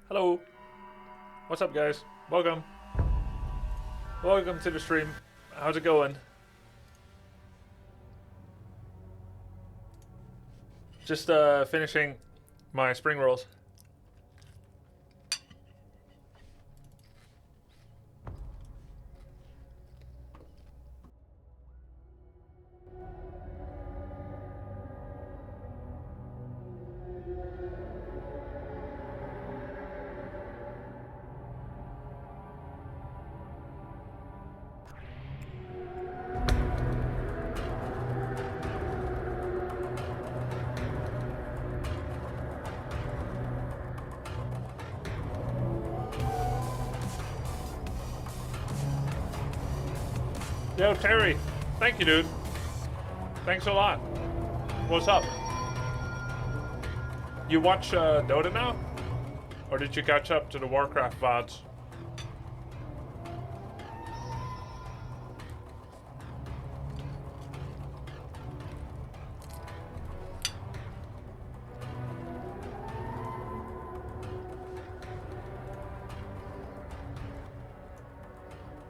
Hello. What's up, guys? Welcome. Welcome to the stream. How's it going? Just finishing my spring rolls. Yo, Terry. Thank you, dude. Thanks a lot. What's up? You watch Dota now? Or did you catch up to the Warcraft VODs?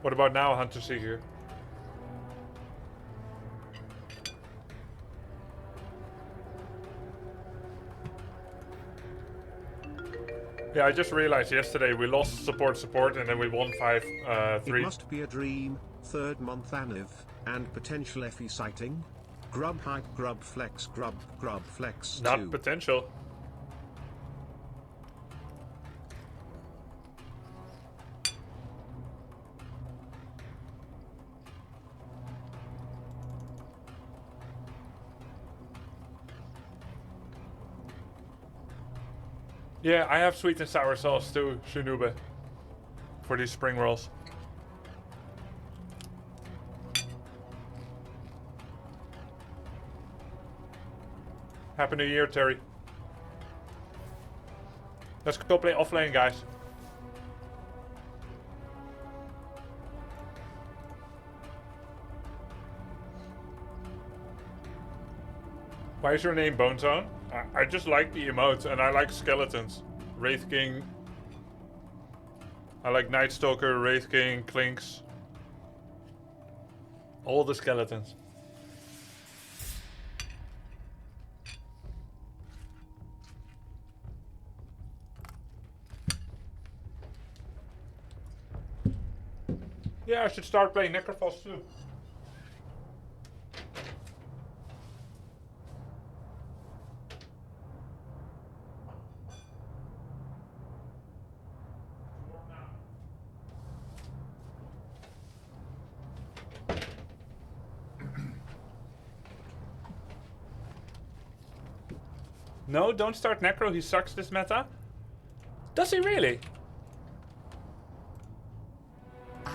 What about now, Hunter Seeker? Yeah, I just realized yesterday we lost support, and then we won 5-3. It must be a dream, third month anniv, and potential Ephey sighting? Grub hype, grub flex, grub flex. Not 2. potential. Yeah, I have sweet and sour sauce too, Shinube, for these spring rolls. Happy New Year, Terry. Let's go play offlane, guys. Why is your name Bonezone? I just like the emotes, and I like skeletons. Wraith King. I like Night Stalker, Wraith King, Clinks. All the skeletons. Yeah, I should start playing Necrophos too. No, don't start Necro. He sucks this meta. Does he really? I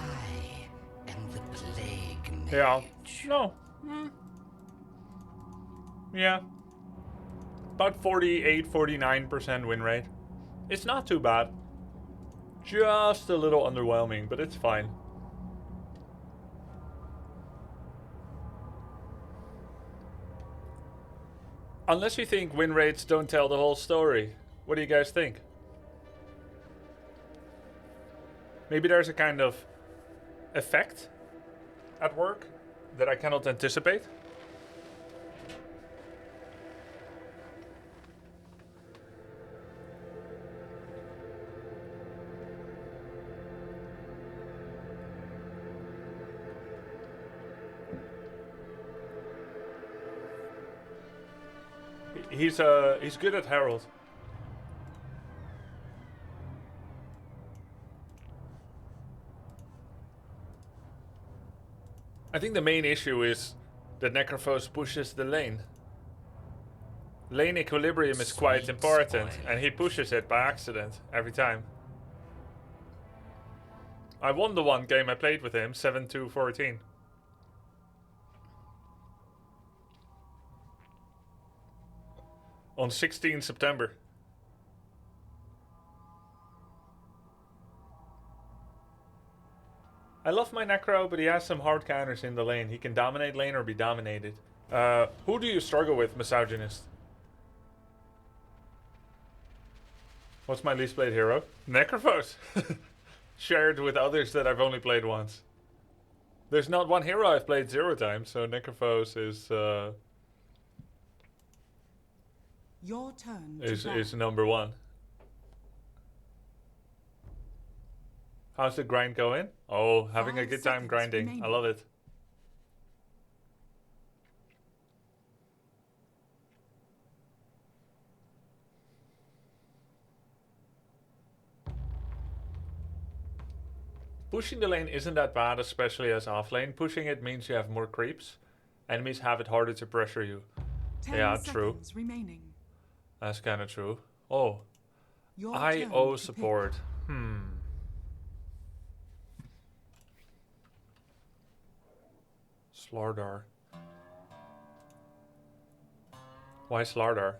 am the plague mage. Yeah. No. Yeah. About 48, 49% win rate. It's not too bad. Just a little underwhelming, but it's fine. Unless you think win rates don't tell the whole story. What do you guys think? Maybe there's a kind of effect at work that I cannot anticipate. He's good at Herald. I think the main issue is that Necrophos pushes the lane. Lane equilibrium is quite important, and he pushes it by accident every time. I won the one game I played with him, 7-2-14. On 16 September. I love my Necro, but he has some hard counters in the lane. He can dominate lane or be dominated. Who do you struggle with, Misogynist? What's my least played hero? Necrophos. Shared with others that I've only played once. There's not one hero I've played 0 times, so Necrophos is Your turn is number 1. How's the grind going? Oh, having a good time grinding. remaining. I love it. Pushing the lane isn't that bad, especially as off lane. Pushing it means you have more creeps. Enemies have it harder to pressure you. 10 Yeah, true. seconds remaining. That's kind of true. Oh, Your IO turn to support. Slardar. Why Slardar?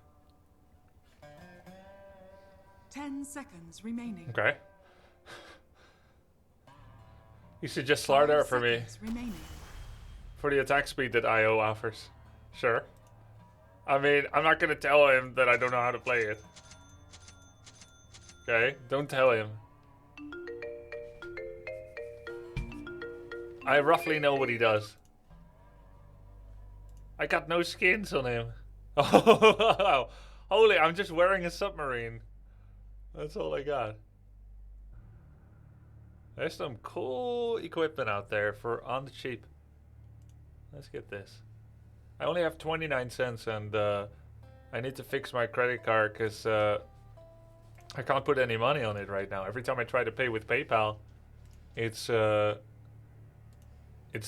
pick. 10 seconds remaining. Okay. You should just 5 Slardar for me. seconds remaining. For the attack speed that IO offers. Sure. I mean, I'm not gonna tell him that I don't know how to play it. Okay? Don't tell him. I roughly know what he does. I got no skins on him. Oh, holy, I'm just wearing a submarine. That's all I got. There's some cool equipment out there for on the cheap. Let's get this. I only have 29 cents and I need to fix my credit card because I can't put any money on it right now. Every time I try to pay with PayPal, it's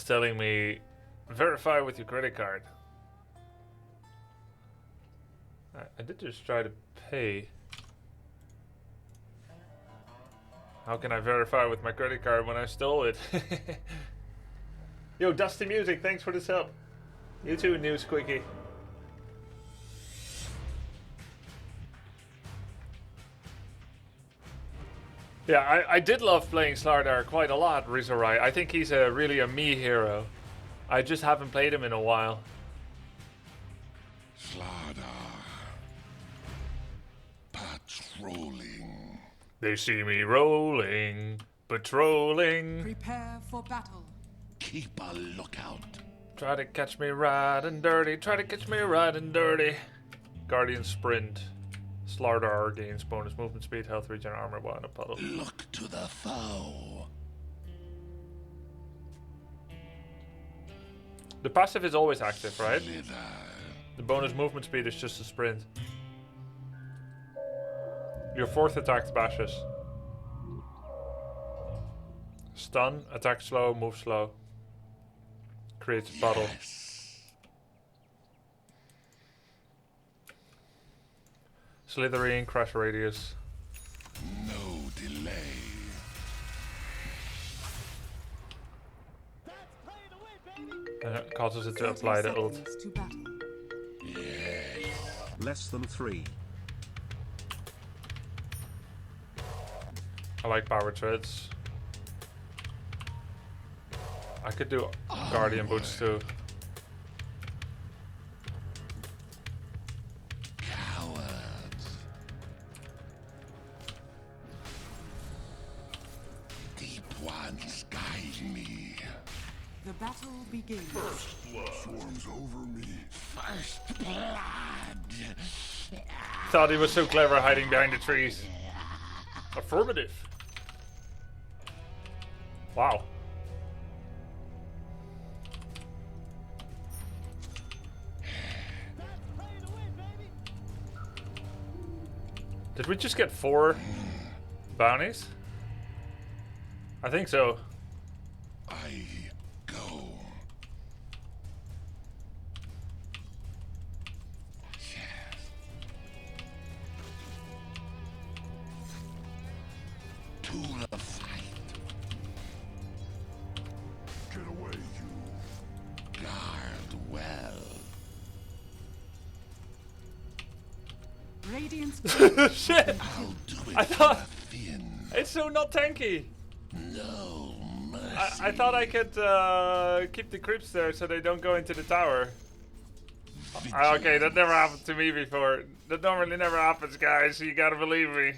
telling me verify with your credit card. I did just try to pay. How can I verify with my credit card when I stole it? Yo, Dusty Music, thanks for the sub. You too, News Quickie. Yeah, I did love playing Slardar quite a lot, Rizorai. I think he's really a me hero. I just haven't played him in a while. Slardar. Patrolling. They see me rolling, patrolling. Prepare for battle. Keep a lookout. Try to catch me riding dirty, try to catch me riding dirty. Guardian Sprint. Slardar gains bonus movement speed, health regen, armor while in a puddle. Look to the foe. The passive is always active, right? Slither. The bonus movement speed is just a sprint. Your 4th attack bashes. Stun, attack slow, move slow. Creates a puddle. Yes. Slithering, crush radius. No delay. And it causes it to 30 apply the ult. seconds to battle. Less than 3. I like power treads. I could do guardian boots too. Cowards. Deep ones guide me. The battle begins. Swarms over me. First blood. Thought he was so clever hiding behind the trees. Affirmative. Wow. Did we just get 4 bounties? I think so. I go. Yes. To the fight. Get away, you. Guard well. Radiant's Shit! I'll do it I thought- for the thin. It's so not tanky. No mercy. I thought I could keep the creeps there so they don't go into the tower. Okay, that never happened to me before. That normally never happens, guys. You gotta believe me.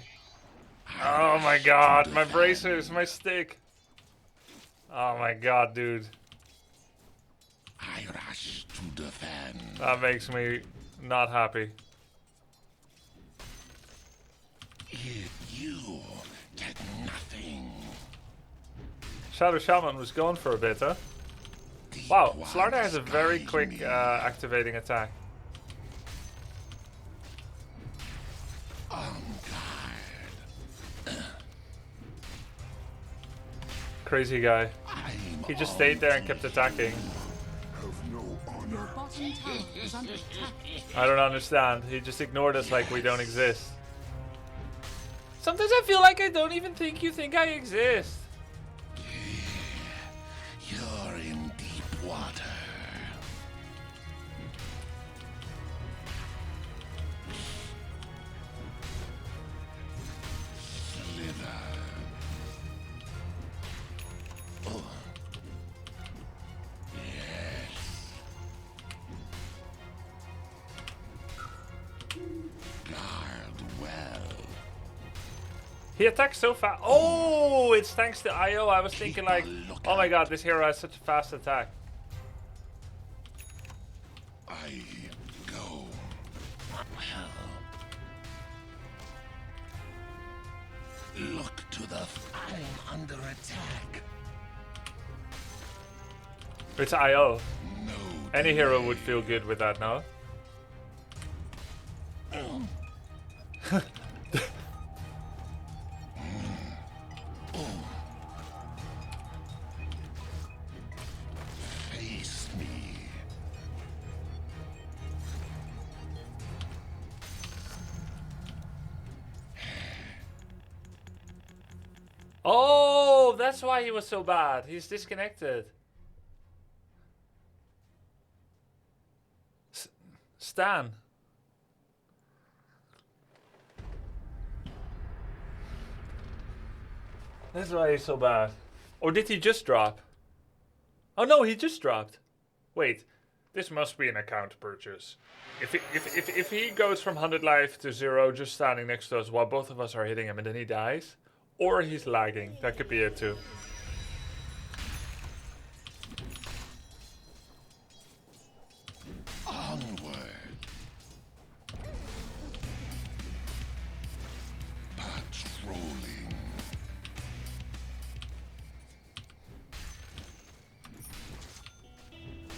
Oh my god, my bracers, my stick. Oh my god, dude. I rush to defend. That makes me not happy. You get nothing. Shadow Shaman was gone for a bit, huh? Deep Wow, ones Slardar has a very guide quick me. activating attack. On guard. Crazy guy. I'm He just stayed there and kept attacking. Have no honor. Your bottom tower is under attack. I don't understand. He just ignored us like we don't exist. Sometimes I feel like I don't even think you think I exist. You're in deep water. Slither. Oh. Yes. Guard well. He attacks so fast. Oh, it's thanks to IO. I was thinking like, oh my god, this hero has such a fast attack. I go. Well. Look to the. I'm under attack. It's IO. No. Any hero would feel good with that, no? Face me. Oh, that's why he was so bad. He's disconnected. Stan. That's why he's so bad. Or did he just drop? Oh no, he just dropped. Wait, this must be an account purchase. If he goes from 100 life to 0 just standing next to us while both of us are hitting him and then he dies, or he's lagging, that could be it too. Onward. Patrolling.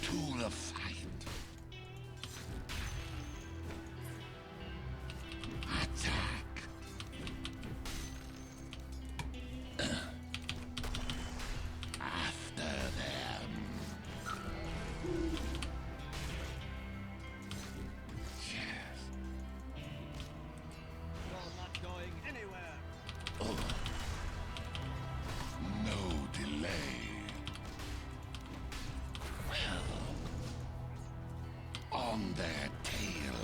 To the fight. Attack. After them. Yes. their tail.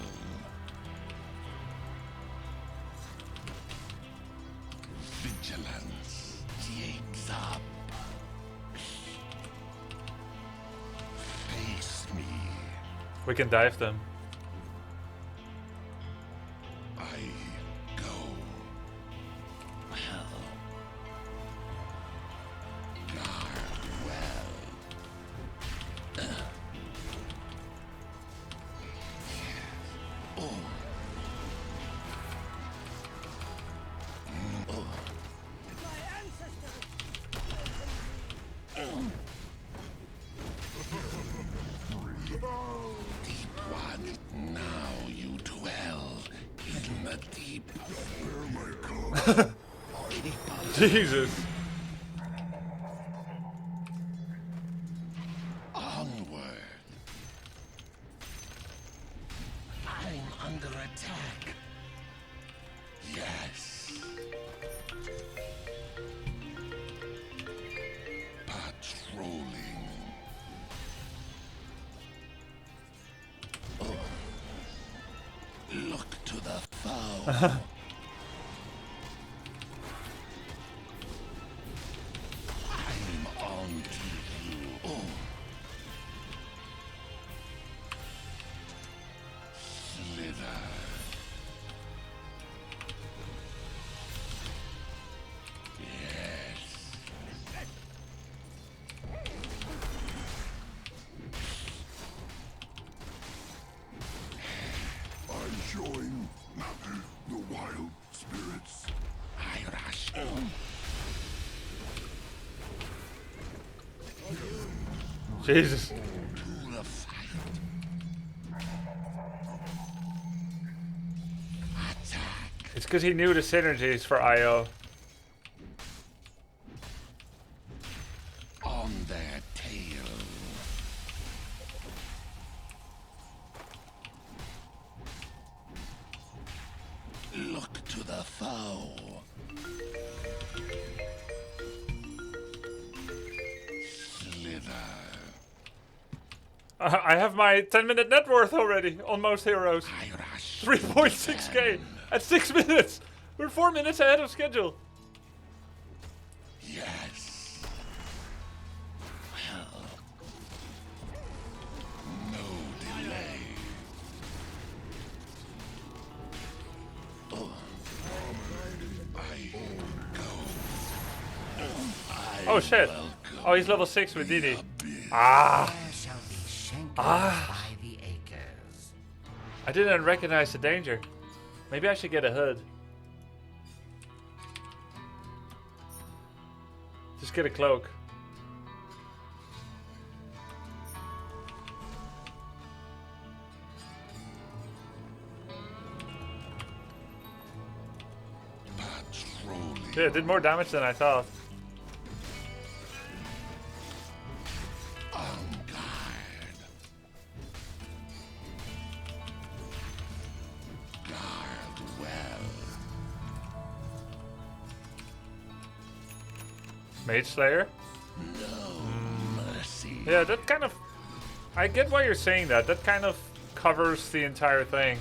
Vigilance jigs up. Face me. We can dive them. I go. Well. Guard well. Oh. Deep one, now you dwell in the deep. Jesus. Onward. I'm under attack. Yes. Patrolling. Oh. Look to the foe. I'm on to you. Oh. Slither. Yes. I join the wild spirits. I rush in. Jesus. To the fight. Attack. It's because he knew the synergies for IO. On their tail. Look to the foe. Slither. I have my 10-minute net worth already on most heroes. I rush. 3.6k at 6 minutes. We're 4 minutes ahead of schedule. Yes. Well. No delay. Oh. I go. Oh shit. Oh, he's level 6 with Didi. Ah. There shall be shankered Ah. by the acres. I didn't recognize the danger. Maybe I should get a hood. Just get a cloak. Patrolling. Yeah, it did more damage than I thought. On guard. Guard well. Mage Slayer? No mercy. Yeah, that kind of... I get why you're saying that. That kind of covers the entire thing.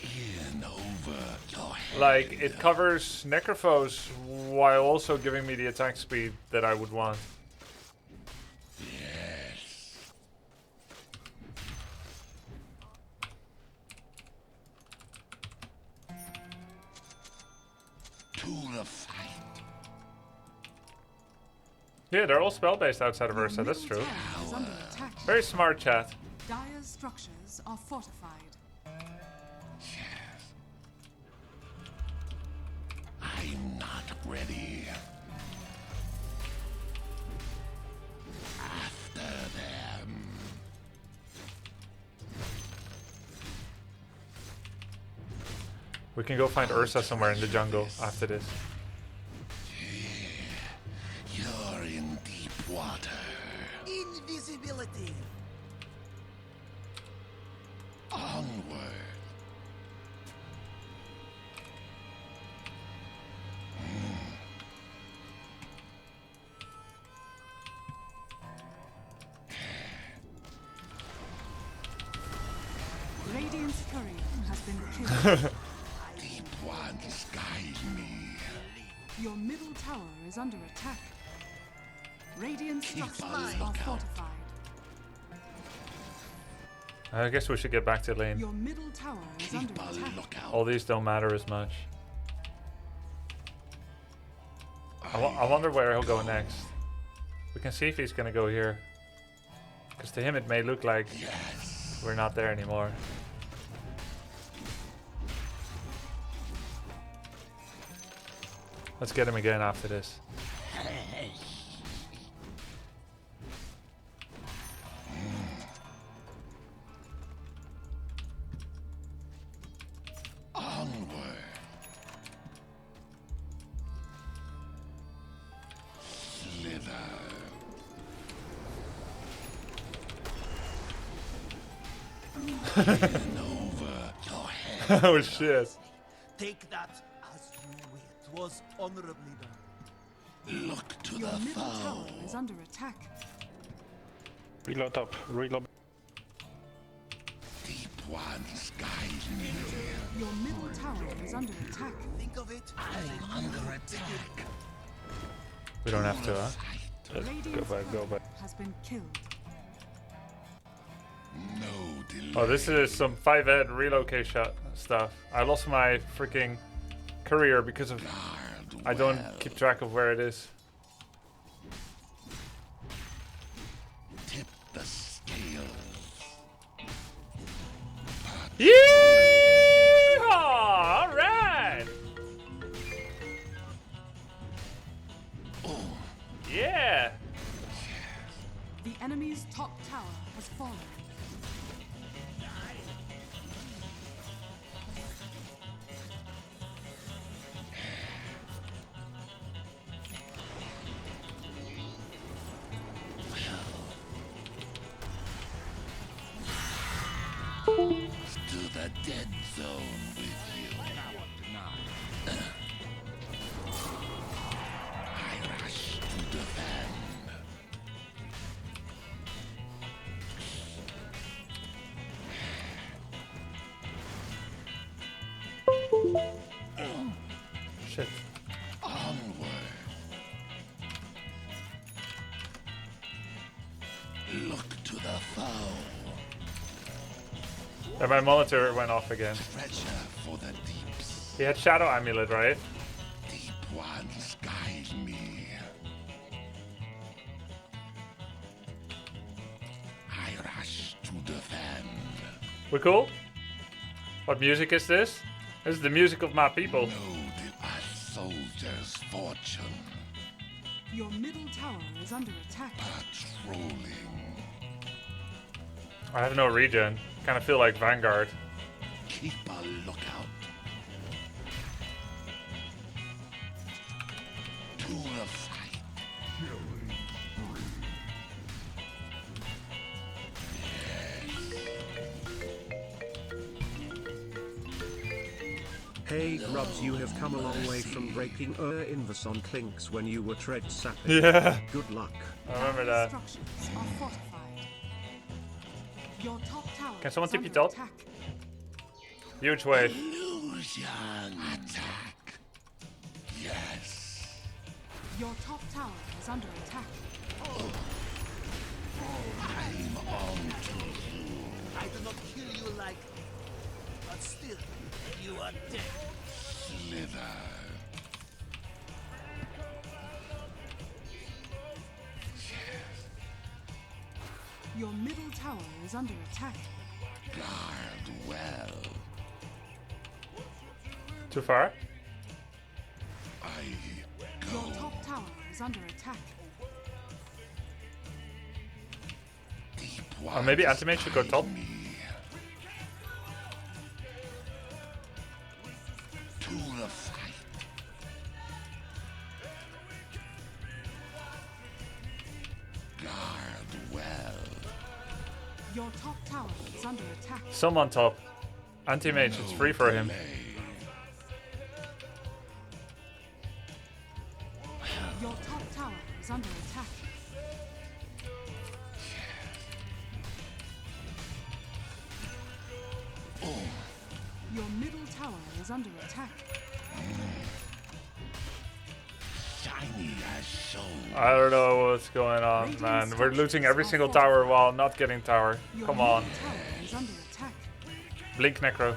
In over your head. Like, it covers Necrophos while also giving me the attack speed that I would want. Yes. To the fight. Yeah, they're all spell-based outside of Your Ursa, that's middle true. tower is under attack. Very smart, chat. Dire's structures are fortified. Yes. I'm not ready. After them. We can go find Ursa somewhere in the jungle after this. You're in deep water. Invisibility. Onward. Radiant's courier has been killed. Deep ones guide me. Your middle tower is under attack. Radiant Keep structures a are lookout. fortified. I guess we should get back to lane. Your middle tower is under Keep a attack. lookout. All these don't matter as much. I wonder where he'll go next. We can see if he's gonna go here. Because to him it may look like we're not there anymore. Let's get him again after this. Onward. Slither. Turn over your head. Oh shit. Take that as you will. It was honorably done. Look to Your the middle foe. tower is under attack. Reload up. Reload. Deep ones guide me. Your middle tower is under attack. Think of it as a Under attack. We don't have to, huh? Let's go Radiant's back. Go courier back. has been killed. No delay. Oh, this is some 5-head relocate shot stuff. I lost my freaking career because of Guard I don't well. keep track of where it is. Tip the scales. Yeah! All right. Yeah. The enemy's top tower has fallen. To the dead zone with you. I rush to defend. Shit. Onward. Look to the foe. And my monitor went off again. Treasure for the deeps. He had Shadow Amulet, right? Deep ones guide me. I rush to defend. We cool? What music is this? This is the music of my people. Know a soldier's fortune. Your middle tower is under attack. Patrolling. I have no regen. Kind of feel like Vanguard. Keep a lookout. To the fight. Hey Grubs, you have come a long way from breaking invis on clinks when you were tread sapping. Yeah. Good luck. I remember Dire that. structures are fortified. Your top tower Can someone is tip you under top? attack. Huge wave. Illusion. Attack. Yes. Your top tower is under attack. I'm on to you. I do not kill you like, but still, you are dead. Slither. Your middle tower is under attack. Guard well. Too far? I Your go. top tower is under attack. Deep Or maybe ones Antimate should go top? guide me. To the fight. Guard well. Your top tower is under attack. Some on top. Anti-mage, it's free for him. Delay. Your top tower is under attack. is under attack. Shiny as soul. I don't know what's going on, man. We're losing every single tower while not getting tower. Your Come on. middle tower is under attack. Blink Necro.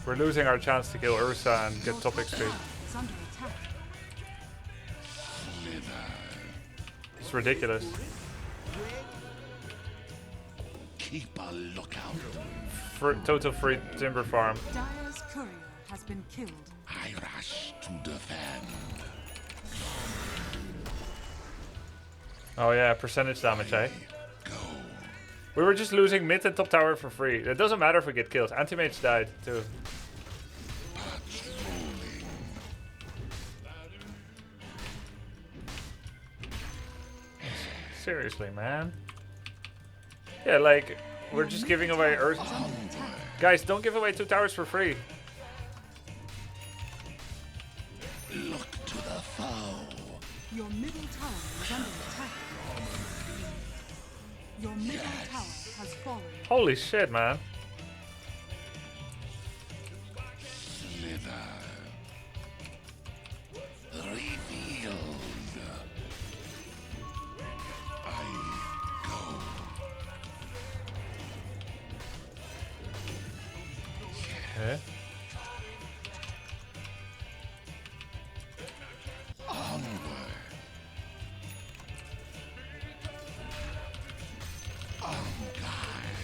We're losing our chance to kill Ursa and get top XP. Is under attack. It's ridiculous. Keep a lookout. Total free timber farm. Dire's courier has been killed. I rush to defend. Oh yeah, percentage damage, eh? Go. We were just losing mid and top tower for free. It doesn't matter if we get killed. Anti-mage died too. Patrolling. Seriously, man. Yeah, like, we're just giving away Earth. Guys, don't give away 2 towers for free. Look to the foe. Your middle tower is under attack. Your middle tower has fallen. Holy shit, man. Slither. Revealed. I go. Okay. Onward. On guard.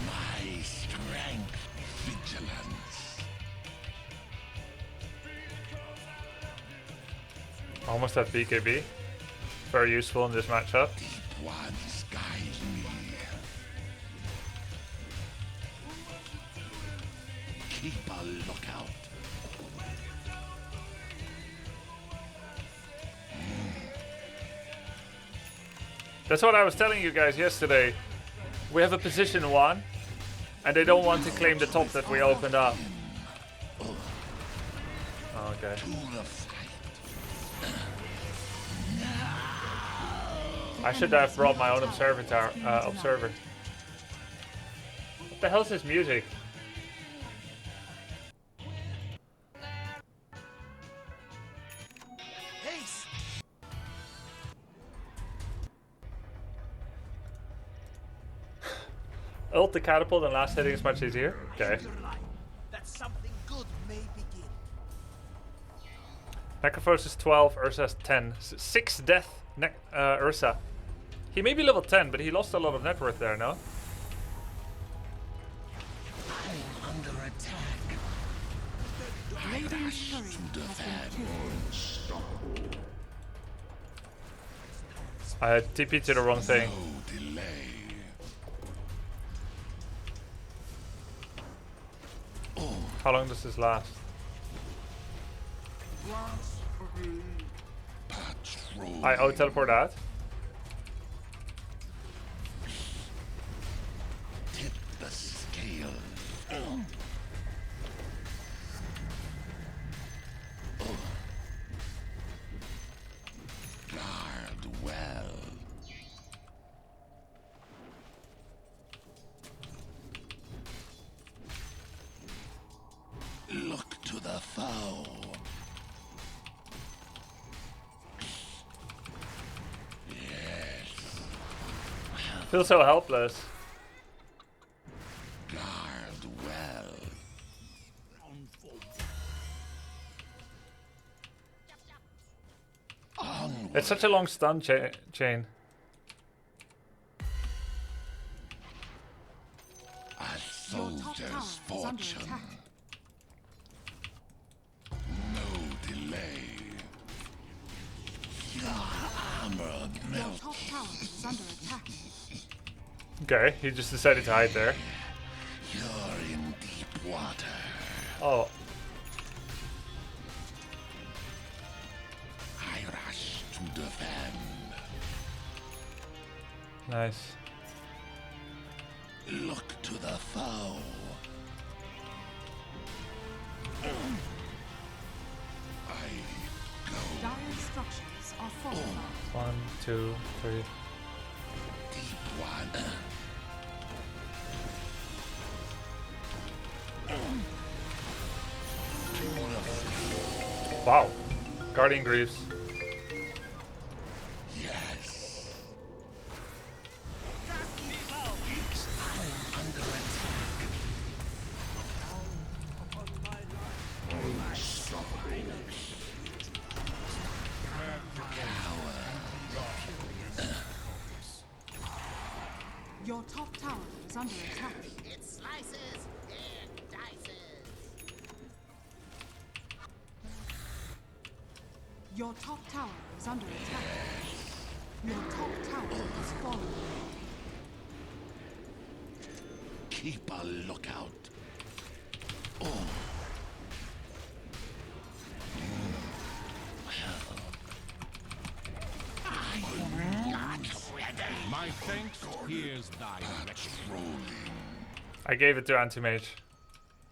My strength, vigilance. Almost at BKB. Very useful in this matchup. Deep ones guide me. Keep a lookout. That's what I was telling you guys yesterday. We have a position 1, and they don't want to claim the top that we opened up. Okay. To the fight. I should have brought my own observer tower, observer. What the hell is this music? Haste! Ult the catapult and last hitting is much easier. Okay. Your life, that something good may begin. Necrophos is 12, Ursa's 10. 6 death, Ursa. He may be level 10, but he lost a lot of net worth there, no? I'm under attack. Radiant's courier has been killed. I had TP to the wrong thing. No delay. How long does this last? Patrol. I teleport out. Tip the scale. Guard well. Look to the foe. Yes. Feel so helpless. Guard well. Onward. It's such a long stun chain. A Your top tower soldier's is under fortune. attack. No delay. Your armor Your melts. top tower is under attack. Okay, he just decided to hide there. You're in deep water. Oh, I rush to defend. nice. Look to the foe. I go Dire structures are fortified. 1, 2, 3. deep Wow. Guardian Greaves. Yes. Your top tower is under attack. It slices, it dices. Your top tower is under attack. Your top tower has fallen. Keep a lookout. My thanks hears thy request. I gave it to Anti-Mage.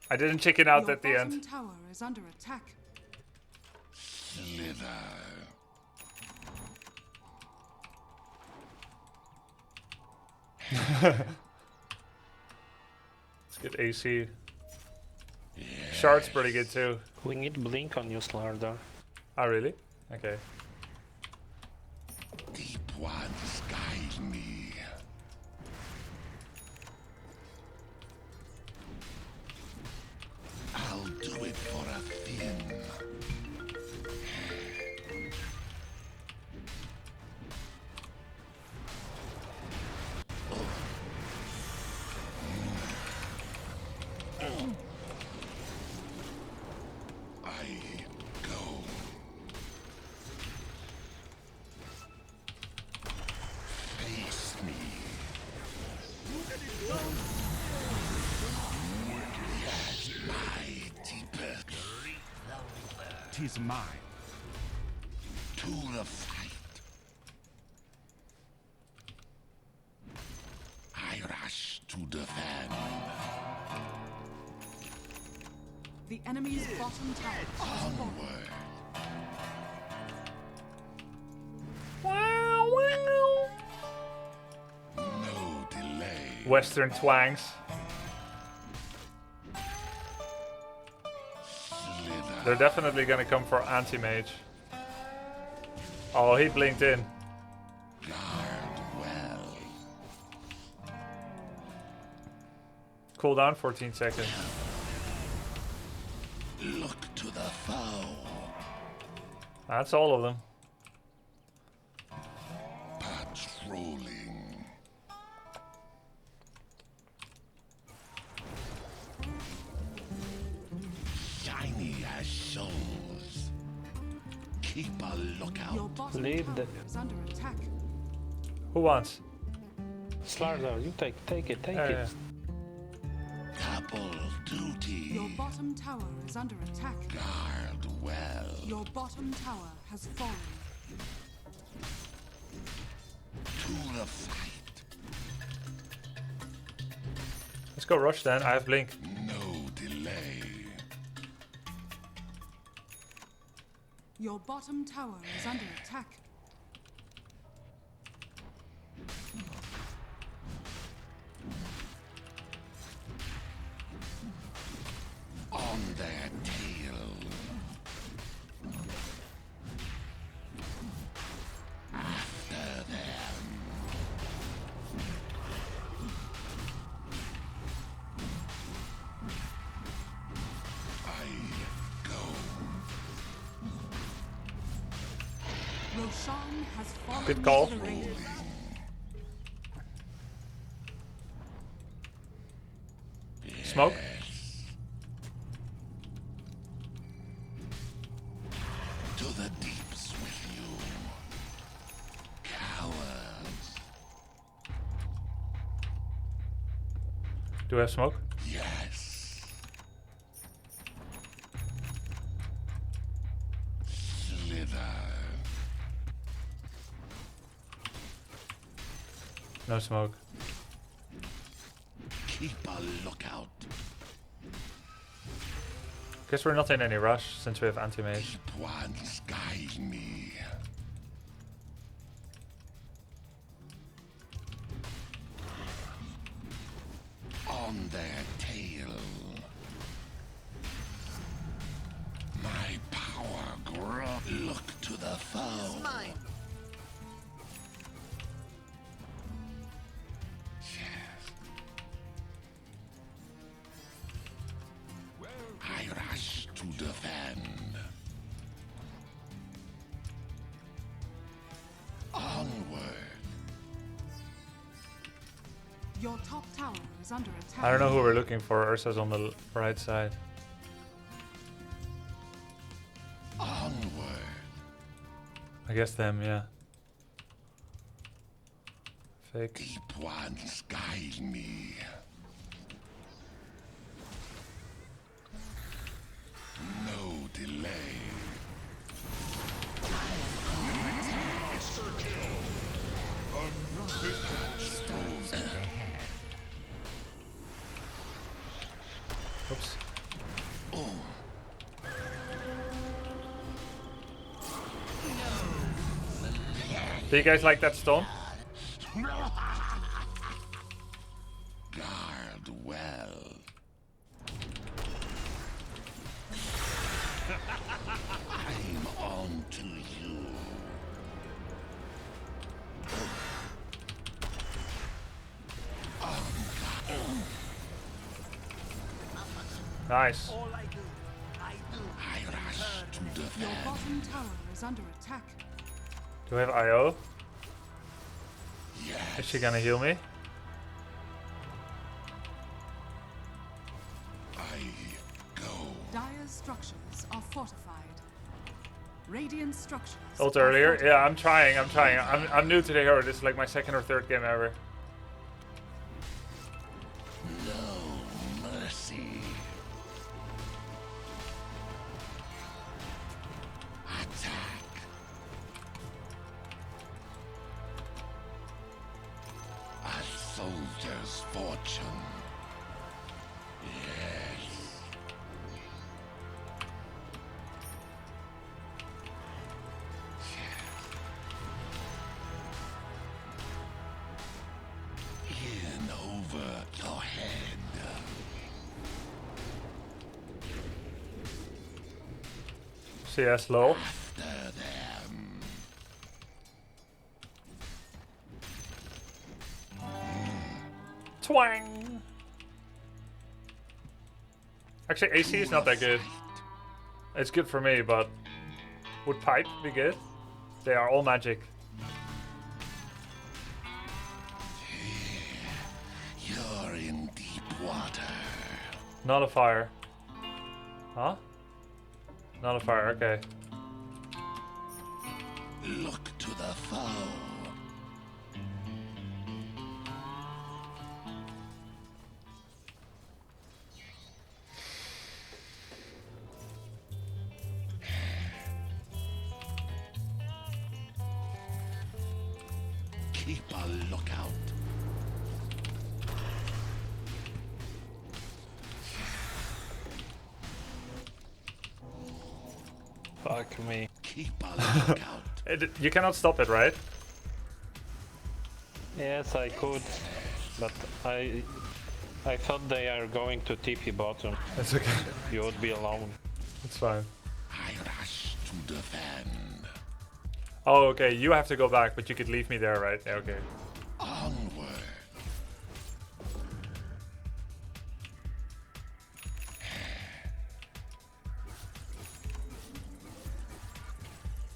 I didn't chicken out Your at the bottom end. tower is under attack. Slither. Let's get AC. Shard's pretty good too. We need blink on you, Slardar. Oh, really? Okay. Deep ones guide me. I'll do it for a fin. I go. Face me. Yes, my deepest. 'Tis mine. To the fight. I rush to defend. The enemy's bottom tower has fallen. Onward. No delay. Western twangs. Slither. They're definitely gonna come for Anti-Mage. Oh, he blinked in. Guard well. Cooldown 14 seconds. Look to the foe. That's all of them. Patrolling. Shiny as souls. Keep a Your lookout. bottom Leave tower the- is under attack. Who wants? Slardar, you take it, take Yeah, it. Double duty. Your bottom tower is under attack. Guard well. Your bottom tower has fallen. To the fight. Let's go rush then. I have blink. No delay. Your bottom tower is under attack. On their tail. After them. I go. Roshan has fallen. Good call. to the raiders. Smoke? To the deeps with you. Cowards. Do we have smoke? Yes. Slither. No smoke. Keep a lookout. Guess we're not in any rush since we have Anti-Mage. Deep ones guide me. On their tail. My power to the foe. Mine. I rush to defend. Onward. Your top tower is under attack. I don't know who we're looking for. Ursa's on the right side. Onward. I guess them, yeah. Fake. Deep ones guide me. No delay. Oops. Do you guys like that stone? Guard well. I'm on to you. Nice. All I do, I do. I rush to Your defend. bottom tower is under attack. Do we have IO? Yes. Is she gonna heal me? I go. Dire's structures are fortified. Radiant structures. Ult are earlier? fortified. Yeah, I'm trying. I'm new to the hero. This is like my second or third game ever. No mercy. Attack. A soldier's fortune. Yes. In over your head. CS low. After them. Twang! Actually, AC is not that good. It's good for me, but would pipe be good? They are all magic. You're in deep water. Not a fire. Huh? Not a fire, okay. Look to the foe. Keep a lookout. Fuck me. Keep a lookout. You cannot stop it, right? Yes, I could, but I thought they are going to TP bottom. It's okay. You would be alone. It's fine. I rush to defend. Oh, okay. You have to go back, but you could leave me there, right? Yeah, okay. Onward.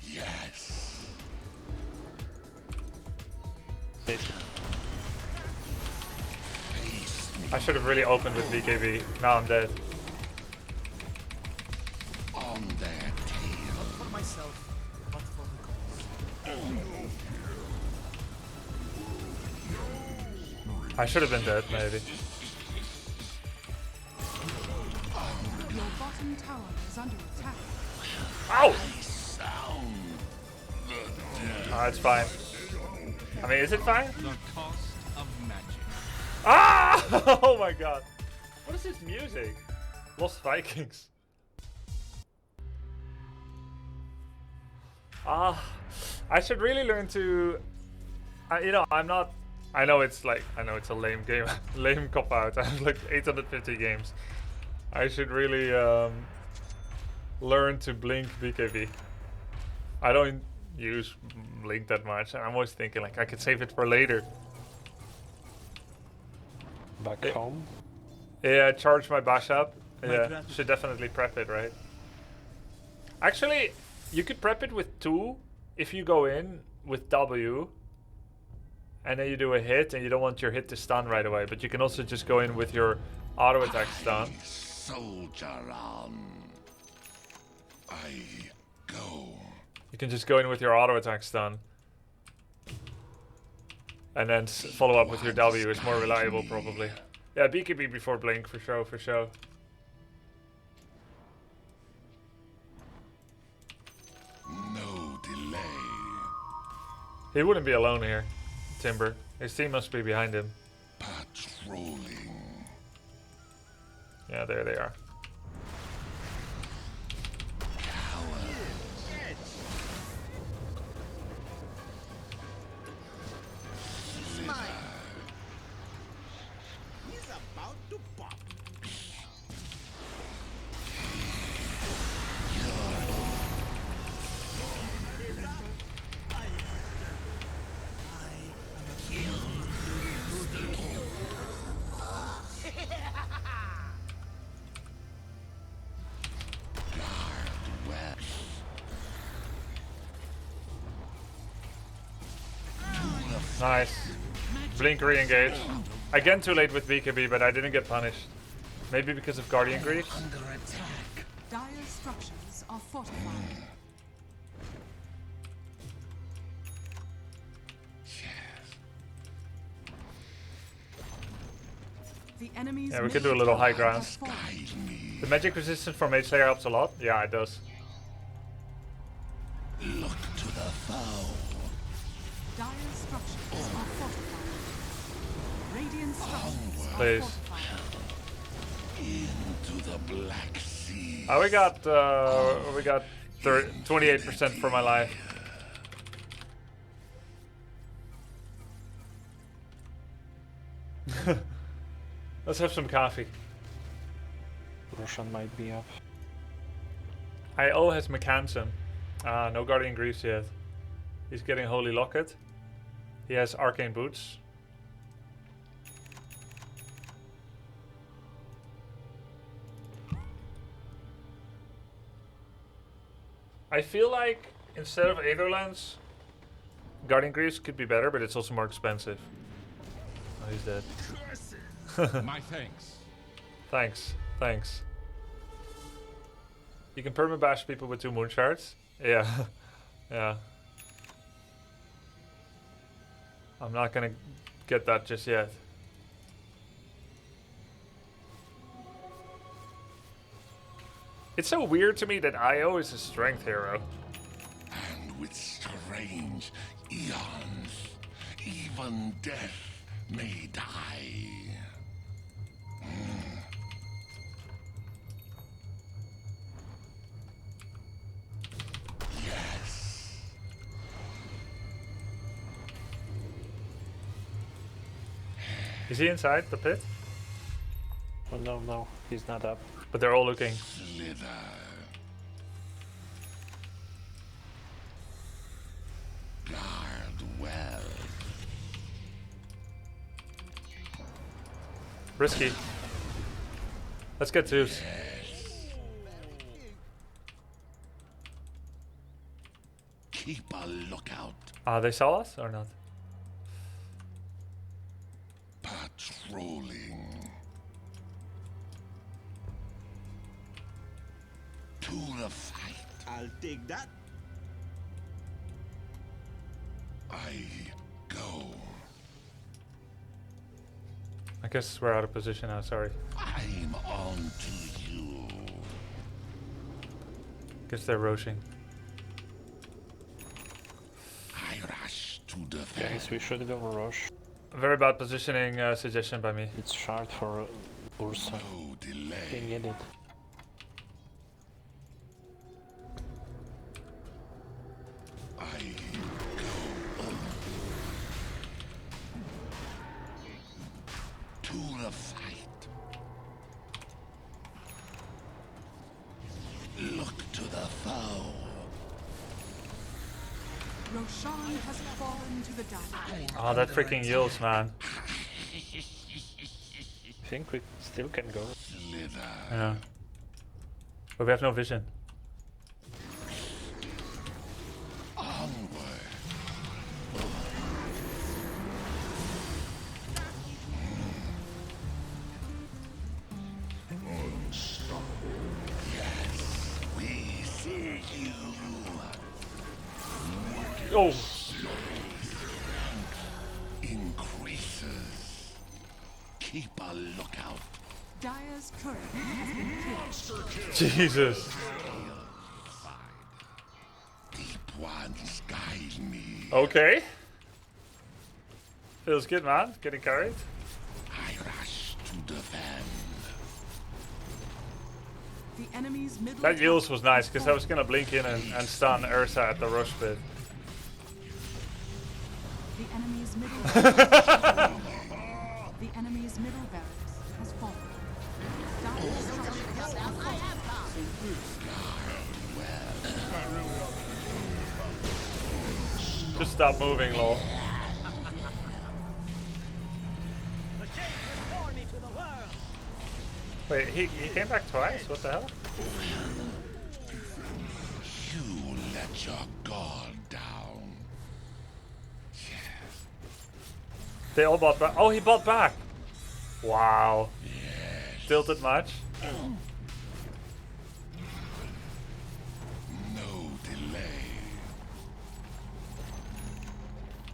Yes. Sit. Face me I should have really opened with BKB. Now I'm dead. on their tail. For myself, but for the cause. I should have been dead, maybe. Your bottom tower is under attack. Ow! Sound the dead. Oh, it's fine. I mean, is it fine? The cost of magic. Ah! Oh my god. What is this music? Lost Vikings. I should really learn to. You know, I'm not. I know it's a lame game, lame cop out. I have like 850 games. I should really learn to blink BKB. I don't use Link that much, and I'm always thinking like I could save it for later. Back home? Yeah, charge my bash up. My Yeah, gratitude. should definitely prep it, right? Actually, you could prep it with 2 if you go in with W and then you do a hit and you don't want your hit to stun right away, but you can also just go in with your auto attack stun. Soldier on. I go. You can just go in with your auto attack stun and then follow up with your W. It's more reliable probably. Yeah, BKB before Blink for sure, for sure. No delay. He wouldn't be alone here, Timber. His team must be behind him. Patrolling. Yeah, there they are. He's about to pop. Nice. Blink re-engage. Again too late with BKB, but I didn't get punished. Maybe because of Guardian Grief? Dire structures are fortified. The enemy's Yeah, we could do a little high middle tower ground. has fallen. The magic resistance from Mage Slayer helps a lot. Yeah, it does. Look to the foe. Dire structures are fortified. Radiant structures are Please. fortified. Into the Black Sea. Oh, we got 28% for my life. Let's have some coffee. Roshan might be up. IO has Mechanism. No Guardian Griefs yet. He's getting Holy Locket. He has Arcane Boots. I feel like instead of Aetherlands, Guardian Griefs could be better, but it's also more expensive. Oh, he's dead. My thanks. Thanks. You can permabash people with 2 moon shards. Yeah. Yeah. I'm not gonna get that just yet. It's so weird to me that IO is a strength hero. And with strange eons, even death may die. Yes. Is he inside the pit? Oh no, he's not up. But they're all looking. Slither. Guard well. Risky. Let's get Zeus. Keep a lookout. They saw us or not? Patrolling. To the fight. I'll take that. I go. I guess we're out of position now, sorry. I'm on to you. Guess they're roaching. I rush to defend. Guys, we should go rush. Very bad positioning suggestion by me. It's shard for Ursa. No delay. Can get it. I go. To the fight. Look to the foe. Roshan has fallen to the dire. Oh, that freaking yields, man. I think we still can go. Yeah. But we have no vision. Oh! Increases. Keep a lookout. Dire's turret has been killed. Jesus. Deep ones guide me. Okay. Feels good, man. Getting carried. I rush to defend. The enemy's middle That yields tower was nice has because I was gonna blink in and stun Ursa at the rush pit. The enemy's middle barracks. The enemy's middle barracks has fallen. Dire's structures are falling. Just stop moving, lol. Wait, he came back twice? What the hell? You let your guard down. They all bought back. Oh, he bought back. Wow. Tilted much? No delay.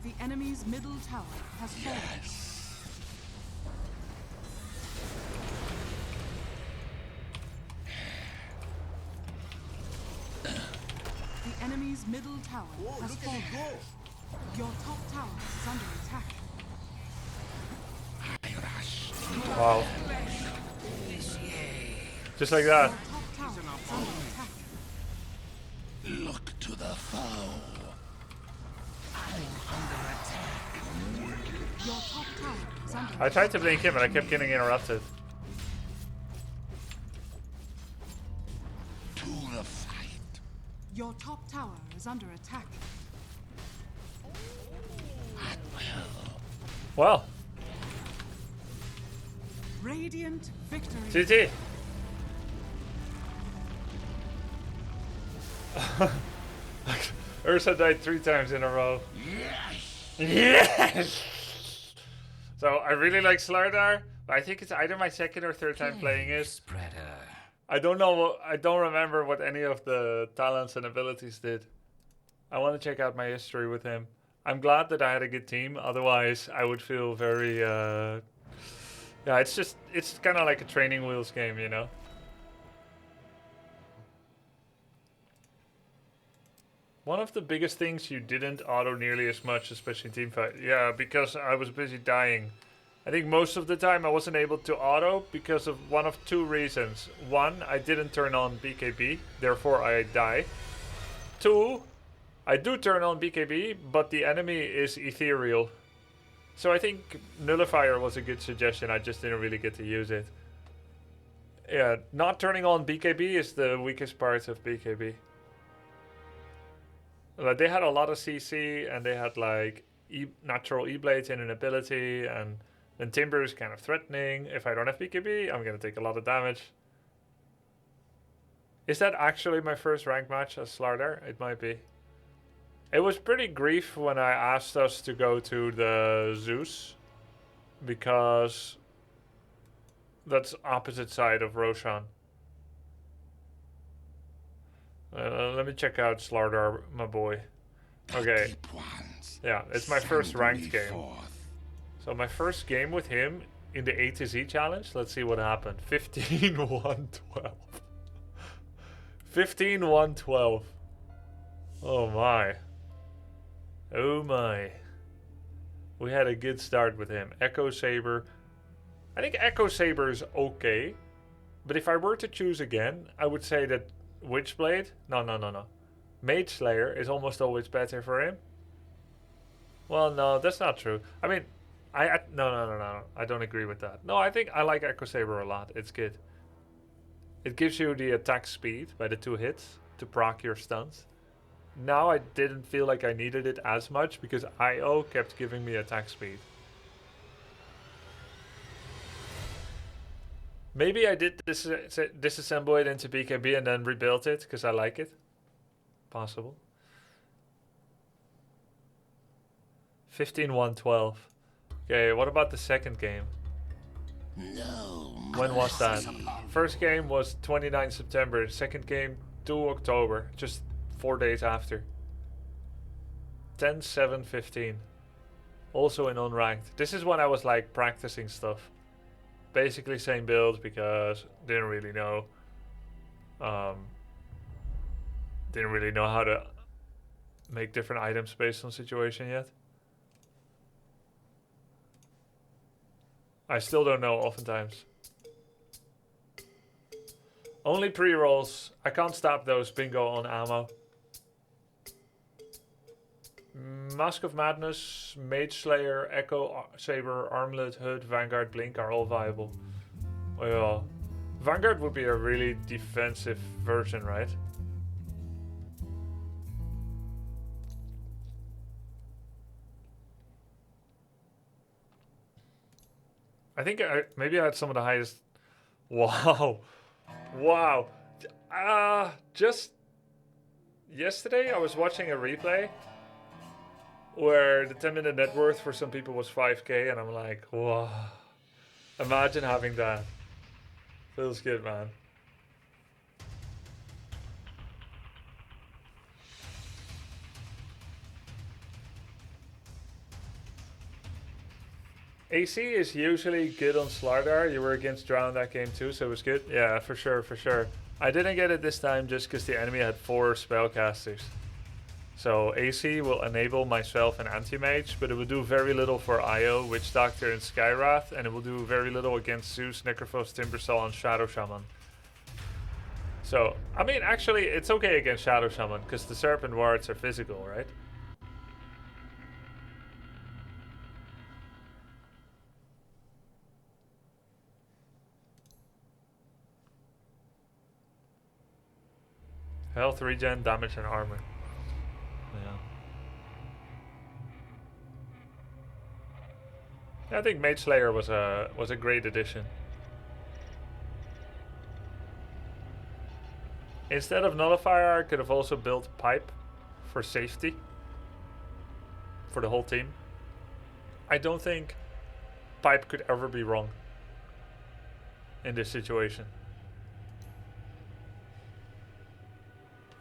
The enemy's middle tower has fallen. The enemy's middle tower has fallen. Your top tower is under attack. I rush. Wow. Just like that. Your top tower is under attack. Look to the foe. Your top tower is under I tried to blink him and I kept getting interrupted. To the fight. Your top tower is under attack. Well, Radiant victory. GG. Ursa died 3 times in a row. Yes! So I really like Slardar, but I think it's either my second or third time playing it. I don't know. I don't remember what any of the talents and abilities did. I want to check out my history with him. I'm glad that I had a good team. Otherwise, I would feel very. Yeah, it's kind of like a training wheels game, you know. One of the biggest things you didn't auto nearly as much, especially in teamfight. Yeah, because I was busy dying. I think most of the time I wasn't able to auto because of one of 2 reasons. 1, I didn't turn on BKB, therefore I die. 2, I do turn on BKB, but the enemy is ethereal. So I think Nullifier was a good suggestion, I just didn't really get to use it. Yeah, not turning on BKB is the weakest part of BKB. Like, they had a lot of CC and they had like natural E-blades in an ability, and then Timber is kind of threatening. If I don't have BKB, I'm gonna take a lot of damage. Is that actually my first rank match as Slardar? It might be. It was pretty grief when I asked us to go to the Zeus, because that's opposite side of Roshan. Let me check out Slardar, my boy. Okay. Yeah, it's my first ranked game. So my first game with him in the A to Z challenge. Let's see what happened. 15-1-12. 15-1-12. Oh my. Oh my. We had a good start with him. Echo Saber. I think Echo Saber is okay. But if I were to choose again, I would say that Witchblade? No. Mage Slayer is almost always better for him. Well, no, that's not true. I mean, no. I don't agree with that. No, I think I like Echo Saber a lot. It's good. It gives you the attack speed by the 2 hits to proc your stuns. now I didn't feel like I needed it as much because IO kept giving me attack speed. Maybe I did disassemble it into BKB and then rebuilt it because I like it. Possible. 15-1-12. Okay, what about the second game? No. When was that? First game was 29 September. Second game 2 October. Just 4 days after. 10-7-15. Also in unranked. This is when I was like practicing stuff. Basically same build because didn't really know how to make different items based on situation yet. I still don't know oftentimes. Only pre-rolls. I can't stop those bingo on ammo. Mask of Madness, Mage Slayer, Echo Saber, Armlet, Hood, Vanguard, Blink are all viable. Oh yeah. Vanguard would be a really defensive version, right? I think maybe I had some of the highest. Wow. Wow. Just yesterday I was watching a replay where the 10-minute net worth for some people was 5k and I'm like, wow. Imagine having that. Feels good, man. AC is usually good on Slardar. You were against Drown that game too, so it was good. Yeah, for sure, for sure. I didn't get it this time just because the enemy had 4 spellcasters. So AC will enable myself and Anti-Mage, but it will do very little for IO, Witch Doctor and Skywrath, and it will do very little against Zeus, Necrophos, Timbersaw, and Shadow Shaman. So, I mean, actually, it's okay against Shadow Shaman, because the Serpent Wards are physical, right? Health, regen, damage, and armor. Yeah. I think Mage Slayer was a great addition. Instead of Nullifier, I could have also built Pipe for safety for the whole team. I don't think Pipe could ever be wrong in this situation.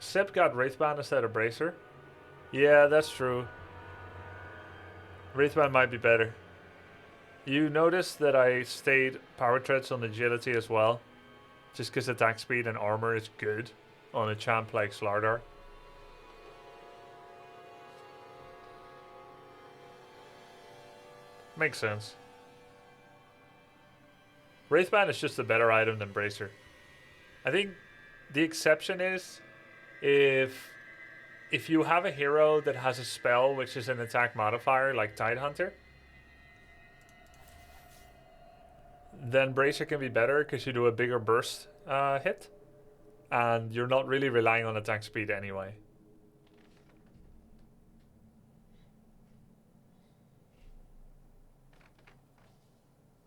Seb got Wraithband instead of Bracer. Yeah, that's true. Wraithband might be better. You notice that I stayed Power Treads on Agility as well. Just because attack speed and armor is good on a champ like Slardar. Makes sense. Wraithband is just a better item than Bracer. I think the exception is if you have a hero that has a spell which is an attack modifier like Tidehunter, then Bracer can be better because you do a bigger burst hit and you're not really relying on attack speed anyway.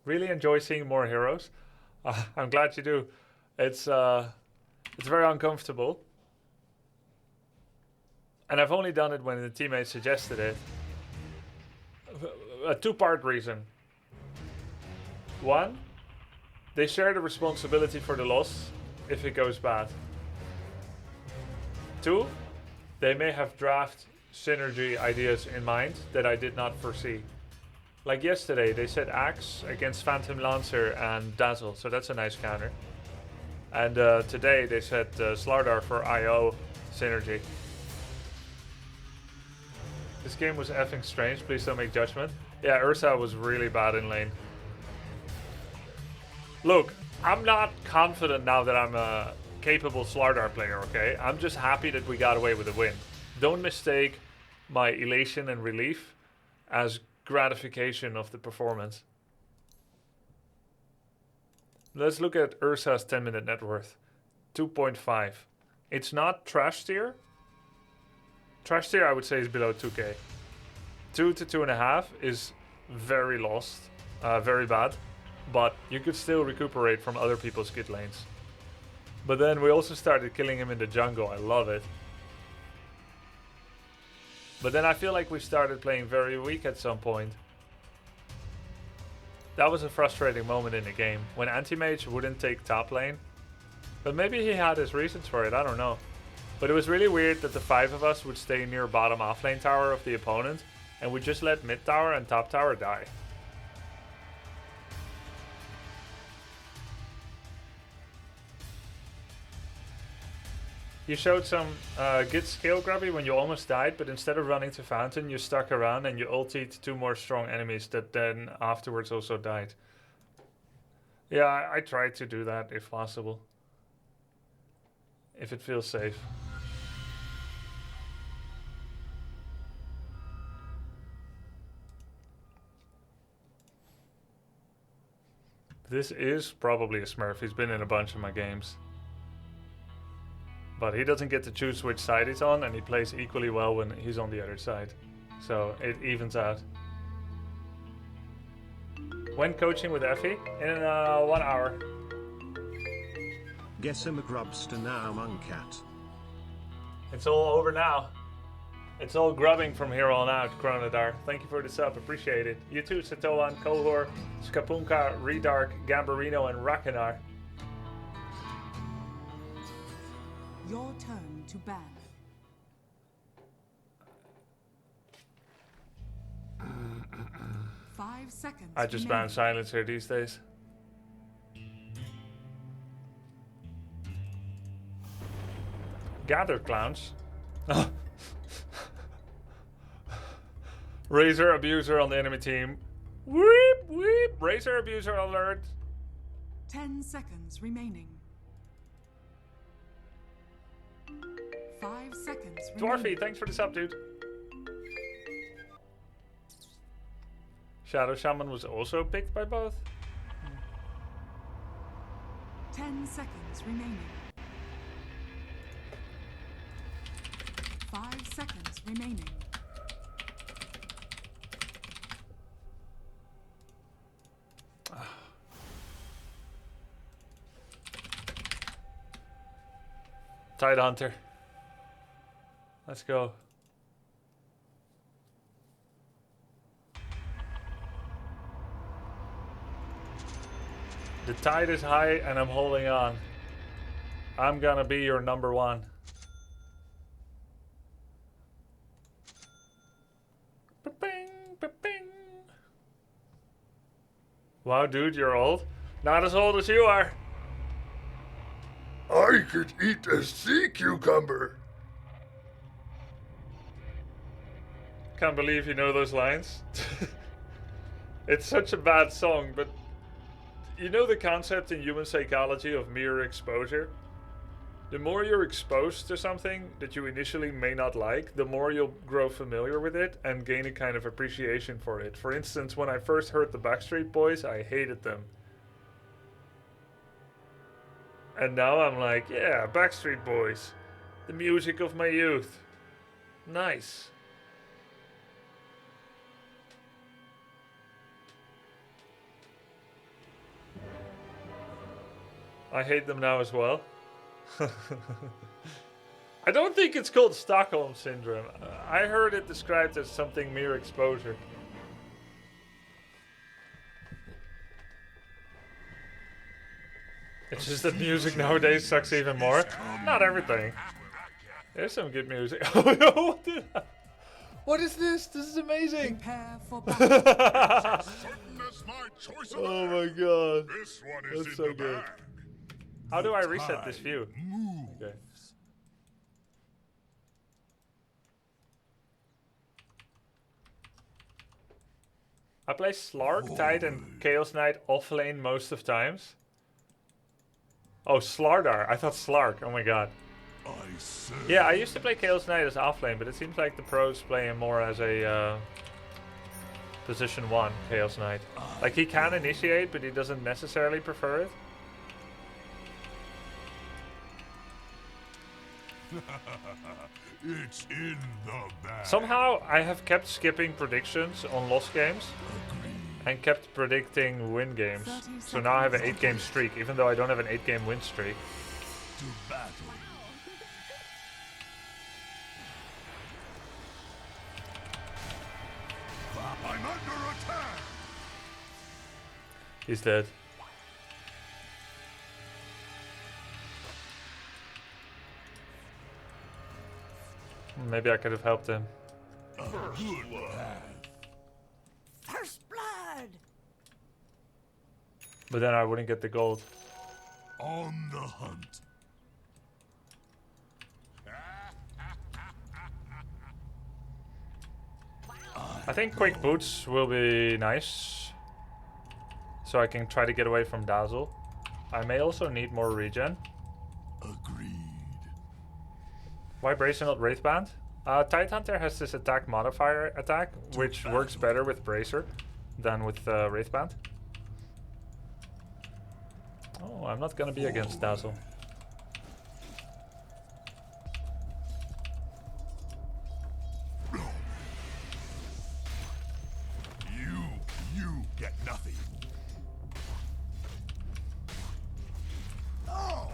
Really enjoy seeing more heroes. I'm glad you do. It's very uncomfortable. And I've only done it when the teammate suggested it. A two-part reason. One, they share the responsibility for the loss if it goes bad. Two, they may have draft synergy ideas in mind that I did not foresee. Like yesterday, they said Axe against Phantom Lancer and Dazzle, so that's a nice counter. And today they said Slardar for IO synergy. This game was effing strange, please don't make judgment. Yeah, Ursa was really bad in lane. Look, I'm not confident now that I'm a capable Slardar player, okay? I'm just happy that we got away with a win. Don't mistake my elation and relief as gratification of the performance. Let's look at Ursa's 10-minute net worth. 2.5. It's not trash tier, Trash tier, I would say, is below 2k. 2 to 2.5 is very lost, very bad, but you could still recuperate from other people's skid lanes. But then we also started killing him in the jungle. I love it. But then I feel like we started playing very weak at some point. That was a frustrating moment in the game when Anti-Mage wouldn't take top lane. But maybe he had his reasons for it, I don't know. But it was really weird that the 5 of us would stay near bottom offlane tower of the opponent and we just let mid tower and top tower die. You showed some good skill, Grubby, when you almost died, but instead of running to fountain, you stuck around and you ultied 2 more strong enemies that then afterwards also died. Yeah, I tried to do that if possible. If it feels safe. This is probably a Smurf. He's been in a bunch of my games. But he doesn't get to choose which side he's on, and he plays equally well when he's on the other side. So it evens out. When coaching with Ephey? In 1 hour. Guess him a grubster now, Monkcat. It's all over now. It's all grubbing from here on out, Chronodar. Thank you for the sub, appreciate it. You too, Satoan, Kohor, Skapunka, Redark, Gambarino, and Rakanar. Your turn to ban. Five seconds. I just ban Silencer these days. Gather clowns. Razor abuser on the enemy team. Weep, weep. Razor abuser alert. 10 seconds remaining. 5 seconds remaining. Dwarfy, thanks for the sub, dude. Shadow Shaman was also picked by both. 10 seconds remaining. 5 seconds remaining. Tide Hunter. Let's go. The tide is high and I'm holding on. I'm gonna be your number 1. Ba-bing, ba-bing. Wow, dude, you're old. Not as old as you are. I could eat a sea cucumber. Can't believe you know those lines. It's such a bad song, but you know the concept in human psychology of mere exposure? The more you're exposed to something that you initially may not like, the more you'll grow familiar with it and gain a kind of appreciation for it. For instance, when I first heard the Backstreet Boys, I hated them. And now I'm like, yeah, Backstreet Boys. The music of my youth. Nice. I hate them now as well. I don't think it's called Stockholm Syndrome. I heard it described as something mere exposure. It's just that music nowadays sucks even more. Not everything. There's some good music. Oh no, what is this? This is amazing. Prepare for battle. Oh my god. This one is That's so good. How do I reset this view? Okay. I play Slark, Tide, and Chaos Knight offlane most of times. Oh, Slardar. I thought Slark. Oh my god. Yeah, I used to play Chaos Knight as offlane, but it seems like the pros play him more as a position 1 Chaos Knight. Like, he can initiate, but he doesn't necessarily prefer it. It's in the bag. Somehow I have kept skipping predictions on lost games and kept predicting win games. 30 So now I have an seconds 8-game streak, even though I don't have an 8-game win streak. To battle. I'm under attack. He's dead. Maybe I could have helped him. A good path. First blood. But then I wouldn't get the gold. On the hunt. I think quick boots will be nice. So I can try to get away from Dazzle. I may also need more regen. Agreed. Why Bracer not Wraithband? Tidehunter has this attack modifier attack, which works better with Bracer than with Wraithband. Oh, I'm not gonna be against Dazzle. You get nothing. Oh!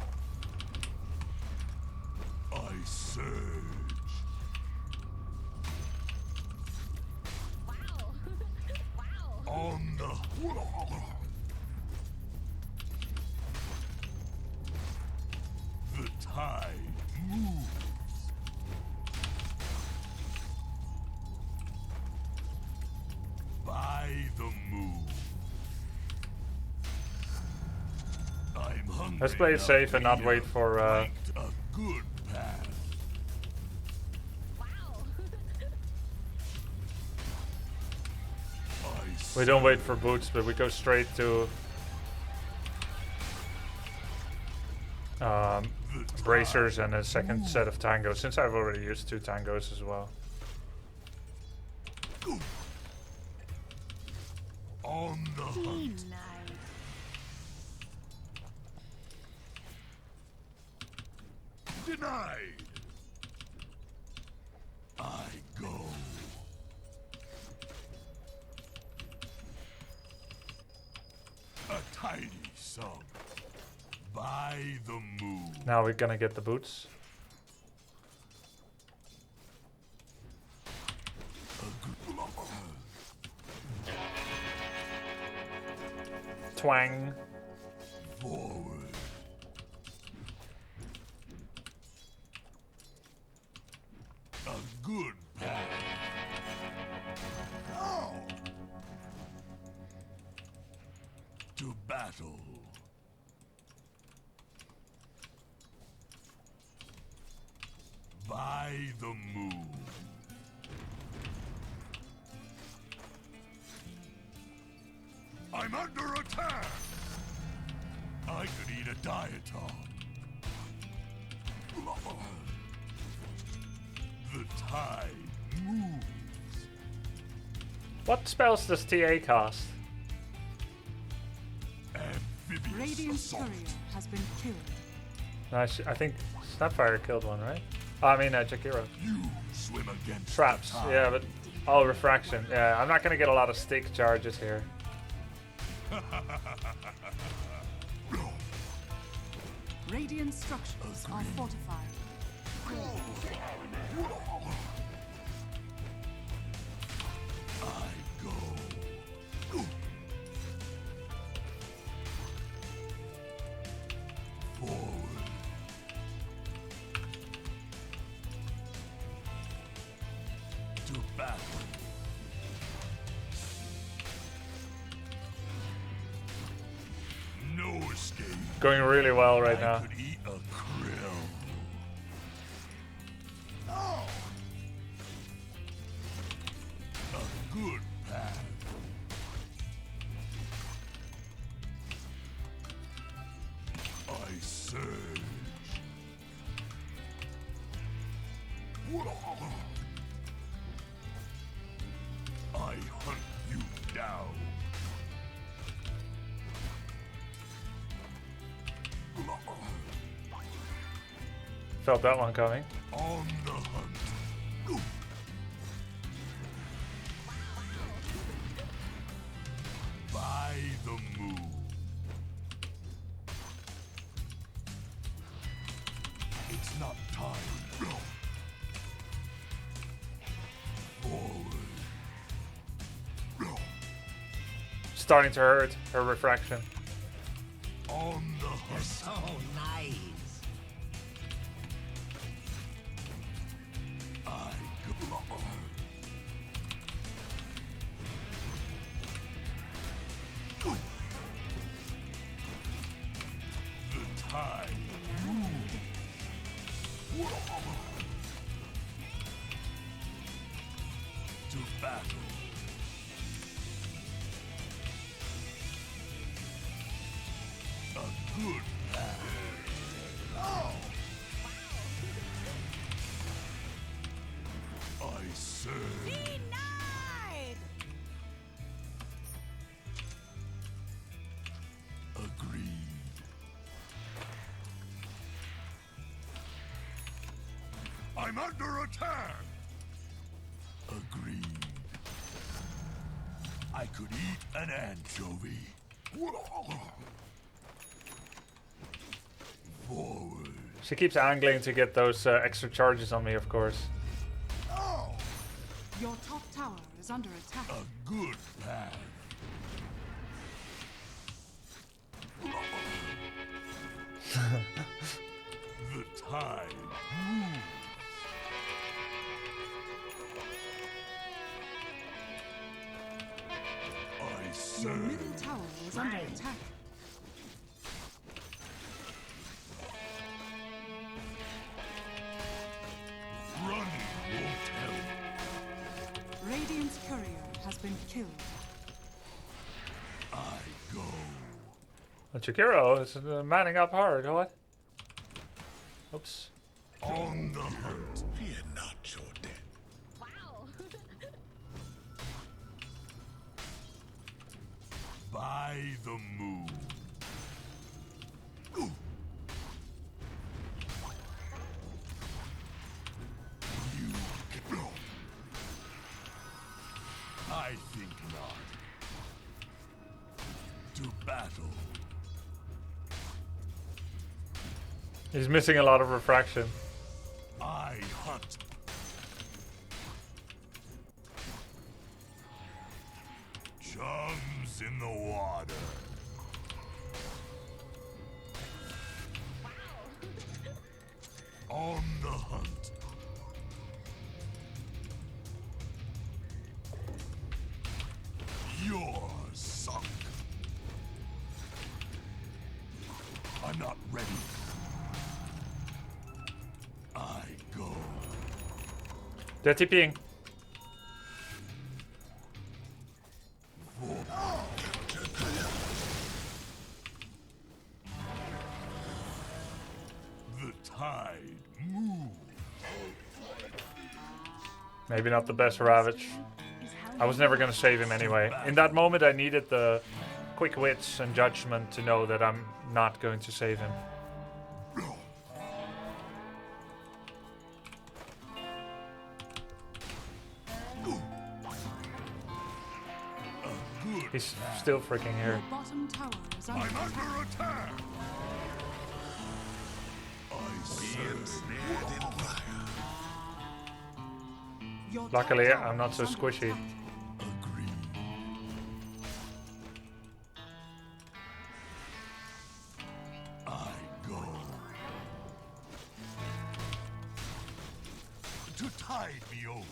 I surge. On the tide moves. By the moon. I'm hungry. Let's play it safe and not wait for a good path. we don't wait for boots, but we go straight to bracers and a second set of tangos, since I've already used 2 tangos as well. On the hunt. Denied. I go. A tidy sum. By the moon. Now we're gonna get the boots. Twang. Forward. A good path. Oh. To battle. By the moon. I'm under attack! I could eat a diatom. The tide moves. What spells does TA cast? Amphibious Radiant assault. courier has been killed. Nice. I think Snapfire killed one, right? I mean, Jakiro. You swim against Traps. the tide. Yeah, but oh, refraction. Yeah, I'm not gonna get a lot of stick charges here. Radiant structures are fortified. I go. Forward. To battle. No escape. Going really well right now. I could eat a krill. Oh. A good path. I surge. I hunt you down. Felt that one coming. On the hunt. starting to hurt her refraction. On the hunt. So nice. I go. The tide moves. To battle. A good path. I serve. Denied! Agreed. I'm under attack. Agreed. I could eat an anchovy. Forward. She keeps angling to get those extra charges on me, of course. Your top tower is under attack. A good path. The tide moves. I Your serve. middle tower is under attack. Running won't help. Radiant's courier has been killed. I go. Chikiro is manning up hard. What? Oops. On the hunt. Fear not your death. By the moon. You can. I think not. To battle. He's missing a lot of refraction. I hunt. Chums in the water. On the hunt. You're sunk. I'm not ready. I go. They're TPing. The tide moves. Maybe not the best Ravage. I was never going to save him anyway. In that moment, I needed the quick wits and judgment to know that I'm not going to save him. He's still freaking here. Your bottom tower is under I'm attack. under attack. I serve. Your top Luckily, tower I'm not is so under squishy. attack. Agreed. I go. To tide me over.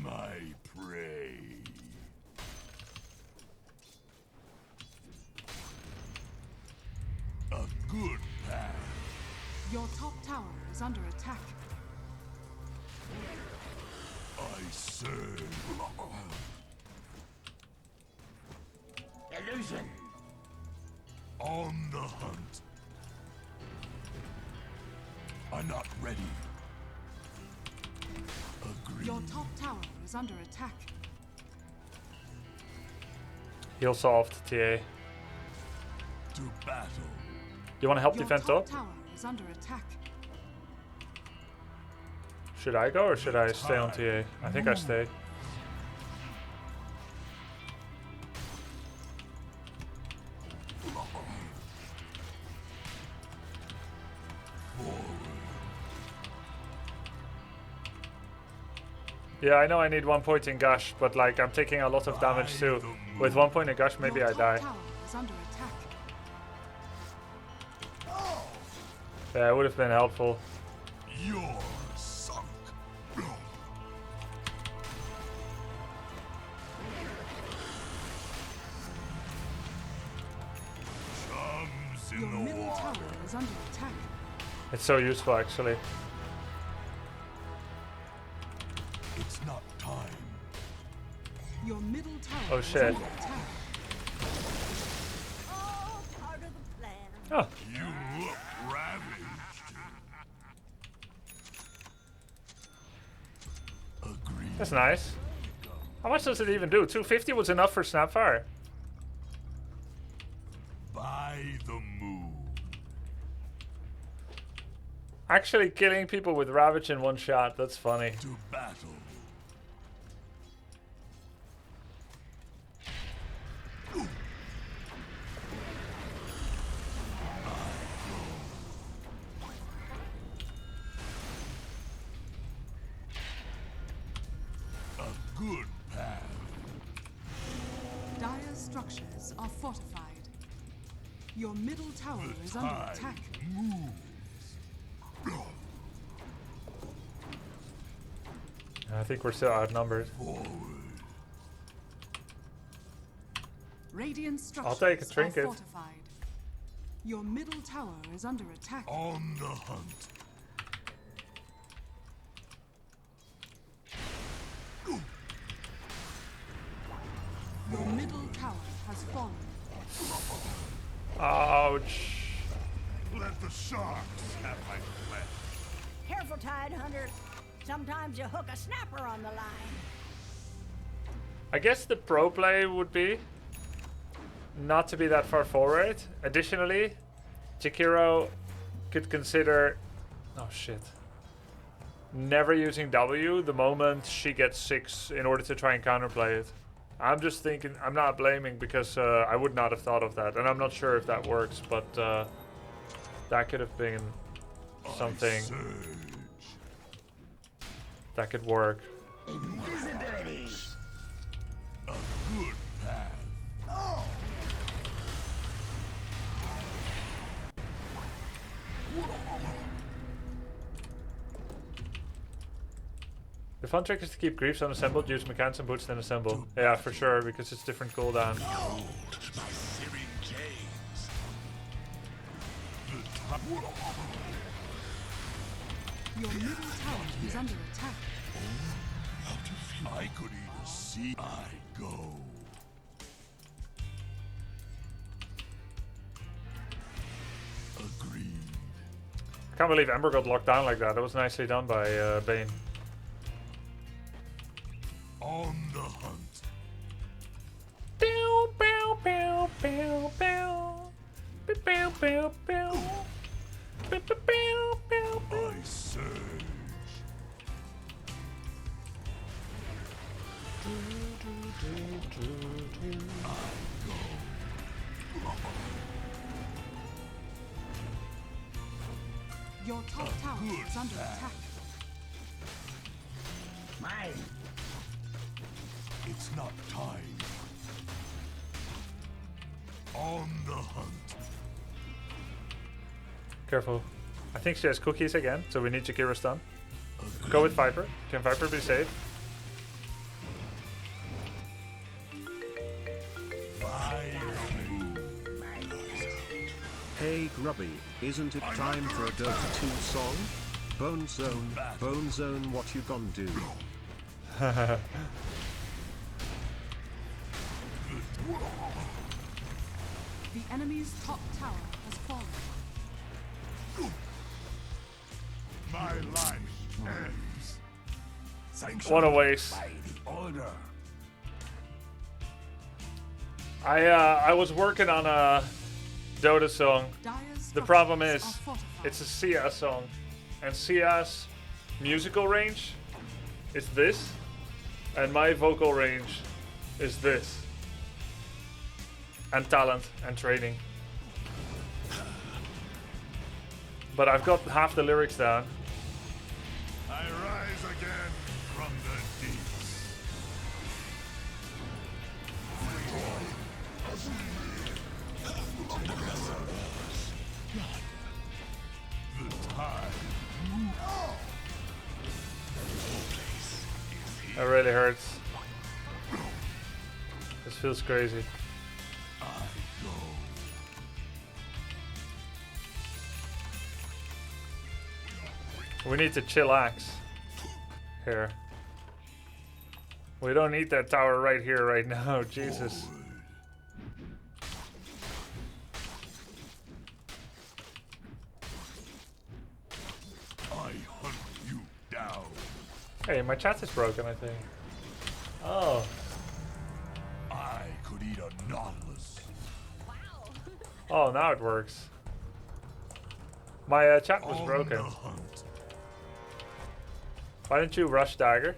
My prey. A good path. Your top tower is under attack. I serve. Illusion. On the hunt. I'm not ready. Agreed. Your top tower is under attack. He'll solve the TA. To battle. You want to help Your defend top top? tower is under attack. Should I go or should I stay on TA? I think I stay. Yeah, I know I need 1 point in Gush, but like I'm taking a lot of damage too. With 1 point in Gush, maybe Your I top die. tower is under attack. Yeah, it would have been helpful. You're sunk. Chums Your in the middle water. tower is under attack. It's so useful, actually. It's not time. Your middle tower Oh, is shit. under attack. All part of the plan. Oh, You look ravaged. Agreed. that's nice. How much does it even do? 250 was enough for Snapfire. By the moon. Actually killing people with Ravage in one shot, that's funny. To battle. A good path. Dire structures are fortified. Your middle tower is under Tide attack. moves. I think we're still outnumbered. Forward. Radiant structures take a trinket. are fortified. Your middle tower is under attack. On the hunt. Your middle tower has fallen. Ouch. Let the sharks have my flesh. Careful, Tide Hunter. Sometimes you hook a snapper on the line. I guess the pro play would be not to be that far forward. Additionally, Jakiro could consider... Oh shit. Never using W the moment she gets 6 in order to try and counterplay it. I'm just thinking, I'm not blaming because I would not have thought of that. And I'm not sure if that works, but that could have been something that could work. A good path. The fun trick is to keep creeps unassembled, use mechanics and boots then assemble. Yeah, for sure, because it's different cooldown. Hold my searing chains. Your middle tower is under attack. I could eat a sea. I go. Agreed. I can't believe Ember got locked down like that. That was nicely done by Bane. On the hunt. Bow, bow, bow, bow, bow. Bow, bow, bow. Bow, bow, bow, bow. I surge. Your top tower is under attack. It's not time. On the hunt. Careful. I think she has cookies again, so we need Jakiro stun. Go with Viper. Can Viper be safe? Hey Grubby, isn't it time for a DOTA2 song? Bone Zone, what you gon' do? The enemy's top tower has fallen. My life ends. Sanctioned What a waste. by the order. I was working on a Dota song. Dire's The problem structures is, are fortified. it's a Sia song. And Sia's musical range is this. And my vocal range is this. And talent and training. But I've got half the lyrics down. I rise again from the deeps. The tide. That really hurts. This feels crazy. I go. We need to chillax here. We don't need that tower right here, right now. Jesus. I hunt you down. Hey, my chat is broken, I think. Oh. I could eat a nautilus. Oh, now it works. My chat was On broken. the hunt. Why didn't you rush dagger?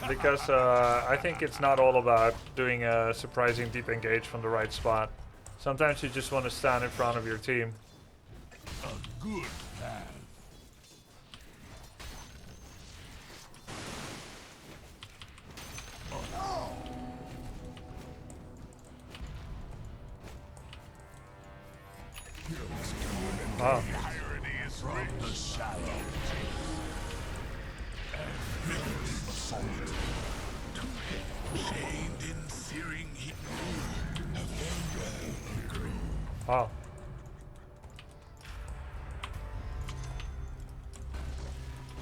Because I think it's not all about doing a surprising deep engage from the right spot. Sometimes you just want to stand in front of your team. A good path. Wow. Irony is from the shallow. And vigorous assault. Chained in searing heat. Wow.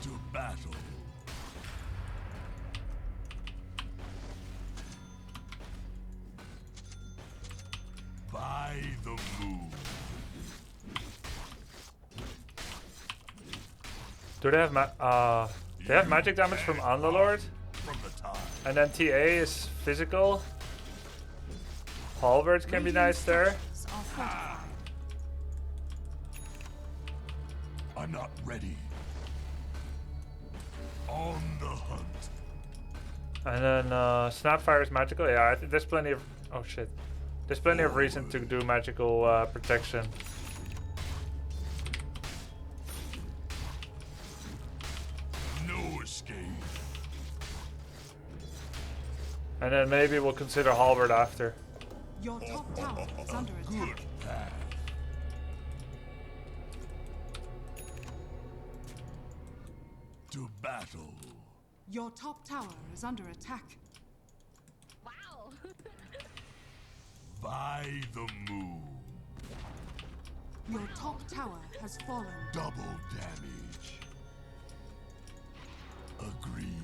To battle. By the moon. Do they have they have magic damage from Underlord? From the tide. And then TA is physical. Halberd can be nice there. I'm not ready. On the hunt. And then Snapfire is magical. Yeah, I think there's plenty of. Oh shit. There's plenty of reason to do magical protection. No escape. And then maybe we'll consider Halberd after. Your top tower is under Good attack. path. To battle. Your top tower is under attack. Wow. By the moon. Your top tower has fallen. Double damage. Agreed.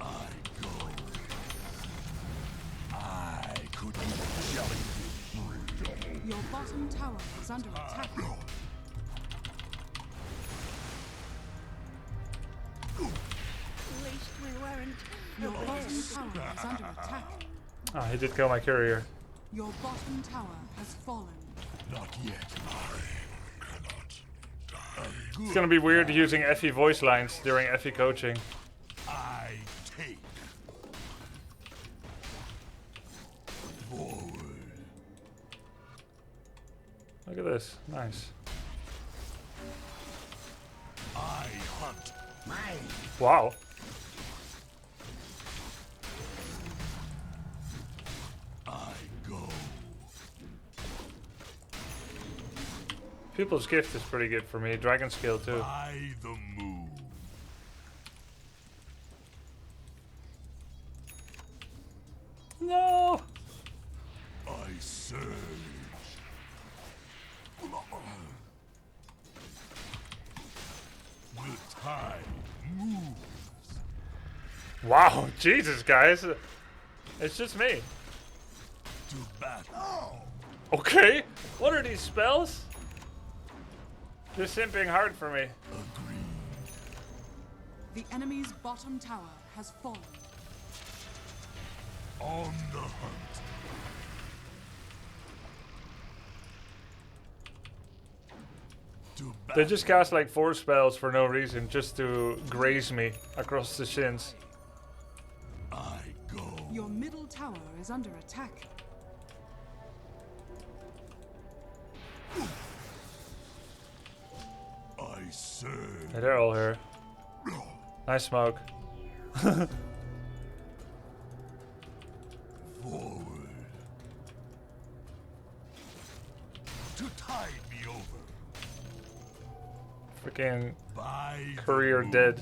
I go. I could be jellyfish. Your bottom tower is under attack. At least we weren't. Your bottom tower is under attack. Ah, he did kill my courier. Your bottom tower has fallen. Not yet. It's gonna be weird using Ephey voice lines during Ephey coaching. I take. Forward. Look at this. Nice. I hunt. Wow. I go. People's Gift is pretty good for me. Dragon Skill too. By the moon. No! I surge. The tide moves. Wow, Jesus, guys. It's just me. To battle. Okay. What are these spells? They're simping hard for me. Agreed. The enemy's bottom tower has fallen. On the hunt. To They battle. just cast like 4 spells for no reason, just to graze me across the shins. I go. Your middle tower is under attack. serve. Yeah, they're all here. Nice smoke. Forward. To tide me over. Freaking By the career moon. dead.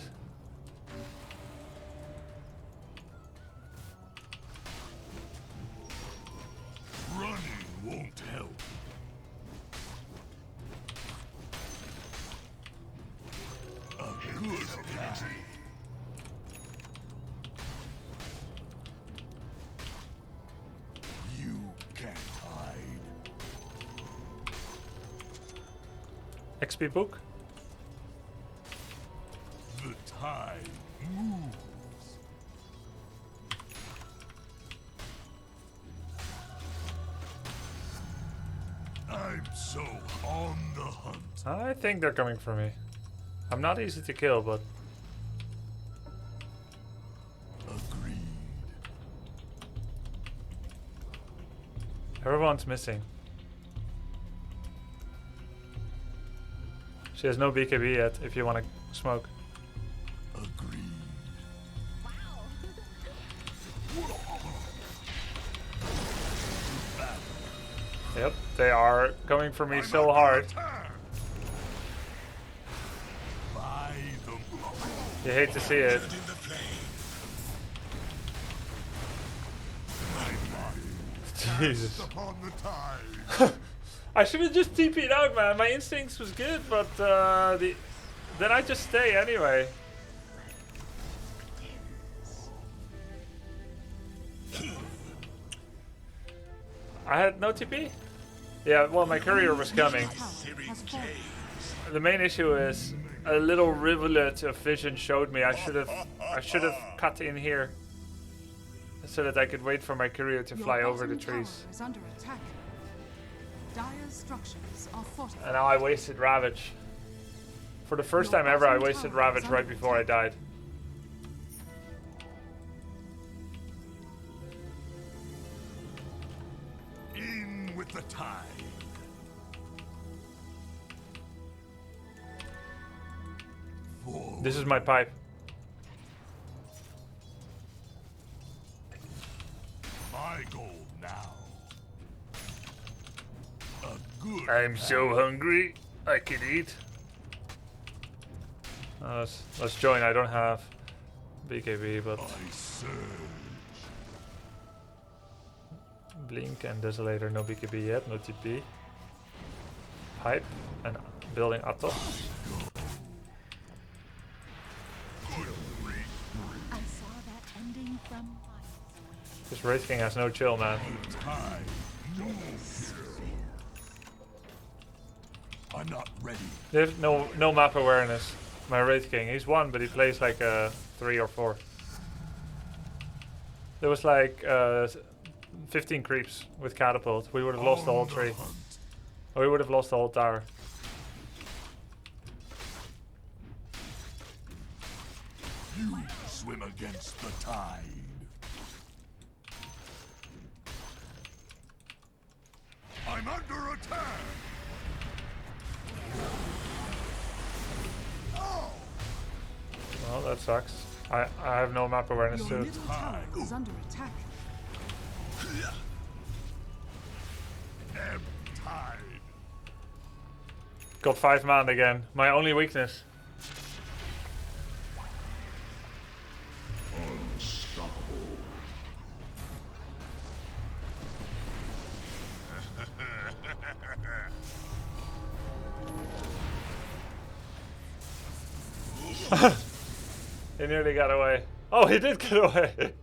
Running won't help. A good path. You can't hide. XP book? The tide moves. I'm so on the hunt. I think they're coming for me. I'm not easy to kill, but Agreed. everyone's missing. She has no BKB yet, if you want to smoke. Agreed. Yep, they are coming for me so hard. By the moon. You hate to see it. In the flame. Jesus. Upon the tide. I should have just TP'd out, man. My instincts was good, but then I just stay anyway. I had no TP? Yeah, well, my courier was coming. The main issue is a little rivulet of vision showed me I should have cut in here so that I could wait for my courier to fly over the trees. Is under attack. Dire's structures are fortified. And now I wasted Ravage. For the first time ever, I wasted Ravage right before I died. In with the tide. Forward. This is my pipe. My goal now. A good I'm so hungry, I could eat. Let's join. I don't have BKB, but I surge. Blink and Desolator, no BKB yet, no TP. Pipe and building Atos. I saw that ending from miles. This Wraith King has no chill, man. Tide moves. I'm not ready. They have no map awareness. My Wraith King, he's 1, but he plays like a 3 or 4. There was like 15 creeps with catapult. We would have lost the whole tree. Or we would have lost the whole tower. You swim against the tide. I'm under attack. Well, that sucks. I have no map awareness Your too. middle tower is under attack. Ebb tide. Got 5 man again. My only weakness. He nearly got away. Oh, he did get away.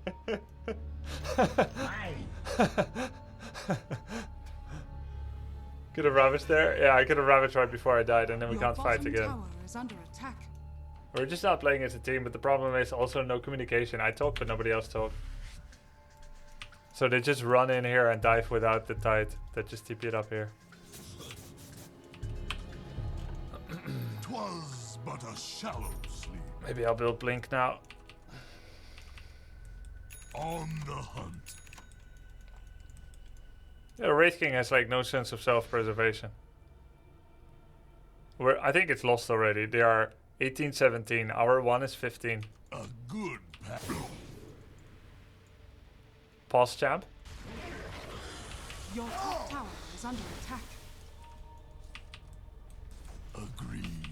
Could have ravaged there. Yeah, I could have ravaged right before I died, and then we Your can't fight bottom again. tower is under attack. We're just not playing as a team, but the problem is also no communication. I talk, but nobody else talks. So they just run in here and dive without the tide. They just TP it up here. 'Twas but a shallow sleep. Maybe I'll build Blink now. On the hunt. Yeah, Wraith King has like no sense of self-preservation. I think it's lost already. They are 18-17. Our one is 15. A good Pause, champ. Your top tower is under attack. Agreed.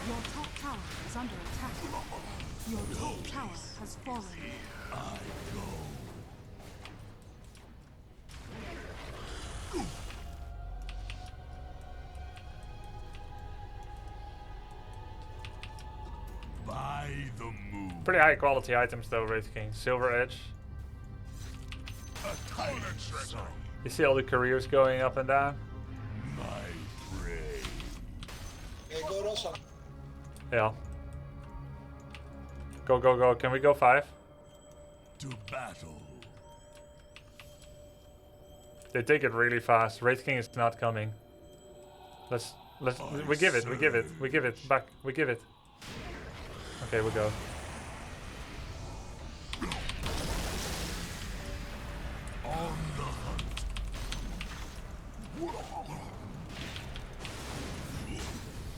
Your top tower is under attack. Your top tower has fallen. I go. By the moon. Pretty high quality items though, Wraith King. Silver Edge. A tight circle. You see all the careers going up and down? My prey. Yeah. Go, go, go. Can we go 5? To battle. They take it really fast. Wraith King is not coming. We give it, back, we give it. Okay, we go. On the hunt.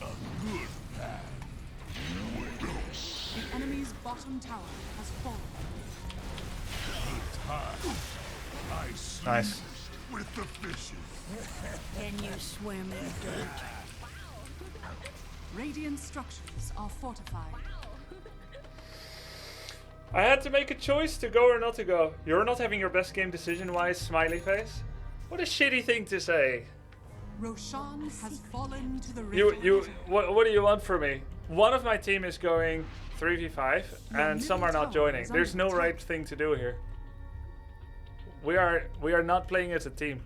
A good path. The enemy's bottom tower has fallen. The tide. I sleep Nice. with the fishes. Can you swim in dirt? Radiant structures are fortified. I had to make a choice to go or not to go. You're not having your best game decision-wise, smiley face. What a shitty thing to say. Roshan has fallen to the You, what do you want from me? One of my team is going 3v5 and some are not joining. There's no right thing to do here. We are not playing as a team.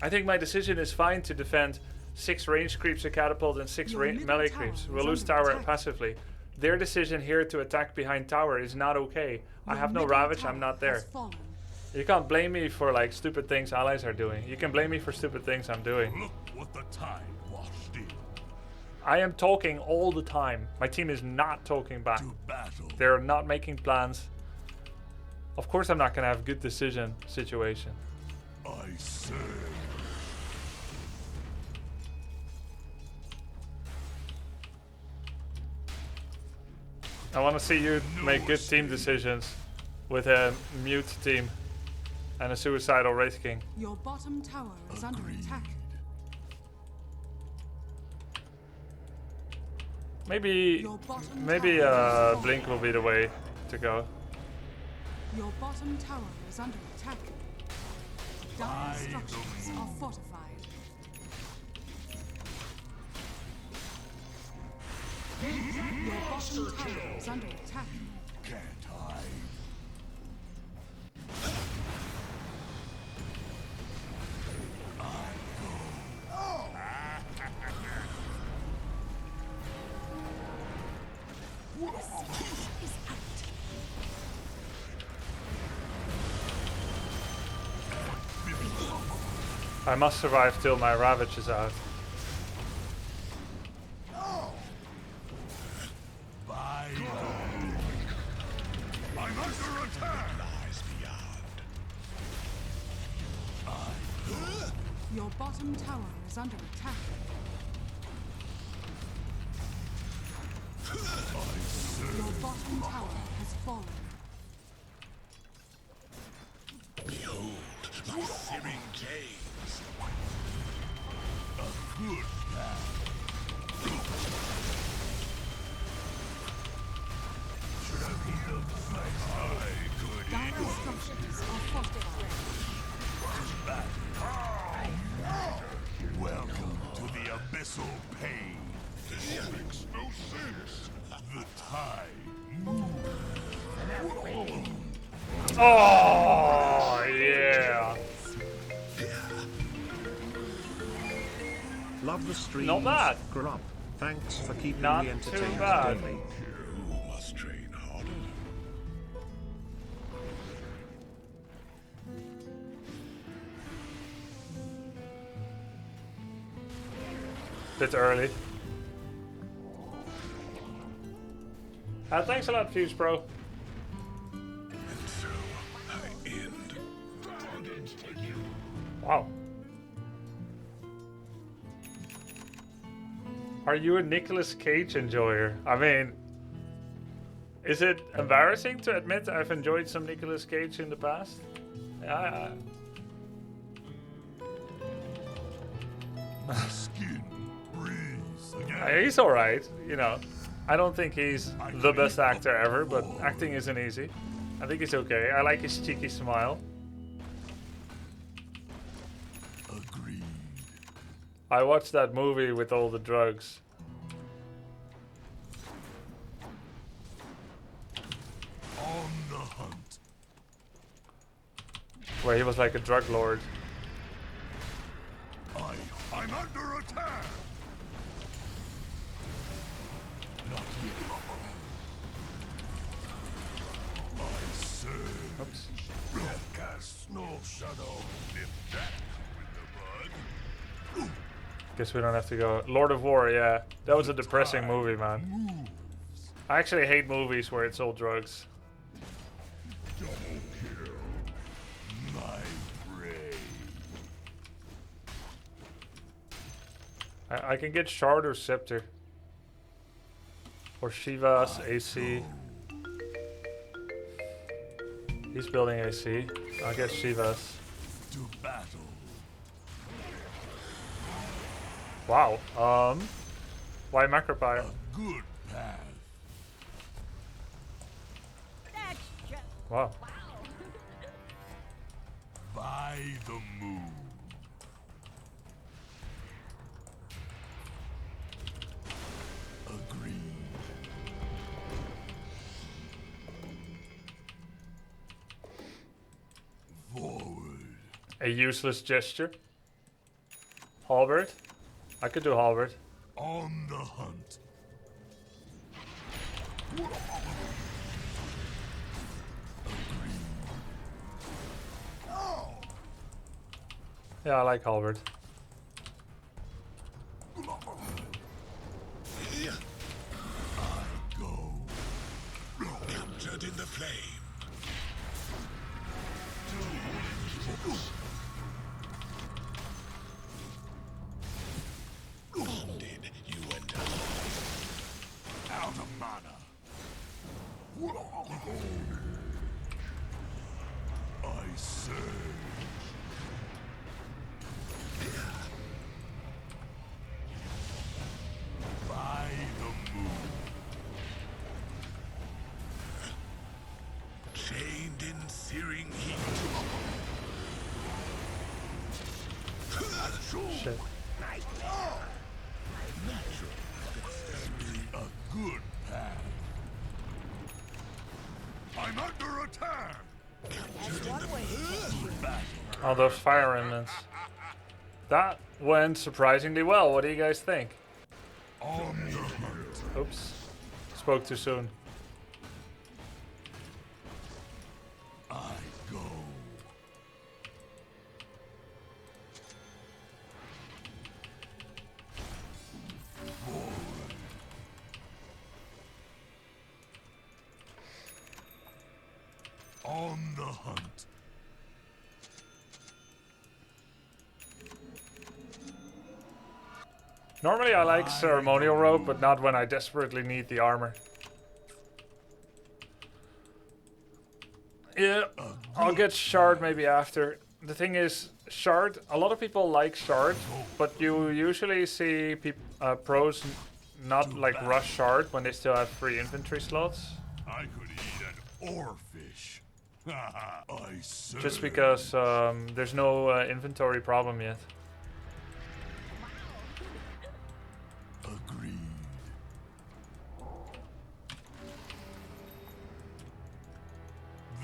I think my decision is fine to defend 6 range creeps, a catapult, and 6 melee creeps. We'll lose tower passively. Their decision here to attack behind tower is not okay. I have no Ravage, I'm not there. You can't blame me for like stupid things allies are doing. You can blame me for stupid things I'm doing. Look what the tide washed in. I am talking all the time. My team is not talking back. To battle. They're not making plans. Of course I'm not gonna have good decision situation. I serve. I want to see you make good team decisions with a mute team and a suicidal Wraith King. Your bottom tower is under attack. Maybe Blink will be the way to go. Your bottom tower is under attack. Dire structures are fortified. Your bottom tower is under attack. Can't hide. I must survive till my Ravage is out. I'm under attack. Lies beyond. Your bottom tower is under attack. Your bottom tower has fallen. Behold my searing gaze. A good path. Should have healed my eye. Good. Dire structures are fortified. Welcome to the abyssal pain. This makes no sense. The tide moves. Oh yeah! Love the stream. Not bad. Grub. Thanks for keeping Not me too entertained bad. daily. You must train harder. Bit early. Thanks a lot, Fuse Pro. And so I end. Wow. Are you a Nicolas Cage enjoyer? I mean, is it embarrassing to admit I've enjoyed some Nicolas Cage in the past? Yeah. Skin breathes again. He's alright, you know. I don't think he's the best actor ever, but acting isn't easy. I think he's okay. I like his cheeky smile. Agreed. I watched that movie with all the drugs. On the hunt. Where he was like a drug lord. I'm under attack. Not yet. I surge. Oops. Cast no shadow. Nip that with the bud. Guess we don't have to go. Lord of War, yeah. That was a depressing movie, man. I actually hate movies where it's all drugs. Double kill. My prey. I can get Shard or Scepter. Or Shiva's AC. He's building AC. I'll get Shiva's. To battle. Wow. Why Macropire? Good path. That's just Wow. By the moon. Agreed. Forward. A useless gesture. Halberd. I could do Halberd. On the hunt. Yeah, I like Halberd. I go. Captured in the flame. Bonded, you and I. Out of mana. I surge. By the moon. Chained in searing heat. Shit. A good path. I'm under attack. Oh, those fire remnants. That went surprisingly well. What do you guys think? On the hunt. Oops. Spoke too soon. I go. Forward. On the hunt. Normally I like ceremonial rope, but not when I desperately need the armor. Yeah, I'll get Shard maybe after. The thing is, Shard, a lot of people like Shard, but you usually see pros not like rush Shard when they still have free inventory slots. I could eat an oarfish. I surge. Just because there's no inventory problem yet. Agreed.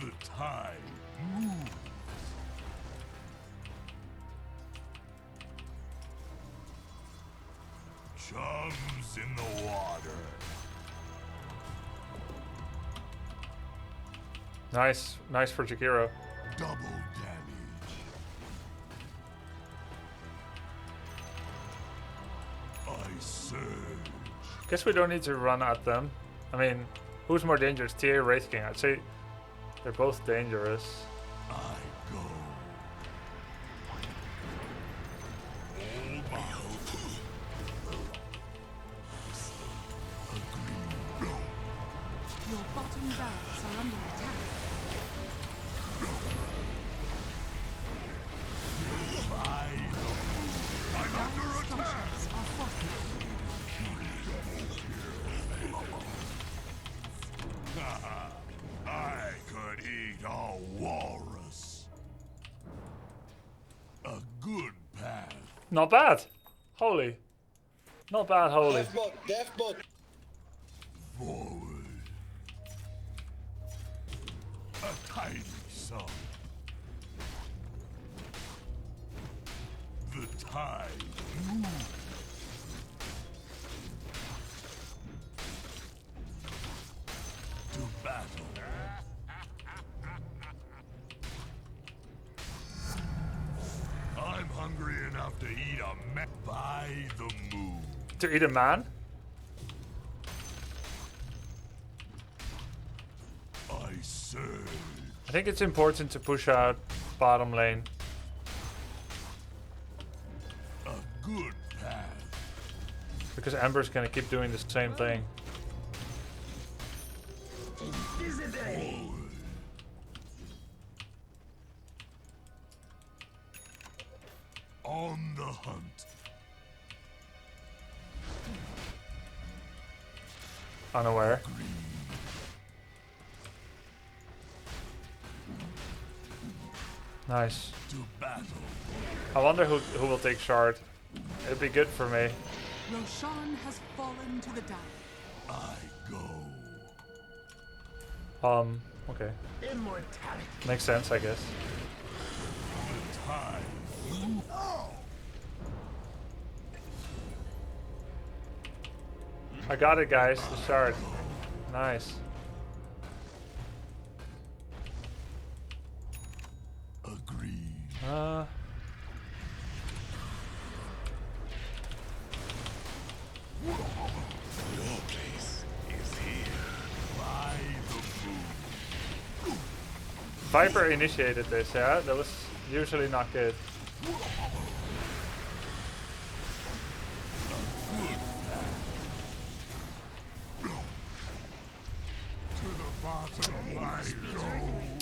The tide moves. Chums in the water. Nice, nice for Jakiro. Double damage. I surge. Guess we don't need to run at them. I mean, who's more dangerous, TA or Wraith King? I'd say they're both dangerous. I go. All my hope. Not bad. Holy. Not bad, holy. Deathbot. Forward. A tiny song. The tide moves. To battle. I'm hungry enough to eat a man by the moon. To eat a man? I serve. I think it's important to push out bottom lane. A good path. Because Ember's gonna keep doing the same thing. On the hunt. Unaware. Nice. To battle. I wonder who will take shard. It'd be good for me. Roshan has fallen to the dark. I go. Okay. Immortality. Makes sense, I guess. The tide. I got it, guys. The shard. Nice. Agreed. Your place is here. By the moon. Viper initiated this, yeah? That was usually not good.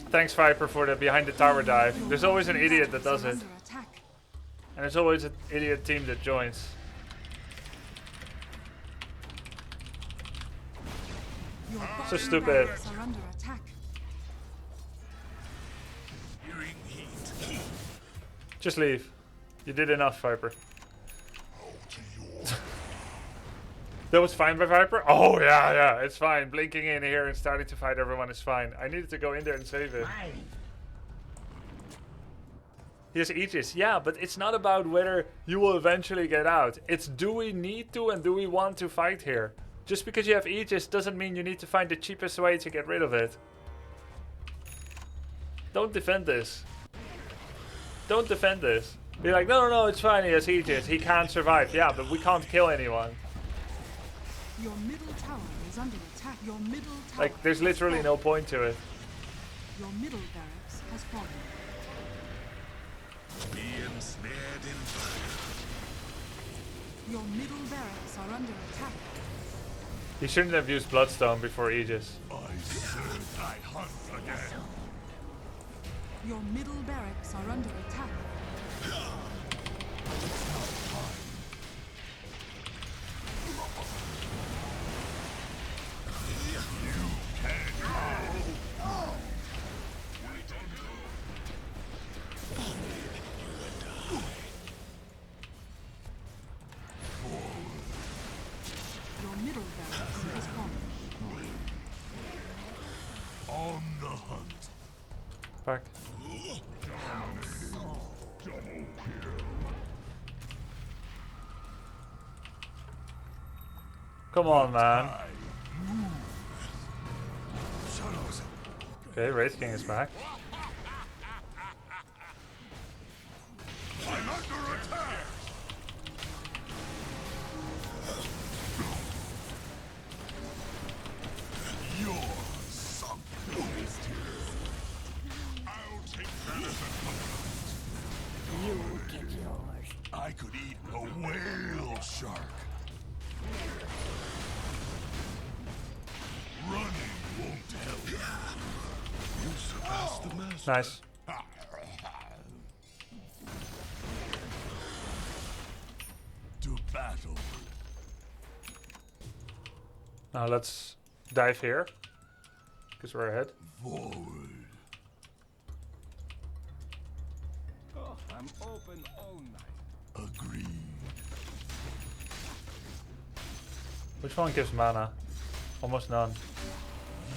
Thanks, Viper, for the behind the tower dive. There's always an idiot that does it. Under attack. And there's always an idiot team that joins. Your So bottom stupid. barracks are under attack. Hearing heat. Just leave. You did enough, Viper. That was fine by Viper? Oh, yeah, it's fine. Blinking in here and starting to fight everyone is fine. I needed to go in there and save it. He has Aegis. Yeah, but it's not about whether you will eventually get out. It's do we need to and do we want to fight here? Just because you have Aegis doesn't mean you need to find the cheapest way to get rid of it. Don't defend this. Don't defend this. Be like, no, it's fine, he has Aegis. He can't survive. Yeah, but we can't kill anyone. Your middle tower is under attack. Your middle tower. Like, there's literally no point to it. Your middle barracks has fallen. Be ensnared in fire. Your middle barracks are under attack. He shouldn't have used Bloodstone before Aegis. I serve. I hunt again. Your middle barracks are under attack. Your middle barracks has fallen. On the hunt. Fuck. Come on, man. Okay, Wraith King is back. I'm under attack. You're sunk. I'll take that as a compliment. You get yours. I could eat a whale shark. Running won't help. You surpass the master. Nice. To battle. Now let's dive here. Because we're ahead. Forward. Oh, I'm open all night. Agreed. Which one gives mana? Almost none.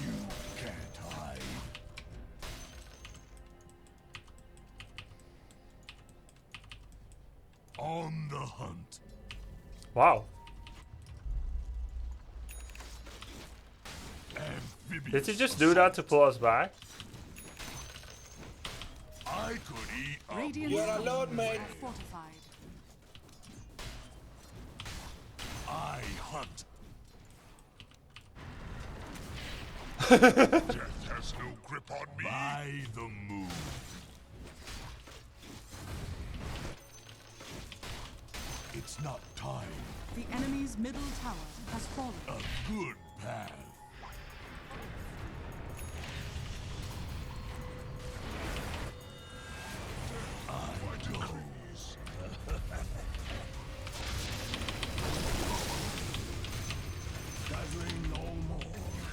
You can't hide. On the hunt. Wow. Amphibious Did he just do that to pull us back? I could eat a Radiant You're structures alone, mate. are fortified. I hunt. Death has no grip on me. By the moon. It's not time. The enemy's middle tower has fallen. A good path. I goes. Gathering no more.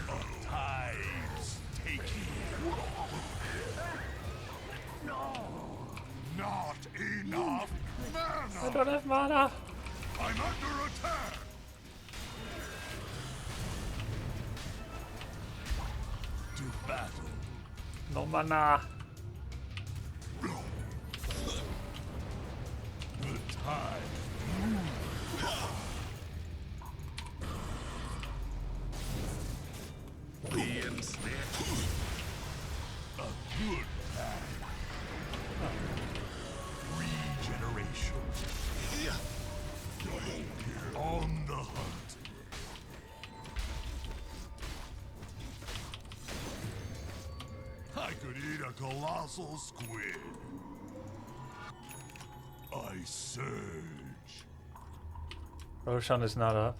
A tide's taking. No. Not enough mana. I don't have mana. I'm under attack. To battle. No mana. The tide. Be ensnared. A good path. Regeneration. On the hunt. I could eat a colossal squid. I surge. Roshan is not up.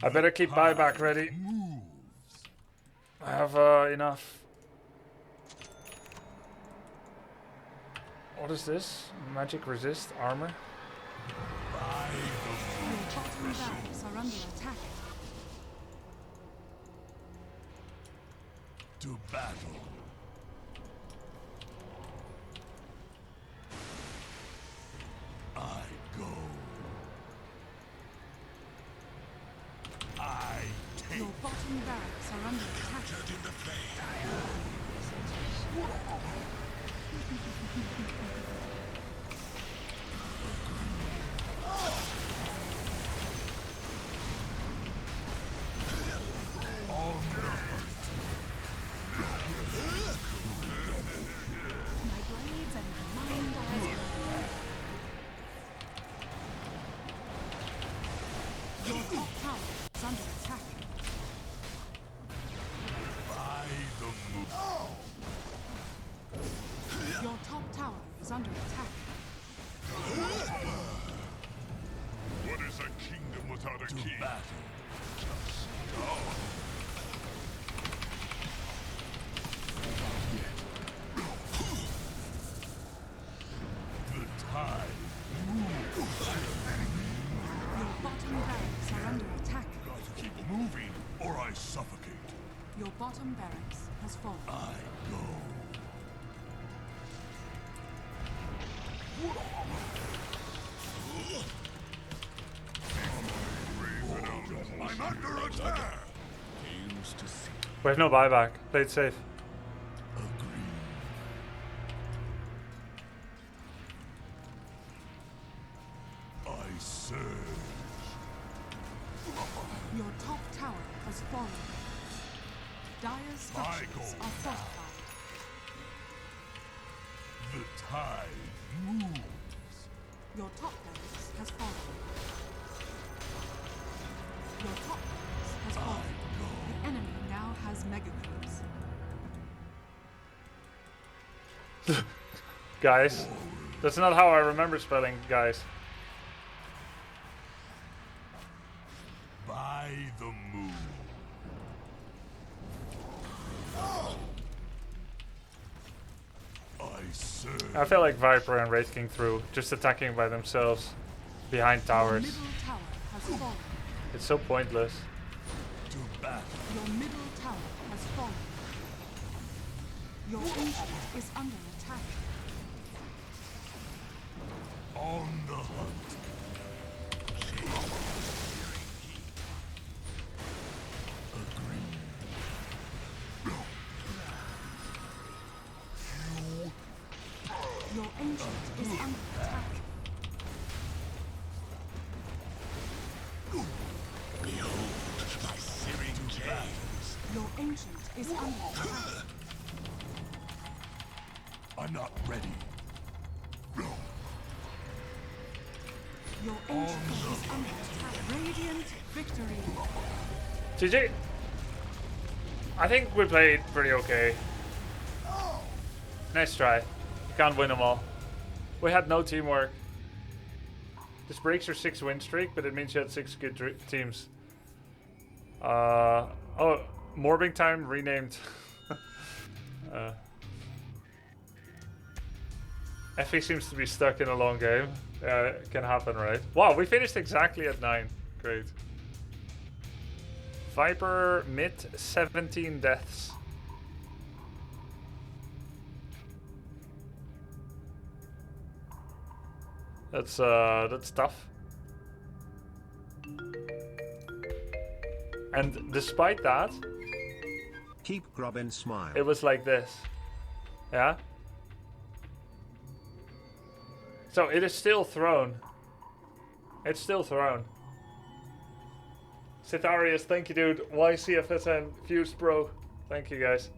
I better keep buyback ready. I have enough. What is this? Magic resist armor? Your bottom barracks are under attack. To battle. I go. I take. Your bottom barracks are under attack. On the hunt. My blades and my mind eyes. Your top tower is under attack. By the moon. Your top tower is under attack. What is a kingdom without a king? Battle. Just go. The tide. Your bottom barracks are under attack. Got to keep moving, or I suffocate. Your bottom barracks has fallen. I go. I'm under attack. Games to see. We have no buyback. Play it safe. I surge. Your top tower has fallen. Dire structures are fortified. The tide moves. Your top barracks has fallen. Your top barracks has fallen. The enemy now has mega crews. Guys, that's not how I remember spelling guys. By the moon. I surge. I feel like Viper and Wraith King through, just attacking by themselves behind Your towers. middle tower has fallen. It's so pointless. To battle. Your middle tower has fallen. Your ancient is under attack. On the hunt. Agreed. Your ancient is under attack. Behold my searing gaze. Your ancient is under attack. I'm not ready. Your ancient is under attack. Radiant victory. GG. I think we played pretty okay. Nice try. You can't win them all. We had no teamwork. This breaks your 6-win streak, but it means you had 6 good teams. Oh, Morbing Time renamed. Ephey seems to be stuck in a long game. It can happen, right? Wow, we finished exactly at 9. Great. Viper mid 17 deaths. That's tough. And despite that, keep Grub and smile. It was like this. Yeah? So it is still thrown. It's still thrown. Citarius, thank you, dude. YCFSN, Fused Bro. Thank you, guys.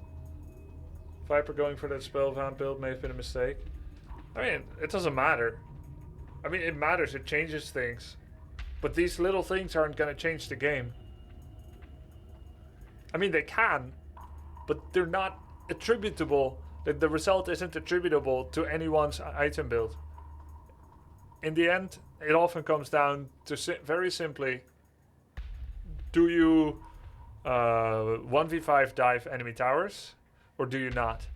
Viper going for that Spellbound build may have been a mistake. I mean, it doesn't matter. I mean, it matters. It changes things. But these little things aren't going to change the game. I mean, they can, but they're not attributable. The result isn't attributable to anyone's item build. In the end, it often comes down to very simply, do you 1v5 dive enemy towers, or do you not?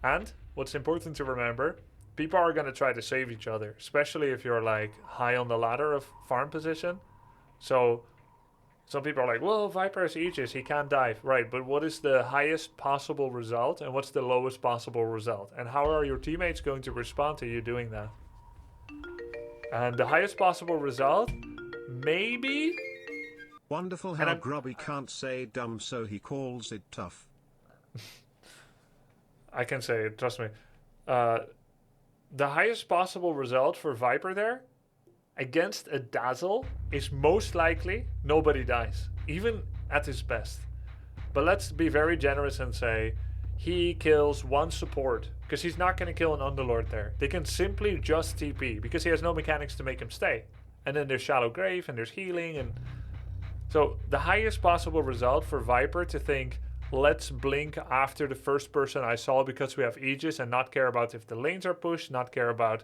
And what's important to remember, people are going to try to save each other, especially if you're like high on the ladder of farm position. So some people are like, well, Viper has Aegis, he can't dive. Right, but what is the highest possible result and what's the lowest possible result? And how are your teammates going to respond to you doing that? And the highest possible result, maybe... Wonderful how Grubby can't say dumb, so he calls it tough. I can say it, trust me. The highest possible result for Viper there, against a Dazzle, is most likely nobody dies, even at his best. But let's be very generous and say he kills one support, because he's not going to kill an Underlord there. They can simply just TP, because he has no mechanics to make him stay. And then there's Shallow Grave, and there's healing, and... So the highest possible result for Viper to think, let's blink after the first person I saw because we have Aegis and not care about if the lanes are pushed, not care about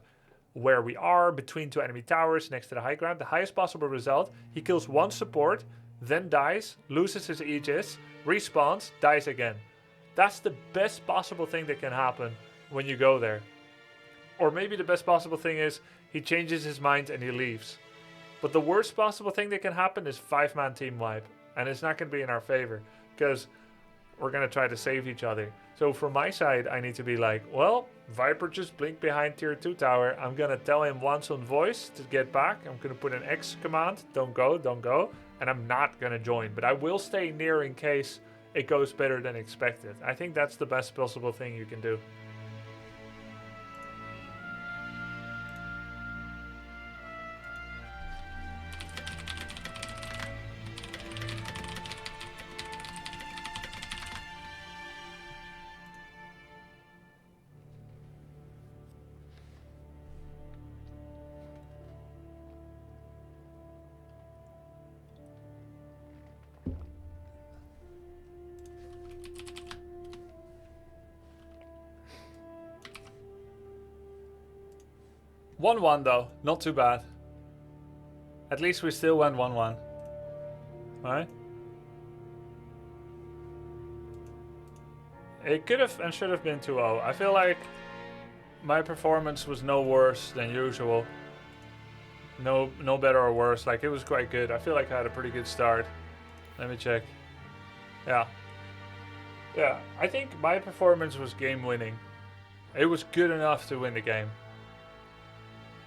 where we are between two enemy towers next to the high ground. The highest possible result, he kills one support, then dies, loses his Aegis, respawns, dies again. That's the best possible thing that can happen when you go there. Or maybe the best possible thing is he changes his mind and he leaves. But the worst possible thing that can happen is 5-man team wipe. And it's not going to be in our favor. Because we're going to try to save each other. So from my side, I need to be like, well, Viper just blinked behind tier 2 tower. I'm going to tell him once on voice to get back. I'm going to put an X command. Don't go, don't go. And I'm not going to join. But I will stay near in case it goes better than expected. I think that's the best possible thing you can do. One though, not too bad. At least we still went 1-1. Alright? It could have and should have been 2-0. I feel like my performance was no worse than usual. No better or worse. Like, it was quite good. I feel like I had a pretty good start. Let me check. Yeah. Yeah, I think my performance was game winning. It was good enough to win the game.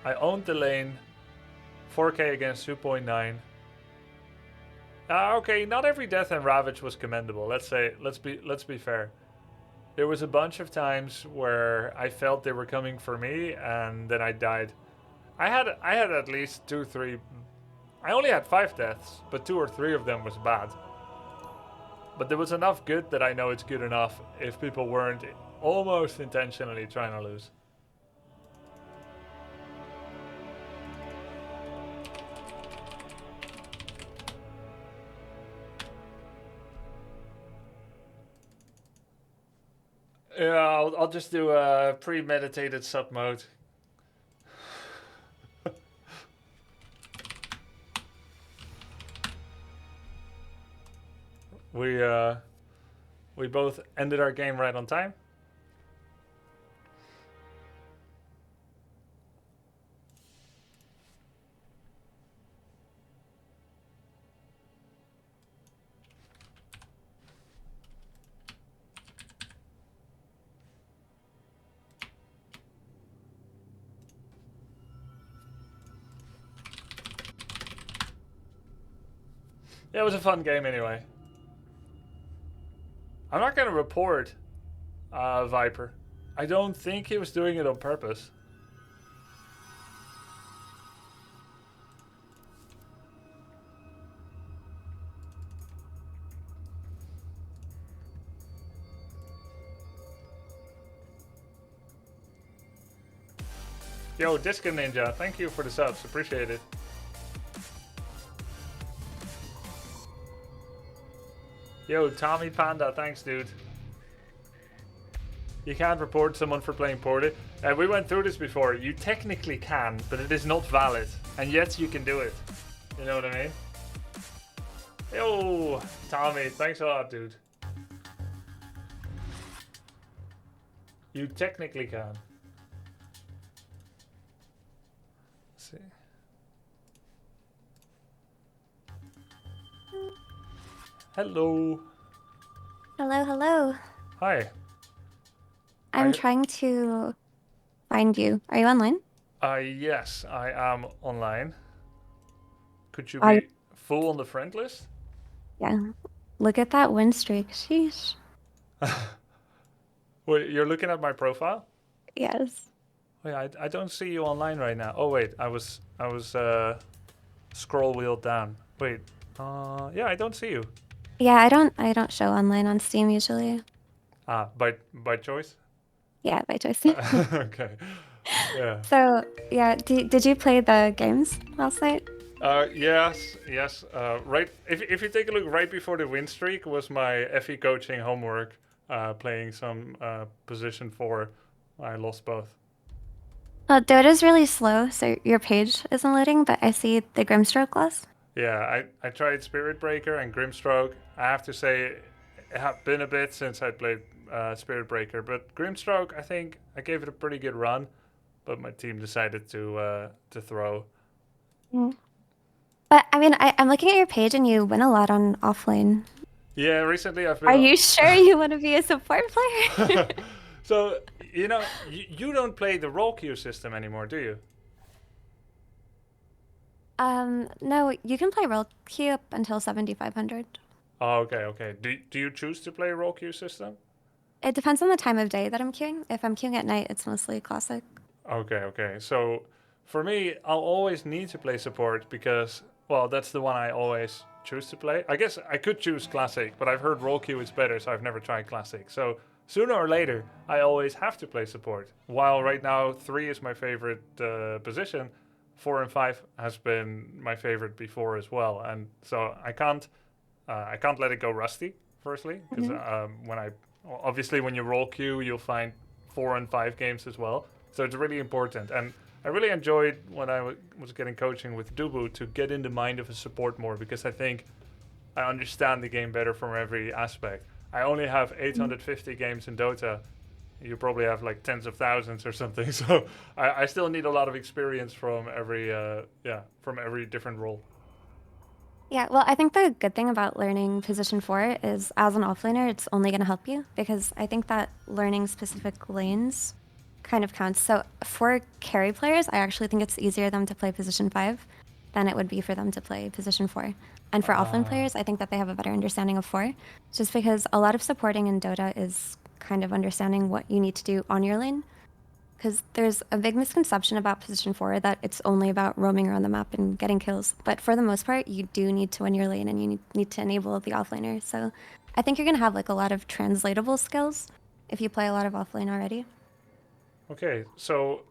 I owned the lane. 4k against 2.9. Okay, not every death and Ravage was commendable. Let's be fair. There was a bunch of times where I felt they were coming for me, and then I died. I had at least 2-3. I only had 5 deaths, but 2 or 3 of them was bad. But there was enough good that I know it's good enough if people weren't almost intentionally trying to lose. Yeah, I'll just do a premeditated sub mode. We both ended our game right on time. Yeah, it was a fun game anyway. I'm not gonna report Viper. I don't think he was doing it on purpose. Yo, Disco Ninja, thank you for the subs, appreciate it. Yo, Tommy Panda, thanks, dude. You can't report someone for playing poorly. We went through this before. You technically can, but it is not valid. And yet you can do it. You know what I mean? Yo, Tommy, thanks a lot, dude. You technically can. Let's see. Hello. Hello, hello. Hi. I'm trying to find you. Are you online? Yes, I am online. Could you be full on the friend list? Yeah. Look at that win streak. Sheesh. Wait, you're looking at my profile? Yes. Wait, I don't see you online right now. Oh wait, I was scroll wheeled down. Wait. Yeah, I don't see you. Yeah, I don't show online on Steam usually. By choice? Yeah, by choice. Okay. Yeah. So, yeah, did you play the games last night? Yes. Right. If you take a look, right before the win streak was my Ephey coaching homework. Playing some position 4. I lost both. Well, Dota's really slow, so your page isn't loading, but I see the Grimstroke loss. Yeah, I tried Spirit Breaker and Grimstroke. I have to say, it has been a bit since I played Spirit Breaker, but Grimstroke, I think I gave it a pretty good run, but my team decided to throw. Mm. But I mean, I'm looking at your page and you win a lot on offlane. Yeah, recently I've been. Are you sure you want to be a support player? So, you know, you don't play the roll queue system anymore, do you? No, you can play roll queue up until 7,500. Oh, okay. Do you choose to play roll queue system? It depends on the time of day that I'm queuing. If I'm queuing at night, it's mostly classic. Okay. So, for me, I'll always need to play support because, well, that's the one I always choose to play. I guess I could choose classic, but I've heard roll queue is better, so I've never tried classic. So, sooner or later, I always have to play support. While right now, 3 is my favorite position, 4 and 5 has been my favorite before as well, and so I can't let it go rusty. Firstly, because when you roll queue, you'll find 4 and 5 games as well. So it's really important, and I really enjoyed when I was getting coaching with Dubu to get in the mind of a support more, because I think I understand the game better from every aspect. I only have 850 games in Dota. You probably have like tens of thousands or something. So I still need a lot of experience from every different role. Yeah, well, I think the good thing about learning position 4 is as an offlaner, it's only going to help you, because I think that learning specific lanes kind of counts. So for carry players, I actually think it's easier for them to play position 5 than it would be for them to play position 4. And for offlane players, I think that they have a better understanding of 4, just because a lot of supporting in Dota is kind of understanding what you need to do on your lane. Because there's a big misconception about position 4 that it's only about roaming around the map and getting kills. But for the most part, you do need to win your lane and you need to enable the offlaner. So I think you're going to have like a lot of translatable skills if you play a lot of offlane already. Okay, so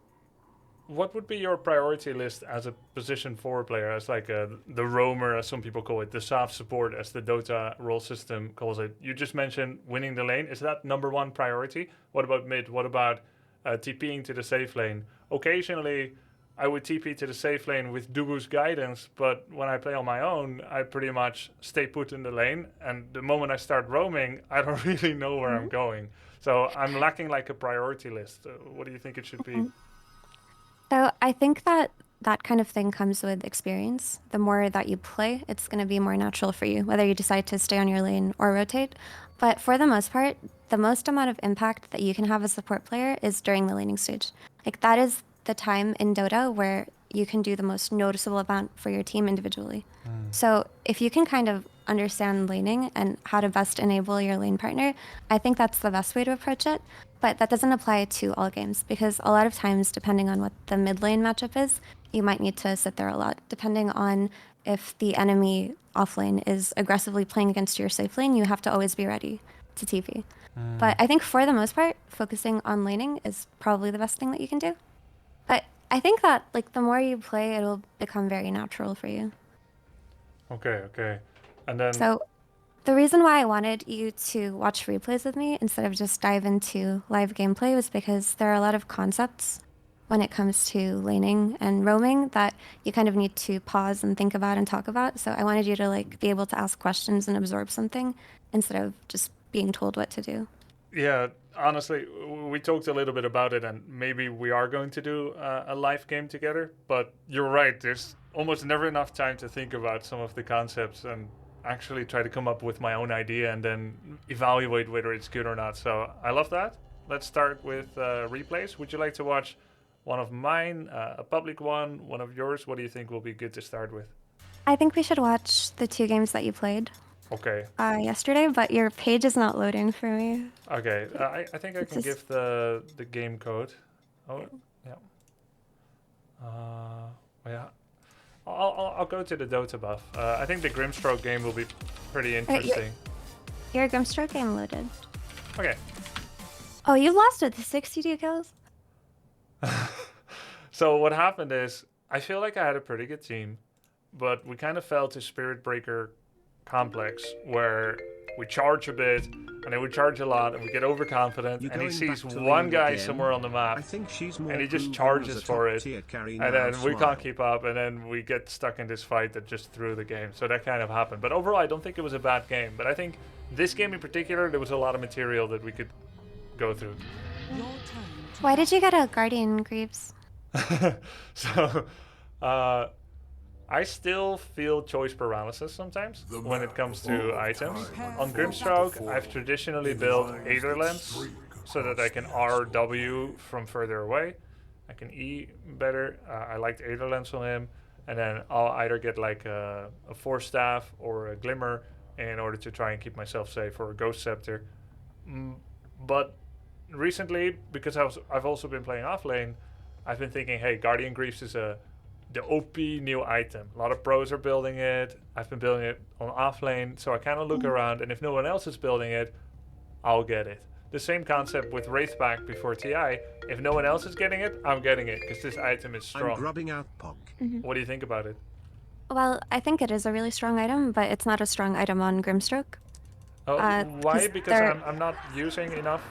what would be your priority list as a position 4 player, as like the roamer, as some people call it, the soft support, as the Dota role system calls it? You just mentioned winning the lane. Is that number 1 priority? What about mid? What about TPing to the safe lane? Occasionally, I would TP to the safe lane with Dugu's guidance, but when I play on my own, I pretty much stay put in the lane, and the moment I start roaming, I don't really know where I'm going. So I'm lacking like a priority list. What do you think it should be? So I think that that kind of thing comes with experience. The more that you play, it's going to be more natural for you, whether you decide to stay on your lane or rotate. But for the most part, the most amount of impact that you can have as a support player is during the laning stage. Like that is the time in Dota where you can do the most noticeable amount for your team individually. So if you can kind of understand laning and how to best enable your lane partner, I think that's the best way to approach it. But that doesn't apply to all games, because a lot of times, depending on what the mid lane matchup is, you might need to sit there a lot. Depending on if the enemy offlane is aggressively playing against your safe lane, you have to always be ready to TP. But I think for the most part, focusing on laning is probably the best thing that you can do. But I think that like the more you play, it'll become very natural for you. Okay. And then... So the reason why I wanted you to watch replays with me instead of just dive into live gameplay was because there are a lot of concepts when it comes to laning and roaming that you kind of need to pause and think about and talk about. So I wanted you to like be able to ask questions and absorb something instead of just being told what to do. Yeah, honestly, we talked a little bit about it, and maybe we are going to do a live game together. But you're right, there's almost never enough time to think about some of the concepts and actually try to come up with my own idea and then evaluate whether it's good or not. So I love that. Let's start with replays. Would you like to watch one of mine, a public one of yours? What do you think will be good to start with? I think we should watch the 2 games that you played. Okay. Yesterday, but your page is not loading for me. Okay, I think I can give the game code. Oh, yeah. Yeah. I'll go to the Dota buff. I think the Grimstroke game will be pretty interesting. Your Grimstroke game loaded. Okay. Oh, you lost with 62 kills? So what happened is, I feel like I had a pretty good team, but we kind of fell to Spirit Breaker complex, where we charge a bit, and then we charge a lot, and we get overconfident, and he sees one guy somewhere on the map, and he just charges for it, and then we can't keep up, and then we get stuck in this fight that just threw the game. So that kind of happened. But overall, I don't think it was a bad game. But I think this game in particular, there was a lot of material that we could go through. Why did you get a Guardian Greaves? So, I still feel choice paralysis sometimes when it comes to items. On Grimstroke, I've traditionally built Aether Lens so that I can RW from further away. I can E better. I liked Aether Lens on him. And then I'll either get like a Force Staff or a Glimmer in order to try and keep myself safe, or a Ghost Scepter. But recently, because I've also been playing offlane, I've been thinking, hey, Guardian Greaves is the OP new item. A lot of pros are building it. I've been building it on offlane, so I kind of look around, and if no one else is building it, I'll get it. The same concept with Wraithback before TI. If no one else is getting it, I'm getting it, because this item is strong. I'm grubbing out Pog. What do you think about it? Well, I think it is a really strong item, but it's not a strong item on Grimstroke. Oh, why? Because I'm not using enough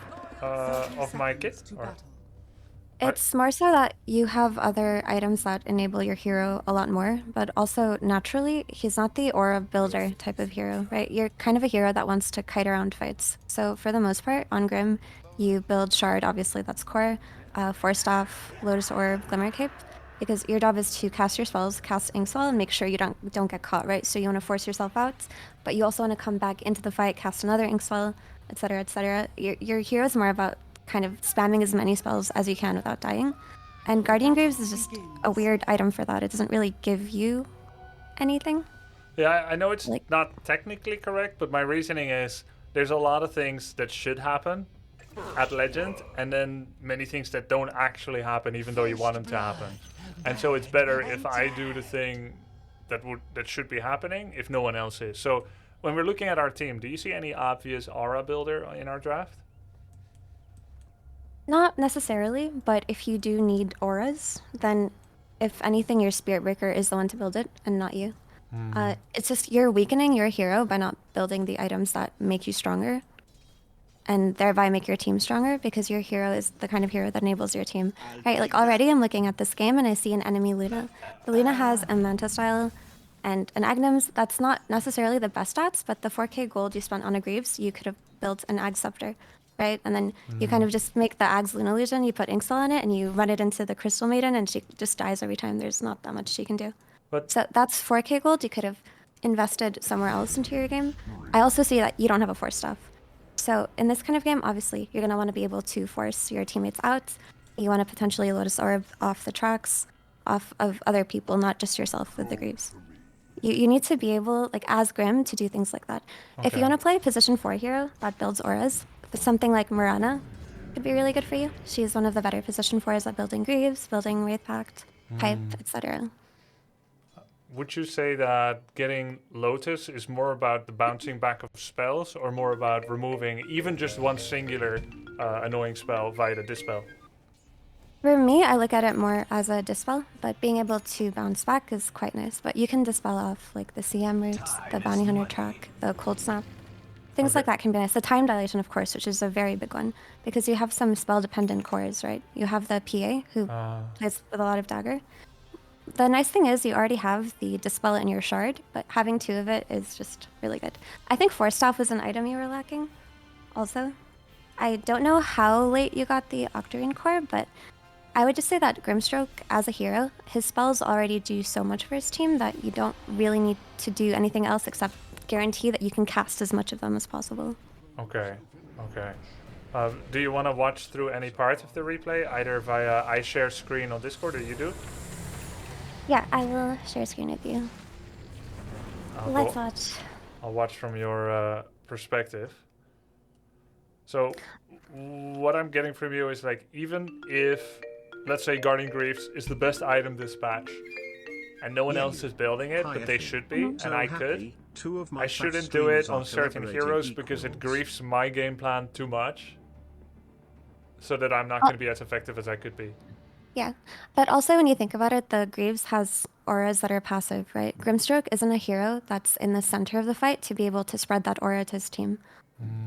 of my kit? Or? It's more so that you have other items that enable your hero a lot more, but also naturally, he's not the aura builder type of hero, right? You're kind of a hero that wants to kite around fights. So for the most part, on Grim, you build Shard, obviously that's core, Force Staff, Lotus Orb, Glimmer Cape, because your job is to cast your spells, cast Inkswell, and make sure you don't get caught, right? So you want to force yourself out, but you also want to come back into the fight, cast another Inkswell, etc., etc. Your hero is more about kind of spamming as many spells as you can without dying. And Guardian Greaves is just a weird item for that. It doesn't really give you anything. Yeah, I know it's Like- not technically correct, but my reasoning is there's a lot of things that should happen at Legend, and then many things that don't actually happen, even though you want them to happen. And so it's better if I do the thing that should be happening if no one else is. So when we're looking at our team, do you see any obvious aura builder in our draft? Not necessarily, but if you do need auras, then if anything, your Spirit Breaker is the one to build it and not you. It's just you're weakening your hero by not building the items that make you stronger, and thereby make your team stronger, because your hero is the kind of hero that enables your team. Right, like already I'm looking at this game and I see an enemy Luna. The Luna has a Manta Style and an Agnums. That's not necessarily the best stats, but the 4k gold you spent on a Greaves, you could have built an Ag Scepter, right? And then you kind of just make the Ag's Luna Legion, you put Inksel on it, and you run it into the Crystal Maiden, and she just dies every time. There's not that much she can do. But So that's 4k gold you could have invested somewhere else into your game. I also see that you don't have a Force Staff. So in this kind of game, obviously, you're going to want to be able to force your teammates out. You want to potentially Lotus Orb off the tracks, off of other people, not just yourself with the Greaves. You need to be able, like as Grim, to do things like that. If you Okay. want to play a position 4 hero that builds auras, something like Mirana could be really good for you. She's one of the better position 4s at building Greaves, building Wraith Pact, Pipe, etc. would you say that getting Lotus is more about the bouncing back of spells, or more about removing even just one singular annoying spell via the Dispel? For me, I look at it more as a dispel, but being able to bounce back is quite nice. But you can dispel off like the CM roots, the Bounty Hunter track, the Cold Snap. Things like that can be nice. The Time Dilation, of course, which is a very big one, because you have some spell-dependent cores, right? You have the PA, who plays with a lot of dagger. The nice thing is you already have the Dispel in your shard, but having 2 of it is just really good. I think Force Staff was an item you were lacking, also. I don't know how late you got the Octarine core, but I would just say that Grimstroke, as a hero, his spells already do so much for his team that you don't really need to do anything else except guarantee that you can cast as much of them as possible. Okay, okay. Do you want to watch through any part of the replay, either via I share screen on Discord, or you do? Yeah, I will share screen with you. Let's watch. I'll watch from your perspective. So, what I'm getting from you is like, even if, let's say, Guardian Greaves is the best item this patch, and no one else is building it, but they should be, and I could, I shouldn't do it on certain heroes because it griefs my game plan too much, so that I'm not going to be as effective as I could be. Yeah, but also when you think about it, the Greaves has auras that are passive, right? Grimstroke isn't a hero that's in the center of the fight to be able to spread that aura to his team.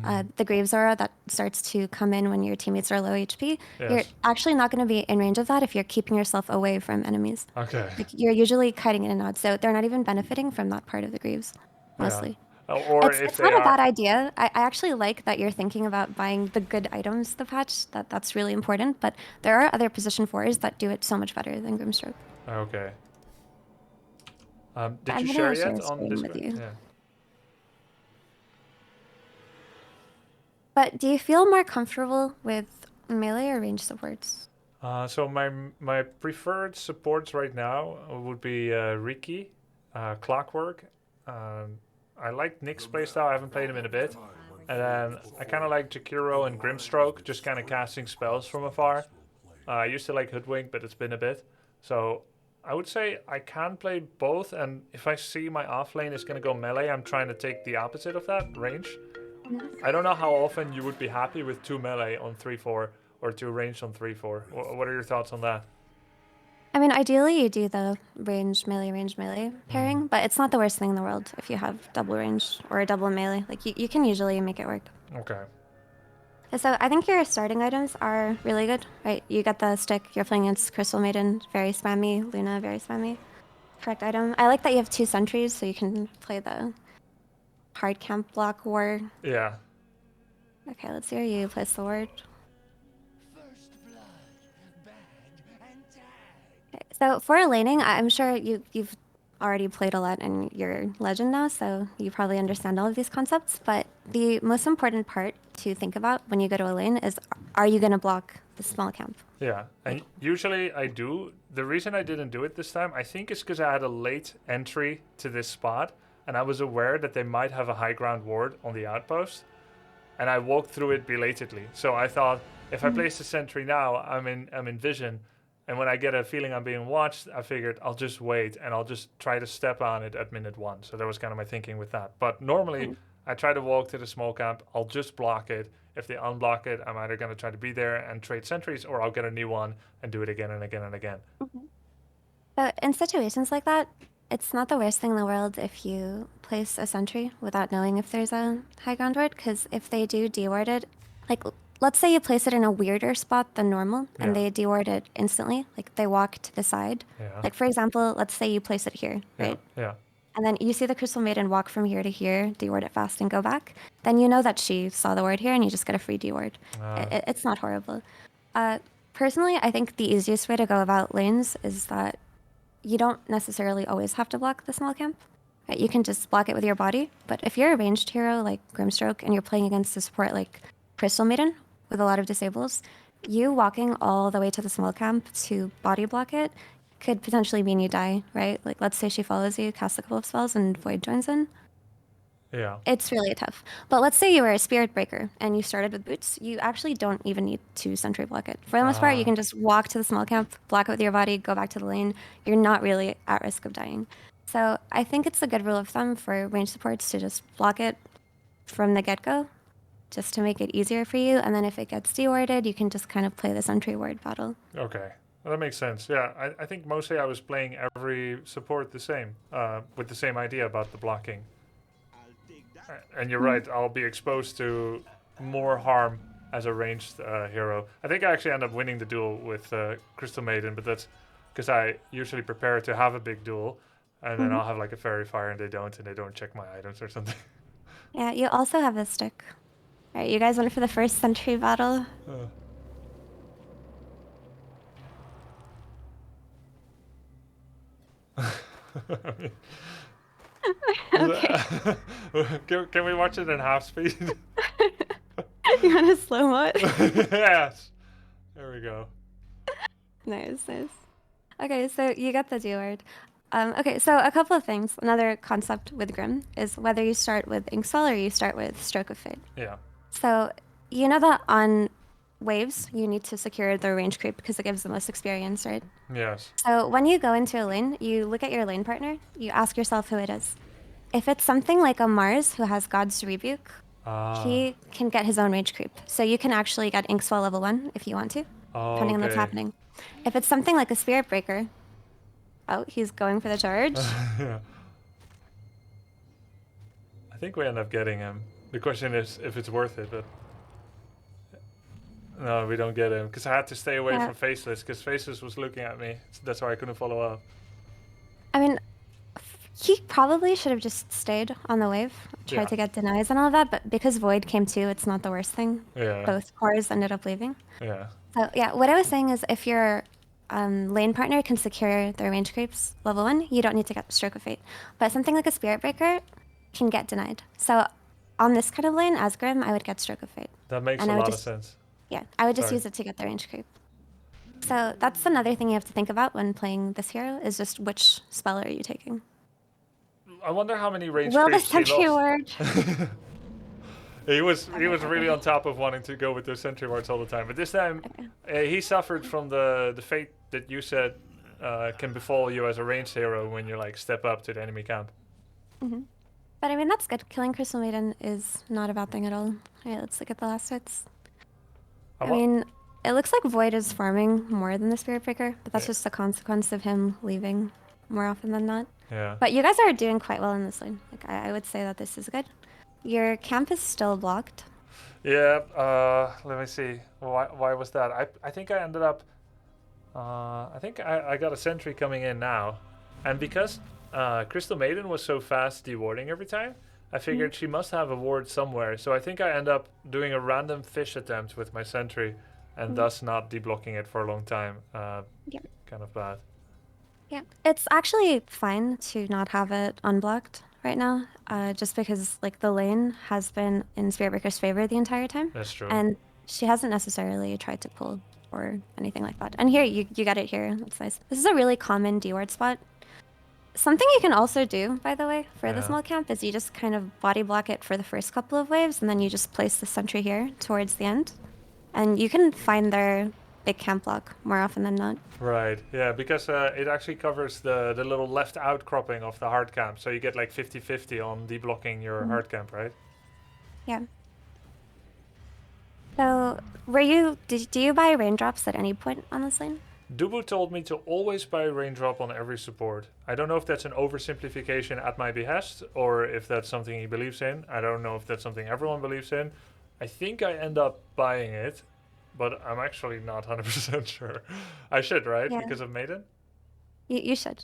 The Greaves aura that starts to come in when your teammates are low HP, you're actually not going to be in range of that if you're keeping yourself away from enemies. Okay. Like, you're usually kiting in and out, so they're not even benefiting from that part of the Greaves, mostly. Or if It's they not a are... bad idea. I actually like that you're thinking about buying the good items the patch. That's really important. But there are other position 4s that do it so much better than Grimstroke. Okay. Did I'm you gonna share yet share on screen Discord? with you. Yeah. But do you feel more comfortable with melee or range supports? So my preferred supports right now would be Riki, Clockwork. I like Nick's playstyle. I haven't played him in a bit. And then I kind of like Jakiro and Grimstroke, just kind of casting spells from afar. I used to like Hoodwink, but it's been a bit. So I would say I can play both. And if I see my off lane is going to go melee, I'm trying to take the opposite of that, range. I don't know how often you would be happy with 2 melee on 3-4 or 2 range on 3-4. What are your thoughts on that? I mean, ideally you do the range melee pairing, but it's not the worst thing in the world if you have double range or a double melee. Like you can usually make it work. Okay. So I think your starting items are really good, right? You get the stick, you're playing against Crystal Maiden, very spammy, Luna, very spammy. Correct item. I like that you have 2 sentries, so you can play the hard camp block war. Yeah. Okay, let's hear you place the ward. Okay, so for laning, I'm sure you've already played a lot in your Legend now, so you probably understand all of these concepts, but the most important part to think about when you go to a lane is, are you going to block the small camp? Yeah, and usually I do. The reason I didn't do it this time, I think, is because I had a late entry to this spot, and I was aware that they might have a high ground ward on the outpost, and I walked through it belatedly. So I thought, if I place the sentry now, I'm in vision, and when I get a feeling I'm being watched, I figured I'll just wait and I'll just try to step on it at minute 1. So that was kind of my thinking with that. But normally, I try to walk to the small camp. I'll just block it. If they unblock it, I'm either going to try to be there and trade sentries, or I'll get a new one and do it again and again and again. So in situations like that, it's not the worst thing in the world if you place a sentry without knowing if there's a high ground ward, because if they do deward it, like let's say you place it in a weirder spot than normal and they deward it instantly, like they walk to the side. Like for example, let's say you place it here, right? Yeah. And then you see the Crystal Maiden walk from here to here, deward it fast and go back. Then you know that she saw the ward here and you just get a free deward. It's not horrible. Personally, I think the easiest way to go about lanes is that you don't necessarily always have to block the small camp. Right? You can just block it with your body. But if you're a ranged hero like Grimstroke and you're playing against a support like Crystal Maiden with a lot of disables, you walking all the way to the small camp to body block it could potentially mean you die, right? Like, let's say she follows you, casts a couple of spells, and Void joins in. Yeah. It's really tough. But let's say you were a Spirit Breaker and you started with boots, you actually don't even need to sentry block it. For the most part, you can just walk to the small camp, block it with your body, go back to the lane. You're not really at risk of dying. So I think it's a good rule of thumb for range supports to just block it from the get-go, just to make it easier for you. And then if it gets dewarded, you can just kind of play the sentry ward battle. Okay. Well, that makes sense. Yeah, I think mostly I was playing every support the same, with the same idea about the blocking. And you're right, I'll be exposed to more harm as a ranged hero. I think I actually end up winning the duel with Crystal Maiden, but that's because I usually prepare to have a big duel, and then I'll have like a Fairy Fire and they don't check my items or something. Yeah, you also have a stick. All right, you guys went for the first sentry battle. Okay. Can we watch it in half speed? You want to slow-mo it? Yes. There we go. Nice. Okay, so you got the deward. Okay, so a couple of things. Another concept with Grim is whether you start with Inkswell or you start with Stroke of Fate. Yeah. So you know that on waves, you need to secure the range creep because it gives the most experience, right? Yes. So when you go into a lane, you look at your lane partner, you ask yourself who it is. If it's something like a Mars who has God's Rebuke, he can get his own range creep. So you can actually get Inkswell level 1 if you want to, depending on what's happening. If it's something like a Spirit Breaker, he's going for the charge. Yeah. I think we end up getting him. The question is if it's worth it, but no, we don't get him because I had to stay away from Faceless because Faceless was looking at me. That's why I couldn't follow up. I mean, he probably should have just stayed on the wave, tried to get denies and all of that, but because Void came too, it's not the worst thing. Yeah. Both cores ended up leaving. Yeah. So yeah, what I was saying is if your lane partner can secure their range creeps level 1, you don't need to get Stroke of Fate. But something like a Spirit Breaker can get denied. So on this kind of lane, as Grim, I would get Stroke of Fate. That makes a lot of sense. Yeah, I would just use it to get the range creep. So that's another thing you have to think about when playing this hero is just which spell are you taking. I wonder how many range Will the creeps he sentry lost. ward? He was really on top of wanting to go with those sentry wards all the time. But this time, he suffered from the fate that you said can befall you as a ranged hero when you like step up to the enemy camp. But I mean, that's good. Killing Crystal Maiden is not a bad thing at all. All right, let's look at the last hits. I mean, it looks like Void is farming more than the Spirit Breaker, but that's just a consequence of him leaving more often than not. Yeah. But you guys are doing quite well in this lane. Like, I would say that this is good. Your camp is still blocked. Yeah, let me see. Why was that? I think I ended up... I think I got a sentry coming in now. And because Crystal Maiden was so fast dewarding every time, I figured she must have a ward somewhere. So I think I end up doing a random fish attempt with my sentry and thus not deblocking it for a long time. Kind of bad. Yeah, it's actually fine to not have it unblocked right now, just because like the lane has been in Spirit Breaker's favor the entire time. That's true. And she hasn't necessarily tried to pull or anything like that. And here, you got it here. That's nice. This is a really common D-ward spot. Something you can also do, by the way, for the small camp is you just kind of body block it for the first couple of waves, and then you just place the sentry here towards the end. And you can find their big camp block more often than not. Right, yeah, because it actually covers the little left outcropping of the hard camp, so you get like 50-50 on deblocking your hard camp, right? Yeah. So, do you buy raindrops at any point on this lane? Dubu told me to always buy raindrop on every support. I don't know if that's an oversimplification at my behest, or if that's something he believes in. I don't know if that's something everyone believes in. I think I end up buying it, but I'm actually not 100% sure. I should, right? Yeah. Because of Maiden? You should.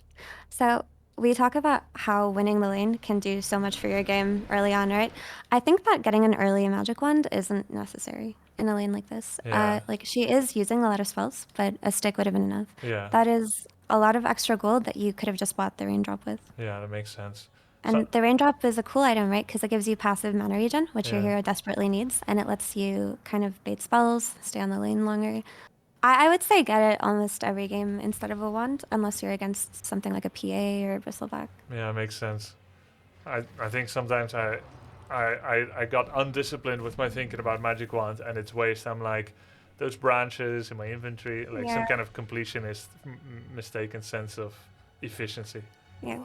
So we talk about how winning the lane can do so much for your game early on, right? I think that getting an early magic wand isn't necessary in a lane like this. Yeah. Like she is using a lot of spells, but a stick would have been enough. Yeah. That is a lot of extra gold that you could have just bought the raindrop with. Yeah, that makes sense. And the raindrop is a cool item, right? Because it gives you passive mana regen, which your Yeah. hero desperately needs, and it lets you kind of bait spells, stay on the lane longer. I would say get it almost every game instead of a wand, unless you're against something like a PA or a bristleback. Yeah, makes sense. I think sometimes I got undisciplined with my thinking about magic wand and its waste. I'm like, those branches in my inventory, like some kind of completionist mistaken sense of efficiency. Yeah.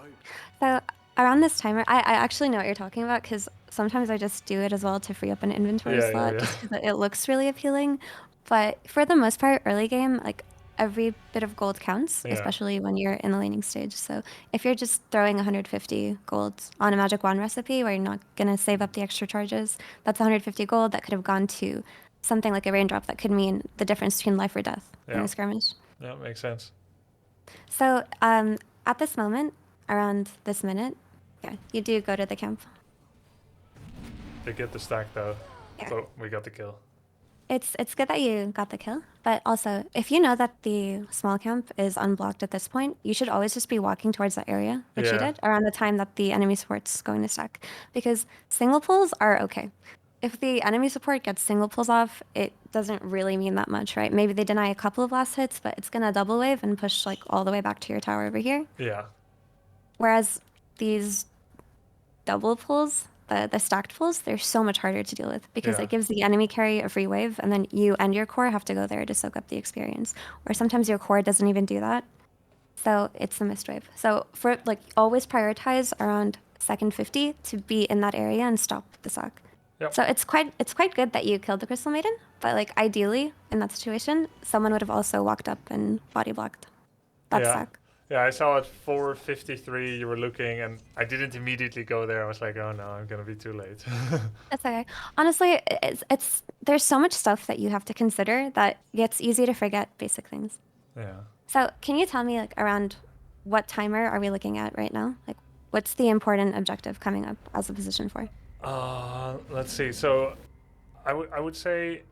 So around this timer, I actually know what you're talking about because sometimes I just do it as well to free up an inventory slot just because it looks really appealing. But for the most part, early game, like every bit of gold counts, especially when you're in the laning stage. So if you're just throwing 150 gold on a magic wand recipe where you're not going to save up the extra charges, that's 150 gold that could have gone to something like a raindrop that could mean the difference between life or death in a skirmish. Yeah, makes sense. So at this moment, around this minute, you do go to the camp. They get the stack though, so we got the kill. It's good that you got the kill, but also if you know that the small camp is unblocked at this point, you should always just be walking towards that area, which you did, around the time that the enemy support's going to stack. Because single pulls are okay. If the enemy support gets single pulls off, it doesn't really mean that much, right? Maybe they deny a couple of last hits, but it's gonna double wave and push like all the way back to your tower over here. Yeah. Whereas these double pulls, the stacked pulls, they're so much harder to deal with because it gives the enemy carry a free wave, and then you and your core have to go there to soak up the experience. Or sometimes your core doesn't even do that, so it's a missed wave. So for like always prioritize around second 50 to be in that area and stop the sack. Yep. So it's quite good that you killed the Crystal Maiden, but like ideally in that situation, someone would have also walked up and body blocked that sack. Yeah, I saw at 4:53 you were looking, and I didn't immediately go there. I was like, oh no, I'm gonna be too late. That's okay. Honestly, it's there's so much stuff that you have to consider that it's easy to forget basic things. Yeah. So can you tell me like around what timer are we looking at right now? Like what's the important objective coming up as a position for? Let's see. So I would say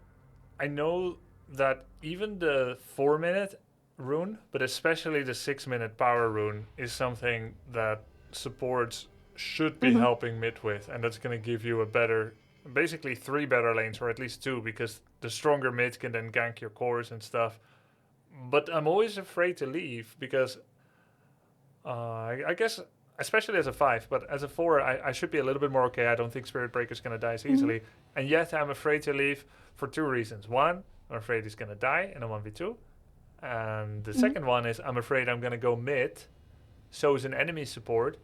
I know that even the 4-minute rune, but especially the 6-minute power rune, is something that supports should be helping mid with, and that's going to give you a better, basically 3 better lanes, or at least 2, because the stronger mid can then gank your cores and stuff. But I'm always afraid to leave because I guess, especially as a 5, but as a 4, I should be a little bit more okay. I don't think Spirit Breaker's going to die as easily, and yet I'm afraid to leave for 2 reasons. One, I'm afraid he's going to die in a 1v2. And the second one is I'm afraid I'm going to go mid, so is an enemy support,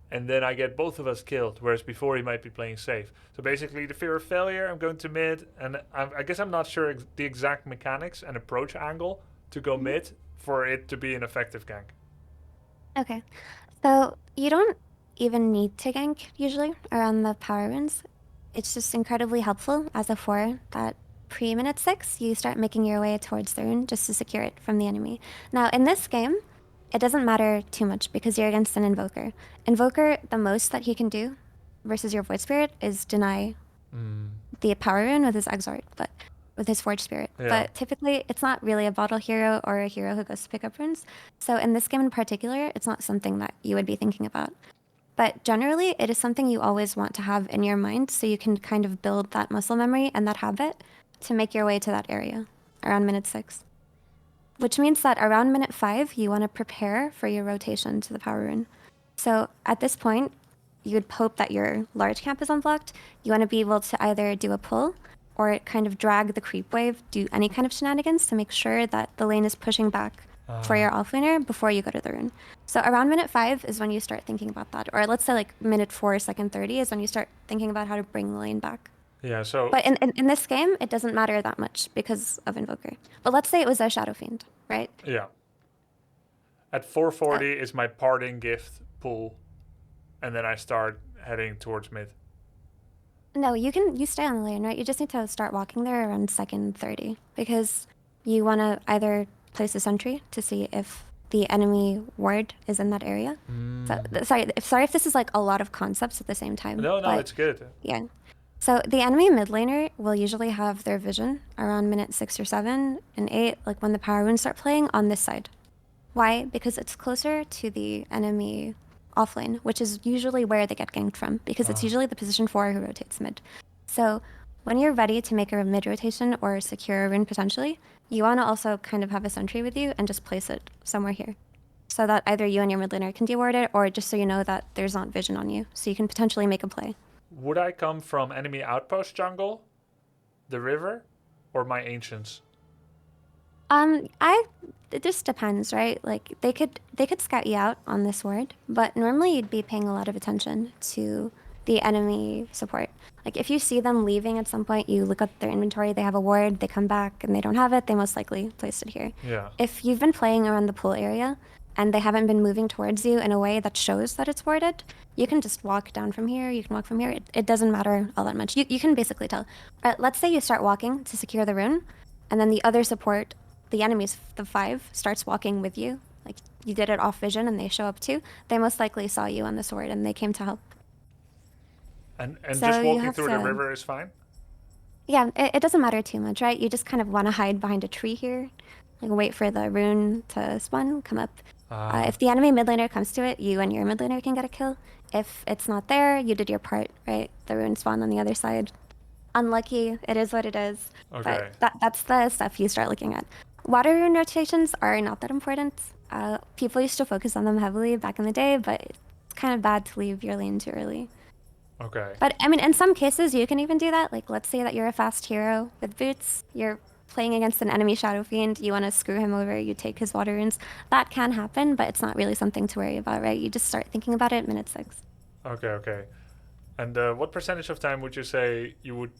and then I get both of us killed, whereas before he might be playing safe. So basically the fear of failure, I'm going to mid, and I guess I'm not sure the exact mechanics and approach angle to go mid for it to be an effective gank. Okay, so you don't even need to gank usually around the power runes. It's just incredibly helpful as a 4 that pre-minute 6, you start making your way towards the rune just to secure it from the enemy. Now, in this game, it doesn't matter too much because you're against an Invoker. Invoker, the most that he can do versus your Void Spirit is deny the power rune with his Exort, but with his Forge Spirit. Yeah. But typically, it's not really a bottle hero or a hero who goes to pick up runes. So in this game in particular, it's not something that you would be thinking about. But generally, it is something you always want to have in your mind so you can kind of build that muscle memory and that habit to make your way to that area around minute 6. Which means that around minute 5, you want to prepare for your rotation to the power rune. So at this point, you would hope that your large camp is unblocked. You want to be able to either do a pull or kind of drag the creep wave, do any kind of shenanigans to make sure that the lane is pushing back for your offlaner before you go to the rune. So around minute 5 is when you start thinking about that. Or let's say like minute 4, second 30 is when you start thinking about how to bring the lane back. Yeah, so... But in this game, it doesn't matter that much because of Invoker. But let's say it was a Shadow Fiend, right? Yeah. At 440 is my parting gift pull, and then I start heading towards mid. No, you stay on the lane, right? You just need to start walking there around second 30 because you want to either place a sentry to see if the enemy ward is in that area. So, sorry if this is like a lot of concepts at the same time. No, but, it's good. Yeah. So the enemy mid laner will usually have their vision around minute 6 or 7 and 8, like when the power runes start playing on this side. Why? Because it's closer to the enemy offlane, which is usually where they get ganked from, because it's usually the position 4 who rotates mid. So when you're ready to make a mid rotation or secure a rune potentially, you want to also kind of have a sentry with you and just place it somewhere here. So that either you and your mid laner can deward it, or just so you know that there's not vision on you, so you can potentially make a play. Would I come from enemy outpost jungle, the river, or my ancients? It just depends, right? Like they could scout you out on this ward, but normally you'd be paying a lot of attention to the enemy support. Like if you see them leaving at some point, you look at their inventory, they have a ward, they come back and they don't have it, they most likely placed it here. Yeah. If you've been playing around the pool area and they haven't been moving towards you in a way that shows that it's warded, you can just walk down from here, you can walk from here. It doesn't matter all that much. You can basically tell. Let's say you start walking to secure the rune, and then the other support, the enemies, the 5, starts walking with you. Like you did it off vision and they show up too. They most likely saw you on the sword and they came to help. And So just you walking have through the to- river is fine? Yeah, it doesn't matter too much, right? You just kind of want to hide behind a tree here, like wait for the rune to spawn, come up. If the enemy mid laner comes to it, you and your mid laner can get a kill. If it's not there, you did your part, right? The rune spawned on the other side. Unlucky, it is what it is. Okay. But that's the stuff you start looking at. Water rune rotations are not that important. People used to focus on them heavily back in the day, but it's kind of bad to leave your lane too early. Okay. But I mean, in some cases, you can even do that. Like, let's say that you're a fast hero with boots, you're playing against an enemy Shadow Fiend, you want to screw him over, you take his water runes. That can happen, but it's not really something to worry about, right? You just start thinking about it at minute 6. Okay. And what percentage of time would you say you would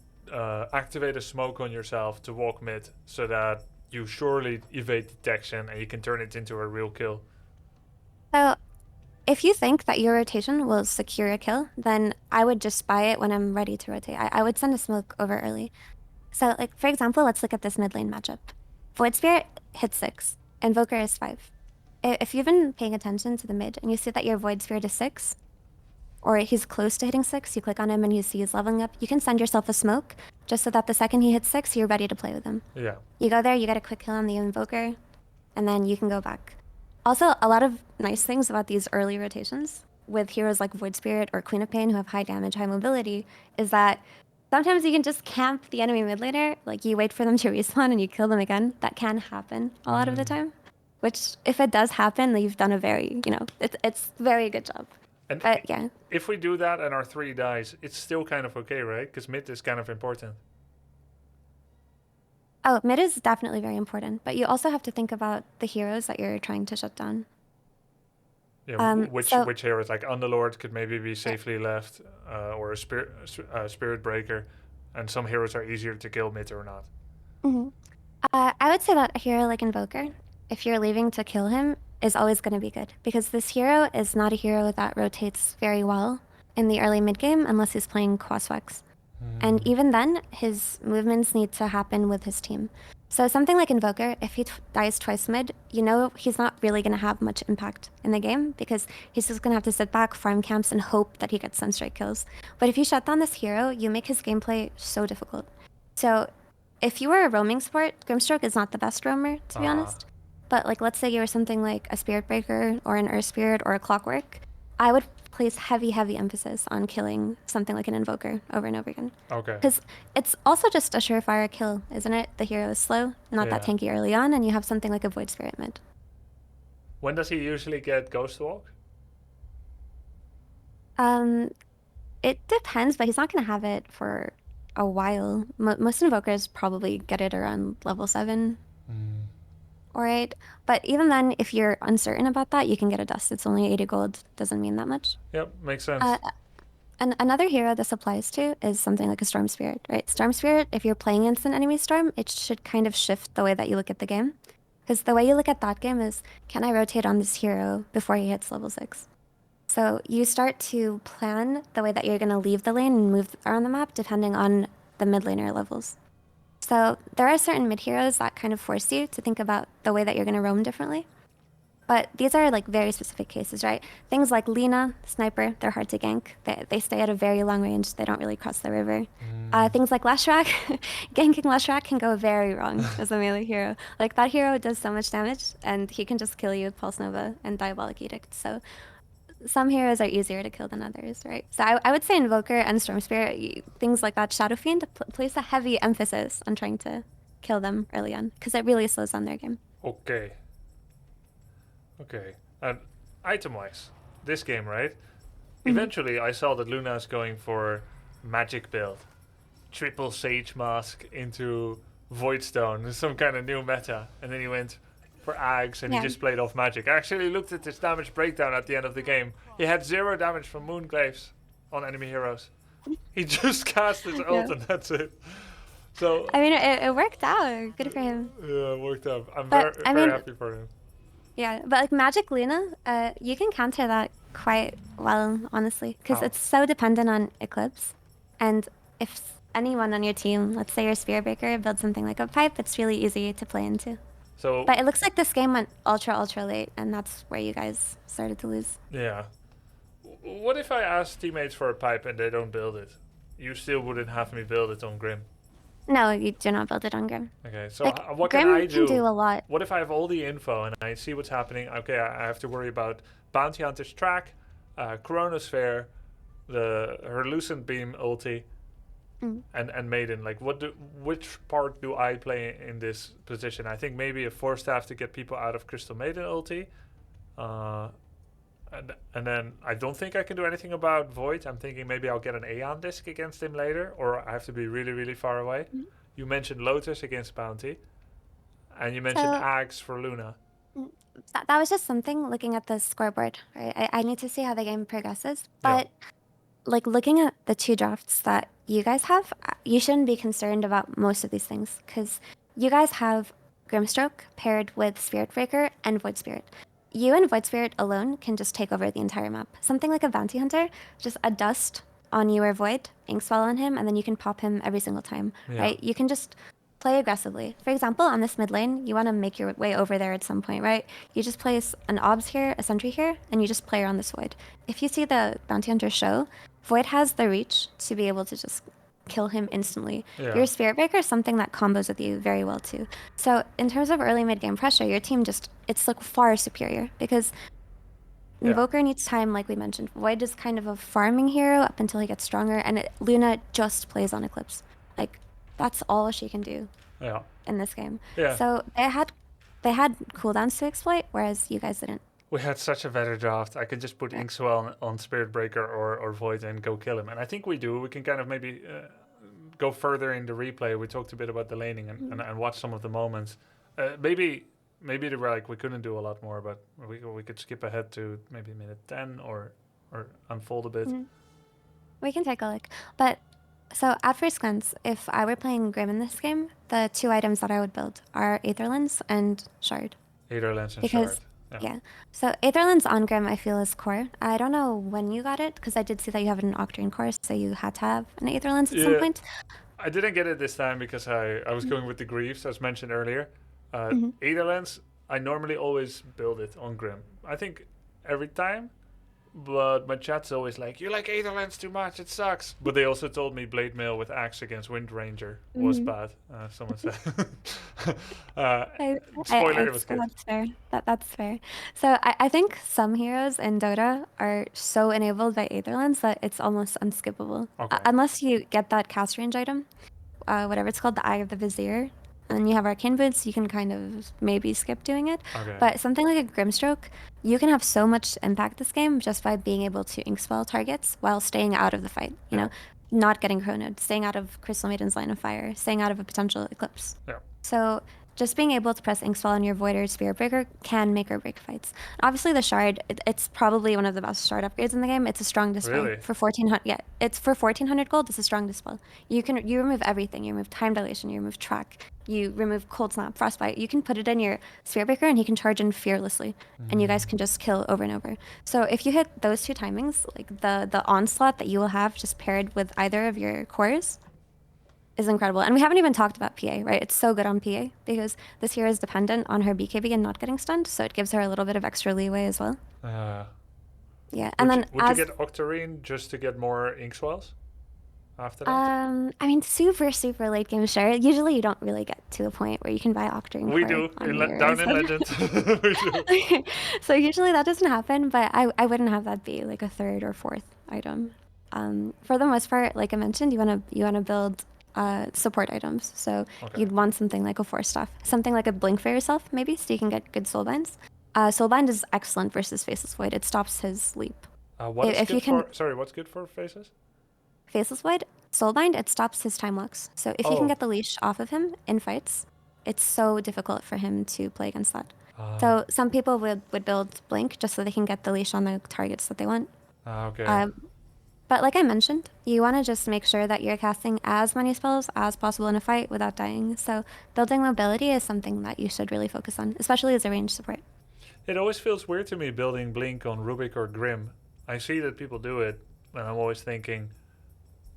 activate a smoke on yourself to walk mid so that you surely evade detection and you can turn it into a real kill? So, if you think that your rotation will secure a kill, then I would just spy it when I'm ready to rotate. I would send a smoke over early. So, like, for example, let's look at this mid lane matchup. Void Spirit hits 6, Invoker is 5. If you've been paying attention to the mid and you see that your Void Spirit is 6, or he's close to hitting 6, you click on him and you see he's leveling up, you can send yourself a smoke just so that the second he hits 6, you're ready to play with him. Yeah. You go there, you get a quick kill on the Invoker, and then you can go back. Also, a lot of nice things about these early rotations with heroes like Void Spirit or Queen of Pain who have high damage, high mobility, is that sometimes you can just camp the enemy mid laner, like you wait for them to respawn and you kill them again. That can happen a lot of the time. Which, if it does happen, then you've done a very, it's very good job. And But yeah. if we do that and our 3 dies, it's still kind of okay, right? Because mid is kind of important. Oh, mid is definitely very important, but you also have to think about the heroes that you're trying to shut down. Yeah, which so- heroes, like Underlord could maybe be safely left, or a Spirit Breaker, and some heroes are easier to kill mid or not. I would say that a hero like Invoker, if you're leaving to kill him, is always going to be good, because this hero is not a hero that rotates very well in the early mid game unless he's playing Quaswex. And even then, his movements need to happen with his team. So something like Invoker, if he dies twice mid, you know he's not really going to have much impact in the game because he's just going to have to sit back, farm camps, and hope that he gets Sunstrike kills. But if you shut down this hero, you make his gameplay so difficult. So if you were a roaming support, Grimstroke is not the best roamer, to be honest. But like, let's say you were something like a Spirit Breaker or an Earth Spirit or a Clockwork, I would place heavy emphasis on killing something like an invoker over and over again. Okay. Because it's also just a surefire kill, isn't it? The hero is slow, not that Yeah. tanky early on, and you have something like a Void Spirit mid. When does he usually get Ghost Walk? It depends, but he's not going to have it for a while. Most invokers probably get it around level 7 or 8. But even then, if you're uncertain about that, you can get a dust. It's only 80 gold. Doesn't mean that much. Yep, makes sense. And another hero this applies to is something like a Storm Spirit, right? Storm Spirit, if you're playing against an enemy Storm, it should kind of shift the way that you look at the game. Because the way you look at that game is, can I rotate on this hero before he hits level 6? So you start to plan the way that you're going to leave the lane and move around the map depending on the mid laner levels. So there are certain mid heroes that kind of force you to think about the way that you're going to roam differently. But these are like very specific cases, right? Things like Lina, Sniper, they're hard to gank. They stay at a very long range. They don't really cross the river. Things like Leshrac, ganking Leshrac can go very wrong as a melee hero. Like that hero does so much damage and he can just kill you with Pulse Nova and Diabolic Edict. So some heroes are easier to kill than others, right? So I would say Invoker and Storm Spirit, things like that, Shadow Fiend, place a heavy emphasis on trying to kill them early on because it really slows down their game. Okay. And item-wise, this game, right? Eventually, I saw that Luna's going for magic build. Triple Sage Mask into Voidstone, some kind of new meta. And then he went for Ags and he just played off magic. I actually looked at his damage breakdown at the end of the game. He had 0 damage from Moonglaves on enemy heroes. He just cast his ult and that's it. So I mean, it worked out. Good for him. Yeah, it worked out. I'm But, very happy for him. Yeah, but like Magic Luna, you can counter that quite well, honestly, because it's so dependent on Eclipse. And if anyone on your team, let's say your Spear Breaker, builds something like a pipe, it's really easy to play into. So, but it looks like this game went ultra late, and that's where you guys started to lose. Yeah. What if I ask teammates for a pipe and they don't build it? You still wouldn't have me build it on Grim. No, you do not build it on Grim. Okay, so like, what Grim can I do? Can do a lot. What if I have all the info and I see what's happening? Okay, I have to worry about Bounty Hunter's track, Chronosphere, her Lucent Beam ulti, and Maiden. Like, which part do I play in this position? I think maybe a Force Staff to get people out of Crystal Maiden ulti. And then I don't think I can do anything about Void. I'm thinking maybe I'll get an Aeon disc against him later, or I have to be really far away. You mentioned Lotus against Bounty, and you mentioned Axe for Luna. That was just something looking at the scoreboard, right? I need to see how the game progresses. But like looking at the 2 drafts that you guys have, you shouldn't be concerned about most of these things because you guys have Grimstroke paired with Spirit Breaker and Void Spirit. You and Void Spirit alone can just take over the entire map. Something like a Bounty Hunter, just a dust on you or Void, Inkswell on him, and then you can pop him every single time, right? You can just play aggressively. For example, on this mid lane, you want to make your way over there at some point, right? You just place an Obs here, a Sentry here, and you just play around this Void. If you see the Bounty Hunter show, Void has the reach to be able to just kill him instantly. Your Spirit Breaker is something that combos with you very well too. So in terms of early mid game pressure, your team it's like far superior because Invoker needs time, like we mentioned. Void is kind of a farming hero up until he gets stronger, and Luna just plays on Eclipse. Like that's all she can do in this game. So they had cooldowns to exploit, whereas you guys didn't. We had such a better draft. I could just put Inkswell on Spirit Breaker or Void and go kill him. And I think we do. We can kind of maybe go further in the replay. We talked a bit about the laning and watch some of the moments. Maybe they were like we couldn't do a lot more, but we could skip ahead to maybe minute 10 or unfold a bit. We can take a look. But so at first glance, if I were playing Grim in this game, the 2 items that I would build are Aether Lens and Shard. Aether Lens and Shard. Yeah. So Aether Lens on Grim, I feel, is core. I don't know when you got it, because I did see that you have an Octarine core, so you had to have an Aether Lens at some point. I didn't get it this time because I was going with the Greaves, as mentioned earlier. Aether Lens, I normally always build it on Grim. I think every time, But my chat's always like, you like Aetherlands too much, it sucks. But they also told me Blade Mail with Axe against Wind Ranger was bad. Someone said. Spoiler, it was good. That's fair. That's fair. So I think some heroes in Dota are so enabled by Aetherlands that it's almost unskippable. Okay. Unless you get that cast range item, whatever it's called, the Eye of the Vizier, and you have Arcane Boots, you can kind of maybe skip doing it. Okay. But something like a Grimstroke, you can have so much impact this game just by being able to Inkspell targets while staying out of the fight, you know? Not getting chronoed, staying out of Crystal Maiden's line of fire, staying out of a potential Eclipse. Yeah. So just being able to press Inkspell on your Void or Spirit Breaker can make or break fights. Obviously, the Shard, it's probably one of the best Shard upgrades in the game. It's a strong dispel. Really? For 1400, yeah, it's for 1400 gold. It's a strong dispel. You remove everything. You remove Time Dilation. You remove Track. You remove Cold Snap, Frostbite. You can put it in your Spirit Breaker, and he can charge in fearlessly, and you guys can just kill over and over. So if you hit those two timings, like the onslaught that you will have just paired with either of your cores, is incredible. And we haven't even talked about PA, right? It's so good on PA because this hero is dependent on her BKB and not getting stunned, so it gives her a little bit of extra leeway as well. Yeah, and then would you get Octarine just to get more ink swells after that? I mean, super late game, sure. Usually you don't really get to a point where you can buy Octarine. We do, down in Legends. We do. So usually that doesn't happen, but I wouldn't have that be like a third or fourth item. For the most part, like I mentioned, you wanna build support items. So you'd want something like a Force Staff, something like a Blink for yourself, maybe, so you can get good Soulbinds. Soulbind is excellent versus Faceless Void. It stops his leap. What's good for Faces? Faceless Void, Soulbind, it stops his time locks. So if you can get the leash off of him in fights, it's so difficult for him to play against that. So some people would build Blink just so they can get the leash on the targets that they want. Okay. But like I mentioned, you want to just make sure that you're casting as many spells as possible in a fight without dying. So building mobility is something that you should really focus on, especially as a range support. It always feels weird to me building Blink on Rubik or Grim. I see that people do it, and I'm always thinking,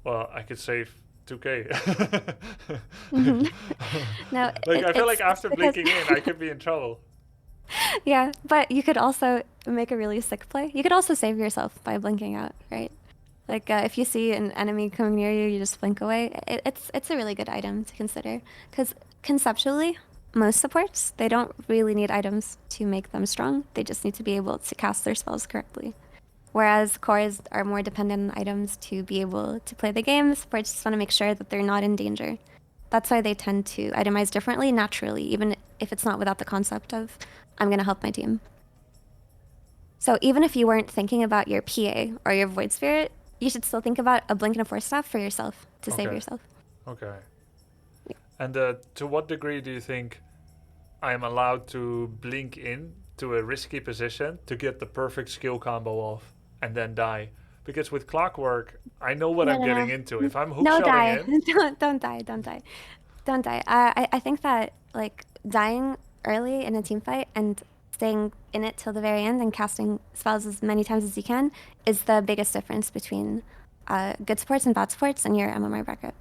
well, I could save 2k. No, I feel like after blinking in, I could be in trouble. Yeah, but you could also make a really sick play. You could also save yourself by blinking out, right? Like if you see an enemy coming near you, you just blink away. It's a really good item to consider because conceptually, most supports, they don't really need items to make them strong. They just need to be able to cast their spells correctly. Whereas cores are more dependent on items to be able to play the game. Supports just want to make sure that they're not in danger. That's why they tend to itemize differently naturally, even if it's not without the concept of, I'm going to help my team. So even if you weren't thinking about your PA or your Void Spirit, you should still think about a Blink and a Force Staff for yourself to save yourself. Okay. Yeah. And to what degree do you think I'm allowed to blink in to a risky position to get the perfect skill combo off and then die? Because with Clockwork, I know what I'm getting into. If I'm hookshotting in... Don't die. I think that like dying early in a team fight and staying in it till the very end and casting spells as many times as you can is the biggest difference between good supports and bad supports in your MMR bracket.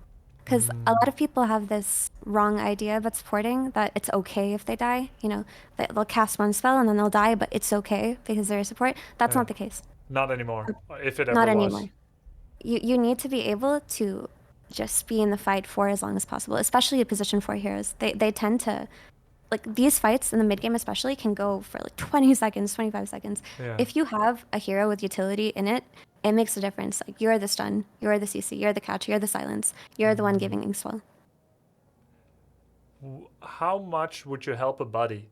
Because a lot of people have this wrong idea about supporting, that it's okay if they die. You know, they'll cast one spell and then they'll die, but it's okay because they're a support. That's not the case. Not anymore, if it ever not was. Anymore. You need to be able to just be in the fight for as long as possible, especially position 4 heroes. They tend to... Like, these fights in the mid-game especially can go for, like, 20 seconds, 25 seconds. Yeah. If you have a hero with utility in it, it makes a difference. Like, you're the stun, you're the CC, you're the catch, you're the silence, you're the one giving Inkswell. How much would you help a buddy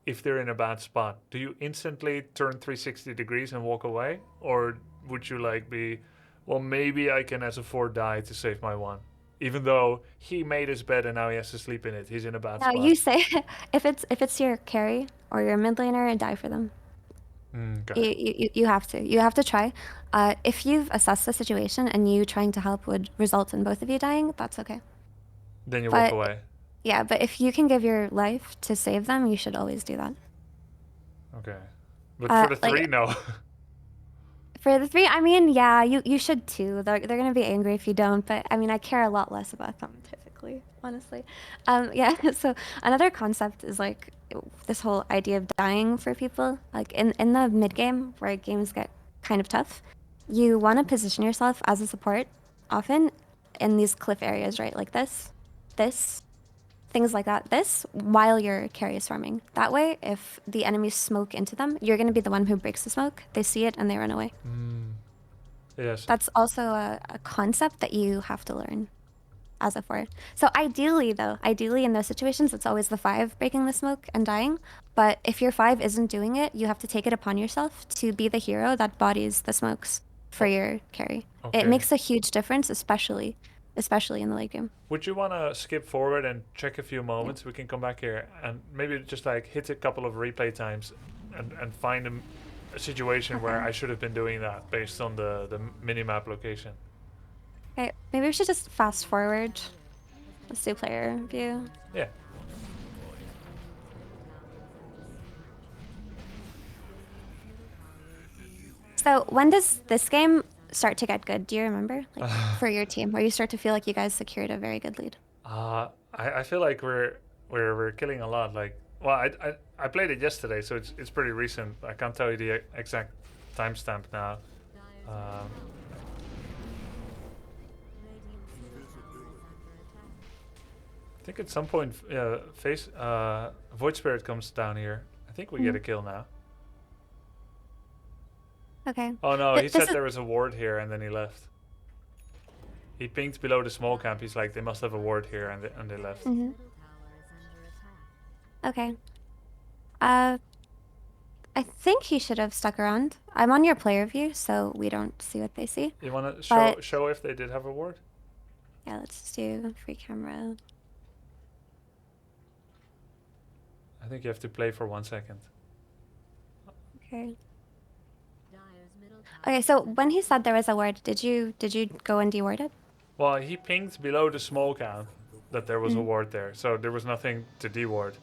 if they're in a bad spot? Do you instantly turn 360 degrees and walk away? Or would you, like, be, well, maybe I can as a 4 die to save my 1? Even though he made his bed and now he has to sleep in it. He's in a bad spot. No, you say, if it's your carry or your mid laner, die for them. You have to. You have to try. If you've assessed the situation and you trying to help would result in both of you dying, that's okay. Then you walk away. Yeah, but if you can give your life to save them, you should always do that. Okay. But for the 3, no. For the 3, I mean, yeah, you should too. They're going to be angry if you don't, but I mean, I care a lot less about them typically. honestly. Yeah, so another concept is like this whole idea of dying for people. Like in the mid game where games get kind of tough, you want to position yourself as a support often in these cliff areas, right? Like this, things like that. This while your carry is farming. That way, if the enemies smoke into them, you're going to be the one who breaks the smoke. They see it and they run away. Yes. That's also a concept that you have to learn as a 4. So ideally in those situations, it's always the 5 breaking the smoke and dying. But if your 5 isn't doing it, you have to take it upon yourself to be the hero that bodies the smokes for your carry. Okay. It makes a huge difference, especially in the late game. Would you want to skip forward and check a few moments? We can come back here and maybe just like hit a couple of replay times and find a situation where I should have been doing that based on the minimap location. Okay, maybe we should just fast forward. Let's do player view. Yeah. So when does this game start to get good? Do you remember, like for your team, where you start to feel like you guys secured a very good lead? I feel like we're killing a lot. Like, well, I played it yesterday, so it's pretty recent. I can't tell you the exact timestamp now. I think at some point, Void Spirit comes down here. I think we get a kill now. Okay. Oh no, he said there was a ward here and then he left. He pinged below the small camp. He's like, they must have a ward here, and they left. Okay. I think he should have stuck around. I'm on your player view, so we don't see what they see. You want to show if they did have a ward? Yeah, let's just do free camera. I think you have to play for 1 second. Okay. Okay, so when he said there was a ward, did you go and deward it? Well, he pinged below the small camp that there was a ward there, so there was nothing to deward.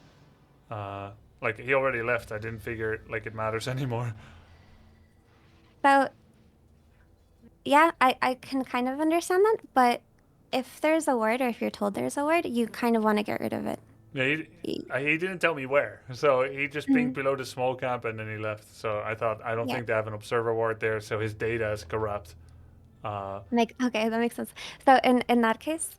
Like, he already left. I didn't figure like it matters anymore. So, yeah, I can kind of understand that, but if there's a ward or if you're told there's a ward, you kind of want to get rid of it. Yeah, he didn't tell me where, so he just pinged below the small camp and then he left. So I thought, I don't think they have an observer ward there, so his data is corrupt. Okay, that makes sense. So in that case,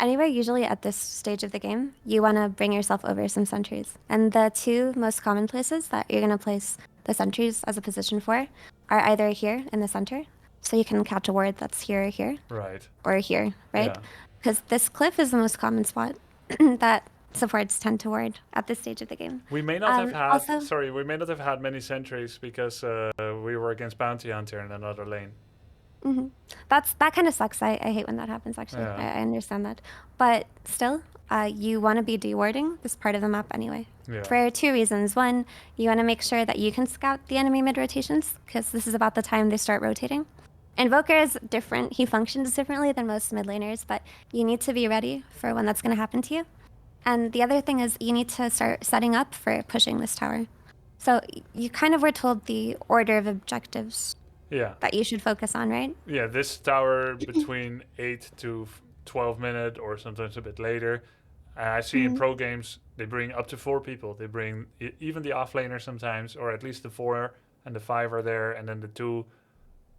anyway, usually at this stage of the game, you want to bring yourself over some sentries. And the 2 most common places that you're going to place the sentries as a position for are either here in the center, so you can catch a ward that's here or here. Right. Or here, right? Because this cliff is the most common spot that supports tend to ward at this stage of the game. We may not have had, we may not have had many sentries because we were against Bounty Hunter in another lane. That kind of sucks. I hate when that happens, actually. I understand that. But still, you want to be dewarding this part of the map anyway. For 2 reasons. One, you want to make sure that you can scout the enemy mid-rotations, because this is about the time they start rotating. Invoker is different. He functions differently than most mid laners, but you need to be ready for when that's going to happen to you. And the other thing is you need to start setting up for pushing this tower. So you kind of were told the order of objectives that you should focus on, right? Yeah, this tower between 8 to 12 minutes or sometimes a bit later. I see in pro games, they bring up to 4 people. They bring even the offlaner sometimes, or at least the 4 and the 5 are there, and then the 2,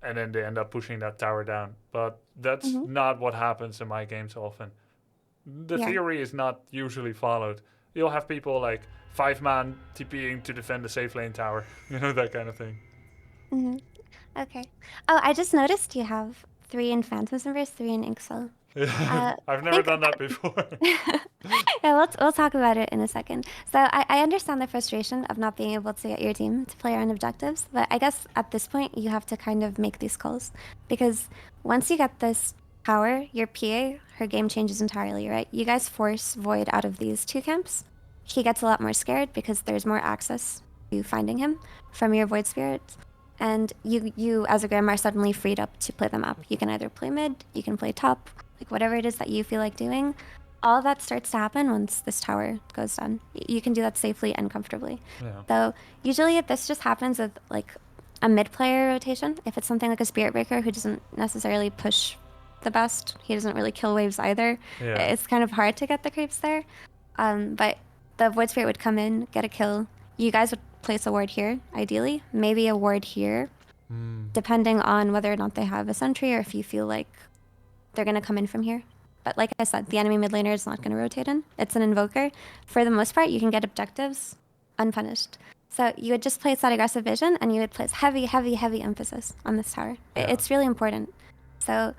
and then they end up pushing that tower down. But that's not what happens in my games often. The theory is not usually followed. You'll have people like 5-man TPing to defend the safe lane tower, you know, that kind of thing. Okay. Oh, I just noticed you have 3 in Phantasm Verse, 3 in Ixel. I've never done that before. Yeah, we'll talk about it in a second. So I understand the frustration of not being able to get your team to play around objectives, but I guess at this point you have to kind of make these calls, because once you get this tower, your PA, her game changes entirely, right? You guys force Void out of these 2 camps. He gets a lot more scared because there's more access to finding him from your Void Spirits. And you as a Grim are suddenly freed up to play them up. You can either play mid, you can play top, like whatever it is that you feel like doing. All that starts to happen once this tower goes down. You can do that safely and comfortably. So usually this just happens with like a mid-player rotation. If it's something like a Spirit Breaker who doesn't necessarily push the best. He doesn't really kill waves either. Yeah. It's kind of hard to get the creeps there. But the Void Spirit would come in, get a kill. You guys would place a ward here, ideally. Maybe a ward here, depending on whether or not they have a sentry or if you feel like they're going to come in from here. But like I said, the enemy mid laner is not going to rotate in. It's an invoker. For the most part, you can get objectives unpunished. So you would just place that aggressive vision, and you would place heavy, heavy, heavy emphasis on this tower. Yeah. It's really important. So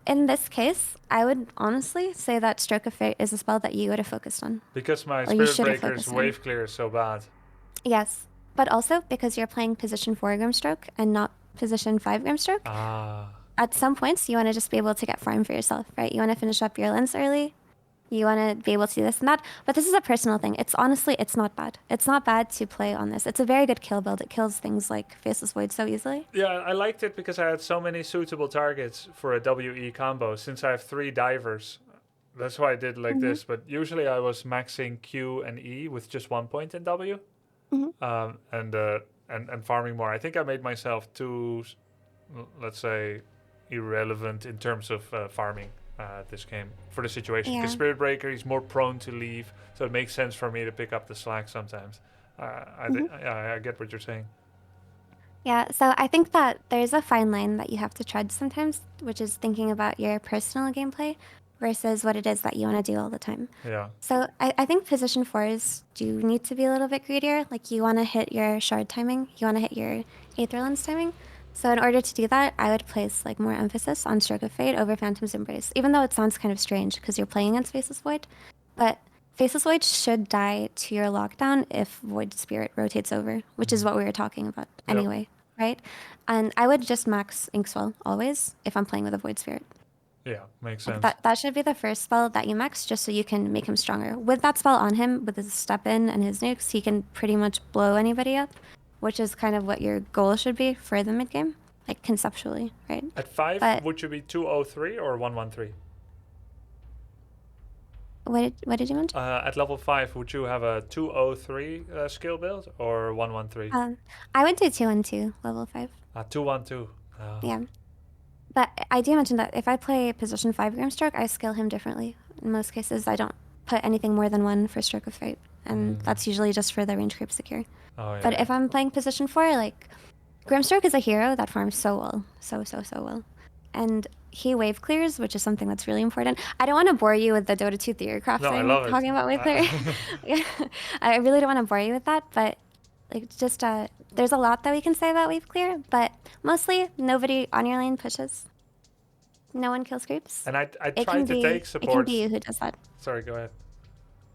in this case, I would honestly say that Stroke of Fate is a spell that you would have focused on. Because my Or you Spirit should have Breaker's focused on. wave clear is so bad. Yes, but also because you're playing position 4 Grimstroke and not position 5 Grimstroke. Ah. At some points, you want to just be able to get farm for yourself, right? You want to finish up your lens early. You want to be able to do this and that. But this is a personal thing. It's honestly, it's not bad. It's not bad to play on this. It's a very good kill build. It kills things like Faceless Void so easily. Yeah, I liked it because I had so many suitable targets for a WE combo. Since I have 3 divers, that's why I did like this. But usually I was maxing Q and E with just 1 point in W, and farming more. I think I made myself too, let's say, irrelevant in terms of farming this game for the situation. Because Spirit Breaker, he's more prone to leave, so it makes sense for me to pick up the slack sometimes. I get what you're saying. Yeah, so I think that there's a fine line that you have to tread sometimes, which is thinking about your personal gameplay versus what it is that you want to do all the time. Yeah. So I think position 4s do need to be a little bit greedier. Like, you want to hit your shard timing, you want to hit your Aether Lens timing. So in order to do that, I would place like more emphasis on Stroke of Fate over Phantom's Embrace, even though it sounds kind of strange because you're playing against Faceless Void. But Faceless Void should die to your lockdown if Void Spirit rotates over, which is what we were talking about anyway, right? And I would just max Inkswell always if I'm playing with a Void Spirit. Yeah, makes sense. That should be the first spell that you max, just so you can make him stronger. With that spell on him, with his step in and his nukes, he can pretty much blow anybody up, which is kind of what your goal should be for the mid game, like conceptually, right? At 5, would you be 203 or 113? What did you mention? At level 5, would you have a 203 skill build or 113? I would do 2 and 2, level 5. 212. Yeah. But I do mention that if I play position 5 Grimstroke, I scale him differently. In most cases, I don't put anything more than 1 for Stroke of Fate, and that's usually just for the range creep secure. Oh, yeah. But if I'm playing position 4, like, Grimstroke is a hero that farms so well. So well. And he wave clears, which is something that's really important. I don't want to bore you with the Dota 2 theory crafting, talking about wave clear. Yeah. I really don't want to bore you with that, but like, just there's a lot that we can say about wave clear, but mostly nobody on your lane pushes. No one kills creeps. And I try to take support. It can be you who does that. Sorry, go ahead.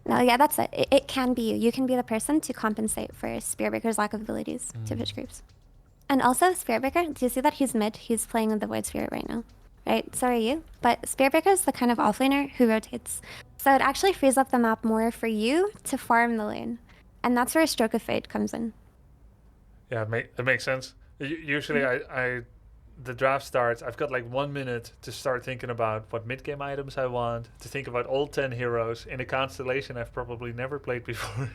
No, yeah, that's it. It can be you. You can be the person to compensate for Spirit Breaker's lack of abilities to push creeps. And also, Spirit Breaker, do you see that he's mid? He's playing with the Void Spirit right now, right? So are you. But Spirit Breaker is the kind of offlaner who rotates. So it actually frees up the map more for you to farm the lane. And that's where Stroke of Fate comes in. Yeah, it makes sense. Usually, the draft starts, I've got like 1 minute to start thinking about what mid-game items I want, to think about all 10 heroes in a constellation I've probably never played before.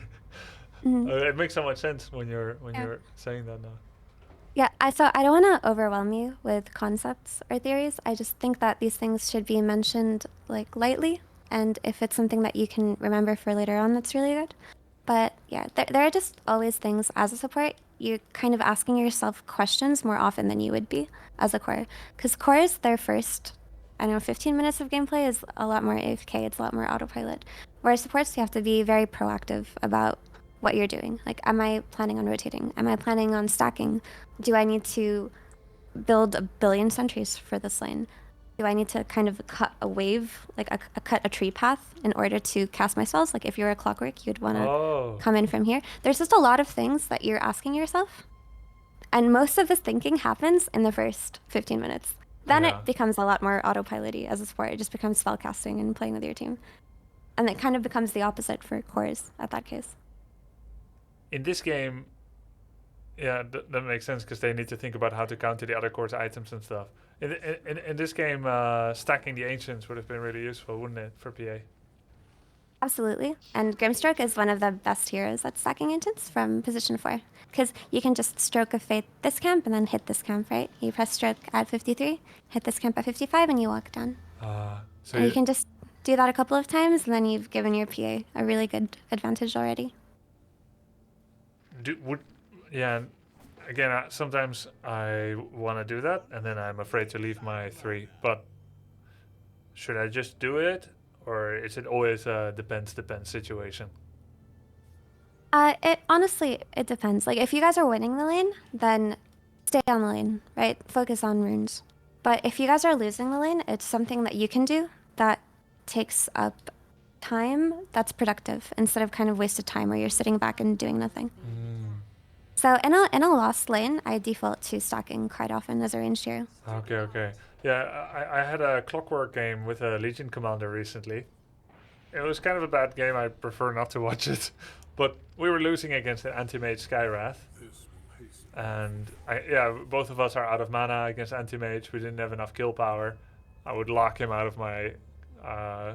It makes so much sense when you're saying that now. Yeah, so I don't want to overwhelm you with concepts or theories. I just think that these things should be mentioned like lightly, and if it's something that you can remember for later on, that's really good. But yeah, there are just always things as a support. You're kind of asking yourself questions more often than you would be as a core. Because cores, their first, 15 minutes of gameplay is a lot more AFK, it's a lot more autopilot. Whereas supports, you have to be very proactive about what you're doing. Like, am I planning on rotating? Am I planning on stacking? Do I need to build 1 billion sentries for this lane? Do I need to kind of cut a wave, like cut a tree path in order to cast my spells? Like, if you're a Clockwork, you'd want to come in from here. There's just a lot of things that you're asking yourself. And most of this thinking happens in the first 15 minutes. Then it becomes a lot more autopilot-y as a sport. It just becomes spellcasting and playing with your team. And it kind of becomes the opposite for cores at that case. In this game, yeah, that makes sense because they need to think about how to counter the other core's items and stuff. In this game, stacking the Ancients would have been really useful, wouldn't it, for PA? Absolutely. And Grimstroke is one of the best heroes at stacking agents from position 4. Because you can just stroke of fate this camp and then hit this camp, right? You press stroke at 53, hit this camp at 55, and you walk down. So And you can just do that a couple of times, and then you've given your PA a really good advantage already. Yeah, again, sometimes I want to do that, and then I'm afraid to leave my 3. But should I just do it, or is it always a depends situation? It honestly, it depends. Like, if you guys are winning the lane, then stay on the lane, right? Focus on runes. But if you guys are losing the lane, it's something that you can do that takes up time that's productive instead of kind of wasted time where you're sitting back and doing nothing. So in a lost lane, I default to stacking quite often as a ranged hero. Okay. Yeah, I had a clockwork game with a Legion commander recently. It was kind of a bad game. I prefer not to watch it. But we were losing against an anti-mage Skywrath. And both of us are out of mana against anti-mage. We didn't have enough kill power. I would lock him out of my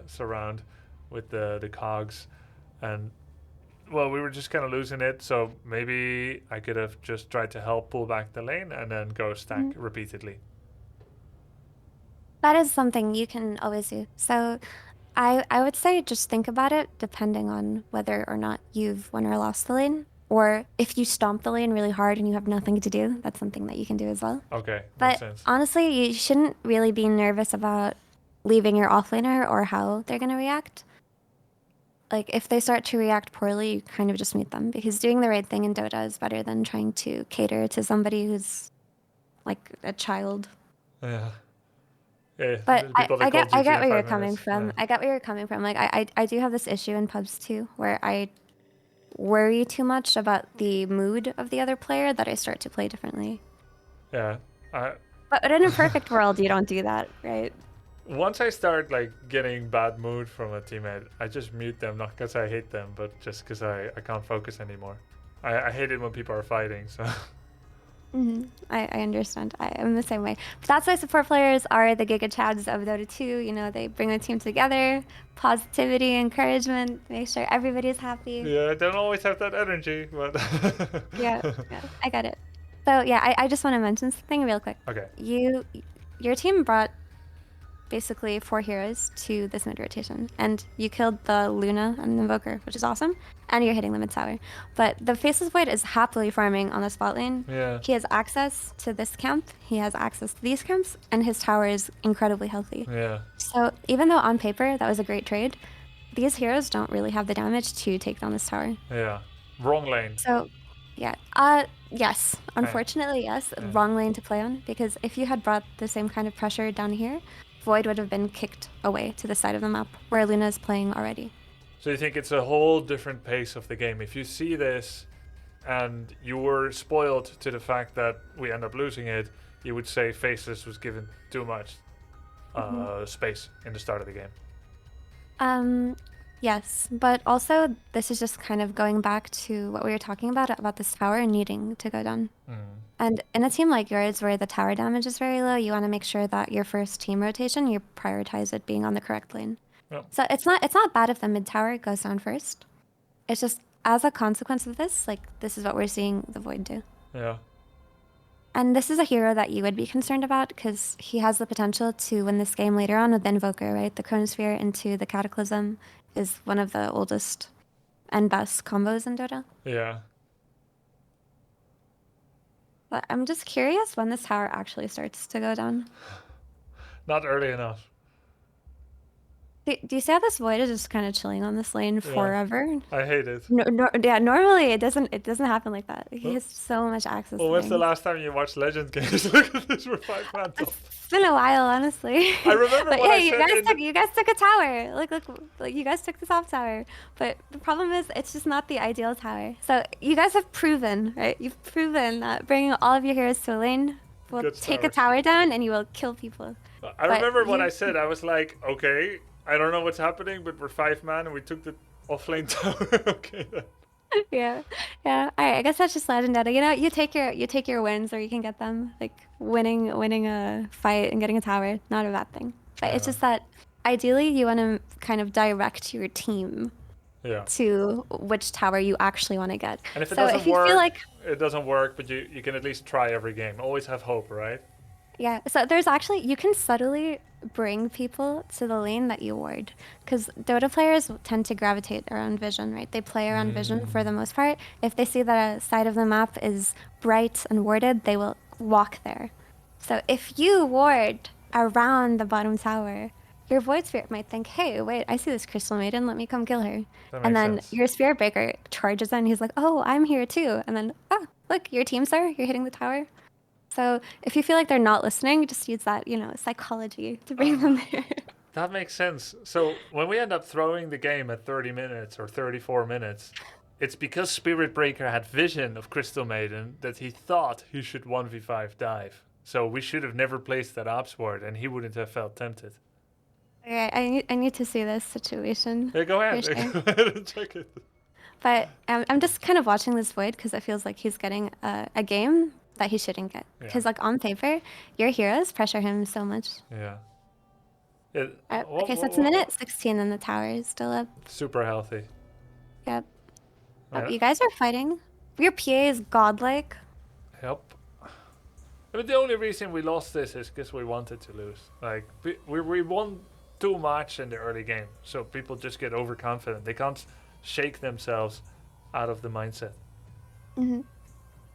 surround with the cogs. And, well, we were just kind of losing it. So maybe I could have just tried to help pull back the lane and then go stack repeatedly. That is something you can always do. So I would say just think about it depending on whether or not you've won or lost the lane. Or if you stomp the lane really hard and you have nothing to do, that's something that you can do as well. Okay, makes But sense. honestly, you shouldn't really be nervous about leaving your offlaner or how they're going to react. Like, if they start to react poorly, you kind of just mute them. Because doing the right thing in Dota is better than trying to cater to somebody who's, like, a child. Yeah. Yeah, But I get where you're coming minutes. from. Yeah. I get where you're coming from. Like, I do have this issue in pubs too, where I worry too much about the mood of the other player that I start to play differently. Yeah. But in a perfect world, you don't do that, right? Once I start like getting bad mood from a teammate, I just mute them, not because I hate them, but just because I can't focus anymore. I hate it when people are fighting, so... I understand. I am the same way. But that's why support players are the Giga Chads of Dota 2. You know, they bring the team together, positivity, encouragement, make sure everybody's happy. Yeah, I don't always have that energy, but... yeah, I get it. So yeah, I just want to mention something real quick. Okay. Your team brought basically 4 heroes to this mid rotation, and you killed the Luna and the Invoker, which is awesome, and you're hitting the mid tower. But the Faceless Void is happily farming on the spot lane. Yeah. He has access to this camp, he has access to these camps, and his tower is incredibly healthy. Yeah. So even though on paper that was a great trade, these heroes don't really have the damage to take down this tower. Yeah. Wrong lane. So, yeah. Yes. Unfortunately, yes. Yeah. Wrong lane to play on, because if you had brought the same kind of pressure down here, Void would have been kicked away to the side of the map where Luna is playing already. So you think it's a whole different pace of the game. If you see this and you were spoiled to the fact that we end up losing it, you would say Faceless was given too much space in the start of the game. Yes, but also this is just kind of going back to what we were talking about this tower needing to go down. And in a team like yours where the tower damage is very low, you want to make sure that your first team rotation, you prioritize it being on the correct lane. Yep. So it's not bad if the mid tower goes down first. It's just as a consequence of this, like, this is what we're seeing the Void do. Yeah. And this is a hero that you would be concerned about because he has the potential to win this game later on with the Invoker, right? The Chronosphere into the Cataclysm is one of the oldest and best combos in Dota. Yeah. But I'm just curious when this tower actually starts to go down. Not early enough. Do you see how this Void is just kind of chilling on this lane forever? I hate it. Normally it doesn't happen like that. He has so much access. Well, to when's the things. last time you watched Legend games? Look at this, we're 5 man top. It's been a while, honestly. I remember but what yeah, I said you guys took a tower. Like you guys took the top tower. But the problem is, it's just not the ideal tower. So you guys have proven, right? You've proven that bringing all of your heroes to a lane will Good take a towers. tower down and you will kill people. I remember what I said. I was like, okay, I don't know what's happening, but we're 5 man and we took the offlane tower. Okay. yeah. All right. I guess that's just Legend Dota. You know, you take your wins, or you can get them. Like winning a fight and getting a tower, not a bad thing. But it's just that ideally you want to kind of direct your team Yeah. to which tower you actually want to get. And if it So doesn't if you work, feel like it doesn't work, but you can at least try every game. Always have hope, right? yeah, so there's actually, you can subtly bring people to the lane that you ward. Because Dota players tend to gravitate around vision, right? They play around vision for the most part. If they see that a side of the map is bright and warded, they will walk there. So if you ward around the bottom tower, your Void Spirit might think, hey, wait, I see this Crystal Maiden, let me come kill her. That And makes then sense. your Spirit Breaker charges in, and he's like, oh, I'm here too. And then, oh, look, your team's there, you're hitting the tower. So if you feel like they're not listening, just use that, psychology to bring them there. That makes sense. So when we end up throwing the game at 30 minutes or 34 minutes, it's because Spirit Breaker had vision of Crystal Maiden that he thought he should 1v5 dive. So we should have never placed that ops ward, and he wouldn't have felt tempted. Okay, I need to see this situation. Yeah, go ahead. for sure. Go ahead and check it. But I'm just kind of watching this Void because it feels like he's getting a game that he shouldn't get. Because Yeah. on paper, your heroes pressure him so much. Yeah. Okay, so it's minute 16 and the tower is still up. Super healthy. Yep. Oh, Yeah. you guys are fighting. Your PA is godlike. Yep. But the only reason we lost this is because we wanted to lose. Like, we won too much in the early game. So people just get overconfident. They can't shake themselves out of the mindset.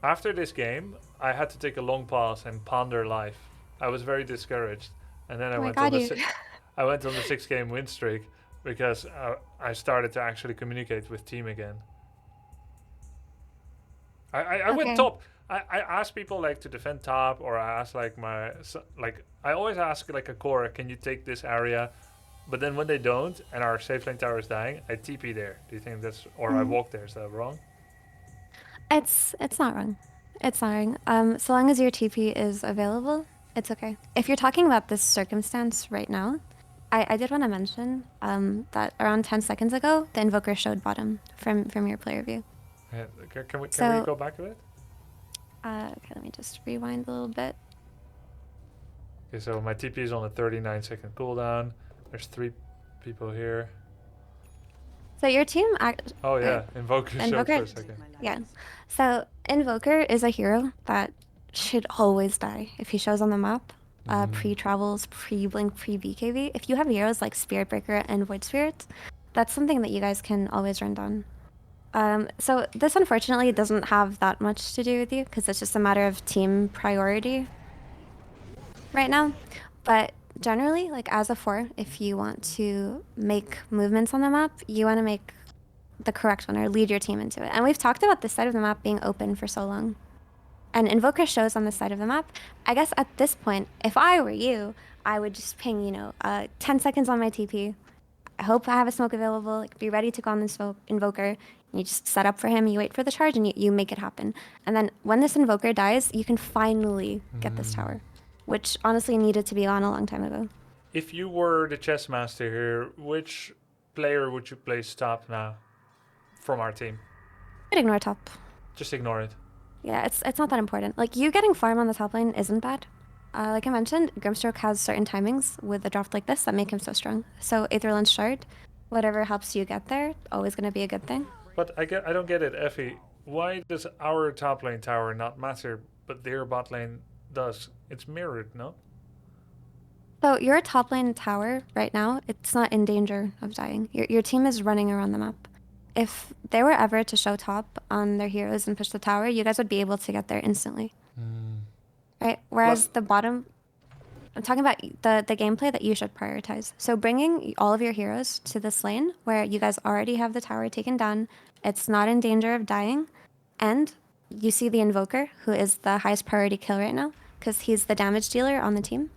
After this game, I had to take a long pause and ponder life. I was very discouraged. And then I Oh my went God, on you- I went on the 6-game win streak because I started to actually communicate with team again. I went Okay. top. I asked people like to defend top, or I asked like I always ask like a core, can you take this area? But then when they don't and our safe lane tower is dying, I TP there. Do you think that's, or I walk there? Is that wrong? It's not wrong. It's not wrong. So long as your TP is available, it's okay. If you're talking about this circumstance right now, I did want to mention that around 10 seconds ago, the Invoker showed bottom from your player view. Yeah, can we So- go back a bit? Okay, let me just rewind a little bit. Okay, so my TP is on a 39-second cooldown. There's 3 people here. So your team... Oh yeah, Invoker showed for Invoker? a second. Yeah. So Invoker is a hero that should always die if he shows on the map. Pre-travels, pre-blink, pre-BKB. If you have heroes like Spirit Breaker and Void Spirit, that's something that you guys can always run down. So this unfortunately doesn't have that much to do with you because it's just a matter of team priority right now. But generally, like as a 4, if you want to make movements on the map, you want to make the correct one or lead your team into it. And we've talked about this side of the map being open for so long. And Invoker shows on this side of the map. I guess at this point, if I were you, I would just ping, 10 seconds on my TP. I hope I have a smoke available. Like, be ready to go on the smoke Invoker. You just set up for him, you wait for the charge, and you make it happen. And then when this Invoker dies, you can finally get this tower, which honestly needed to be on a long time ago. If you were the chess master here, which player would you place top now from our team? I'd ignore top. Just ignore it. Yeah, it's not that important. Like, you getting farm on the top lane isn't bad. Like I mentioned, Grimstroke has certain timings with a draft like this that make him so strong. So Aetherland Shard, whatever helps you get there, always going to be a good thing. But I don't get it, Ephey. Why does our top lane tower not matter, but their bot lane does? It's mirrored, no? So your top lane tower right now, it's not in danger of dying. Your team is running around the map. If they were ever to show top on their heroes and push the tower, you guys would be able to get there instantly. Right? Whereas the bottom, I'm talking about the gameplay that you should prioritize. So bringing all of your heroes to this lane where you guys already have the tower taken down, it's not in danger of dying, and you see the Invoker, who is the highest priority kill right now, because he's the damage dealer on the team.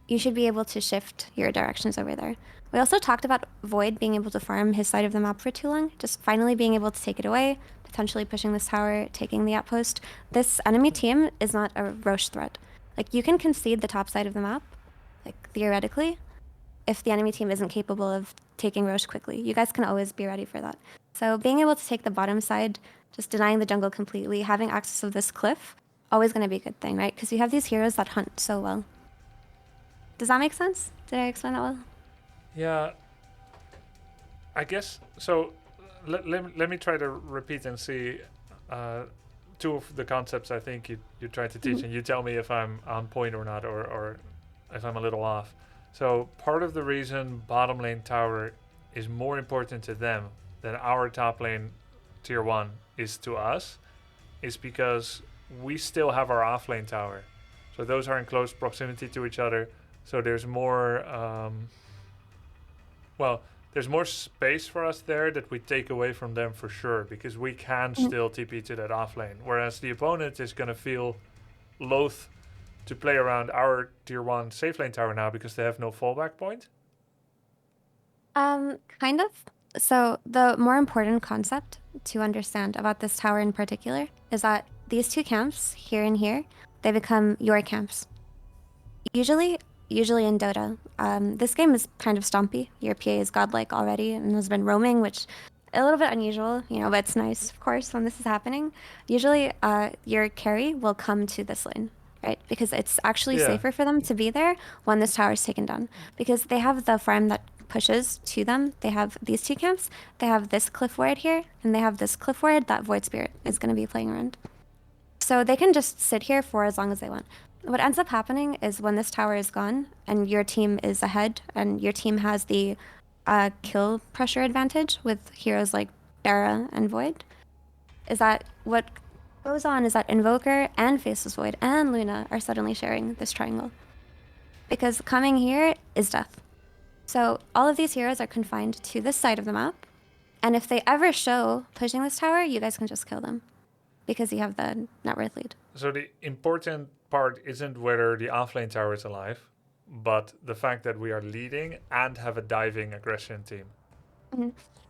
You should be able to shift your directions over there. We also talked about Void being able to farm his side of the map for too long, just finally being able to take it away, potentially pushing this tower, taking the outpost. This enemy team is not a Roche threat. Like, you can concede the top side of the map, like, theoretically, if the enemy team isn't capable of taking Roche quickly. You guys can always be ready for that. So being able to take the bottom side, just denying the jungle completely, having access to this cliff, always going to be a good thing, right? Because you have these heroes that hunt so well. Does that make sense? Did I explain that well? Yeah. I guess so. Let me try to repeat and see two of the concepts I think you tried to teach, and you tell me if I'm on point or not, or if I'm a little off. So part of the reason bottom lane tower is more important to them than our top lane tier 1 is to us is because we still have our off lane tower. So those are in close proximity to each other. So there's more, there's more space for us there that we take away from them for sure, because we can still TP to that off lane. Whereas the opponent is going to feel loath to play around our tier 1 safe lane tower now because they have no fallback point. Kind of. So the more important concept to understand about this tower in particular is that these two camps, here and here, they become your camps. Usually in Dota, this game is kind of stompy. Your PA is godlike already and has been roaming, which a little bit unusual, but it's nice, of course, when this is happening. Usually, your carry will come to this lane, right? Because it's actually safer for them to be there when this tower is taken down. Because they have the farm that pushes to them. They have these two camps. They have this cliff ward here, and they have this cliff ward that Void Spirit is going to be playing around. So they can just sit here for as long as they want. What ends up happening is when this tower is gone and your team is ahead and your team has the kill pressure advantage with heroes like Dara and Void, is that what goes on is that Invoker and Faceless Void and Luna are suddenly sharing this triangle. Because coming here is death. So all of these heroes are confined to this side of the map, and if they ever show pushing this tower, you guys can just kill them because you have the net worth lead. So the important part isn't whether the offlane tower is alive, but the fact that we are leading and have a diving aggression team.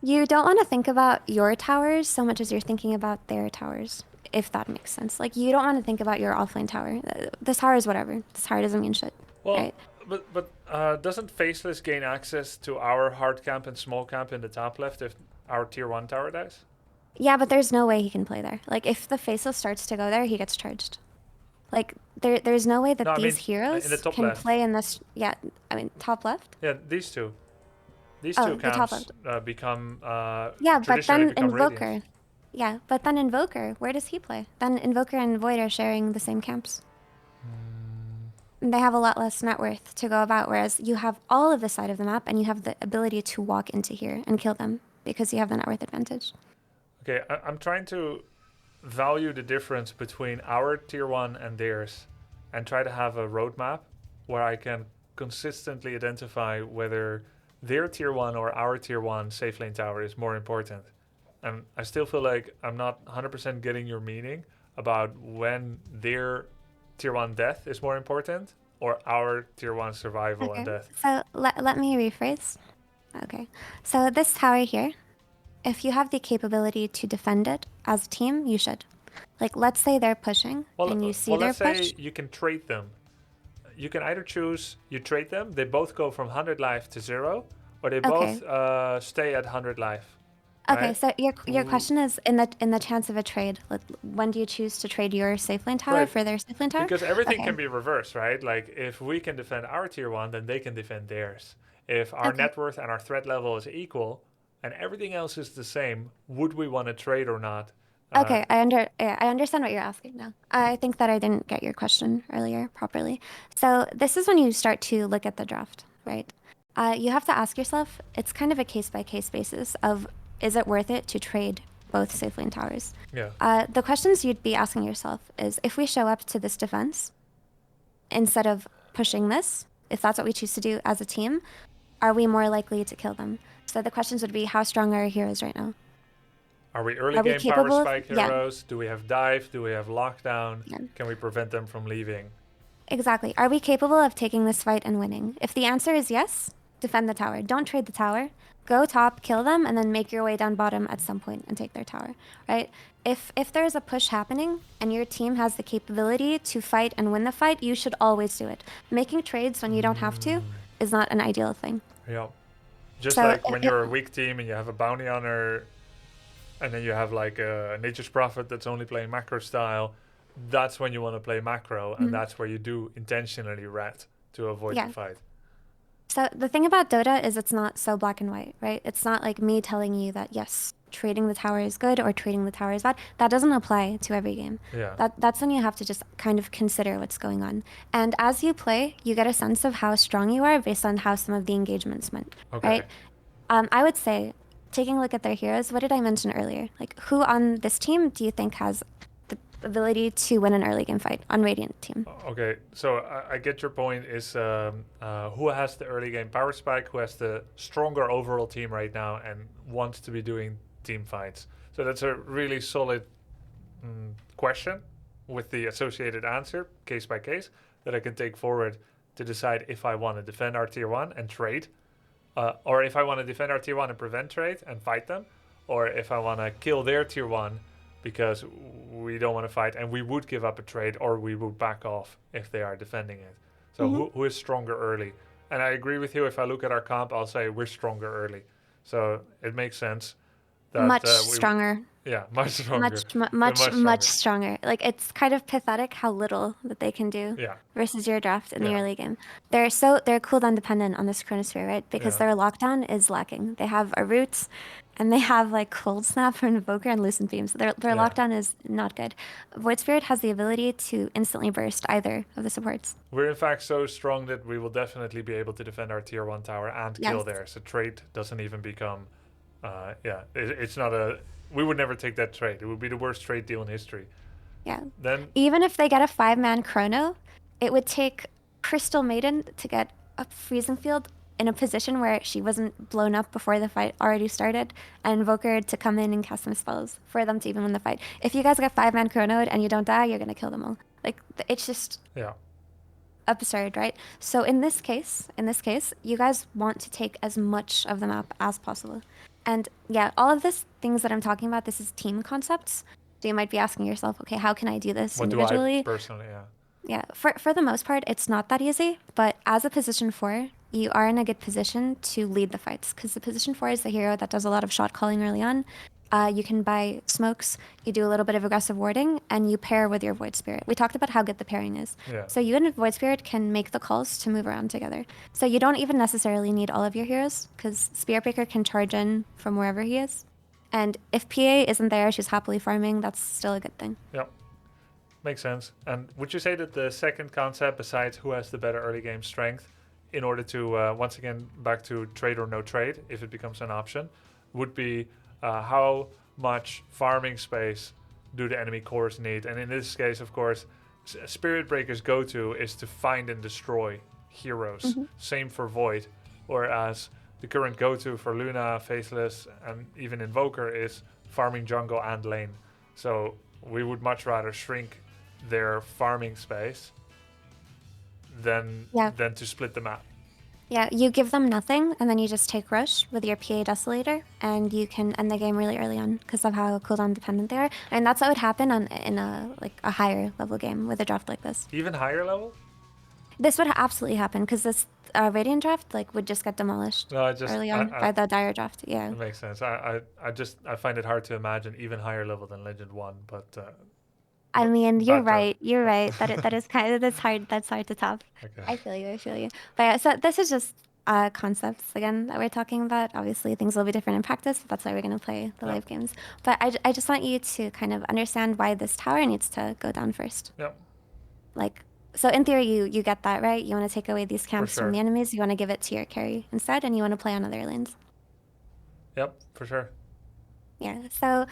You don't want to think about your towers so much as you're thinking about their towers, if that makes sense. Like, you don't want to think about your offlane tower. This tower is whatever. This tower doesn't mean shit. Well, right? but doesn't Faceless gain access to our hard camp and small camp in the top left if our tier 1 tower dies? Yeah, but there's no way he can play there. Like, if the Faceless starts to go there, he gets charged. Like, there's no way that these heroes can left. play in this... Yeah, I mean, top left? Yeah, these two. These two camps become yeah, but then Invoker. Radiant. Yeah, but then Invoker, where does he play? Then Invoker and Void are sharing the same camps. They have a lot less net worth to go about, whereas you have all of this side of the map and you have the ability to walk into here and kill them because you have the net worth advantage. Okay, I'm trying to value the difference between our tier 1 and theirs and try to have a roadmap where I can consistently identify whether their tier 1 or our tier 1 safe lane tower is more important. And I still feel like I'm not 100% getting your meaning about when their tier 1 death is more important or our tier 1 survival and death. So let me rephrase. Okay, so this tower here, if you have the capability to defend it as a team, you should. Like, let's say they're pushing and you see their push. Let's say you can trade them. You can either choose, you trade them, they both go from 100 life to 0, or they both stay at 100 life. Okay, right? so your question is in the chance of a trade, like, when do you choose to trade your safe lane tower for their safe lane tower? Because everything can be reversed, right? Like, if we can defend our tier 1, then they can defend theirs. If our net worth and our threat level is equal and everything else is the same, would we want to trade or not? Okay, I understand what you're asking now. I think that I didn't get your question earlier properly. So this is when you start to look at the draft, right? You have to ask yourself, it's kind of a case-by-case basis of, is it worth it to trade both safe lane towers? Yeah. The questions you'd be asking yourself is, if we show up to this defense, instead of pushing this, if that's what we choose to do as a team, are we more likely to kill them? So the questions would be, how strong are our heroes right now? Are we early game power spike heroes? Do we have dive? Do we have lockdown? Can we prevent them from leaving? Exactly. Are we capable of taking this fight and winning? If the answer is yes, defend the tower. Don't trade the tower. Go top, kill them, and then make your way down bottom at some point and take their tower, right? If there's a push happening and your team has the capability to fight and win the fight, you should always do it. Making trades when you don't have to is not an ideal thing. Yeah. Just like when you're a weak team and you have a bounty hunter and then you have like a Nature's Prophet that's only playing macro style, that's when you want to play macro, and that's where you do intentionally rat to avoid Yeah. the fight. So the thing about Dota is it's not so black and white, right? It's not like me telling you that yes, trading the tower is good or trading the tower is bad. That doesn't apply to every game. Yeah. That's when you have to just kind of consider what's going on. And as you play, you get a sense of how strong you are based on how some of the engagements went, Okay. right? I would say, taking a look at their heroes, what did I mention earlier? Like, who on this team do you think has the ability to win an early game fight on Radiant team? Okay, so I get your point. Is who has the early game power spike? Who has the stronger overall team right now and wants to be doing team fights? So that's a really solid question with the associated answer, case by case, that I can take forward to decide if I want to defend our tier 1 and trade, or if I want to defend our tier 1 and prevent trade and fight them, or if I want to kill their tier 1 because we don't want to fight and we would give up a trade, or we would back off if they are defending it. So who is stronger early? And I agree with you. If I look at our comp, I'll say we're stronger early. So it makes sense. That, Much stronger. Yeah, much stronger. Much stronger. Like, it's kind of pathetic how little that they can do versus your draft in the early game. They're cooldown dependent on this Chronosphere, right? Because their lockdown is lacking. They have a root, and they have like Cold Snap for Invoker and Lucent Beam. So their lockdown is not good. Void Spirit has the ability to instantly burst either of the supports. We're in fact so strong that we will definitely be able to defend our tier 1 tower and kill theirs. So trade doesn't even become it's not a. We would never take that trade. It would be the worst trade deal in history. Yeah. Then even if they get a 5-man chrono, it would take Crystal Maiden to get a freezing field in a position where she wasn't blown up before the fight already started, and Invoker to come in and cast some spells for them to even win the fight. If you guys get 5-man chronoed and you don't die, you're gonna kill them all. Like, it's just absurd, right? So in this case, you guys want to take as much of the map as possible. And yeah, all of this things that I'm talking about, this is team concepts. So you might be asking yourself, okay, how can I do this individually? What do I personally, Yeah, for the most part, it's not that easy. But as a position 4, you are in a good position to lead the fights. Because the position 4 is the hero that does a lot of shot calling early on. You can buy smokes, you do a little bit of aggressive warding, and you pair with your Void Spirit. We talked about how good the pairing is. Yeah. So you and Void Spirit can make the calls to move around together. So you don't even necessarily need all of your heroes, because Spearbreaker can charge in from wherever he is. And if PA isn't there, she's happily farming, that's still a good thing. Yep. Makes sense. And would you say that the second concept, besides who has the better early game strength, in order to, once again, back to trade or no trade, if it becomes an option, would be how much farming space do the enemy cores need? And in this case, of course, Spirit Breaker's go-to is to find and destroy heroes. Same for Void. Whereas the current go-to for Luna, Faceless, and even Invoker is farming jungle and lane. So we would much rather shrink their farming space than to split the map. Yeah, you give them nothing, and then you just take Rush with your PA Desolator, and you can end the game really early on because of how cooldown dependent they are. And that's what would happen in a higher level game with a draft like this. Even higher level? This would absolutely happen because this Radiant draft would just get demolished early on by the Dire draft. Yeah, it makes sense. I find it hard to imagine even higher level than Legend 1, but. I mean, you're right. You're right. That is kind of that's hard to top. Okay. I feel you. But yeah, so this is just concepts again that we're talking about. Obviously, things will be different in practice. But that's why we're gonna play the live games. But I just want you to kind of understand why this tower needs to go down first. Yep. So in theory, you get that, right? You want to take away these camps sure. from the enemies. You want to give it to your carry instead, and you want to play on other lanes. Yep, for sure. Yeah. So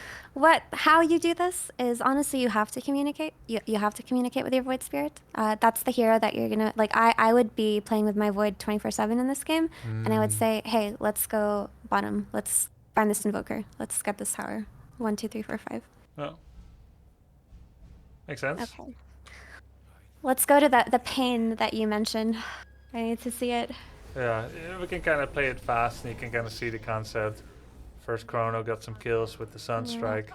how you do this is honestly you have to communicate. You have to communicate with your Void Spirit. That's the hero that you're gonna like. I would be playing with my Void 24/7 in this game, and I would say, hey, let's go bottom. Let's find this Invoker. Let's get this tower. 1, 2, 3, 4, 5. Oh. Makes sense. Okay. Let's go to the pain that you mentioned. I need to see it. Yeah, we can kind of play it fast, and you can kind of see the concept. First Chrono got some kills with the Sunstrike.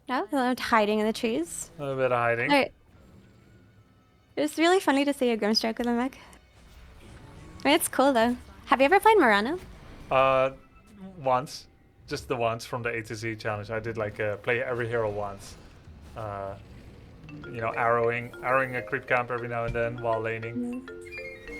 No, I'm hiding in the trees. A little bit of hiding. It was really funny to see a Grimstroke with a mech. I mean, it's cool though. Have you ever played Murano? Once. Just the once from the A to Z challenge. I did play every hero once. you know, arrowing a creep camp every now and then while laning.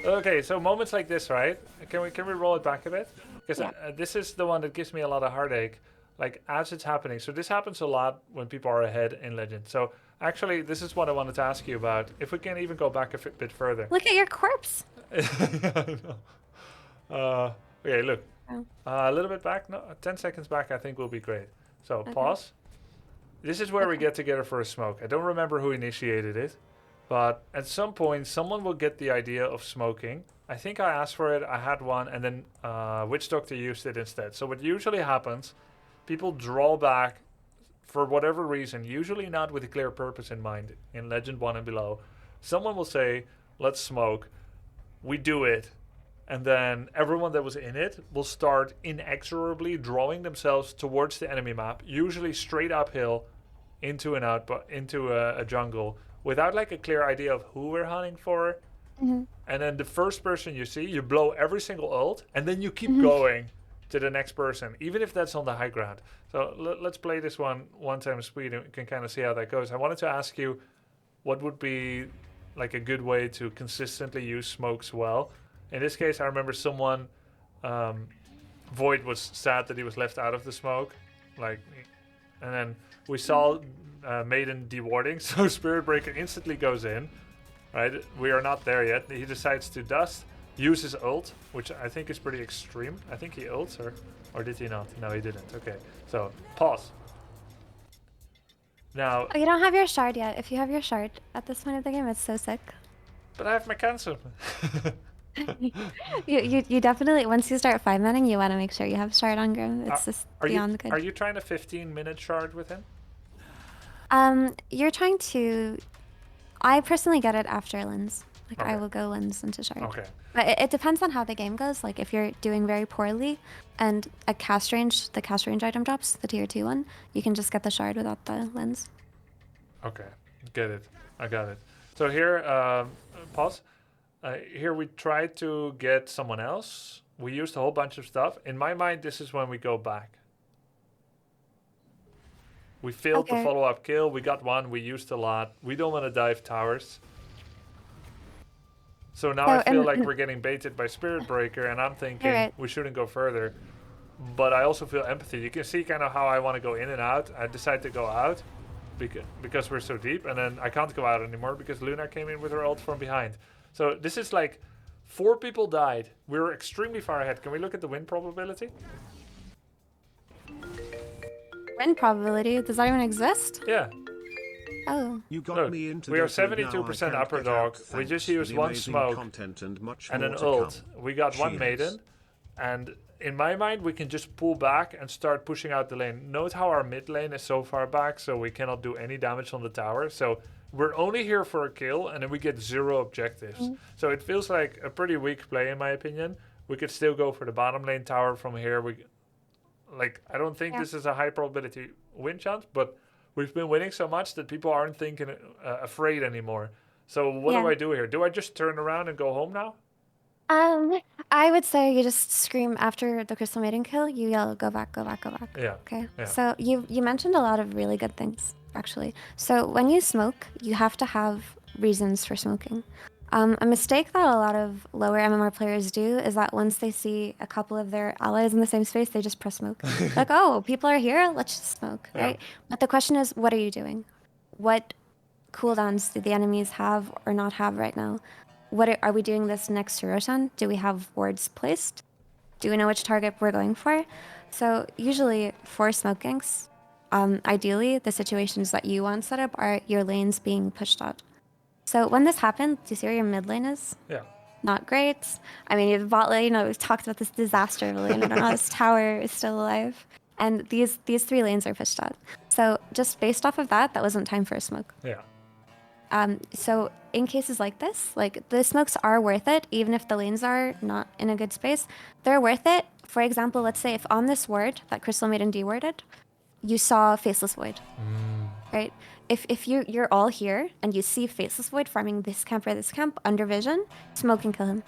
Okay, so moments like this, right? Can we roll it back a bit? Because this is the one that gives me a lot of heartache, like as it's happening. So this happens a lot when people are ahead in Legend. So actually, this is what I wanted to ask you about. If we can even go back a bit further. Look at your corpse. I know. Okay, look. Oh. A little bit back. No, 10 seconds back. I think will be great. So pause. This is where we get together for a smoke. I don't remember who initiated it, but at some point someone will get the idea of smoking. I think I asked for it. I had one, and then Witch Doctor used it instead. So what usually happens, people draw back for whatever reason, usually not with a clear purpose in mind. In Legend 1 and below, someone will say, "Let's smoke." We do it. And then everyone that was in it will start inexorably drawing themselves towards the enemy map, usually straight uphill into an into a jungle, without like a clear idea of who we're hunting for. And then the first person you see, you blow every single ult, and then you keep going to the next person, even if that's on the high ground. So let's play this one time speed, and we can kind of see how that goes. I wanted to ask you, what would be like a good way to consistently use smokes well? In this case, I remember someone, Void was sad that he was left out of the smoke, and then we saw Maiden dewarding, so Spirit Breaker instantly goes in, right? We are not there yet. He decides to dust, use his ult, which I think is pretty extreme. I think he ults, or did he not? No, he didn't. Okay, so pause. Now. Oh, you don't have your shard yet. If you have your shard at this point of the game, it's so sick. But I have my cancel. you definitely, once you start 5-manning, you want to make sure you have shard on Grim. It's just beyond good. Are you trying a 15-minute shard with him? You're trying to. I personally get it after lens. Like Okay. I will go lens into shard. Okay. But it depends on how the game goes. Like if you're doing very poorly, and the cast range item drops, the tier 2 one, you can just get the shard without the lens. Okay, get it. I got it. So here, pause. Here we tried to get someone else. We used a whole bunch of stuff. In my mind, this is when we go back. We failed the follow-up kill. We got one. We used a lot. We don't want to dive towers. So now I feel like we're getting baited by Spirit Breaker, and I'm thinking we shouldn't go further. But I also feel empathy. You can see kind of how I want to go in and out. I decide to go out because we're so deep, and then I can't go out anymore because Luna came in with her ult from behind. So this is like 4 people died. We were extremely far ahead. Can we look at the win probability? Win probability? Does that even exist? Yeah. Oh. You got Look, me into we are this, and now I 72% can't upper get dog. out. We just Thanks used for the one amazing smoke content and much and more an to ult. come. We got one Cheers. maiden, and in my mind, we can just pull back and start pushing out the lane. Note how our mid lane is so far back, so we cannot do any damage on the tower. So we're only here for a kill, and then we get 0 objectives. So it feels like a pretty weak play, in my opinion. We could still go for the bottom lane tower from here. I don't think this is a high probability win chance, but we've been winning so much that people aren't thinking afraid anymore. So what do I do here? Do I just turn around and go home now? I would say you just scream after the Crystal Maiden kill. You yell, "Go back, go back, go back." Yeah. Okay. Yeah. So you mentioned a lot of really good things, actually. So when you smoke, you have to have reasons for smoking. A mistake that a lot of lower MMR players do is that once they see a couple of their allies in the same space, they just press smoke. Like, oh, people are here, let's just smoke, right? But the question is, what are you doing? What cooldowns do the enemies have or not have right now? Are we doing this next to Roshan? Do we have wards placed? Do we know which target we're going for? So usually for smoke ganks, ideally the situations that you want set up are your lanes being pushed out. So when this happens, do you see where your mid lane is? Yeah. Not great. I mean, the bot lane, we've talked about this disaster of a lane. I don't know how this tower is still alive. And these 3 lanes are pushed out. So just based off of that wasn't time for a smoke. Yeah. So in cases like this, like the smokes are worth it, even if the lanes are not in a good space. They're worth it. For example, let's say if on this ward that Crystal Maiden dewarded, you saw Faceless Void, right? If you're all here and you see Faceless Void farming this camp or this camp under vision, smoke and kill him.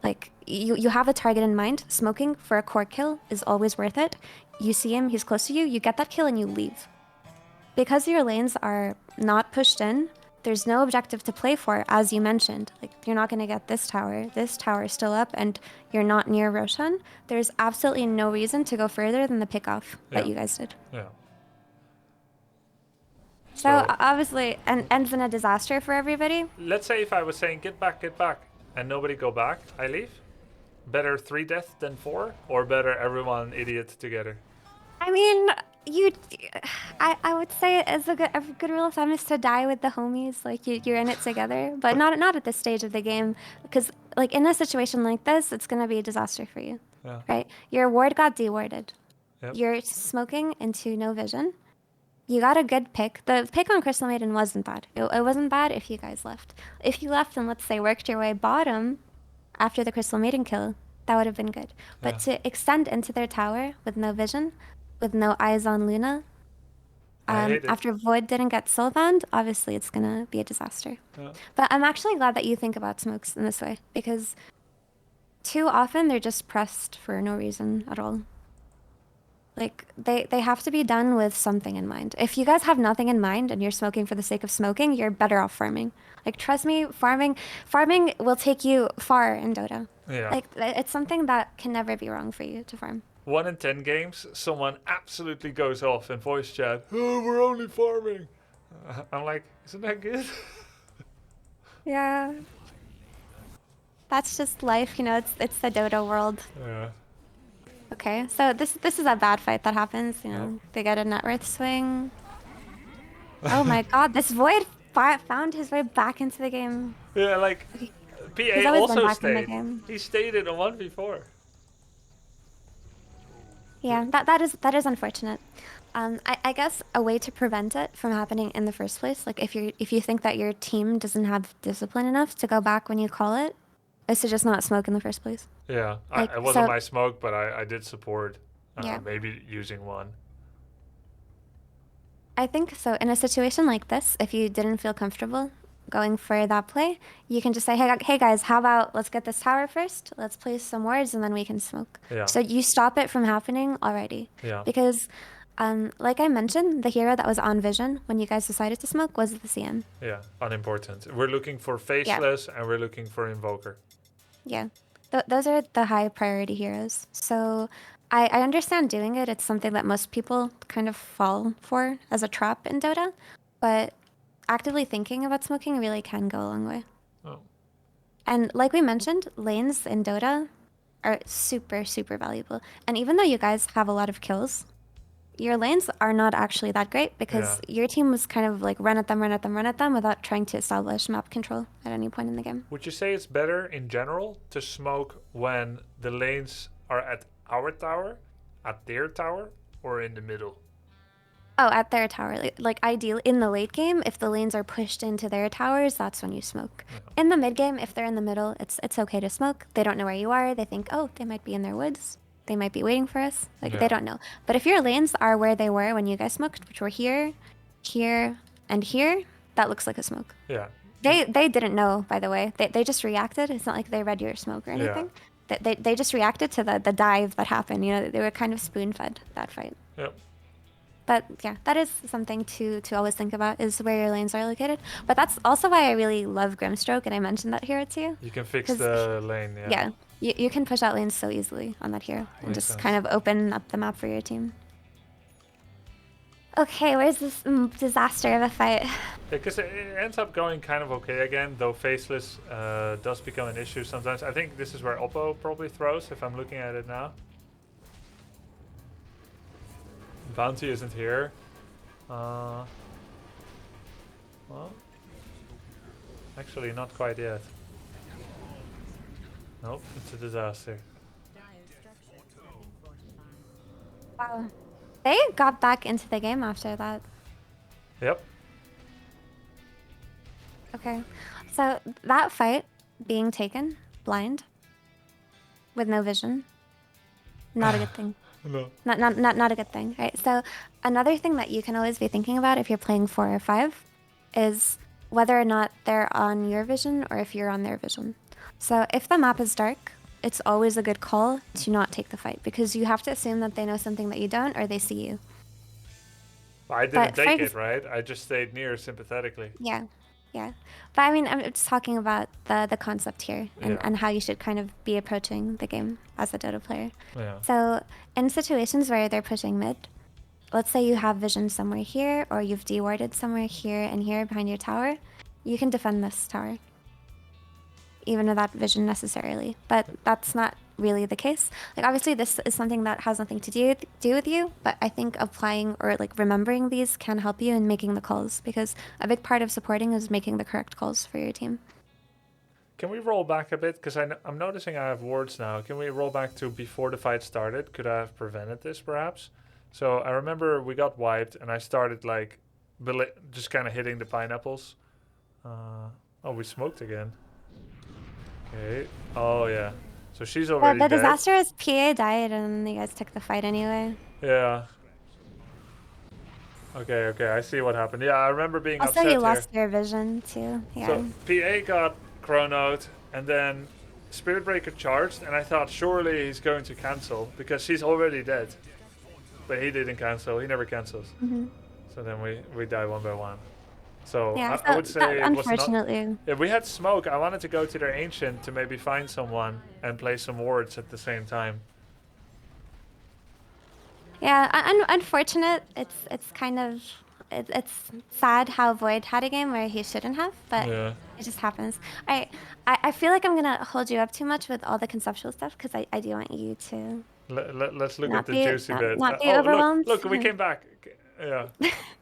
Like you have a target in mind. Smoking for a core kill is always worth it. You see him, he's close to you, you get that kill and you leave. Because your lanes are not pushed in, there's no objective to play for, as you mentioned. Like, you're not going to get this tower is still up, and you're not near Roshan. There's absolutely no reason to go further than the pick-off that you guys did. Yeah. So obviously, ends in a disaster for everybody. Let's say if I was saying get back, and nobody go back, I leave. Better 3 deaths than 4, or better everyone idiot together. I mean, I would say as a good rule of thumb is to die with the homies. Like you're in it together, but not at this stage of the game, because like in a situation like this, it's gonna be a disaster for you. Yeah. Right? Your ward got dewarded. Yep. You're smoking into no vision. You got a good pick. The pick on Crystal Maiden wasn't bad. It wasn't bad if you guys left. If you left and let's say worked your way bottom after the Crystal Maiden kill, that would have been good. But to extend into their tower with no vision, with no eyes on Luna, after Void didn't get soul bound, obviously it's gonna be a disaster. Yeah. But I'm actually glad that you think about smokes in this way, because too often they're just pressed for no reason at all. Like, they have to be done with something in mind. If you guys have nothing in mind and you're smoking for the sake of smoking, you're better off farming. Like, trust me, farming will take you far in Dota. Yeah. Like, it's something that can never be wrong for you to farm. 1 in 10 games, someone absolutely goes off in voice chat. Oh, we're only farming. I'm like, isn't that good? Yeah. That's just life, you know, it's the Dota world. Yeah. Okay, so this is a bad fight that happens, you know. They get a net worth swing. Oh my god, this Void found his way back into the game. Yeah, like, He's PA always been also back in the stayed. game. He stayed in a 1v4. Yeah, that is unfortunate. I guess a way to prevent it from happening in the first place, like if you think that your team doesn't have discipline enough to go back when you call it, is to just not smoke in the first place. Yeah, Like, it wasn't so- my smoke, but I did support Yeah. maybe using one. I think so. In a situation like this, if you didn't feel comfortable going for that play, you can just say, hey guys, how about let's get this tower first, let's place some wards, and then we can smoke. Yeah. So you stop it from happening already. Yeah. Because, like I mentioned, the hero that was on vision when you guys decided to smoke was the CM. Yeah, unimportant. We're looking for Faceless and we're looking for Invoker. Yeah, those are the high priority heroes. So I understand doing it. It's something that most people kind of fall for as a trap in Dota, but actively thinking about smoking really can go a long way. Oh. And like we mentioned, lanes in Dota are super, super valuable. And even though you guys have a lot of kills, your lanes are not actually that great because your team was kind of like run at them without trying to establish map control at any point in the game. Would you say it's better in general to smoke when the lanes are at our tower, at their tower, or in the middle? Oh, at their tower. Like ideally, in the late game, if the lanes are pushed into their towers, that's when you smoke. In the mid game, if they're in the middle, it's okay to smoke. They don't know where you are. They think, oh, they might be in their woods. They might be waiting for us. Like, they don't know. But if your lanes are where they were when you guys smoked, which were here, here, and here, that looks like a smoke. Yeah. They didn't know, by the way. They just reacted. It's not like they read your smoke or anything. They just reacted to the dive that happened. You know, they were kind of spoon-fed that fight. Yep. But yeah, that is something to always think about, is where your lanes are located. But that's also why I really love Grimstroke, and I mentioned that hero too. You can fix the lane, Yeah, you can push out lanes so easily on that hero and Makes just sense. kind of open up the map for your team. Okay, where's this disaster of a fight? Because it ends up going kind of okay again, though Faceless does become an issue sometimes. I think this is where Oppo probably throws, if I'm looking at it now. Bounty isn't here. Well, actually not quite yet. Nope, it's a disaster. Wow. They got back into the game after that. Yep. Okay, so that fight being taken blind with no vision, not a good thing. No. Not a good thing, right? So another thing that you can always be thinking about if you're playing 4 or 5 is whether or not they're on your vision or if you're on their vision. So if the map is dark, it's always a good call to not take the fight, because you have to assume that they know something that you don't, or they see you. I didn't But take fight- it, right? I just stayed near sympathetically. Yeah. Yeah. But I mean, I'm just talking about the concept here and how you should kind of be approaching the game as a Dota player. Yeah. So in situations where they're pushing mid, let's say you have vision somewhere here, or you've de-warded somewhere here and here behind your tower, you can defend this tower. Even without vision necessarily. But that's not really the case. Like, obviously this is something that has nothing to do with you, but I think applying or like remembering these can help you in making the calls, because a big part of supporting is making the correct calls for your team. Can we roll back a bit? Because I'm noticing I have wards now. Can we roll back to before the fight started? Could I have prevented this perhaps? So I remember we got wiped and I started like just kind of hitting the pineapples. Oh, we smoked again. Okay. Oh, yeah. So she's already The dead. disaster is PA died and you guys took the fight anyway. Yeah. Okay, I see what happened. Yeah, I remember being also, upset you here. lost your vision too. Yeah. So PA got chronoed and then Spirit Breaker charged and I thought surely he's going to cancel because she's already dead. But he didn't cancel. He never cancels. So then we die one by one. So yeah, I would say it was unfortunately. not. If we had smoke, I wanted to go to their ancient to maybe find someone and play some wards at the same time. Yeah, unfortunate. It's kind of it's sad how Void had a game where he shouldn't have, but it just happens. I feel like I'm gonna hold you up too much with all the conceptual stuff because I do want you to. Let's look at the juicy bit. Not be overwhelmed. Look, we came back. Yeah.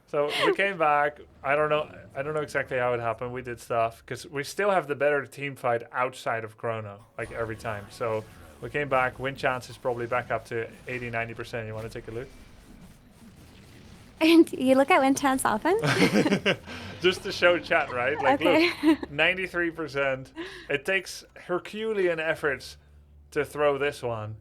So we came back. I don't know exactly how it happened. We did stuff because we still have the better team fight outside of Chrono, like every time. So we came back. Win chance is probably back up to 80-90%. You want to take a look? And you look at win chance often? Just to show chat, right? Like, okay. Look, 93%. It takes Herculean efforts to throw this one.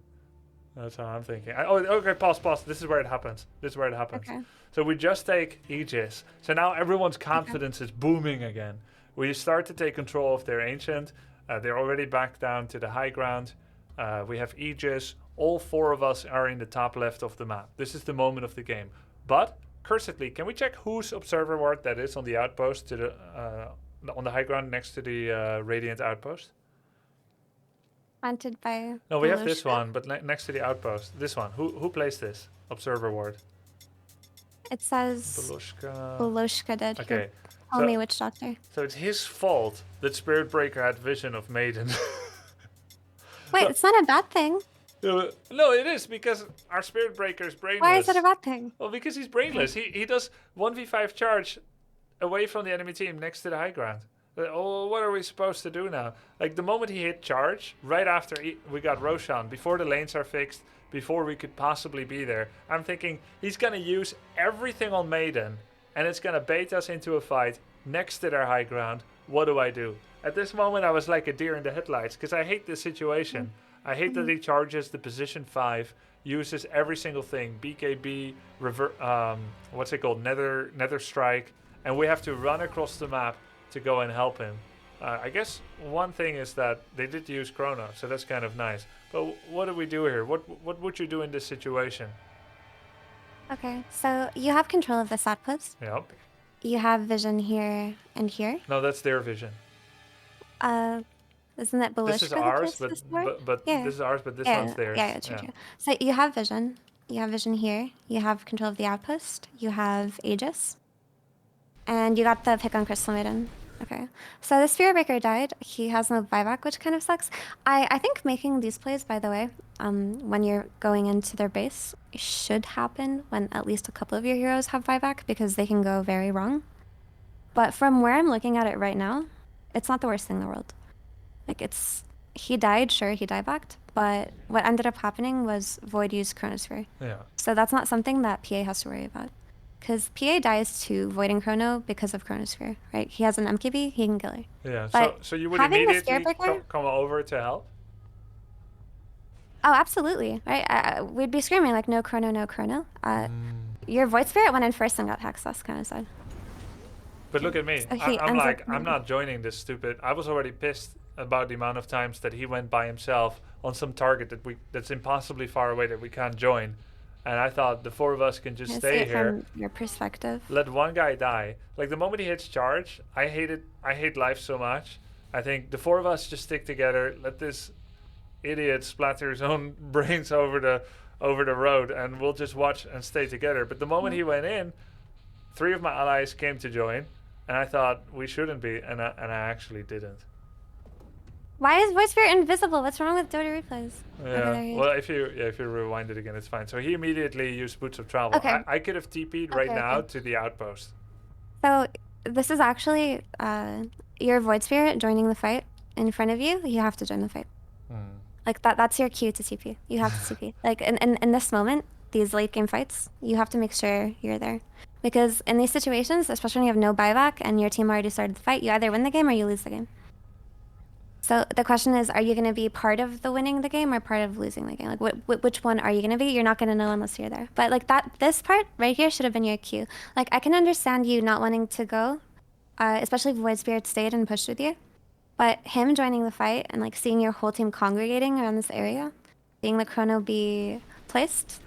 That's how I'm thinking. Okay, pause. This is where it happens. Okay. So we just take Aegis. So now everyone's confidence is booming again. We start to take control of their ancient. They're already back down to the high ground. We have Aegis. All four of us are in the top left of the map. This is the moment of the game. But, cursedly, can we check whose observer ward that is on the outpost to the on the high ground next to the Radiant outpost? Planted by. No, we have this one, but next to the outpost. This one. Who plays this observer ward? It says Beloshka did. Okay. Call me witch doctor. So it's his fault that Spirit Breaker had vision of Maiden. Wait, it's not a bad thing. No, it is because our Spirit Breaker is brainless. Why is it a bad thing? Well, because he's brainless. He does 1v5 charge away from the enemy team next to the high ground. Oh, what are we supposed to do now? Like the moment he hit charge, right after we got Roshan, before the lanes are fixed, before we could possibly be there, I'm thinking he's going to use everything on Maiden and it's going to bait us into a fight next to their high ground. What do I do? At this moment, I was like a deer in the headlights because I hate this situation. I hate that he charges the position 5, uses every single thing, BKB, what's it called, Nether Strike, and we have to run across the map to go and help him. I guess one thing is that they did use Chrono, so that's kind of nice. But what do we do here? What would you do in this situation? Okay, so you have control of this outpost. Yep. You have vision here and here. No, that's their vision. Isn't that Beloshka? This is ours, but yeah. this is ours, but this one's theirs. Yeah, true. So you have vision. You have vision here. You have control of the outpost. You have Aegis. And you got the pick on Crystal Maiden. Okay. So the Spirit Breaker died. He has no buyback, which kind of sucks. I think making these plays, by the way, when you're going into their base, should happen when at least a couple of your heroes have buyback, because they can go very wrong. But from where I'm looking at it right now, it's not the worst thing in the world. Like, he died, sure, he diebacked, but what ended up happening was Void used Chronosphere. Yeah. So that's not something that PA has to worry about. Because PA dies to Void and Chrono because of Chronosphere, right? He has an MKB, he can kill her. Yeah, but so you would immediately come over to help? Oh, absolutely, right? We'd be screaming like, no Chrono, no Chrono. Your Void Spirit went in first and got hexed, that's kind of sad. But look at me, I'm not joining this stupid... I was already pissed about the amount of times that he went by himself on some target that's impossibly far away that we can't join. and I thought the 4 of us can just I see stay it here. from your perspective. Let one guy die. Like the moment he hits charge, I hate life so much. I think the 4 of us just stick together. Let this idiot splatter his own brains over the road, and we'll just watch and stay together. But the moment he went in, 3 of my allies came to join, and I thought we shouldn't be, and I actually didn't. Why is Voice Spirit invisible? What's wrong with Dota replays? Yeah. Well, if you rewind it again, it's fine. So he immediately used Boots of Travel. Okay. I could have TP'd right now to the outpost. So this is actually your Void Spirit joining the fight in front of you. You have to join the fight. Like that's your cue to TP. You have to TP. Like in this moment, these late game fights, you have to make sure you're there. Because in these situations, especially when you have no buyback and your team already started the fight, you either win the game or you lose the game. So the question is, are you going to be part of the winning the game or part of losing the game? Like which one are you going to be? You're not going to know unless you're there. But like this part right here should have been your cue. Like I can understand you not wanting to go, especially if Void Spirit stayed and pushed with you. But him joining the fight and like seeing your whole team congregating around this area, seeing the chrono be placed,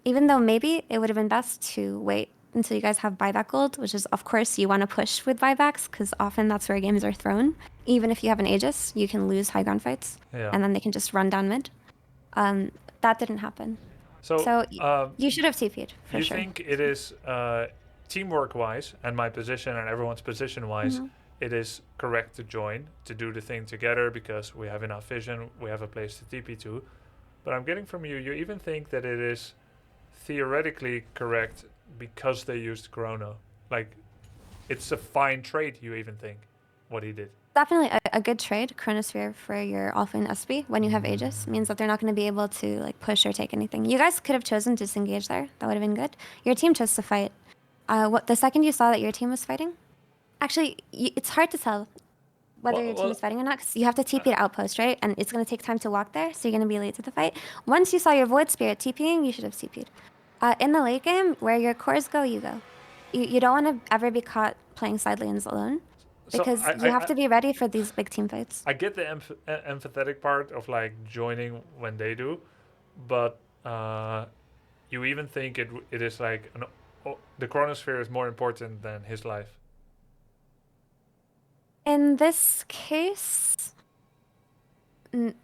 even though maybe it would have been best to wait until you guys have buyback gold, which is of course you want to push with buybacks because often that's where games are thrown. Even if you have an Aegis, you can lose high ground fights, and then they can just run down mid. That didn't happen. So you should have TP'd for sure. You think it is teamwork-wise and my position and everyone's position-wise, it is correct to join, to do the thing together because we have enough vision, we have a place to TP to. But I'm getting from you even think that it is theoretically correct because they used Chrono. Like, it's a fine trade, you even think, what he did. Definitely a good trade, Chronosphere for your Alpha SB when you have Aegis, means that they're not going to be able to like push or take anything. You guys could have chosen to disengage there. That would have been good. Your team chose to fight. The second you saw that your team was fighting, actually, it's hard to tell whether your team is fighting or not because you have to TP to outpost, right? And it's going to take time to walk there, so you're going to be late to the fight. Once you saw your Void Spirit TPing, you should have TP'd. In the late game, where your cores go, you go. You don't want to ever be caught playing side lanes alone because you have to be ready for these big team fights. I get the empathetic part of like joining when they do, but you even think it is like the Chronosphere is more important than his life. In this case,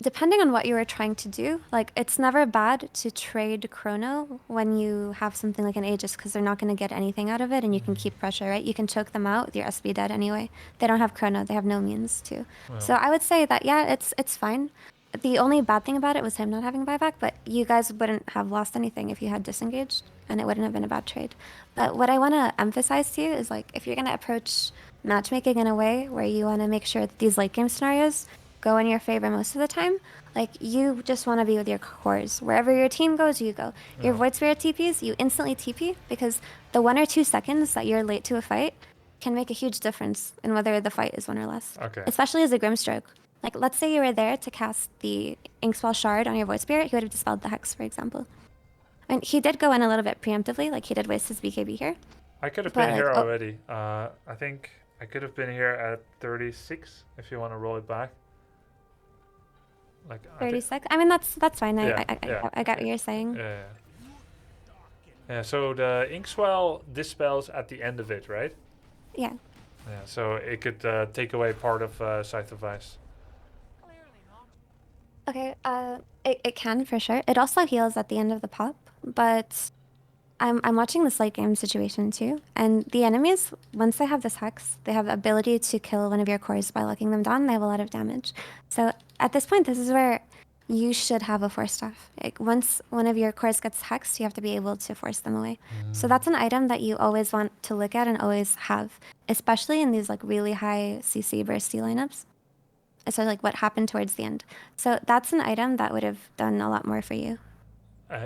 depending on what you were trying to do, like it's never bad to trade Chrono when you have something like an Aegis because they're not going to get anything out of it and you can keep pressure, right? You can choke them out with your SB dead anyway. They don't have Chrono, they have no means to. Wow. So I would say that, yeah, it's fine. The only bad thing about it was him not having buyback, but you guys wouldn't have lost anything if you had disengaged and it wouldn't have been a bad trade. But what I want to emphasize to you is like if you're going to approach matchmaking in a way where you want to make sure that these late game scenarios go in your favor most of the time, like you just want to be with your cores. Wherever your team goes, you go. Your Void Spirit TPs, you instantly TP because the 1 or 2 seconds that you're late to a fight can make a huge difference in whether the fight is won or lost. Okay. Especially as a Grimstroke. Like let's say you were there to cast the Inkspell Shard on your Void Spirit, he would have dispelled the Hex, for example. And he did go in a little bit preemptively, like he did waste his BKB here. I could have been here already. I think I could have been here at 36 if you want to roll it back. Like 36. I mean that's fine. Yeah, I got what you're saying. Yeah. So the Inkswell dispels at the end of it, right? Yeah. Yeah. So it could take away part of Scythe of Ice. Okay. It can for sure. It also heals at the end of the pop, but I'm watching this late game situation too, and the enemies, once they have this Hex, they have the ability to kill one of your cores by locking them down. They have a lot of damage. So at this point, this is where you should have a Force Staff. Like once one of your cores gets hexed, you have to be able to force them away. So that's an item that you always want to look at and always have, especially in these like really high CC bursty lineups. So like what happened towards the end. So that's an item that would have done a lot more for you.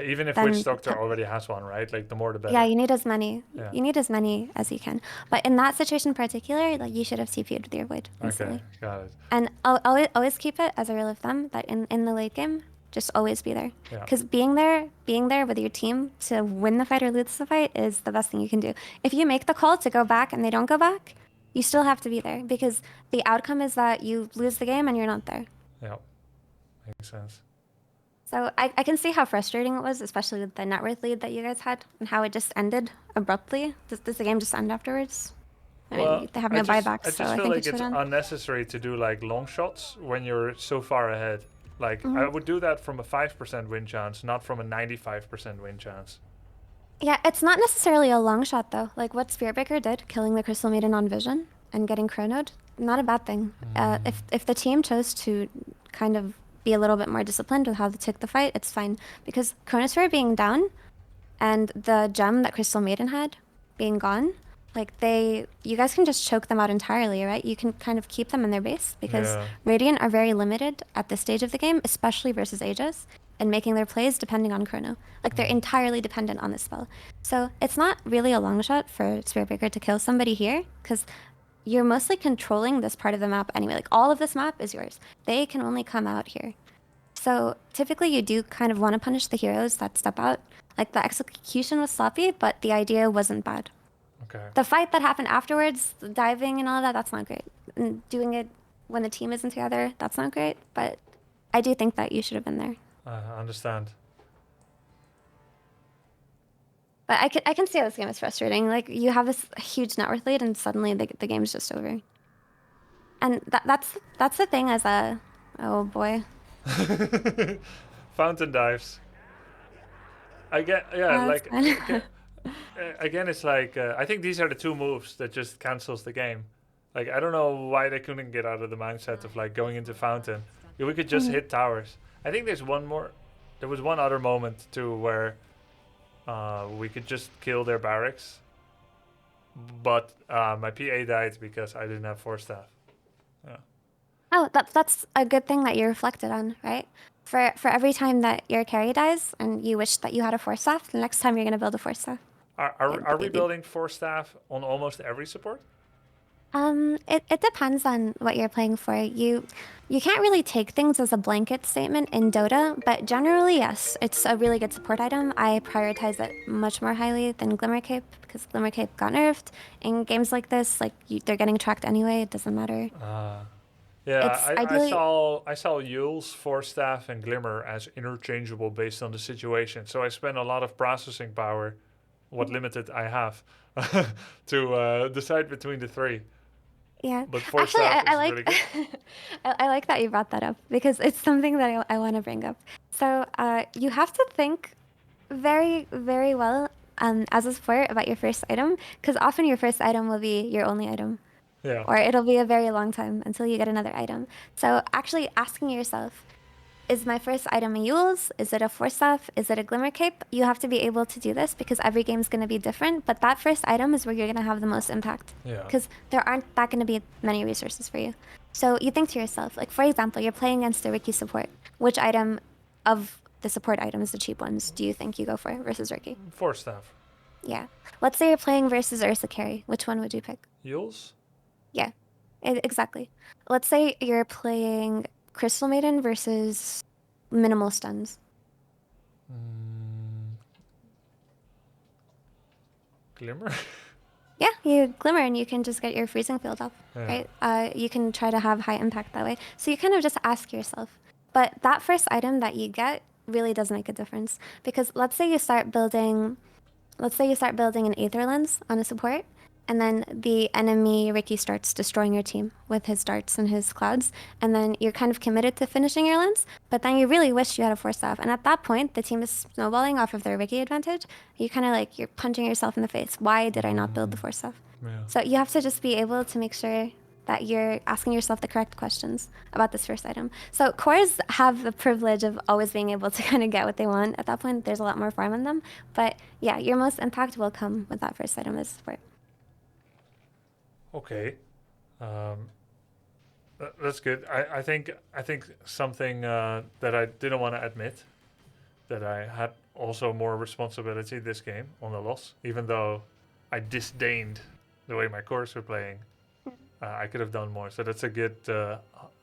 Even if Witch Doctor already has one, right? Like the more the better. Yeah, you need as many. Yeah. You need as many as you can. But in that situation in particular, like you should have TP'd with your Void instantly. Okay, got it. And I'll always keep it as a rule of thumb that in the late game, just always be there. Because being there with your team to win the fight or lose the fight is the best thing you can do. If you make the call to go back and they don't go back, you still have to be there because the outcome is that you lose the game and you're not there. Yeah, makes sense. So I can see how frustrating it was, especially with the net worth lead that you guys had, and how it just ended abruptly. Does the game just end afterwards? I mean, they have no buybacks, I so just I feel think like it should it's end. unnecessary to do like long shots when you're so far ahead. Like I would do that from a 5% win chance, not from a 95% win chance. Yeah, it's not necessarily a long shot though. Like what Spearbreaker did, killing the Crystal Maiden on Vision and getting chronoed, not a bad thing. If the team chose to kind of be a little bit more disciplined with how they took the fight, it's fine. Because Chronosphere being down and the gem that Crystal Maiden had being gone, like you guys can just choke them out entirely, right? You can kind of keep them in their base because Yeah. Radiant are very limited at this stage of the game, especially versus Aegis, and making their plays depending on Chrono. Like they're entirely dependent on this spell. So it's not really a long shot for Spearbreaker to kill somebody here because you're mostly controlling this part of the map anyway. Like all of this map is yours. They can only come out here. So typically you do kind of want to punish the heroes that step out. Like the execution was sloppy, but the idea wasn't bad. Okay. The fight that happened afterwards, the diving and all that, that's not great. And doing it when the team isn't together, that's not great. But I do think that you should have been there. I understand. But I can see how this game is frustrating. Like you have this huge net worth lead, and suddenly the game's just over. And that's the thing as a oh boy. Fountain dives. Again, again, it's like I think these are the two moves that just cancels the game. Like I don't know why they couldn't get out of the mindset of like going into fountain. We could just hit towers. I think there's one more. There was one other moment too where we could just kill their barracks, but my PA died because I didn't have force staff. Yeah. Oh, that's a good thing that you reflected on, right? For every time that your carry dies and you wish that you had a force staff, the next time you're gonna build a force staff. Are we building force staff on almost every support? It depends on what you're playing for. You can't really take things as a blanket statement in Dota, but generally, yes, it's a really good support item. I prioritize it much more highly than Glimmer Cape because Glimmer Cape got nerfed. In games like this, like they're getting tracked anyway. It doesn't matter. Yeah, ideally, I saw Yule's force staff and Glimmer as interchangeable based on the situation. So I spent a lot of processing power, what limited I have, to decide between the three. Yeah. But force Actually, staff I is like really good. I like that you brought that up because it's something that I want to bring up. So you have to think very, very well as a support about your first item because often your first item will be your only item. Yeah. Or it'll be a very long time until you get another item. So actually asking yourself, is my first item a Yule's? Is it a Force Staff? Is it a Glimmer Cape? You have to be able to do this because every game's going to be different. But that first item is where you're going to have the most impact. Yeah. Because there aren't that going to be many resources for you. So you think to yourself, like for example, you're playing against a Riki support. Which item of the support items, the cheap ones, do you think you go for versus Riki? Force staff. Yeah. Let's say you're playing versus Ursa carry. Which one would you pick? Yule's? Yeah, exactly. Let's say you're playing Crystal Maiden versus minimal stuns. Glimmer? Yeah, you Glimmer and you can just get your freezing field off, Yeah. right? You can try to have high impact that way. So you kind of just ask yourself. But that first item that you get really does make a difference. Because let's say you start building an Aether Lens on a support, and then the enemy Riki starts destroying your team with his darts and his clouds, and then you're kind of committed to finishing your lens, but then you really wish you had a force staff. And at that point, the team is snowballing off of their Riki advantage. You kind of like, you're punching yourself in the face. Why did I not build the force staff? Yeah. So you have to just be able to make sure that you're asking yourself the correct questions about this first item. So cores have the privilege of always being able to kind of get what they want. At that point, there's a lot more farm in them. But yeah, your most impact will come with that first item as support. Okay, that's good. I think something that I didn't want to admit, that I had also more responsibility this game on the loss, even though I disdained the way my cores were playing. I could have done more, so that's a good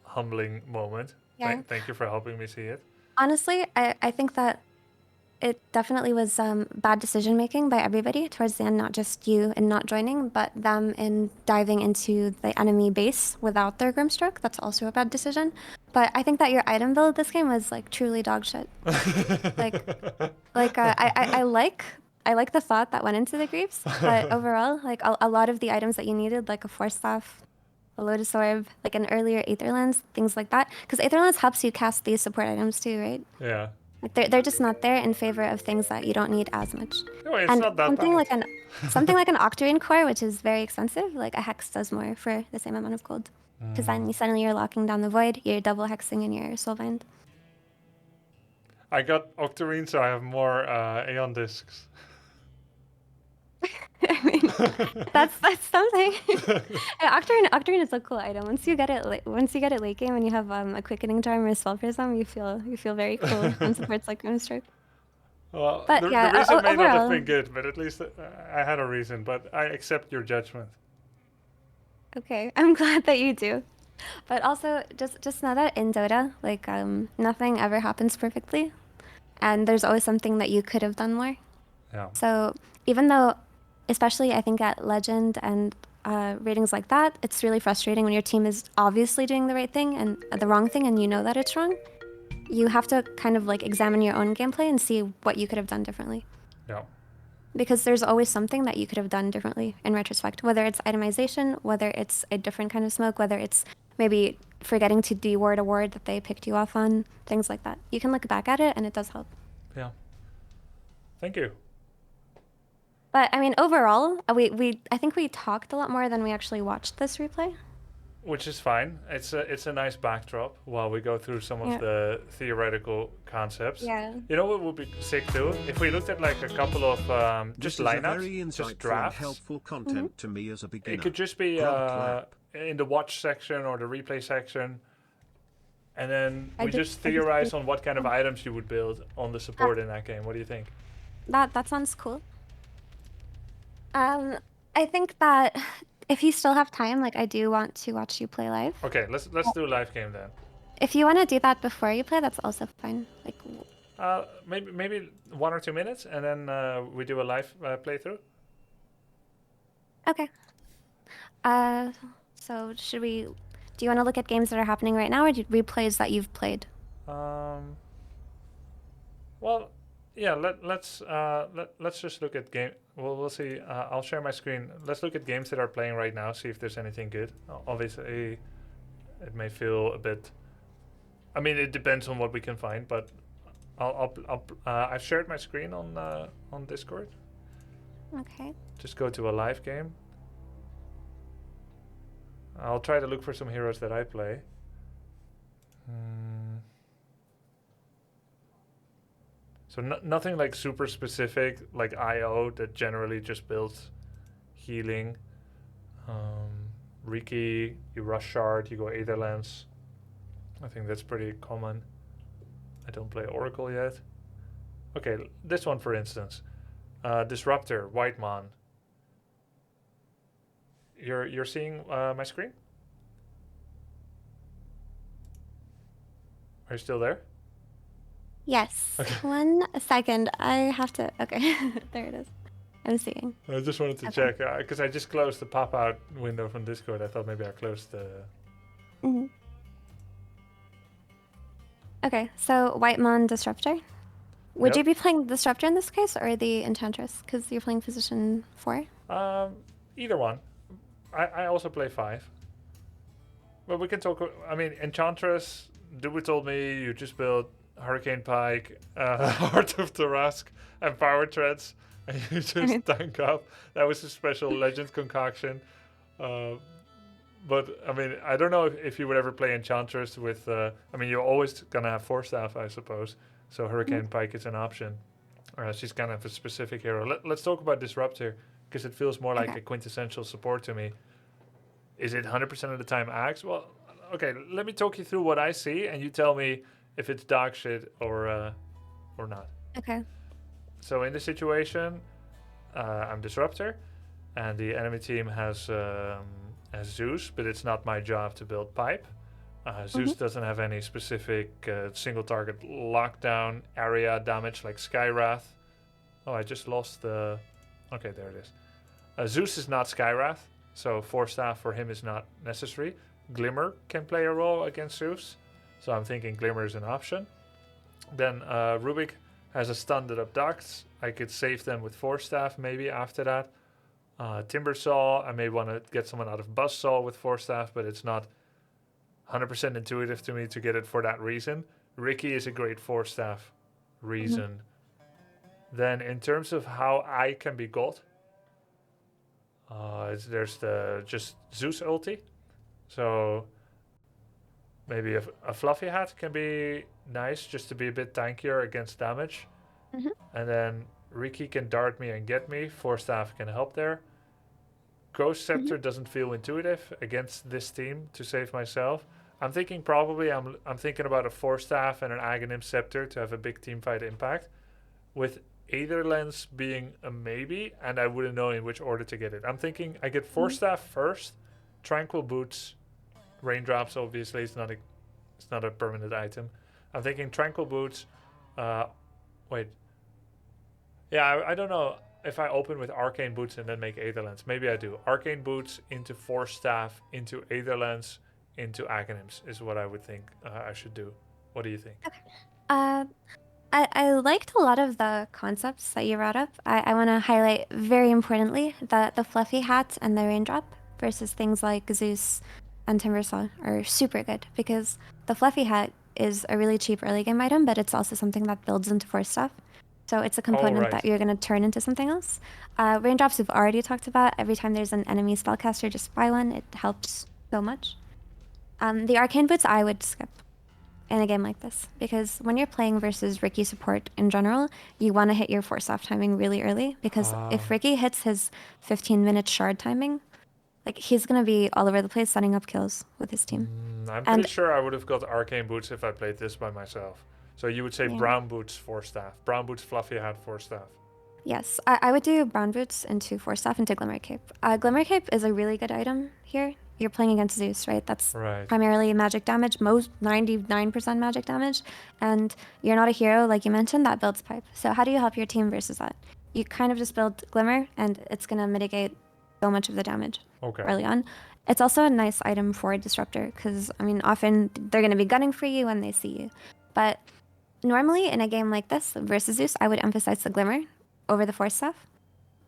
humbling moment. Yeah. Thank you for helping me see it. Honestly, I think that it definitely was bad decision making by everybody towards the end, not just you in not joining, but them in diving into the enemy base without their Grimstroke. That's also a bad decision. But I think that your item build this game was like truly dog shit. I like the thought that went into the Greaves, but overall, like a lot of the items that you needed, like a Force Staff, a Lotus Orb, like an earlier Aetherlands, things like that. Because Aetherlands helps you cast these support items too, right? Yeah. Like they're just not there in favor of things that you don't need as much. No, it's And not that something bad. like something like an Octarine core, which is very expensive, like a hex does more for the same amount of gold. Because then you suddenly you're locking down the void, you're double hexing in your soulbind. I got Octarine, so I have more Aeon discs. I mean, that's something. Octarine is a cool item. Once you get it late game and you have a quickening charm or a spell prism, you feel very cool on supports like Grimstroke. Well, But the yeah, reason may not have overall- been good, but at least I had a reason. But I accept your judgment. Okay, I'm glad that you do. But also, just know that in Dota, like nothing ever happens perfectly, and there's always something that you could have done more. Yeah. So even though, especially I think at Legend and ratings like that, it's really frustrating when your team is obviously doing the right thing and the wrong thing, and you know that it's wrong. You have to kind of like examine your own gameplay and see what you could have done differently. Yeah. Because there's always something that you could have done differently in retrospect, whether it's itemization, whether it's a different kind of smoke, whether it's maybe forgetting to deward a ward that they picked you off on, things like that. You can look back at it and it does help. Yeah. Thank you. But I mean, overall, I think we talked a lot more than we actually watched this replay. Which is fine. It's a nice backdrop while we go through some of Yeah. the theoretical concepts. Yeah. You know what would be sick too? If we looked at like a couple of just This is a very lineups, insightful just and drafts. helpful content to me as a beginner. It could just be Grub clap. in the watch section or the replay section. And then I we just- just I just theorize think- on what kind of items you would build on the support in that game. What do you think? That sounds cool. I think that if you still have time, like I do want to watch you play live. Okay, let's do a live game then. If you want to do that before you play, that's also fine. Like, Maybe 1 or 2 minutes, and then we do a live playthrough. okay. So should we? Do you want to look at games that are happening right now, or replays that you've played? Well, yeah. Let's just look at game. We'll see. I'll share my screen. Let's look at games that are playing right now. See if there's anything good. Obviously, it may feel a bit. I mean, it depends on what we can find, but I've shared my screen on Discord. Okay. Just go to a live game. I'll try to look for some heroes that I play. So nothing like super specific, like IO that generally just builds healing. Riki, you rush shard, you go Aetherlands. I think that's pretty common. I don't play Oracle yet. Okay, this one for instance. Disruptor, White Mon. You're seeing my screen? Are you still there? Yes. Okay. 1 second. I have to. Okay. There it is. I'm seeing. I just wanted to Okay. check because I just closed the pop-out window from Discord. I thought maybe I closed the. hmm Okay. So Whitemon Disruptor. Would Yep. you be playing Disruptor in this case, or the Enchantress? Because you're playing position 4. Either one. I also play 5. But we can talk. I mean, Enchantress. Dubu told me you just built Hurricane Pike, Heart of Tarask, and Power Treads, and you just tank up. That was a special Legend concoction. But I mean, I don't know if you would ever play Enchantress with. I mean, you're always gonna have Force Staff, I suppose. So Hurricane Pike is an option. She's kind of a specific hero. Let's talk about Disruptor because it feels more like a quintessential support to me. Is it 100% of the time Axe? Well, okay. Let me talk you through what I see, and you tell me if it's dog shit or not. Okay. So in this situation, I'm Disruptor, and the enemy team has Zeus, but it's not my job to build pipe. Zeus doesn't have any specific single target lockdown area damage like Skywrath. Oh, I just lost the... Okay, there it is. Zeus is not Skywrath, so Force Staff for him is not necessary. Glimmer can play a role against Zeus, so I'm thinking Glimmer is an option. Then Rubik has a stun that abducts. I could save them with Force Staff maybe after that. Timbersaw, I may want to get someone out of Buzzsaw with Force Staff, but it's not 100% intuitive to me to get it for that reason. Ricky is a great Force Staff reason. Then in terms of how I can be got, there's the just Zeus ulti. So maybe a Fluffy Hat can be nice just to be a bit tankier against damage. And then Ricky can dart me and get me. Force Staff can help there. Ghost Scepter doesn't feel intuitive against this team to save myself. I'm thinking probably I'm thinking about a Force Staff and an Aghanim Scepter to have a big team fight impact, with Aether Lens being a maybe, and I wouldn't know in which order to get it. I'm thinking I get Force Staff first, Tranquil Boots, Raindrops obviously it's not a permanent item. I'm thinking Tranquil Boots. Wait. Yeah, I don't know if I open with Arcane Boots and then make Aether Lens. Maybe I do. Arcane Boots into Force Staff into Aether Lens into Aghanims is what I would think I should do. What do you think? I liked a lot of the concepts that you brought up. I want to highlight very importantly that the Fluffy Hat and the Raindrop versus things like Zeus and Timbersaw are super good, because the Fluffy Hat is a really cheap early game item, but it's also something that builds into Force Staff. So it's a component that you're going to turn into something else. Raindrops we've already talked about. Every time there's an enemy spellcaster, just buy one. It helps so much. The Arcane Boots I would skip in a game like this, because when you're playing versus Ricky support in general, you want to hit your Force Staff timing really early, because if Ricky hits his 15-minute shard timing, like, he's going to be all over the place setting up kills with his team. I'm pretty sure I would have got Arcane Boots if I played this by myself. So you would say Brown Boots, Force Staff. Brown Boots, Fluffy Hat, Force Staff. Yes, I would do Brown Boots into Force Staff into Glimmer Cape. Glimmer Cape is a really good item here. You're playing against Zeus, right? That's primarily magic damage, most 99% magic damage. And you're not a hero, like you mentioned, that builds pipe. So how do you help your team versus that? You kind of just build Glimmer, and it's going to mitigate so much of the damage early on. It's also a nice item for a Disruptor, because, I mean, often they're going to be gunning for you when they see you. But normally in a game like this versus Zeus, I would emphasize the Glimmer over the Force Staff,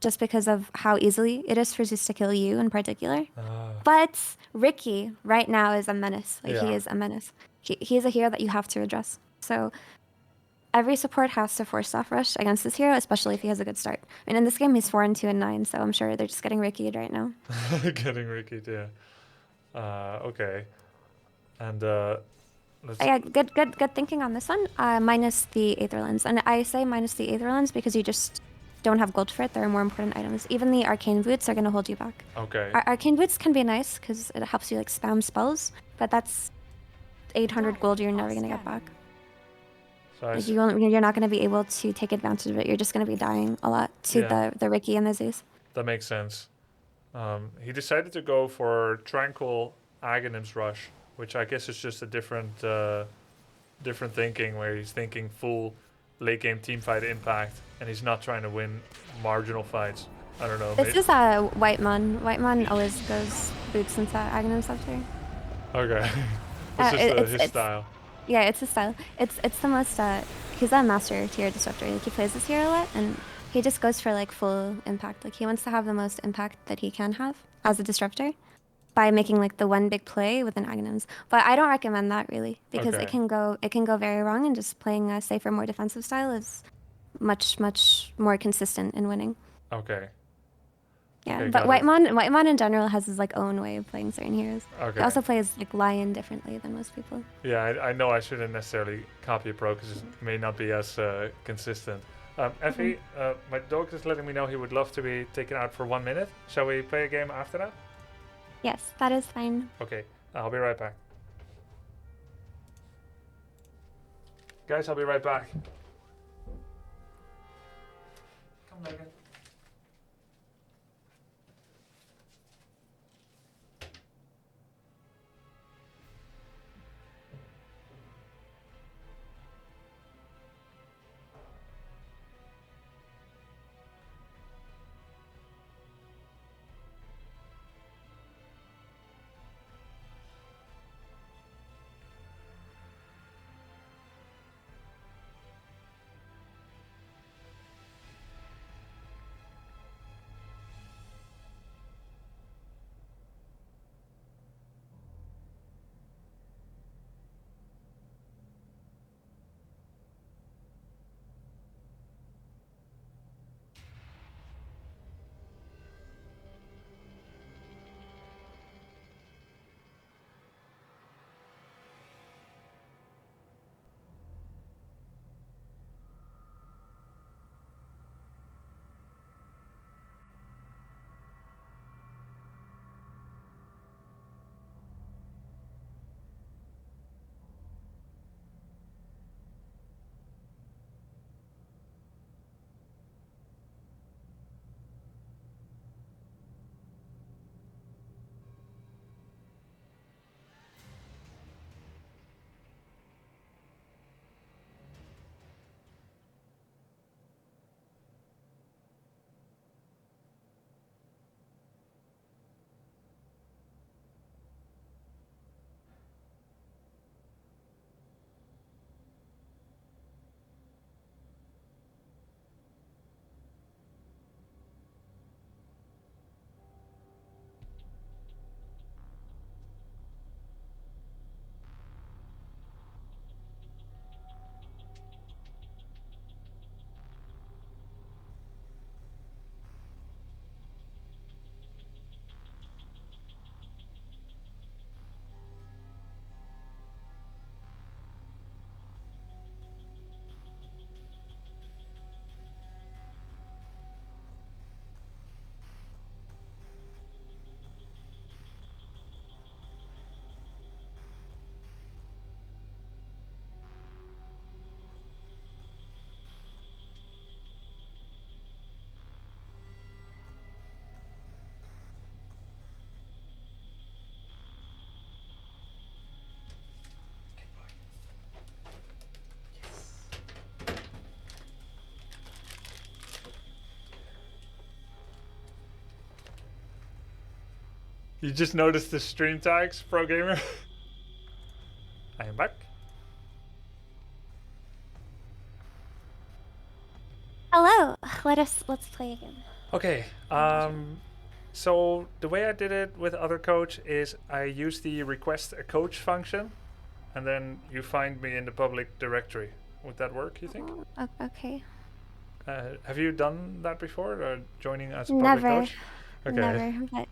just because of how easily it is for Zeus to kill you in particular. But Ricky right now is a menace. Like, he is a menace. He is a hero that you have to address. So every support has to Force Staff rush against this hero, especially if he has a good start. And in this game, he's 4-2 and 9, so I'm sure they're just getting Ricky'd right now. Getting Ricky'd, yeah. Okay. And yeah, good thinking on this one. Minus the Aether Lens. And I say minus the Aether Lens because you just don't have gold for it. There are more important items. Even the Arcane Boots are going to hold you back. Okay. Arcane Boots can be nice because it helps you like spam spells, but that's 800 gold you're never going to get back. So like you're not going to be able to take advantage of it. You're just going to be dying a lot to the Ricky and the Zeus. That makes sense. He decided to go for Tranquil Aghanim's Rush, which I guess is just a different thinking, where he's thinking full late game team fight impact, and he's not trying to win marginal fights. I don't know. This is a White Mon. White Mon always goes boots into Aghanim Scepter. Okay. It's just his style. Yeah, it's his style. It's the most, he's a master tier disruptor. Like, he plays this hero a lot, and he just goes for like full impact. Like, he wants to have the most impact that he can have as a disruptor by making like the one big play with an Aghanims. But I don't recommend that really, because it can go very wrong, and just playing a safer, more defensive style is much more consistent in winning. Okay. Yeah, but White Mon in general has his like own way of playing certain heroes. Okay. He also plays like Lion differently than most people. Yeah, I know I shouldn't necessarily copy a pro because it may not be as consistent. Ephey, my dog is letting me know he would love to be taken out for 1 minute. Shall we play a game after that? Yes, that is fine. Okay, I'll be right back. Guys, I'll be right back. Come, Megan. You just noticed the stream tags, pro gamer. I am back. Hello. Let's play again. Okay. So the way I did it with other coach is I use the request a coach function, and then you find me in the public directory. Would that work, you think? Okay. Have you done that before, or joining as a public Never. coach? Okay. Never. But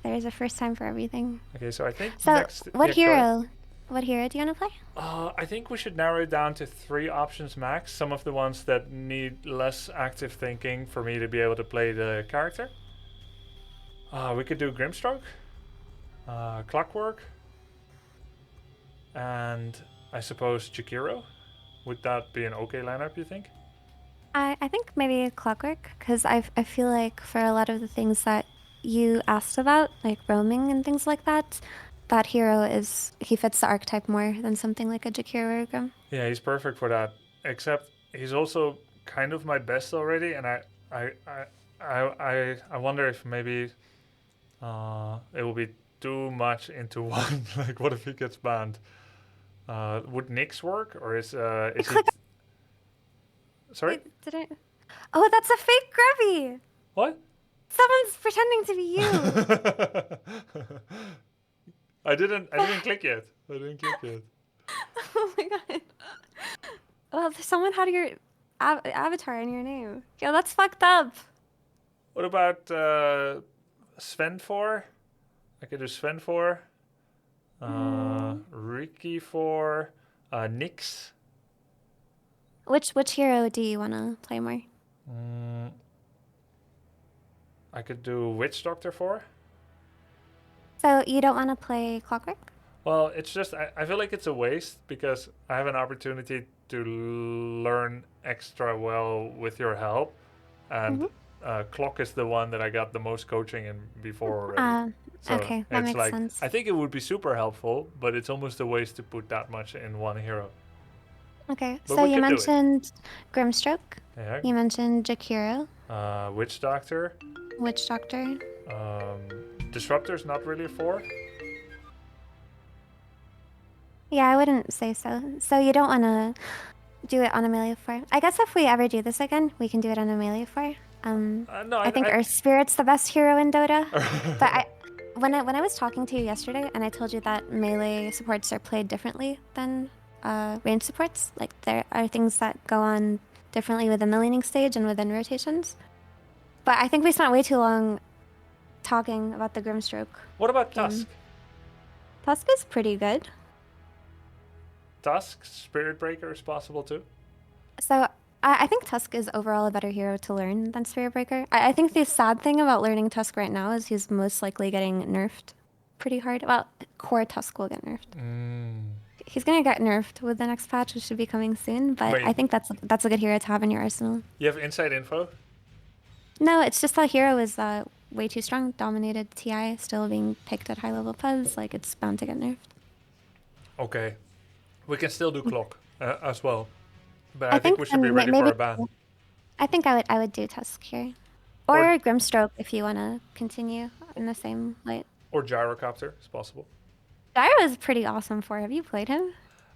there's a first time for everything. Okay, so I think So next. what yeah, go ahead. hero? What hero do you want to play? I think we should narrow it down to 3 options max. Some of the ones that need less active thinking for me to be able to play the character. We could do Grimstroke, Clockwork, and I suppose Jakiro. Would that be an okay lineup, you think? I think maybe Clockwork, because I feel like for a lot of the things that you asked about, like roaming and things like that, that hero he fits the archetype more than something like a Jakiro or Grim. Yeah, he's perfect for that. Except he's also kind of my best already, and I wonder if maybe it will be too much into one. Like, what if he gets banned? Would Nyx work, or is he? Sorry. Wait, did it? Oh, that's a fake Grubby. What? Someone's pretending to be you. I didn't click yet. Oh my god. Well, someone had your avatar in your name. Yo, that's fucked up. What about Sven 4? I could do Sven 4. Ricky 4. Nyx. Which hero do you want to play more? I could do Witch Doctor 4. So you don't want to play Clockwork? Well, it's just I feel like it's a waste because I have an opportunity to learn extra well with your help, and Clock is the one that I got the most coaching in before already. So okay, that it's makes sense. I think it would be super helpful, but it's almost a waste to put that much in one hero. Okay, But so we you could do it. mentioned Grimstroke. Yeah. You mentioned Jakiro. Witch Doctor. Witch Doctor. Disruptor's not really a 4. Yeah, I wouldn't say so. So you don't want to do it on a melee 4. I guess if we ever do this again, we can do it on a melee 4. No, I think Earth Spirit's the best hero in Dota. But when I was talking to you yesterday, and I told you that melee supports are played differently than range supports, like there are things that go on differently within the laning stage and within rotations. But I think we spent way too long talking about the Grimstroke. What about Tusk? Tusk is pretty good. Tusk, Spirit Breaker is possible too. So I think Tusk is overall a better hero to learn than Spirit Breaker. I think the sad thing about learning Tusk right now is he's most likely getting nerfed pretty hard. Well, core Tusk will get nerfed. He's gonna get nerfed with the next patch, which should be coming soon. But Wait. I think that's a good hero to have in your arsenal. You have inside info? No, it's just that hero is way too strong. Dominated TI, still being picked at high level pubs. Like it's bound to get nerfed. Okay. We can still do Clock as well. But I think we should be ready for a ban. I think I would do Tusk here. Or Grimstroke if you want to continue in the same light. Or Gyrocopter is possible. Gyro is pretty awesome for. Have you played him?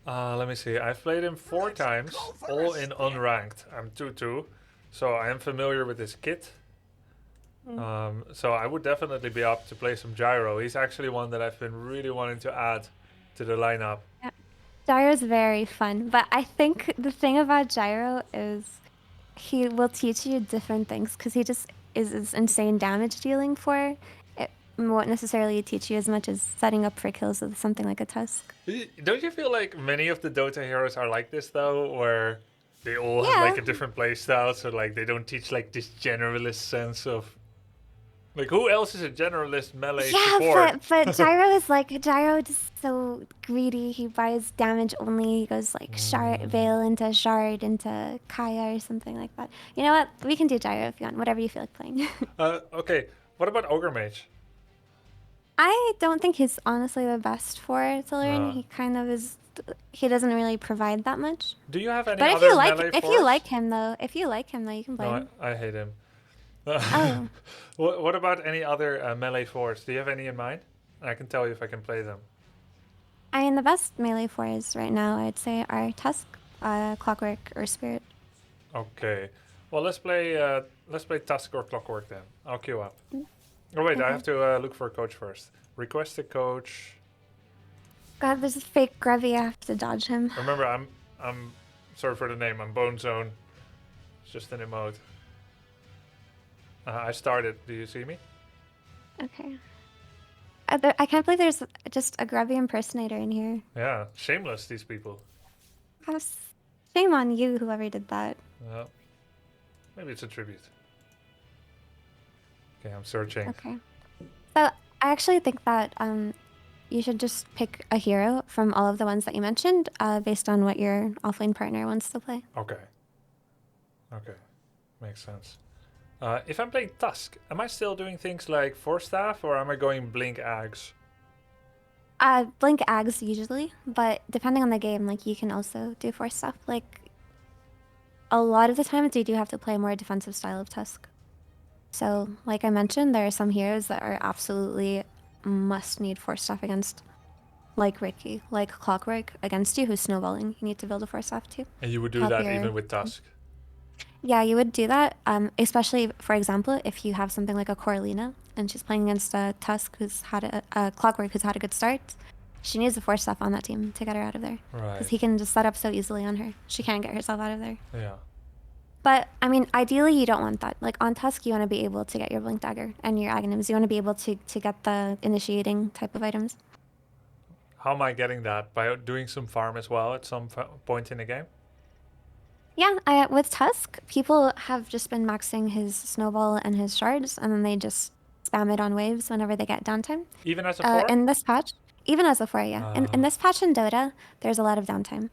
Let me see. I've played him 4 times, all in unranked. I'm 2-2, so I am familiar with his kit. So I would definitely be up to play some Gyro. He's actually one that I've been really wanting to add to the lineup. Yeah. Gyro's very fun, but I think the thing about Gyro is he will teach you different things because he just is insane damage dealing for. It won't necessarily teach you as much as setting up for kills with something like a Tusk. Don't you feel like many of the Dota heroes are like this though, where they all have like a different playstyle, so like they don't teach like this generalist sense of like who else is a generalist melee support? but Gyro is Gyro is so greedy. He buys damage only. He goes like shard Veil into Shard into Kaya or something like that. You know what? We can do Gyro if you want, whatever you feel like playing. Okay. What about Ogre Mage? I don't think he's honestly the best for it to learn. He kind of is. He doesn't really provide that much. Do you have any but other if melee you like him though, you can play him. I hate him. Oh. What about any other melee fours? Do you have any in mind? I can tell you if I can play them. I mean, the best melee fours right now, I'd say, are Tusk, Clockwork, or Spirit. Okay. Well, let's play Tusk or Clockwork then. I'll queue up. Oh wait, I have to look for a coach first. Request a coach. God, there's a fake Grubby. I have to dodge him. Remember, I'm sorry for the name. I'm Bone Zone. It's just an emote. I started. Do you see me? Okay. I can't believe there's just a Grubby impersonator in here. Yeah, shameless, these people. Shame on you, whoever did that. Maybe it's a tribute. Okay, I'm searching. Okay. So I actually think that you should just pick a hero from all of the ones that you mentioned, based on what your offlane partner wants to play. Okay. Okay, makes sense. If I'm playing Tusk, am I still doing things like Force Staff, or am I going Blink Ags? Blink Ags usually, but depending on the game, like you can also do Force stuff. Like a lot of the times, you do have to play a more defensive style of Tusk. So, like I mentioned, there are some heroes that are absolutely must need Force stuff against, like Ricky, like Clockwork against you, who's snowballing. You need to build a Force staff too. And you would do that even with Tusk? Yeah, you would do that, especially, for example, if you have something like a Coralina, and she's playing against a Tusk who's had a Clockwork who's had a good start. She needs the Force stuff on that team to get her out of there. Right. Because he can just set up so easily on her. She can't get herself out of there. Yeah. But, I mean, ideally, you don't want that. Like, on Tusk, you want to be able to get your Blink Dagger and your Aghanims. You want to be able to get the initiating type of items. How am I getting that? By doing some farm as well at some point in the game? Yeah, with Tusk, people have just been maxing his Snowball and his Shards, and then they just spam it on waves whenever they get downtime. Even as a 4? In this patch, even as a 4, yeah. In this patch in Dota, there's a lot of downtime.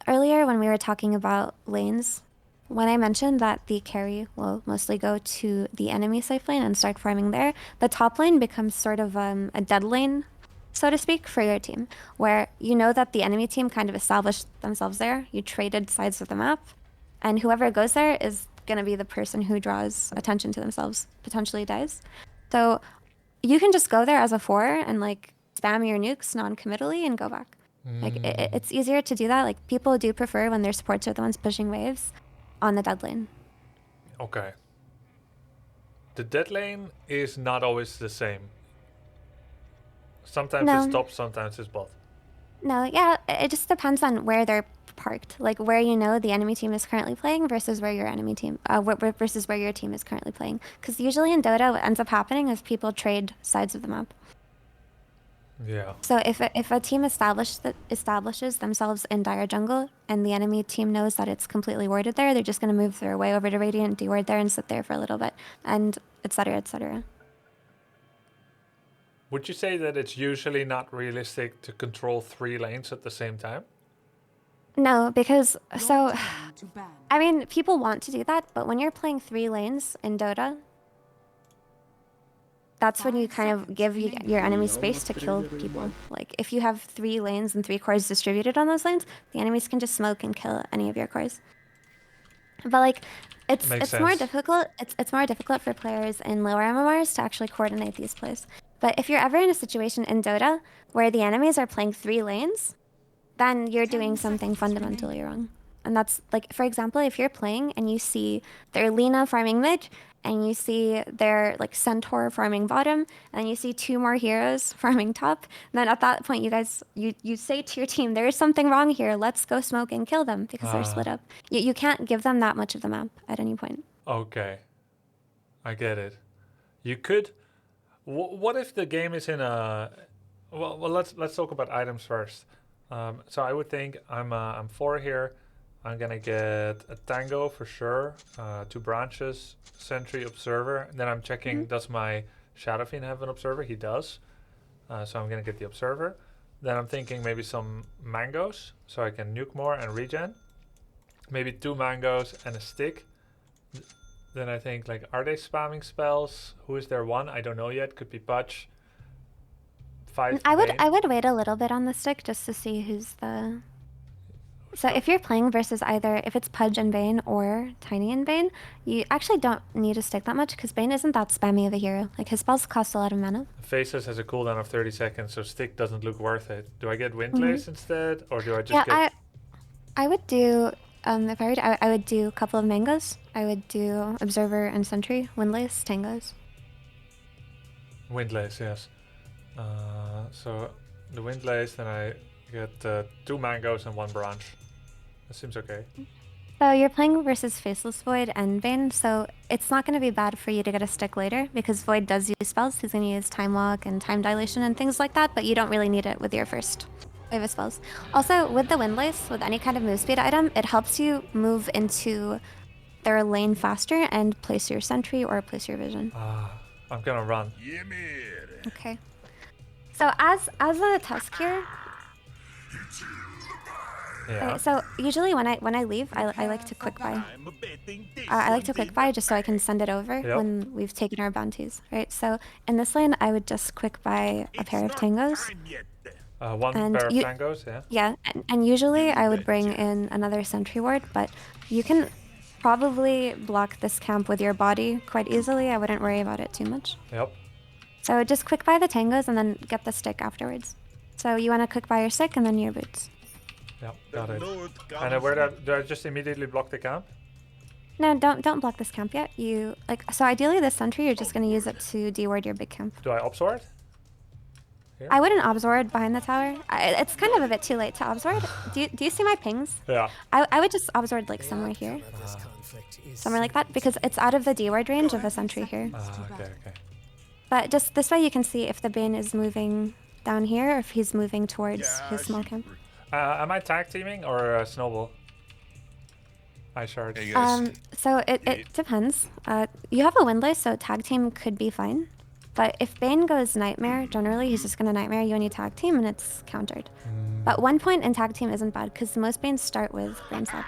Earlier, when we were talking about lanes, when I mentioned that the carry will mostly go to the enemy safe lane and start farming there, the top lane becomes sort of a dead lane, so to speak, for your team, where you know that the enemy team kind of established themselves there. You traded sides of the map, and whoever goes there is going to be the person who draws attention to themselves, potentially dies. So you can just go there as a 4 and like spam your nukes non-committally and go back. Like it's easier to do that. Like people do prefer when their supports are the ones pushing waves on the dead lane. Okay. The dead lane is not always the same. Sometimes it's top, sometimes it's bot. No, yeah, it just depends on where they're parked. Like where you know the enemy team is currently playing versus where your enemy team, versus where your team is currently playing. Because usually in Dota, what ends up happening is people trade sides of the map. Yeah. So if a team establishes themselves in dire jungle and the enemy team knows that it's completely warded there, they're just going to move their way over to Radiant, deward there, and sit there for a little bit, and etc. etc. Would you say that it's usually not realistic to control 3 lanes at the same time? No, because I mean, people want to do that, but when you're playing 3 lanes in Dota, that's when you kind of give your enemy space to kill people. Like, if you have 3 lanes and 3 cores distributed on those lanes, the enemies can just smoke and kill any of your cores. But like, it's more difficult. It's more difficult for players in lower MMRs to actually coordinate these plays. But if you're ever in a situation in Dota where the enemies are playing 3 lanes, then you're doing something fundamentally wrong. And that's like, for example, if you're playing and you see their Lina farming mid, and you see their like Centaur farming bottom, and you see 2 more heroes farming top, then at that point you say to your team, there is something wrong here, let's go smoke and kill them, because they're split up. You can't give them that much of the map at any point. Okay. I get it. You could... what if the game is in a... Well, let's talk about items first. So I would think I'm 4 here. I'm gonna get a Tango for sure, 2 branches, Sentry, Observer. And then I'm checking, does my Shadow Fiend have an Observer? He does. So I'm gonna get the Observer. Then I'm thinking maybe some mangoes, so I can nuke more and regen. Maybe 2 mangoes and a stick. Then I think, like, are they spamming spells? Who is their 1? I don't know yet. Could be Pudge. 5 I would wait a little bit on the stick just to see who's So if you're playing versus either, if it's Pudge and Bane or Tiny and Bane, you actually don't need to stick that much because Bane isn't that spammy of a hero. Like his spells cost a lot of mana. Faces has a cooldown of 30 seconds, so stick doesn't look worth it. Do I get Windlace instead, or do I just get... I would do, if I were to, I would do a couple of mangoes. I would do Observer and Sentry, Windlace, Tangos. Windlace, yes. So the Windlace, then I get 2 mangoes and 1 branch. That seems okay. So you're playing versus Faceless Void and Bane, so it's not going to be bad for you to get a stick later because Void does use spells. He's going to use Time Walk and Time Dilation and things like that, but you don't really need it with your first wave of spells. Also, with the Windlace, with any kind of move speed item, it helps you move into their lane faster and place your Sentry or place your Vision. I'm gonna run. Okay. So as a Tusk here, Yeah. so usually when I leave, I like to quick buy. I like to quick buy just so I can send it over when we've taken our bounties, right? So in this lane, I would just quick buy a pair of Tangos. One pair of Tangos, yeah. Yeah, and usually I would bring in another Sentry Ward, but you can probably block this camp with your body quite easily. I wouldn't worry about it too much. Yep. So just quick buy the Tangos and then get the stick afterwards. So you want to quick buy your stick and then your boots. Yep, got it. And where do I just immediately block the camp? No, don't block this camp yet. You so ideally this Sentry you're just going to use it to deward your big camp. Do I Obsword? I wouldn't Obsword behind the tower. It's kind of a bit too late to Obsword. Do you see my pings? Yeah. I would just Obsword like somewhere here. Somewhere like that, because it's out of the deward range of a Sentry here. Okay. But just this way you can see if the Bane is moving down here or if he's moving towards his small camp. Am I tag teaming or Snowball? I shard. So it depends. You have a Windlace, so tag team could be fine. But if Bane goes Nightmare, generally he's just going to Nightmare you and you tag team and it's countered. But 1 point in tag team isn't bad because most Banes start with Brain Slap.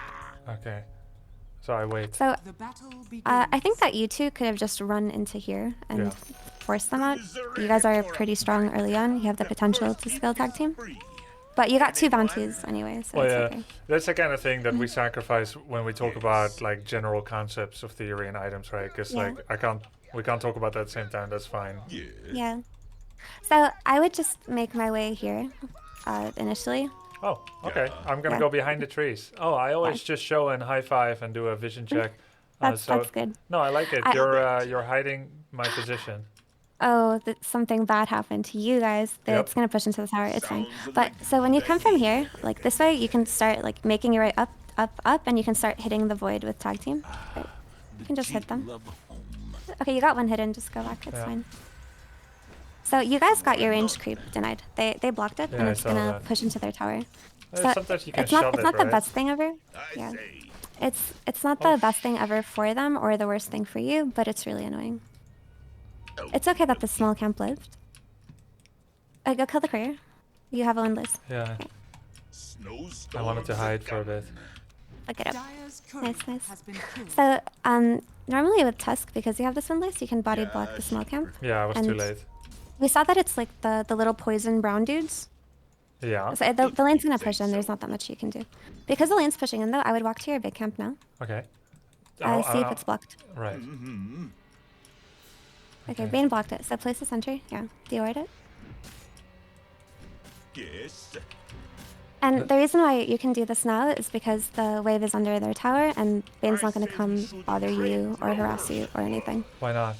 Okay. So I wait. So I think that you two could have just run into here and forced them out. You guys are pretty strong early on. You have the potential to skill tag team. But you got 2 bounties anyway, so it's okay. That's the kind of thing that we sacrifice when we talk about like general concepts of theory and items, right? Because like we can't talk about that at the same time. That's fine. Yeah. So I would just make my way here initially. Oh, okay. I'm gonna go behind the trees. Oh, I always just show and high five and do a vision check. That's good. No, I like it. You're hiding my position. Oh, that something bad happened to you guys. It's gonna push into the tower. It's fine. But so when you come from here, like this way, you can start like making your way up, and you can start hitting the void with tag team. Right. You can just hit them. Okay, you got 1 hidden. Just go back. It's fine. So you guys got your ranged creep denied. They blocked it, and it's gonna push into their tower. So sometimes you can it's not it, the best thing ever. Yeah. It's not the best thing ever for them or the worst thing for you, but it's really annoying. It's okay that the small camp lived. Go kill the courier. You have a Windlace. Yeah. I wanted to hide for a bit. Look it up. Nice. So normally with Tusk, because you have this Windlace, you can body block the small camp. Yeah, I was too late. We saw that it's like the little poison brown dudes. Yeah. So the lane's gonna push in. There's not that much you can do. Because the lane's pushing in though, I would walk to your big camp now. Okay. See if it's blocked. Right. Okay, Bane blocked it. So place the sentry. Yeah, deward it. Yes. And the reason why you can do this now is because the wave is under their tower and Bane's not going to come bother you or harass you or anything. Why not?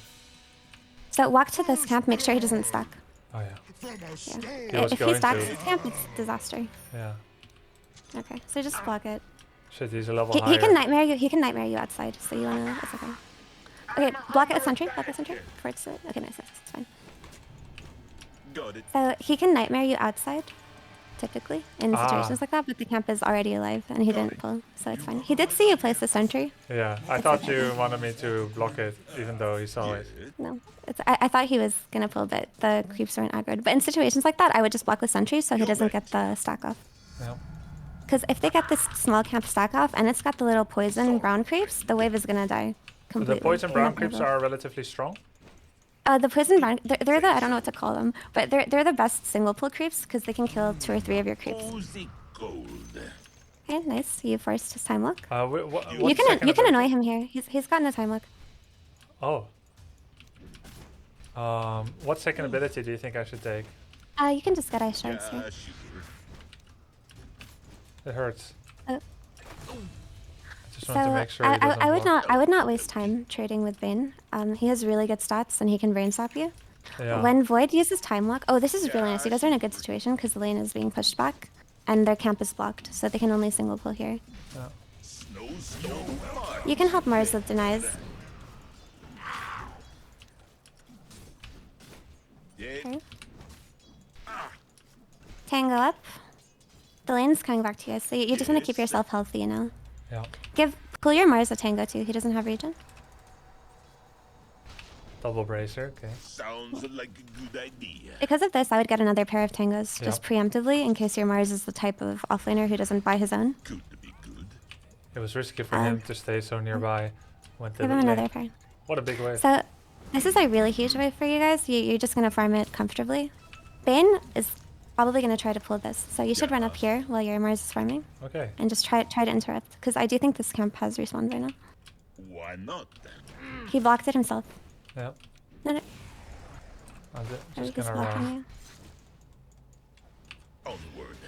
So walk to this camp, make sure he doesn't stack. Oh yeah. If he stacks his camp, it's disaster. Yeah. Okay, so just block it. Shit, he's a level higher. He can nightmare you. He can nightmare you outside. So you wanna? It's okay. Okay, block it with sentry. Block it with sentry. Okay, nice. It's fine. Got it. So he can nightmare you outside, typically in situations like that. But the camp is already alive, and he didn't pull, so it's fine. He did see you place the sentry. Yeah, I thought you wanted me to block it, even though he saw it. No, I thought he was gonna pull, but the creeps weren't aggroed. But in situations like that, I would just block with sentry so he doesn't get the stack off. Yeah. Because if they get this small camp stack off and it's got the little poison brown creeps, the wave is gonna die completely. The poison brown creeps are relatively strong? The poison brown, they're the, I don't know what to call them, but they're the best single pull creeps because they can kill 2 or 3 of your creeps. Okay, nice. You forced his time lock. You You can annoy him here. He's gotten a time lock. Oh. What second ability do you think I should take? You can just get ice shards here. It hurts. Oh. Just want to make sure he doesn't I would not waste time trading with Vayne. He has really good stats and he can brain stop you. Yeah. When Void uses time lock, oh, this is really nice. You guys are in a good situation because the lane is being pushed back and their camp is blocked, so they can only single pull here. Yeah. You can help Mars with denies. Okay. Tango up. The lane's coming back to you, so you just want to keep yourself healthy, you know. Yeah. Pull your Mars a tango too. He doesn't have regen. Double bracer, okay. Sounds like a good idea. Because of this, I would get another pair of tangos just preemptively in case your Mars is the type of offlaner who doesn't buy his own. Good to be good. It was risky for him to stay so nearby. Give him another pair. What a big wave. So this is a really huge wave for you guys. You're just gonna farm it comfortably. Bane is probably gonna try to pull this, so you should run up here while your Mars is farming. Okay. And just try to interrupt, because I do think this camp has respawned right now. Why not? He blocked it himself. Yeah. No. I'm He's just gonna blocking run. you. Onward.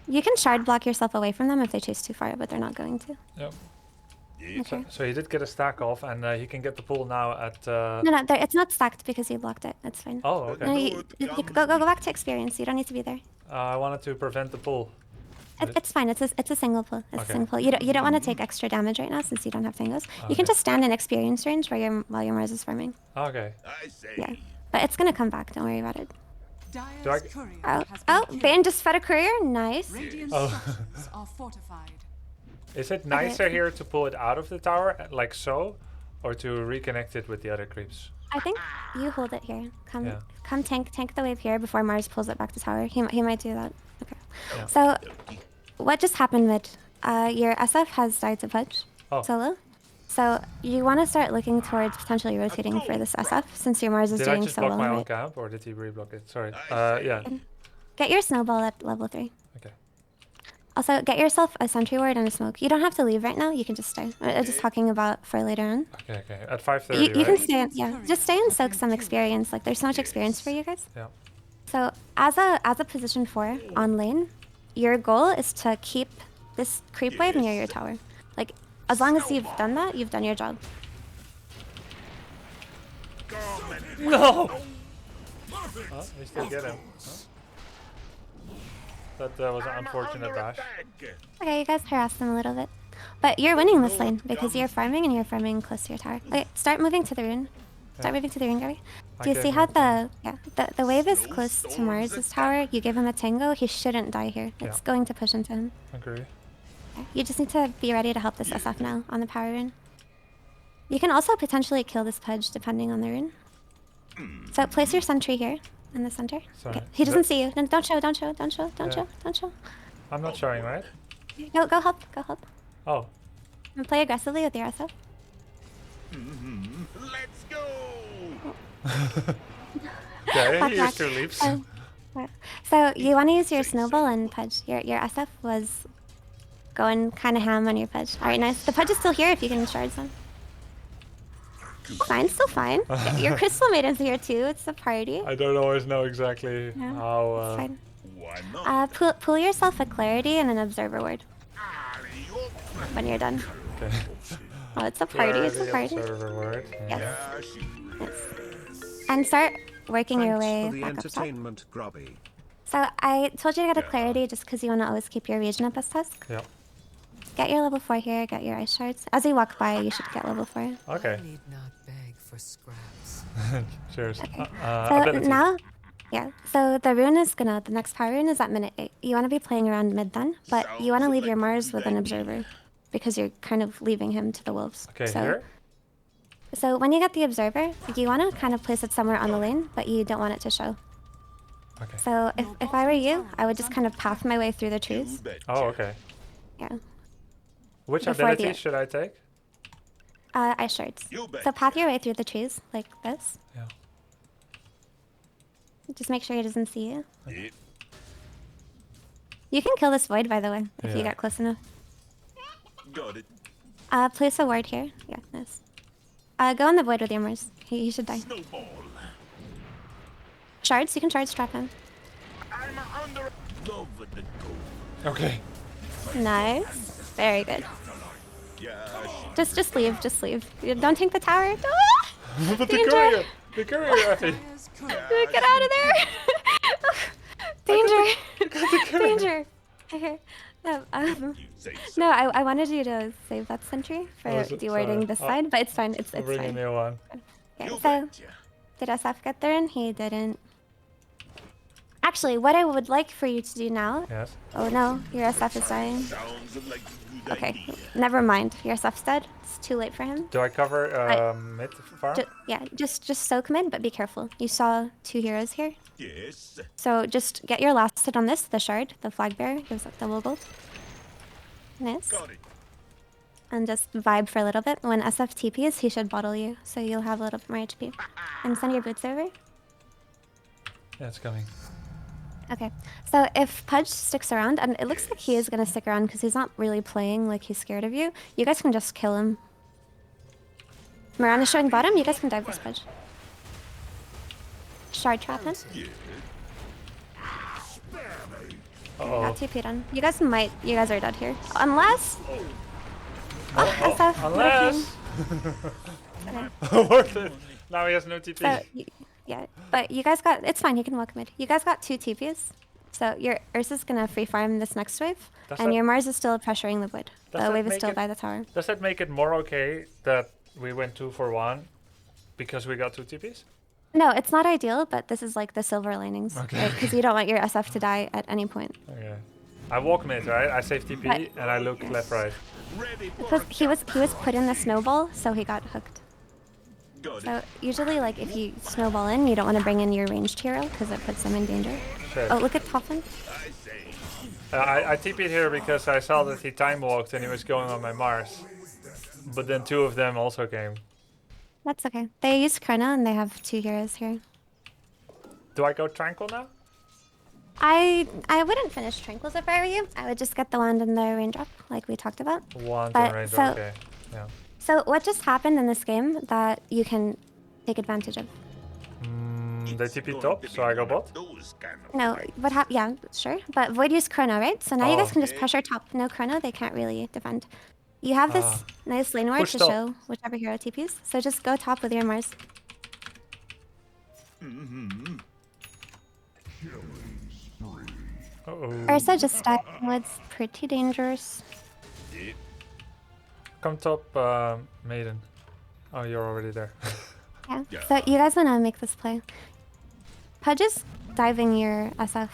You can shard block yourself away from them if they chase too far, but they're not going to. Yep. Okay. So he did get a stack off, and he can get the pull now at. No, it's not stacked because you blocked it. It's fine. Oh, okay. No, you go back to experience. You don't need to be there. I wanted to prevent the pull. It's fine. It's a single pull. It's a single pull. You don't want to take extra damage right now since you don't have tangos. You can just stand in experience range while your Mars is farming. Okay. I say. Yeah, but it's gonna come back. Don't worry about it. Dire's Oh, Bane just fed a courier. Nice. are fortified. Is it nicer here to pull it out of the tower, like so, or to reconnect it with the other creeps? I think you hold it here. Come tank the wave here before Mars pulls it back to tower. He might do that. Okay. Yeah. So, what just happened with your SF has died to Pudge solo. So you want to start looking towards potentially rotating for this SF since your Mars is Did I doing just so block well. my own Right? camp, or did he reblock it? Sorry. Yeah. Get your snowball at level 3. Okay. Also, get yourself a sentry ward and a smoke. You don't have to leave right now. You can just stay. I'm just talking about for later on. Okay. At 5:30, You can right? stay. Just stay and soak some experience. Like there's so much experience for you guys. Yeah. So as a position 4 on lane, your goal is to keep this creep wave near your tower. Like as long as you've done that, you've done your job. No. Oh, we still get him. Huh? That was an unfortunate dash. Okay, you guys harass them a little bit. But you're winning this lane because you're farming and you're farming close to your tower. Okay, start moving to the rune. Start moving to the rune, Grubby. Do you see how the wave is close to Mars' tower? You give him a tango, he shouldn't die here. It's going to push into him. Agree. Okay. You just need to be ready to help this SF now on the power rune. You can also potentially kill this Pudge depending on the rune. So place your sentry here in the center. Sorry. Okay. He doesn't see you. No, don't show. I'm not showing, right? Go help. Oh. And play aggressively with your SF. Let's go. Yeah, he used 2 leaps. So you want to use your snowball and Pudge. Your SF was going kind of ham on your Pudge. All right, nice. The Pudge is still here if you can charge them. Fine, still fine. Your Crystal Maiden's here too. It's a party. I don't always know exactly how. It's fine. Why not? Pull yourself a Clarity and an Observer ward when you're done. Okay. Oh, it's a party. It's a party. Observer word. Yes. And start working your way for the back up top. entertainment, Grubby. So I told you to get a Clarity just because you want to always keep your region up as task. Yeah. Get your level 4 here, get your ice shards. As you walk by, you should get level 4. Okay. Need not beg for scraps. Cheers. So Ability. now, so the rune is the next power rune is at minute 8. You want to be playing around mid then, but you want to leave your Mars with an Observer because you're kind of leaving him to the wolves. Okay, so, here? So when you get the Observer, you want to kind of place it somewhere on the lane, but you don't want it to show. Okay. So if I were you, I would just kind of path my way through the trees. Oh, okay. Yeah. Which Before ability the- should I take? Ice shards. So path your way through the trees like this. Yeah. Just make sure he doesn't see you. You can kill this void, by the way, if you Yeah. get close enough. Got it. Place a ward here. Yeah, nice. Go on the void with your Mars. He should die. Snowball. Shards, you can shards trap him. I'm under. Love the go. Okay. Nice. Very good. Yeah. Just leave, just leave. Don't take the tower. But the Danger. courier! The courier, Ephey! Get out of there! Danger! Danger! Okay. No, no, I wanted you to save that sentry for Oh, is it? dewarding Sorry. this side, but it's fine. It's I'll bring a fine. new one. Okay, so did SF get there and he didn't? Actually, what I would like for you to do now. Yes. Oh no, your SF is dying. Sounds like a good Okay, idea. never mind. Your SF's dead. It's too late for him. Do I cover mid farm? Yeah, just soak him in, but be careful. You saw 2 heroes here. Yes. So just get your last hit on this, the shard, the flag bearer, gives up double gold. Nice. Got it. And just vibe for a little bit. When SF TPs, he should bottle you, so you'll have a little bit more HP. And send your boots over. Yeah, it's coming. Okay, so if Pudge sticks around, and it looks like he is going to stick around because he's not really playing like he's scared of you, you guys can just kill him. Moran is showing bottom, you guys can dive this Pudge. Shard trap him. Got TP'd on. You guys are dead here. Unless... Oh, SF, Unless... okay. Worth it! Now he has no TP. So, yeah, but you guys got... It's fine, you can walk mid. You guys got 2 TPs. So your Ursa's gonna free farm this next wave, and your Mars is still pressuring the wood. The wave is still by the tower. Does that make it more okay that we went 2 for 1 because we got 2 TPs? No, it's not ideal, but this is like the silver linings. Okay. Because you don't want your SF to die at any point. Okay. I walk mid, right? I save TP Right. and I look left, right. Because he was put in the snowball, so he got hooked. So usually, like if you snowball in, you don't want to bring in your ranged hero because it puts them in danger. Shit. Oh, look at Toffin. I TP'd here because I saw that he time walked and he was going on my Mars. But then 2 of them also came. That's okay. They use Chrono and they have 2 heroes here. Do I go Tranquil now? I wouldn't finish Tranquils if I were you. I would just get the wand and the raindrop, like we talked about. Wand But and range, so- okay. Yeah. So what just happened in this game that you can take advantage of? They TP top, so I go bot? No, what happened? Yeah, sure. But Void used Chrono, right? So now you guys can just Okay. pressure top. No Chrono, they can't really defend. You have this nice lane ward Push to top. show whichever hero TPs. So just go top with your Mars. Uh-oh. Ursa just died in woods. Pretty dangerous. Come top, Maiden. Oh, you're already there. Yeah. So you guys wanna make this play. Pudge is diving your SF.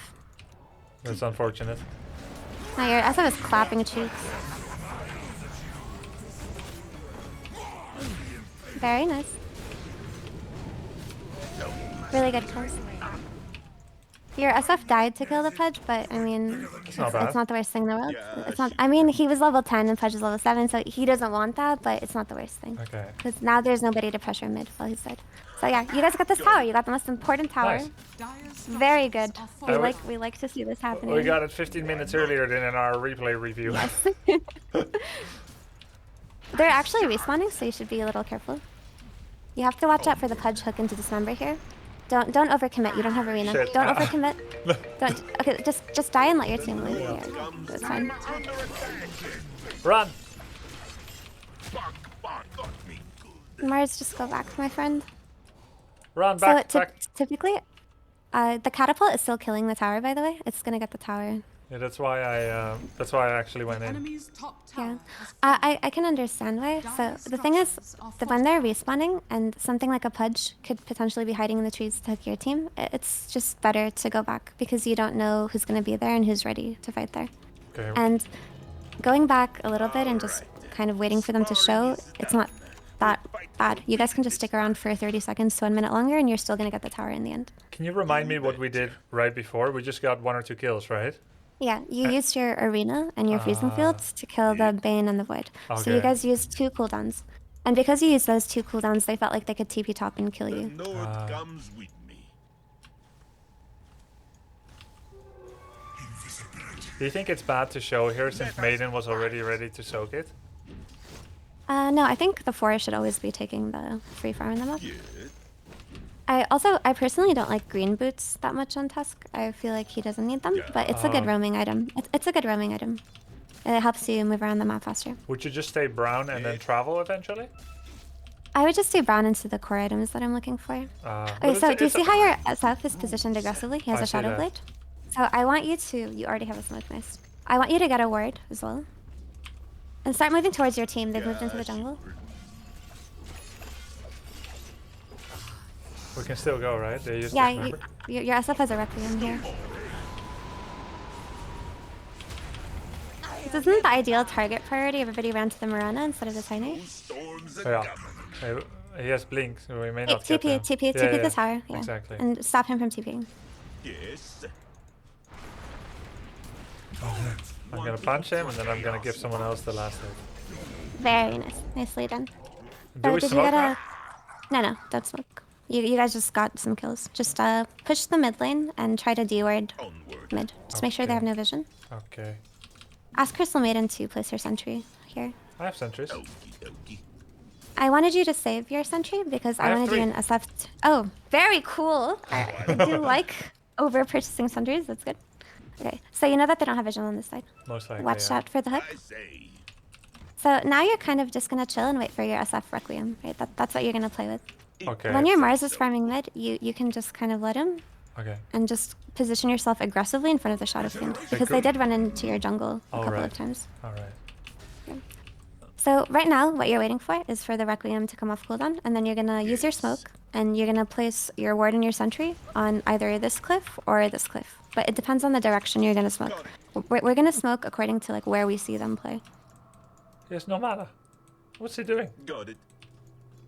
That's unfortunate. Now your SF is clapping cheeks. Very nice. Really good kills. Your SF died to kill the Pudge, but I mean, it's not bad. not the worst thing in the world. It's not. I mean, he was level 10 and Pudge is level 7, so he doesn't want that, but it's not the worst thing. Okay. Because now there's nobody to pressure mid while he's dead. So yeah, you guys got this tower. You got the most important tower. Nice. Very good. Uh, We like to see this happening. We got it 15 minutes earlier than in our replay review. They're actually respawning, so you should be a little careful. You have to watch out for the Pudge hook into Dismember here. Don't overcommit. You don't have arena. Shit. Don't overcommit. Don't. Okay, just die and let your team lead. Yeah, that's fine. Run! Mars, just go back, my friend. Run back, so back. typically, the catapult is still killing the tower. By the way, it's gonna get the tower. Yeah, that's why I actually went in. Enemy's top Yeah, tower has I can understand why. So the thing is, that when they're respawning and something like a Pudge could potentially be hiding in the trees to hook your team, it's just better to go back because you don't know who's going to be there and who's ready to fight there. Okay. And going back a little bit and just kind of waiting for them to show, it's not that bad. You guys can just stick around for 30 seconds to 1 minute longer and you're still going to get the tower in the end. Can you remind me what we did right before? We just got 1 or 2 kills, right? Yeah, you used your arena and your freezing fields to kill the Bane and the Void. So you Okay. guys used 2 cooldowns. And because you used those 2 cooldowns, they felt like they could TP top and kill you. North comes with me. Invisibility. Do you think it's bad to show here since Maiden was already ready to soak it? No, I think the forest should always be taking the free farm in them up. I personally don't like green boots that much on Tusk. I feel like he doesn't need them, but it's a good roaming item. It's a good roaming item. It helps you move around the map faster. Would you just stay brown and then travel eventually? I would just stay brown into the core items that I'm looking for. Okay, so do you see how your SF is positioned aggressively? He has a Shadow Blade. So I want you to... You already have a smoke, nice. I want you to get a ward as well. And start moving towards your team. They've moved into the jungle. We can still go, right? They used Yeah, your SF has a Requiem here. This isn't the ideal target priority. Everybody ran to the Mirana instead of the Tiny. Yeah. He has Blink, so we may not get TP, him. TP the tower. Yeah. Exactly. And stop him from TPing. Yes. I'm gonna punch him, and then I'm gonna give someone else the last hit. Very nice. Nicely done. Do we did smoke you get now? No, don't smoke. You guys just got some kills. Just push the mid lane and try to D-ward mid. Just make sure they have no vision. Okay. Ask Crystal Maiden to place her sentry here. I have sentries. I wanted you to save your sentry because I wanted you in SF. Oh, very cool. I do like over purchasing sentries. That's good. Okay, so you know that they don't have vision on this side. Most likely. Watch out for the hook. So now you're kind of just gonna chill and wait for your SF Requiem, right? That's what you're gonna play with. Okay. When your Mars is farming mid, you can just kind of let him. Okay. And just position yourself aggressively in front of the Shadow Fiend because they did run into your jungle a couple of times. All right. So right now, what you're waiting for is for the Requiem to come off cooldown, and then you're gonna use your smoke, and you're gonna place your ward and your sentry on either this cliff or this cliff. But it depends on the direction you're gonna smoke. We're gonna smoke according to like where we see them play. He has no mana. What's he doing? Got it.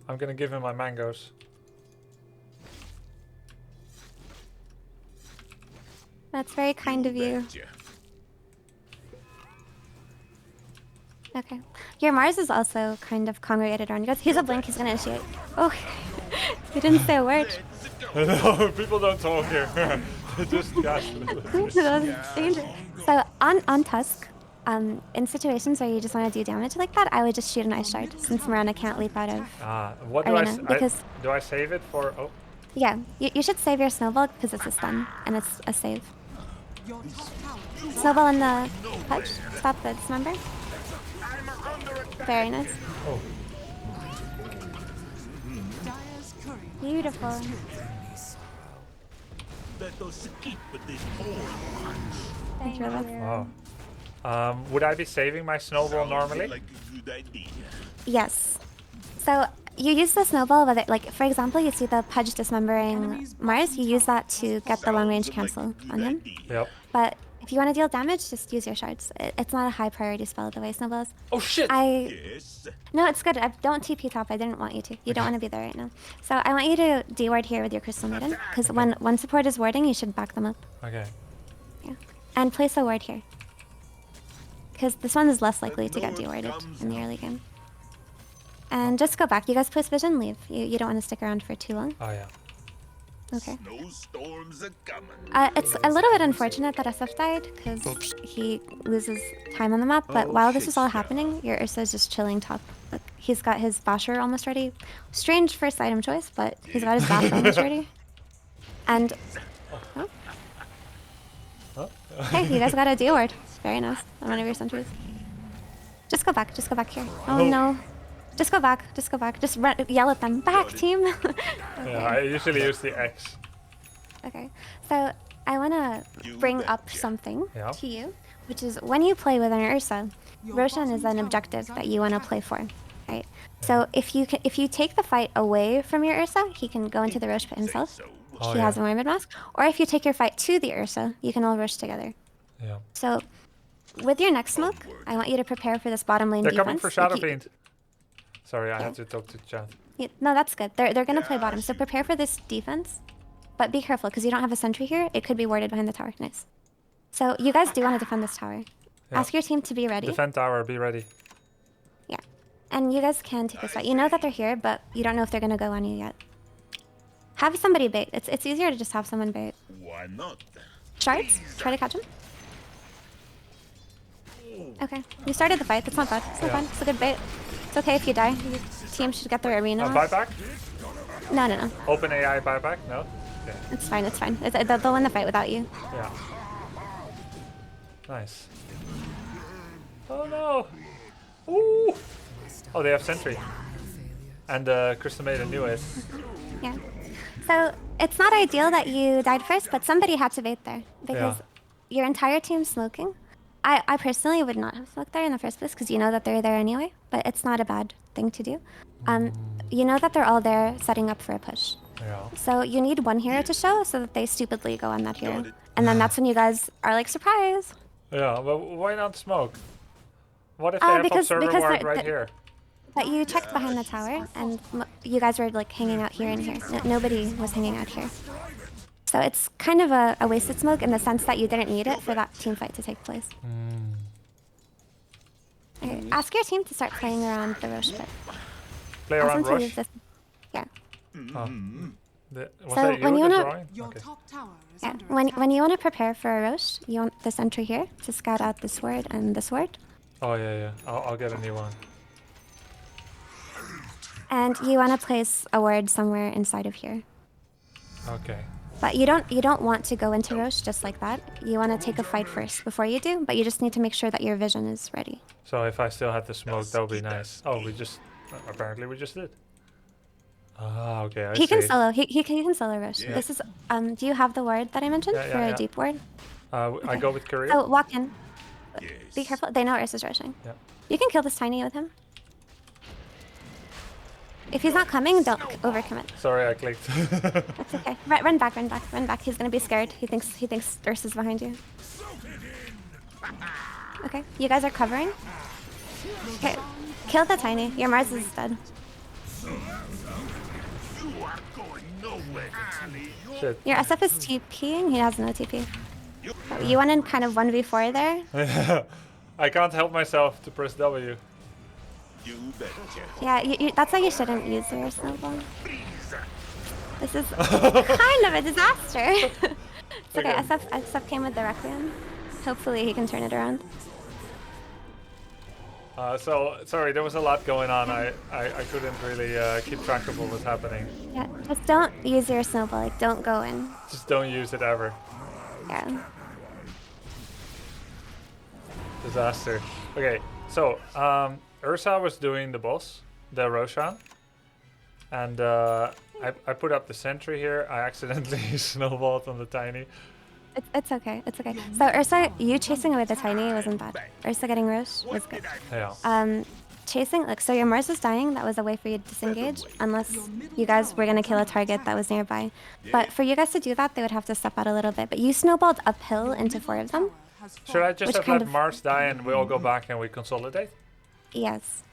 I'm gonna give him my mangoes. That's very kind of you. Okay. Your Mars is also kind of congregated around you guys. He's a blink, he's gonna initiate. Oh, he didn't say a word. No, people don't talk here. They just gasp. Danger. So on Tusk, in situations where you just want to do damage like that, I would just shoot an Ice Shard since Mirana can't leap out of What do arena, because do I save it for? Oh. Yeah, you should save your snowball because it's a stun and it's a save. Snowball in the touch. Stop the dismember. Very nice. Oh. Beautiful. Thank you. Wow. Would I be saving my snowball normally? Yes. So you use the snowball, whether, like, for example, you see the Pudge dismembering Mars, you use that to get the long range cancel on him. Yep. But if you want to deal damage, just use your shards. It's not a high priority spell the way snowballs. Oh shit! No, it's good. Don't TP top. I didn't want you to. You don't want to be there right now. So I want you to D-ward here with your Crystal Maiden, because when one support is warding, you should back them up. Okay. Yeah. And place a ward here. Because this one is less likely to get D-warded in the early game. And just go back. You guys place vision, leave. You don't want to stick around for too long. Oh yeah. Okay. Snowstorms are coming. It's a little bit unfortunate that SF died, because he loses time on the map, but while this is all happening, your Ursa is just chilling top. Look, he's got his Basher almost ready. Strange first item choice, but he's got his Basher almost ready. And... Oh. Hey, you guys got a D-ward. Very nice. On one of your sentries. Just go back here. Oh no. Just go back. Just run, yell at them. Back, team! Okay. Yeah, I usually use the X. Okay, so I want to bring up something to you, which is when you play with an Ursa, Roshan is an objective that you want to play for, right? So if you take the fight away from your Ursa, he can go into the Rosh pit himself. He has a Mermaid Mask. Or if you take your fight to the Ursa, you can all rush together. Yeah. So with your next smoke, I want you to prepare for this bottom lane They're defense. coming for Shadow Fiend. Sorry, I had to talk to chat. Yeah, no, that's good. They're going to play bottom, so prepare for this defense. But be careful, because you don't have a sentry here. It could be warded behind the tower. Nice. So you guys do want to defend this tower. Yeah. Ask your team to be ready. Defend tower, be ready. Yeah. And you guys can take this fight. You know that they're here, but you don't know if they're going to go on you yet. Have somebody bait. It's easier to just have someone bait. Why not? Shards? Try to catch him. Okay, you started the fight. That's not bad. It's not bad. It's a good bait. It's okay if you die. Your team should get their arena off. Buyback? No. Open AI buyback? No? Okay. It's fine, it's fine. They'll win the fight without you. Yeah. Nice. Oh no! Ooh! Oh, they have sentry. And Crystal Maiden knew it. Yeah. So, it's not ideal that you died first, but somebody had to bait there. Because your entire team's smoking. I personally would not have smoked there in the first place, because you know that they're there anyway. But it's not a bad thing to do. You know that they're all there setting up for a push. Yeah. So you need one hero to show so that they stupidly go on that hero. And then that's when you guys are like, surprise! Yeah, but why not smoke? What if they have observer ward right here? But you checked behind the tower, and you guys were like hanging out here and here. Nobody was hanging out here. So it's kind of a wasted smoke in the sense that you didn't need it for that team fight to take place. Okay, ask your team to start playing around the Roche bit. Play around Roche? Yeah. Was that when you wanna, drawing? when you want to prepare for a Roche, you want this entry here to scout out the sword and the sword. Oh yeah. I'll get a new one. And you want to place a ward somewhere inside of here. Okay. But you don't want to go into Roche just like that. You want to take a fight first before you do, but you just need to make sure that your vision is ready. So if I still had the smoke, that would be nice. Oh, apparently we just did. Ah, okay, I see. Can solo. He can solo Roche. Yeah. This is do you have the ward that I mentioned for a deep ward? I go with Korea. So walk in. Be careful. They know Ursa's rushing. Yeah. You can kill this tiny with him. If he's not coming, don't overcommit. Sorry, I clicked. That's okay. Run back. He's gonna be scared. He thinks Ursa's behind you. Okay, you guys are covering. Okay, kill the tiny. Your Mars is dead. Shit. Your SF is TPing. He has no TP. You went in kind of 1v4 there. I can't help myself to press W. Yeah, that's why you shouldn't use your snowball. This is kind of a disaster. It's okay. SF came with the Requiem. Hopefully he can turn it around. Sorry, there was a lot going on. I couldn't really keep track of what was happening. Yeah, just don't use your snowball. Like, don't go in. Just don't use it ever. Yeah. Disaster. Okay, so Ursa was doing the boss, the Roshan, and I put up the sentry here. I accidentally snowballed on the tiny. It's okay. It's okay. So Ursa, you chasing away the tiny wasn't bad. Ursa getting Roche was good. Yeah. Chasing, like, so your Mars was dying. That was a way for you to disengage, unless you guys were gonna kill a target that was nearby. But for you guys to do that, they would have to step out a little bit. But you snowballed uphill into 4 of them. Should I just have let Mars die and we all go back and we consolidate? Yes.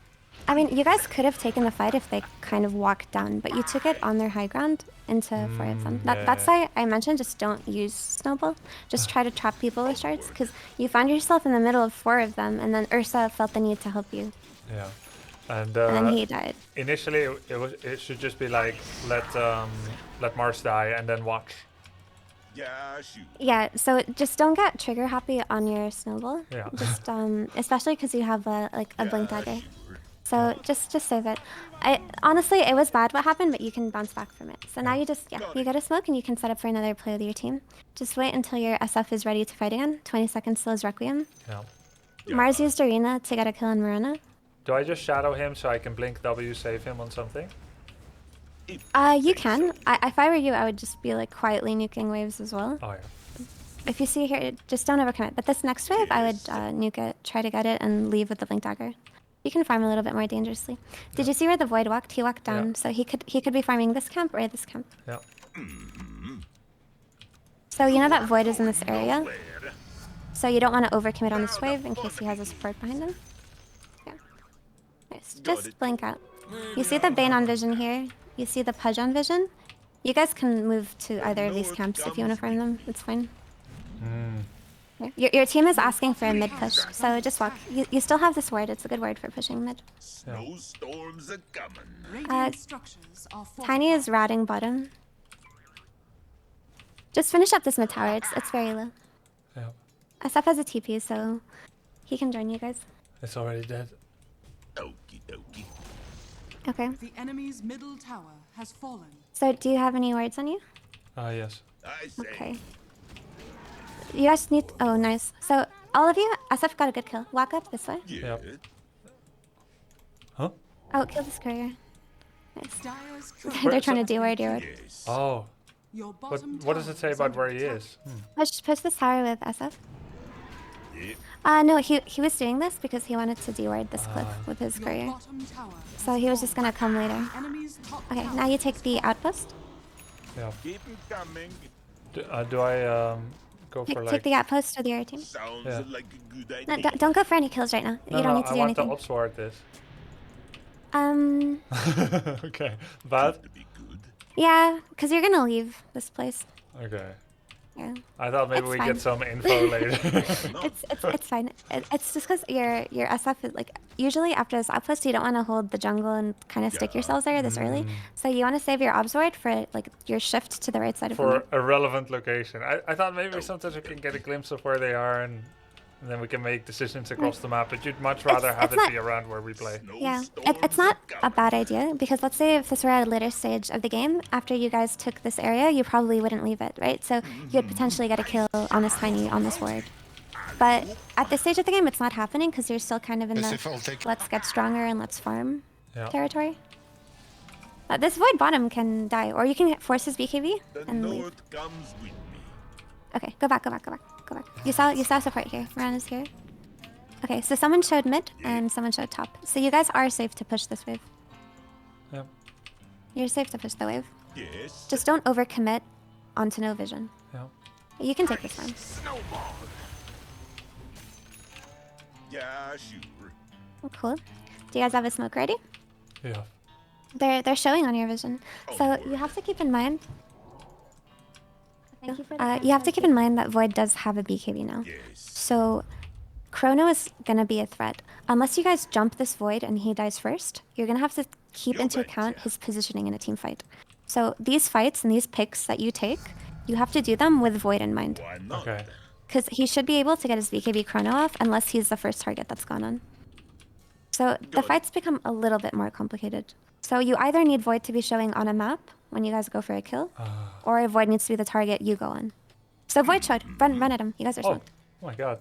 I mean, you guys could have taken the fight if they kind of walked down, but you took it on their high ground into 4 of them. That's why I mentioned just don't use snowball. Just try to trap people with shards, because you found yourself in the middle of 4 of them, and then Ursa felt the need to help you. Yeah. And then he died. Initially, it should just be like let Mars die and then watch. Yeah, so just don't get trigger happy on your snowball. Yeah. Just especially because you have a blink dagger. So just save it. Honestly, it was bad what happened, but you can bounce back from it. So now you get a smoke and you can set up for another play with your team. Just wait until your SF is ready to fight again. 20 seconds till his Requiem. Yeah. Mars used Arena to get a kill on Marona. Do I just shadow him so I can blink W save him on something? You can. If I were you, I would just be like quietly nuking waves as well. Oh yeah. If you see here, just don't overcommit. But this next wave, I would nuke it, try to get it, and leave with the blink dagger. You can farm a little bit more dangerously. Did you see where the Void walked? He walked down, so he could be farming this camp or this camp. Yeah. So you know that Void is in this area. So you don't want to overcommit on this wave in case he has a support behind him. Yeah. Nice. Just blink out. You see the Bane on vision here. You see the Pudge on vision. You guys can move to either of these camps if you want to farm them. It's fine. Your team is asking for a mid push, so just walk. You still have this ward. It's a good word for pushing mid. Snowstorms are coming. Tiny is ratting bottom. Just finish up this mid tower. It's very low. Yeah. SF has a TP, so He can join you guys. It's already dead. Okie dokie. Okay. The enemy's middle tower has fallen. So do you have any words on you? Yes. I say. Okay. You guys need. Oh, nice. So all of you, SF got a good kill. Walk up this way. Yep. Huh? Oh, kill this courier. Nice. Dire's They're trying to do where you Yes. Oh. Your What, bottom what does tower it say is about under where he attack. is? Push this tower with SF. Yeah. No, he was doing this because he wanted to deward this cliff with his Your courier. bottom tower So he was just gonna come later. enemy's top Okay, tower now you take the outpost. Yeah. Keep 'em coming. Do I go for Take like... the outpost with your team. Sounds Yeah. like a good No, idea. don't go for any kills right now. No, You don't no, need to I do want the anything. upsword this. Okay. Bad? To be good. Yeah, because you're gonna leave this place. Okay. Yeah. I thought maybe It's we fine. get some info later. It's fine. It's just because your SF is like usually after this outpost you don't want to hold the jungle and kind of stick yourselves there this early. So you want to save your obsword for like your shift to the right side of the For map. a relevant location. I thought maybe sometimes we can get a glimpse of where they are and then we can make decisions across the map, but you'd much rather have it's it not- be around where we play. Yeah, it's not a bad idea because let's say if this were at a later stage of the game, after you guys took this area, you probably wouldn't leave it, right? So you'd potentially get a kill on this tiny, on this ward. But at this stage of the game, it's not happening because you're still kind of in the let's get stronger and let's farm territory. This void bottom can die, or you can force his BKB The and leave. North comes with me. Okay, go back. You saw support here. Ran is here. Okay, so someone showed mid and someone showed top. So you guys are safe to push this wave. Yep. You're safe to push the wave. Yes. Just don't overcommit onto no vision. Yep. You can take this one. Snowball. Yeah, sure. Oh, cool. Do you guys have a smoke ready? Yeah. They're showing on your vision. So you have to keep in mind. You have to keep in mind that Void does have a BKB now. Yes. So Chrono is gonna be a threat. Unless you guys jump this Void and he dies first, you're gonna have to keep into account his positioning in a team fight. So these fights and these picks that you take, you have to do them with Void in mind. Why not? Okay. Because he should be able to get his BKB Chrono off unless he's the first target that's gone on. So the fights become a little bit more complicated. So you either need Void to be showing on a map when you guys go for a kill, or Void needs to be the target you go on. So Void showed. Run at him. You guys are Oh, smoked. oh my god.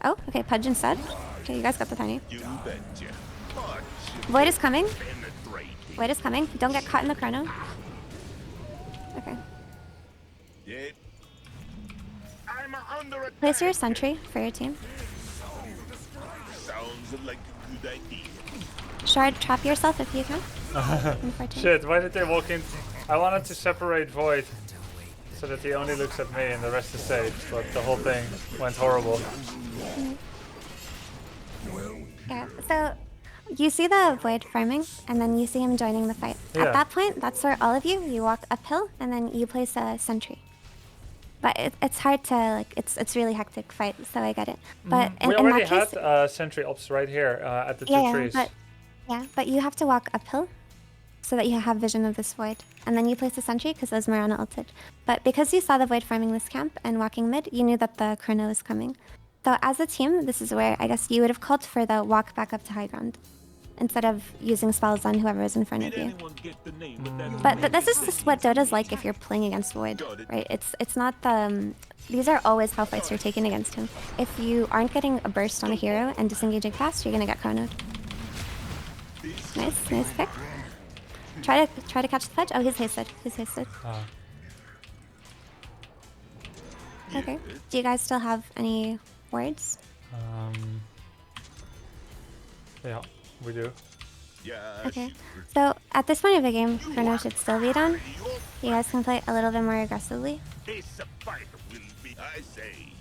Oh, okay, Pudge instead. Okay, you guys got the tiny. You betcha. Much Void is coming. penetrating. Void is coming. Don't get caught in the chrono. Okay. Yeah. I'm under attack. Place your sentry for your team. Sounds like a good idea. Shard, trap yourself if you can. Shit, why did they walk in? I wanted to separate Void so that he only looks at me and the rest is safe, but the whole thing went horrible. Yeah, so you see the Void farming, and then you see him joining the fight. Yeah. At that point, that's where all of you walk uphill, and then you place a sentry. But it's hard to, like, it's really hectic fight, so I get it. But We in already that case, had sentry ops right here at the two yeah, trees. but you have to walk uphill so that you have vision of this Void. And then you place a sentry because those Mirana ulted. But because you saw the Void farming this camp and walking mid, you knew that the Chrono was coming. So as a team, this is where I guess you would have called for the walk back up to high ground instead of using spells on whoever is in front of you. But this is just what Dota's like if you're playing against Void, right? It's not the... these are always how fights are taken against him. If you aren't getting a burst on a hero and disengaging fast, you're gonna get chronoed. Nice pick. Try to catch the pledge. Oh, he's hasted. Okay. Do you guys still have any words? Yeah, we do. Yeah. Okay. So at this point of the game, Chrono should still be done. You guys can play a little bit more aggressively. This fight will be, I say.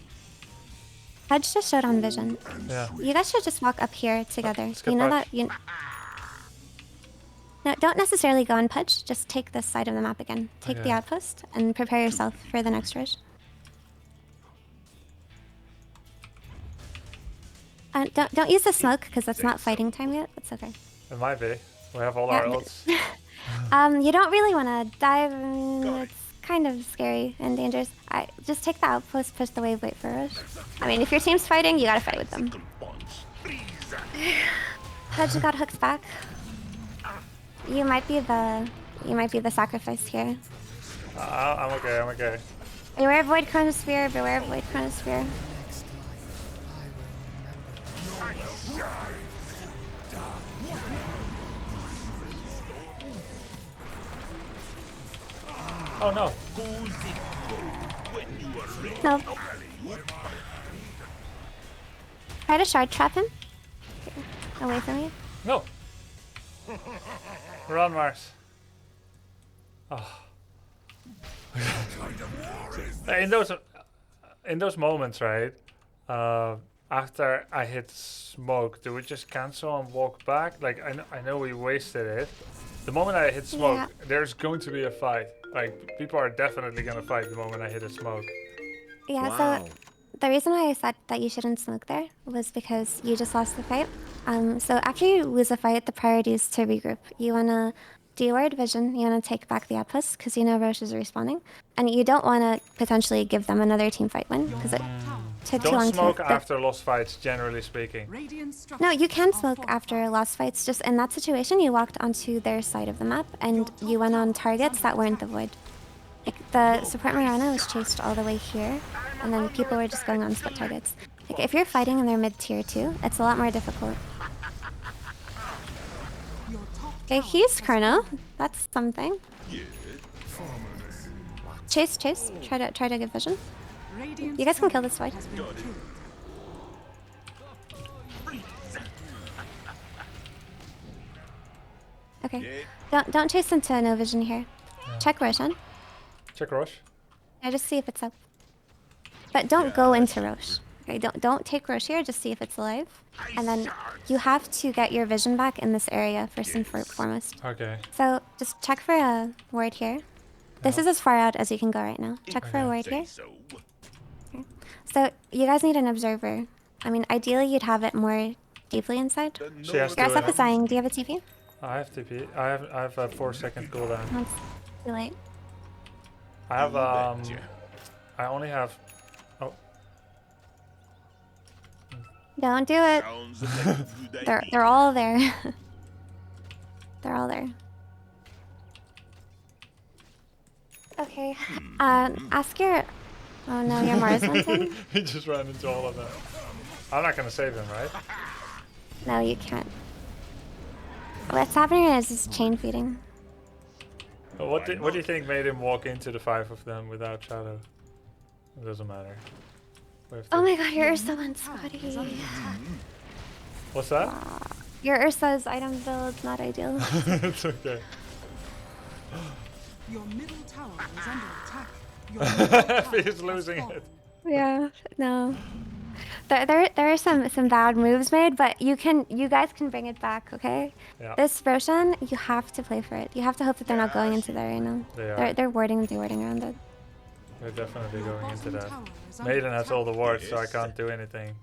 Pudge just showed on vision. Yeah. You guys should just walk up here together. Let's get You know Pudge. that you. No, don't necessarily go on Pudge. Just take this side of the map again. Take the Okay. outpost and prepare yourself for the next rush. Don't use the smoke because that's not fighting time yet. That's okay. It might be. We have all our Yeah, ults. You don't really want to dive in. It's kind of scary and dangerous. Just take the outpost, push the wave, wait for Roche. I mean, if your team's fighting, you gotta fight with them. Hedge got hooked back. You might be the sacrifice here. I'm okay, I'm okay. Beware Void Chronosphere, beware Void Chronosphere. Oh no. No. Try to shard trap him. Away from you. No. Run, Mars. Oh. in those moments, right? After I hit smoke, do we just cancel and walk back? Like I know we wasted it. The moment I hit smoke, there's going to be a fight. Like people are definitely gonna fight the moment I hit a smoke. Yeah. Wow. So the reason why I said that you shouldn't smoke there was because you just lost the fight. So after you lose a fight, the priority is to regroup. You wanna de-ward vision. You wanna take back the outpost because you know Roche is respawning, and you don't wanna potentially give them another team fight win because it took too long to. Don't smoke after lost fights, generally speaking. No, you can smoke after lost fights. Just in that situation, you walked onto their side of the map and you went on targets that weren't the void. Like the support Mirana was chased all the way here, and then people were just going on split targets. Like if you're fighting in their mid tier 2, it's a lot more difficult. Okay, he's Chrono. That's something. Chase. Try to get vision. You guys can kill this void. Okay. Don't chase into no vision here. Check Roshan. Check Roche. Yeah, just see if it's up. But don't go into Roche. Okay, don't take Roche here, just see if it's alive. And then you have to get your vision back in this area first and foremost. Okay. So just check for a ward here. This is as far out as you can go right now. Check for a ward here. Okay. So you guys need an observer. I mean, ideally you'd have it more deeply inside. Your SF is dying. Do you have a TP? I have TP. I have a 4-second cooldown. That's too late. I have I only have. Oh. Don't do it. They're all there. They're all there. Okay. Ask your. Oh no, your Mars went in. He just ran into all of them. I'm not gonna save him, right? No, you can't. What's happening is just chain feeding. What do you think made him walk into the 5 of them without shadow? It doesn't matter. Oh my god, your Ursa went spotty. What's that? Your Ursa's item build's not ideal. It's okay. Your middle tower is under attack. He's losing it. Yeah, no. There are some bad moves made, but you guys can bring it back, okay? Yeah. This Roshan, you have to play for it. You have to hope that they're not going into there right now. They're warding around it. They're definitely going into that. Maiden has all the wards, so I can't do anything.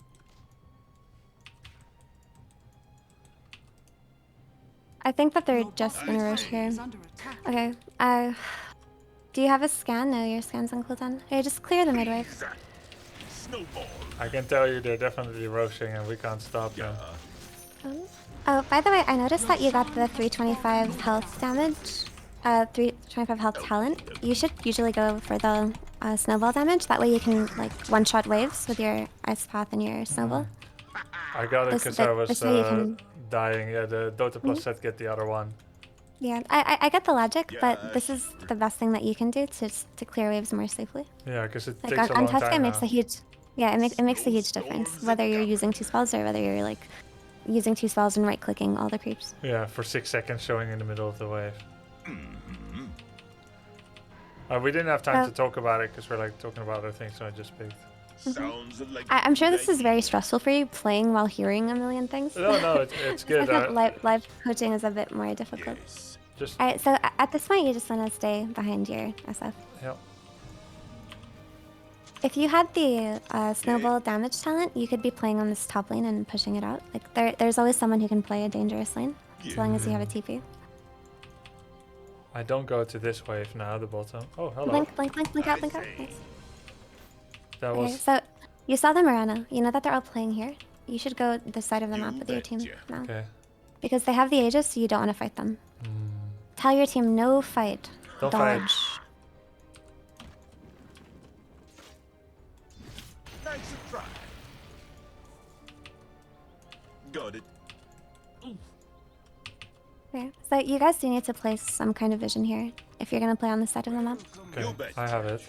I think that they're just gonna rush here. Okay. Do you have a scan? No, your scan's on cooldown. Okay, just clear the midwave. I can tell you they're definitely rushing and we can't stop them. Oh, by the way, I noticed that you got the 325 health damage. 325 health talent. You should usually go for the snowball damage. That way you can like one-shot waves with your ice path and your snowball. I got it because I was dying. Yeah, the DOTA2 set get the other one. Yeah, I get the logic, but this is the best thing that you can do to clear waves more safely. Yeah, because it like takes a long time it makes a huge, it makes a huge difference whether you're using 2 spells or whether you're like using 2 spells and right-clicking all the creeps. Yeah, for 6 seconds showing in the middle of the wave. We didn't have time to talk about it because we're like talking about other things, so I just picked. I'm sure this is very stressful for you playing while hearing a million things. No, it's good. I think live coaching is a bit more difficult. Just. Alright, so at this point, you just want to stay behind your SF. Yep. If you had the snowball damage talent, you could be playing on this top lane and pushing it out. Like there's always someone who can play a dangerous lane, as long as you have a TP. I don't go to this wave now, the bottom. Oh, hello. Blink, blink, blink, blink out, blink out. Nice. That Okay, was... so you saw the Mirana. You know that they're all playing here. You should go this side of the map with your team now. Okay. Because they have the Aegis, so you don't want to fight them. Tell your team no fight. Don't Dodge. fight. Nice try. Got it. Okay. So you guys do need to place some kind of vision here if you're gonna play on this side of the map. Okay, I have it.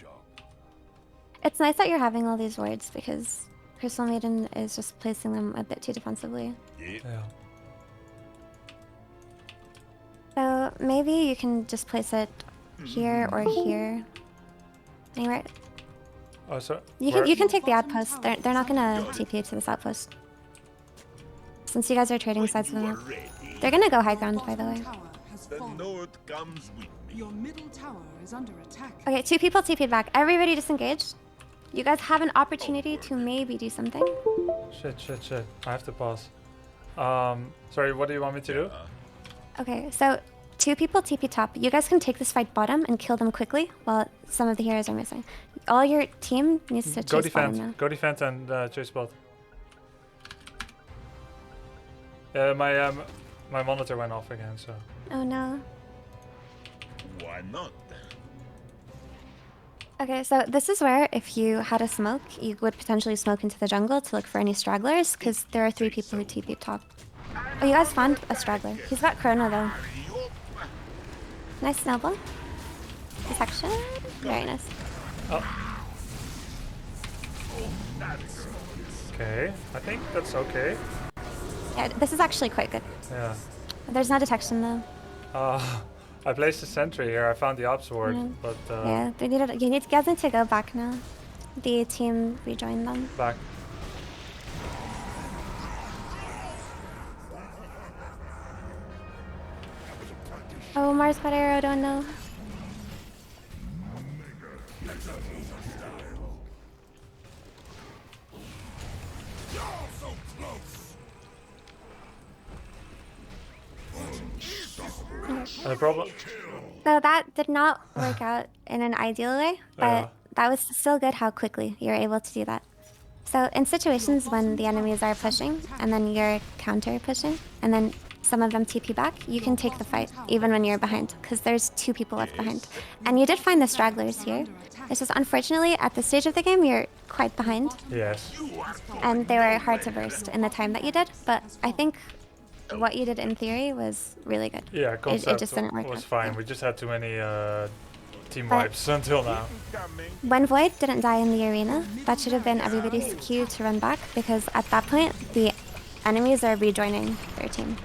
It's nice that you're having all these wards because Crystal Maiden is just placing them a bit too defensively. Yeah. So maybe you can just place it here or here. Anywhere. Oh, so You can take the outpost. They're not gonna TP to this outpost. Since you guys are trading sides of the map. They're gonna go high ground, by the way. The note comes with me. Your middle tower is under attack. Okay, 2 people TP'd back. Everybody disengaged. You guys have an opportunity to maybe do something. Shit. I have to pause. Sorry, what do you want me to do? Okay, so 2 people TP top. You guys can take this fight bottom and kill them quickly while some of the heroes are missing. All your team needs to chase bottom now. Go defend and chase bot. My monitor went off again, so... Oh no. Why not? Okay, so this is where if you had a smoke, you would potentially smoke into the jungle to look for any stragglers, because there are 3 people who TP top. Oh, you guys found a straggler. He's got Chrono though. Nice snowball. Detection. Very nice. Oh. Okay, I think that's okay. Yeah, this is actually quite good. Yeah. There's no detection though. I placed a sentry here. I found the ops ward, but yeah, you guys need to go back now. The team rejoined them. Back. Oh, Mars got arrow. Don't know. Problem. So that did not work out in an ideal way, but that was still good how quickly you were able to do that. So in situations when the enemies are pushing and then you're counter pushing and then some of them TP back, you can take the fight even when you're behind because there's 2 people left behind. And you did find the stragglers here. It's just unfortunately at this stage of the game you're quite behind. Yes. And they were hard to burst in the time that you did, but I think what you did in theory was really good. Yeah, concept it just didn't work was out. fine. We just had too many team wipes until now. When Void didn't die in the arena, that should have been everybody's cue to run back because at that point the enemies are rejoining their team.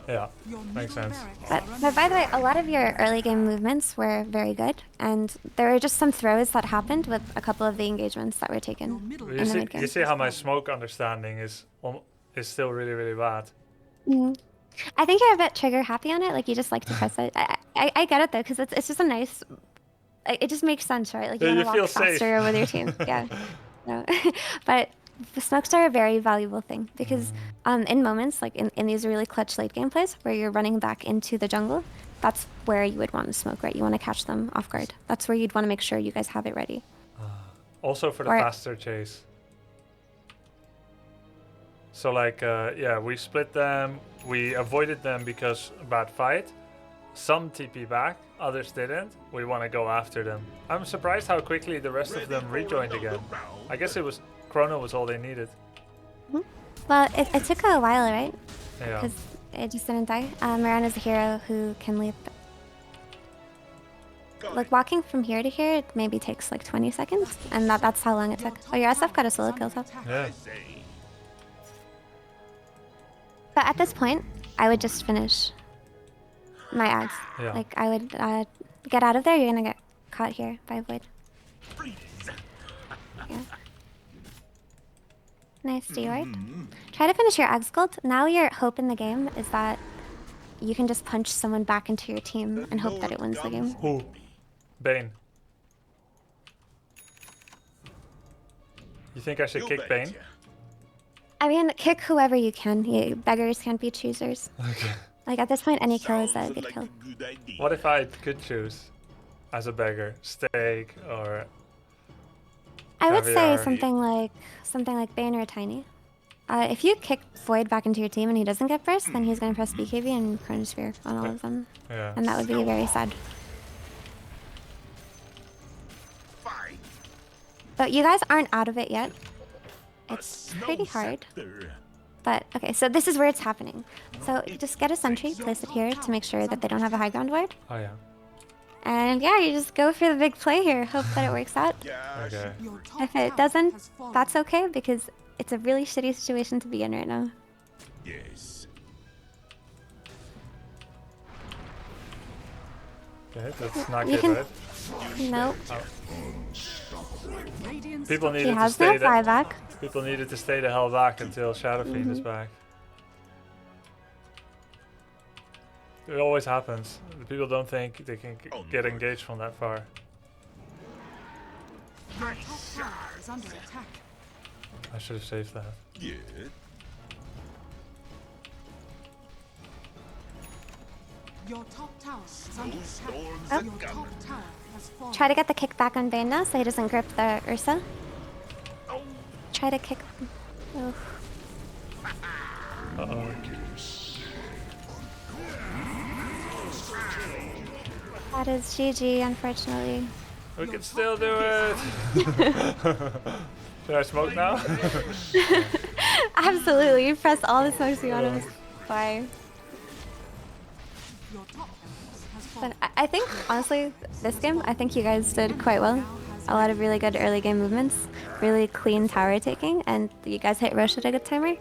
Yeah, makes sense. But by the way, a lot of your early game movements were very good, and there were just some throws that happened with a couple of the engagements that were taken in the mid game. You see how my smoke understanding is still really bad. I think you're a bit trigger happy on it, like you just like to press it. I get it though, because it's just a nice, it just makes sense, right? Like you want to walk faster with your team. Yeah. No. But the smokes are a very valuable thing because in moments like in these really clutch late game plays where you're running back into the jungle, that's where you would want to smoke, right? You want to catch them off guard. That's where you'd want to make sure you guys have it ready. Also for the faster chase. So like, yeah, we split them, we avoided them because bad fight. Some TP back, others didn't. We want to go after them. I'm surprised how quickly the rest of them rejoined again. I guess it was Chrono was all they needed. Well, it took a while, right? Yeah. Because it just didn't die. Mirana's a hero who can leap. Like walking from here to here, it maybe takes like 20 seconds, and that's how long it took. Oh, your SF got a solo kill top. Yeah. But at this point, I would just finish my ads. Yeah. Like I would get out of there. You're gonna get caught here by Void. Yeah. Nice, D-ward. Try to finish your Ags gold. Now your hope in the game is that you can just punch someone back into your team and hope that it wins the game. Who? Bane. You think I should kick Bane? I mean, kick whoever you can. Beggars can't be choosers. Okay. Like at this point, any kill is a good like kill. a good idea. What if I could choose as a beggar, steak or I would say caviar? something like Bane or Tiny. If you kick Void back into your team and he doesn't get burst, then he's gonna press BKB and Chronosphere on all of them, Yeah. and that would be very sad. Fine. But you guys aren't out of it yet. A It's pretty snow hard. scepter. But okay, so this is where it's happening. So just get a sentry, place it here to make sure that they don't have a high ground ward. Oh yeah. And yeah, you just go for the big play here. Hope that it works out. Yeah, Okay. Your top If it tower doesn't, has fallen. that's okay because it's a really shitty situation to be in right now. yes. Okay, that's not You good, can- right? Nope. Radiant's People top He needed to has stay no flyback. People needed to stay the hell back until Shadow Fiend is back. It always happens. The people don't think they can get engaged from that far. Your top tower is under attack. I should have saved that. Yeah. Your top tower is under attack. Storms Oh. are Your top coming. tower has fallen. Try to get the kick back on Bane now so he doesn't grip the Ursa. Try to kick. Oof. Uh-oh. That is GG, unfortunately. We can still do it! Should I smoke now? Absolutely, you press all the smokes you want to fire. Your top barracks has fallen. But I think, honestly, this game, I think you guys did quite well. A lot of really good early game movements, really clean tower taking, and you guys hit Roche at a good timer.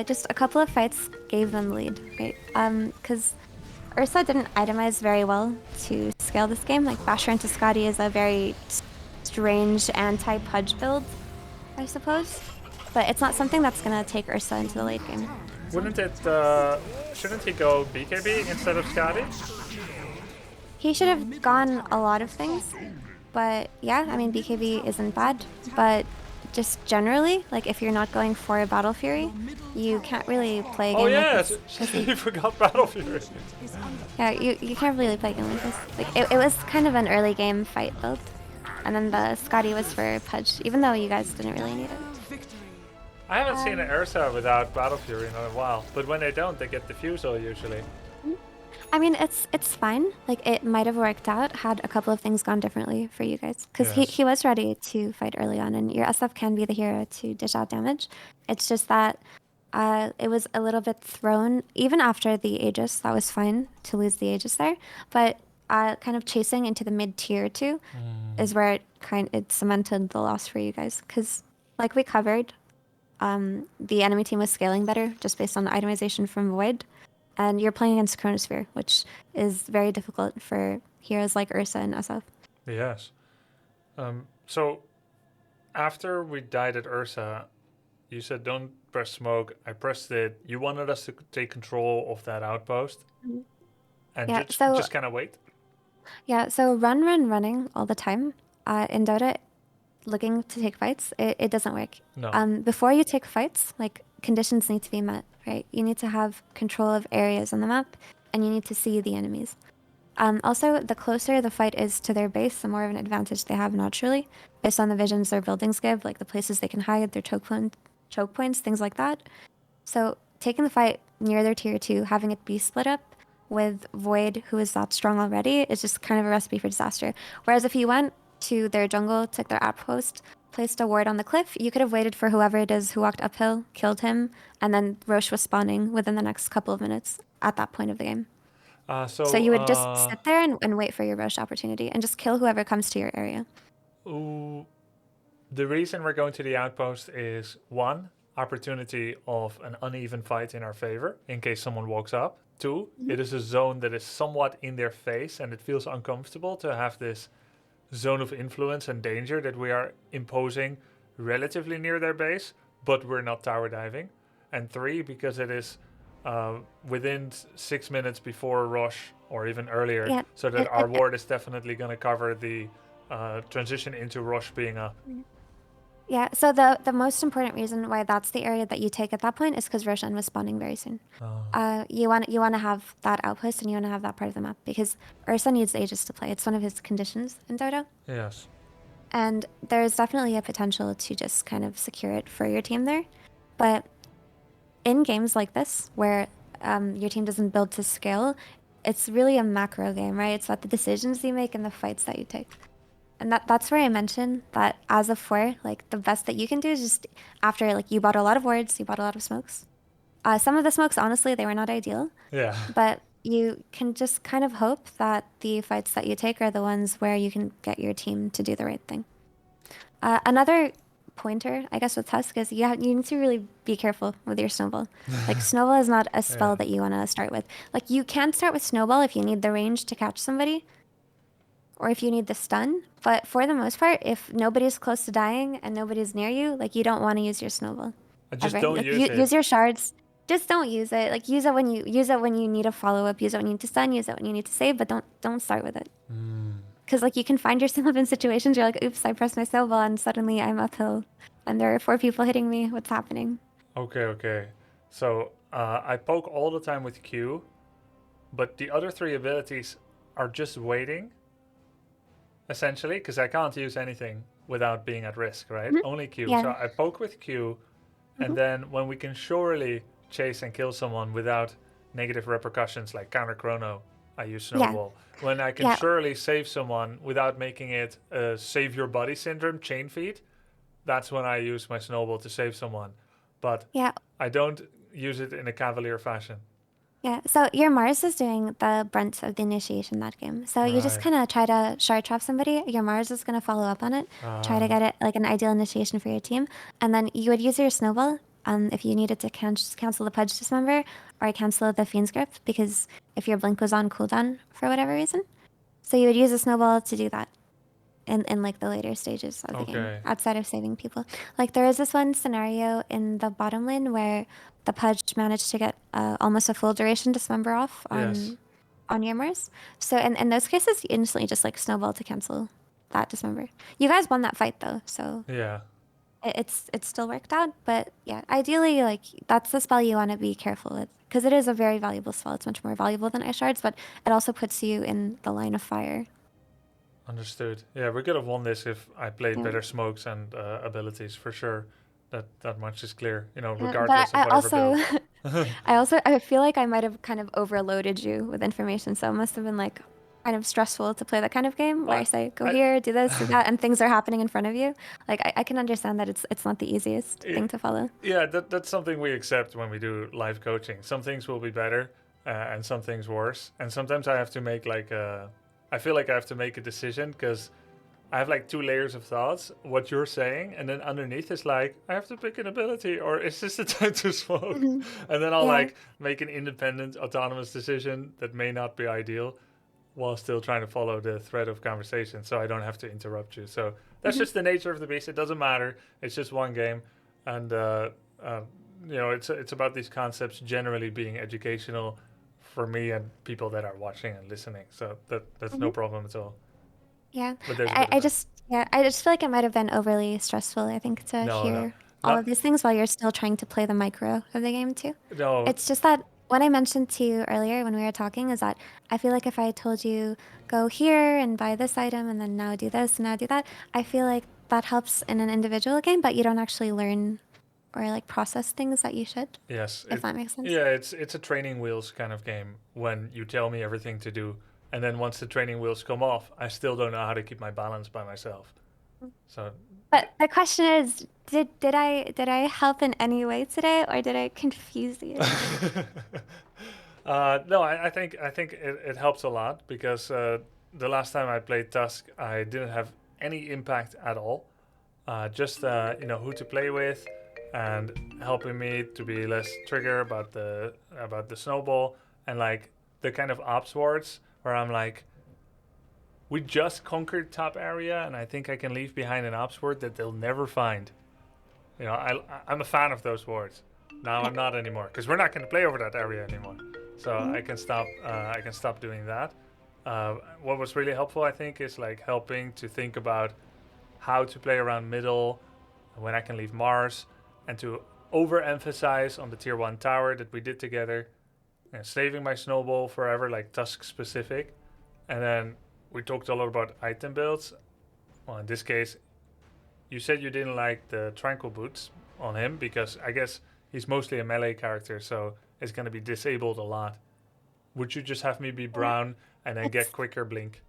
Just a couple of fights gave them the lead, right? Because Ursa didn't itemize very well to scale this game. Like Basher into Scotty is a very strange anti-Pudge build, I suppose. But it's not something that's gonna take Ursa into the late game. Wouldn't it, shouldn't he go BKB instead of Scotty? He should have gone a lot of things, but yeah, I mean BKB isn't bad, but just generally, like if you're not going for a Battle Fury, you can't really play a game Oh yeah, like this. he forgot Battle Fury. Yeah, you can't really play a game like this. Like it was kind of an early game fight build, and then the Scotty was for Pudge, even though you guys didn't really need it. I haven't seen an Ursa without Battle Fury in a while, but when they don't, they get Diffusal usually. I mean, it's fine. Like it might have worked out had a couple of things gone differently for you guys, because Yes. he was ready to fight early on, and your SF can be the hero to dish out damage. It's just that it was a little bit thrown, even after the Aegis. That was fine to lose the Aegis there, but kind of chasing into the mid tier 2 is where it cemented the loss for you guys. Because like we covered, the enemy team was scaling better just based on the itemization from Void. And you're playing against Chronosphere, which is very difficult for heroes like Ursa and SF. Yes. So, after we died at Ursa, you said don't press smoke. I pressed it. You wanted us to take control of that outpost. And Yeah, just kind of wait? Yeah, so running all the time in Dota, looking to take fights, it doesn't work. No. Before you take fights, like conditions need to be met, right? You need to have control of areas on the map, and you need to see the enemies. Also, the closer the fight is to their base, the more of an advantage they have naturally, based on the visions their buildings give, like the places they can hide, their choke points, things like that. So taking the fight near their tier 2, having it be split up with Void, who is that strong already, is just kind of a recipe for disaster. Whereas if you went to their jungle, took their outpost, placed a ward on the cliff, you could have waited for whoever it is who walked uphill, killed him, and then Roche was spawning within the next couple of minutes at that point of the game. So you would just sit there and wait for your Roche opportunity and just kill whoever comes to your area. Ooh, the reason we're going to the outpost is one, opportunity of an uneven fight in our favor in case someone walks up. Two, it is a zone that is somewhat in their face and it feels uncomfortable to have this zone of influence and danger that we are imposing relatively near their base, but we're not tower diving. And three, because it is within 6 minutes before rush or even earlier, so that our ward is definitely going to cover the transition into rush being up. Yeah, so the most important reason why that's the area that you take at that point is because Roshan was spawning very soon. You want to have that outpost and you want to have that part of the map because Ursa needs Aegis to play. It's one of his conditions in Dota. Yes. And there's definitely a potential to just kind of secure it for your team there. But in games like this, where your team doesn't build to scale, it's really a macro game, right? It's about the decisions you make and the fights that you take. And that's where I mentioned that as a 4, like the best that you can do is just after like you bought a lot of wards, you bought a lot of smokes. Some of the smokes, honestly, they were not ideal. Yeah. But you can just kind of hope that the fights that you take are the ones where you can get your team to do the right thing. Another pointer, I guess, with Tusk is you need to really be careful with your snowball. Like snowball is not a spell that you want to start with. Like you can start with snowball if you need the range to catch somebody, or if you need the stun. But for the most part, if nobody's close to dying and nobody's near you, like you don't want to use your snowball. I just ever. don't Like, use it. Use your shards. Just don't use it. Like use it when you need a follow up. Use it when you need to stun. Use it when you need to save. But don't start with it. Because like you can find yourself in situations you're like, oops, I pressed my snowball and suddenly I'm uphill, and there are 4 people hitting me. What's happening? Okay. So I poke all the time with Q, but the other 3 abilities are just waiting. Essentially, because I can't use anything without being at risk, right? Only Q. Yeah. So I poke with Q, and then when we can surely chase and kill someone without negative repercussions like counter chrono, I use snowball. When I can surely save someone without making it a save your body syndrome chain feed, that's when I use my snowball to save someone. But I don't use it in a cavalier fashion. Yeah, so your Mars is doing the brunt of the initiation that game. So you just kind of try to shard trap somebody. Your Mars is going to follow up on it, try to get it like an ideal initiation for your team. And then you would use your snowball if you needed to cancel the Pudge Dismember or cancel the Fiend's Grip, because if your Blink was on cooldown for whatever reason. So you would use a snowball to do that in like the later stages of the game, outside of saving people. Like there is this one scenario in the bottom lane where the Pudge managed to get almost a full duration dismember off on your Mars. So in those cases, you instantly just like snowball to cancel that dismember. You guys won that fight though, so it's still worked out. But yeah, ideally, like that's the spell you want to be careful with, because it is a very valuable spell. It's much more valuable than Ice Shards, but it also puts you in the line of fire. Understood. Yeah, we could have won this if I played better smokes and abilities for sure. That much is clear, you know, regardless of whatever build. I feel like I might have kind of overloaded you with information, so it must have been like kind of stressful to play that kind of game where I say, go here, do this, do that, and things are happening in front of you. Like I can understand that it's not the easiest thing to follow. Yeah, that's something we accept when we do live coaching. Some things will be better and some things worse. And sometimes I have to make I feel like I have to make a decision because I have like 2 layers of thoughts, what you're saying, and then underneath is like, I have to pick an ability, or is this the time to smoke? And then I'll like make an independent, autonomous decision that may not be ideal while still trying to follow the thread of conversation so I don't have to interrupt you. So that's just the nature of the beast. It doesn't matter. It's just one game. And, you know, it's about these concepts generally being educational for me and people that are watching and listening. So that's no problem at all. Yeah, I just feel like it might have been overly stressful, I think, to hear all of these things while you're still trying to play the micro of the game too. No. It's just that what I mentioned to you earlier when we were talking is that I feel like if I told you go here and buy this item and then now do this and now do that, I feel like that helps in an individual game, but you don't actually learn or like process things that you should. Yes. If that makes sense. Yeah, it's a training wheels kind of game when you tell me everything to do. And then once the training wheels come off, I still don't know how to keep my balance by myself. So. But the question is, did I help in any way today, or did I confuse you? No, I think it helps a lot because the last time I played Tusk, I didn't have any impact at all. Just you know, who to play with, and helping me to be less trigger about the snowball, and like the kind of ops wards where I'm like, we just conquered top area, and I think I can leave behind an ops ward that they'll never find. You know, I'm a fan of those wards. Now I'm not anymore because we're not going to play over that area anymore. So I can stop doing that. What was really helpful, I think, is like helping to think about how to play around middle, when I can leave Mars, and to overemphasize on the tier 1 tower that we did together, and saving my snowball forever, like task specific. And then we talked a lot about item builds. Well, in this case, you said you didn't like the Tranquil Boots on him because I guess he's mostly a melee character, so it's going to be disabled a lot. Would you just have me be brown and then get quicker blink?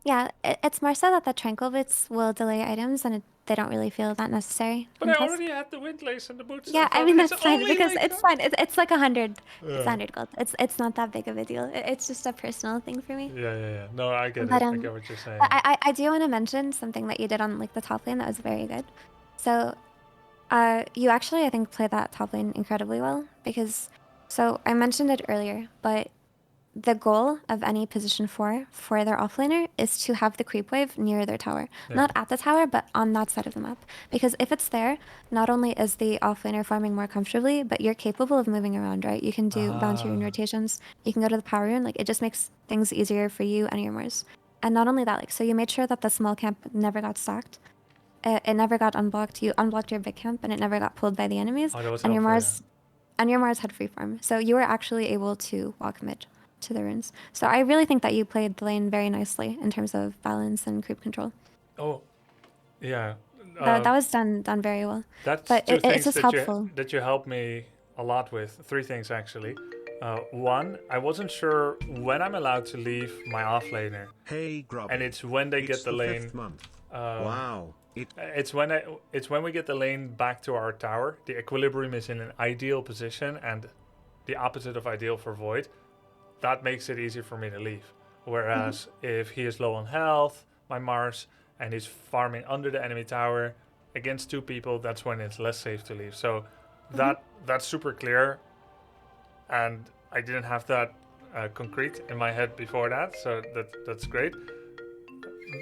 Yeah, it's more so that the Tranquil Boots will delay items and they don't really feel that necessary. But I already had the Windlace and the boots. Yeah, I mean that's fine because like it's fine. It's like 100. Yeah. It's 100 gold. It's not that big of a deal. It's just a personal thing for me. Yeah. No, I get But, it. I get what you're saying. I do want to mention something that you did on like the top lane that was very good. So, you actually I think played that top lane incredibly well because, so I mentioned it earlier, but the goal of any position 4 for their offlaner is to have the creep wave near their tower. Yeah. Not at the tower, but on that side of the map. Because if it's there, not only is the offlaner farming more comfortably, but you're capable of moving around, right? You can do volunteer rotations. You can go to the power room. Like, it just makes things easier for you and your Mars. And not only that, like, so you made sure that the small camp never got stacked. It never got unblocked. You unblocked your big camp, and it never got pulled by the enemies. Oh, that was and your helpful, Mars, and your Mars had free farm. So you were actually able to walk mid to the runes. So I really think that you played the lane very nicely in terms of balance and creep control. Oh, yeah. That was done very well. That's but two things it's just that helpful. that you helped me a lot with. 3 things actually. One, I wasn't sure when I'm allowed to leave my offlaner. Hey, Grubby. And it's when they get the lane. 5th month. Wow. It's when we get the lane back to our tower. The equilibrium is in an ideal position, and the opposite of ideal for Void. That makes it easier for me to leave. Whereas if he is low on health, my Mars, and he's farming under the enemy tower against 2 people, that's when it's less safe to leave. So that's super clear, and I didn't have that concrete in my head before that, so that's great.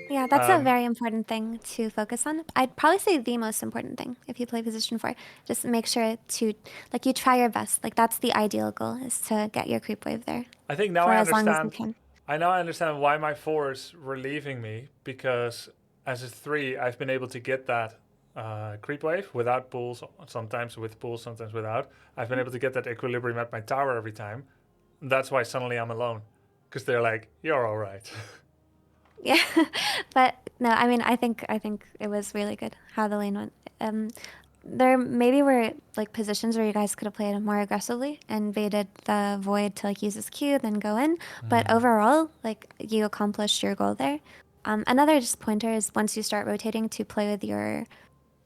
Yeah, that's a very important thing to focus on. I'd probably say the most important thing if you play position 4. Just make sure to, like, you try your best. Like, that's the ideal goal, is to get your creep wave there. I think now for I as long as you understand. can. I understand why my 4s were leaving me, because as a 3, I've been able to get that creep wave without pulls, sometimes with pulls, sometimes without. I've been able to get that equilibrium at my tower every time. That's why suddenly I'm alone, because they're like, you're all right. Yeah, but no, I mean, I think it was really good how the lane went. There maybe were like positions where you guys could have played more aggressively and baited the Void to like use his Q, then go in. But overall, like, you accomplished your goal there. Another just pointer is once you start rotating to play with your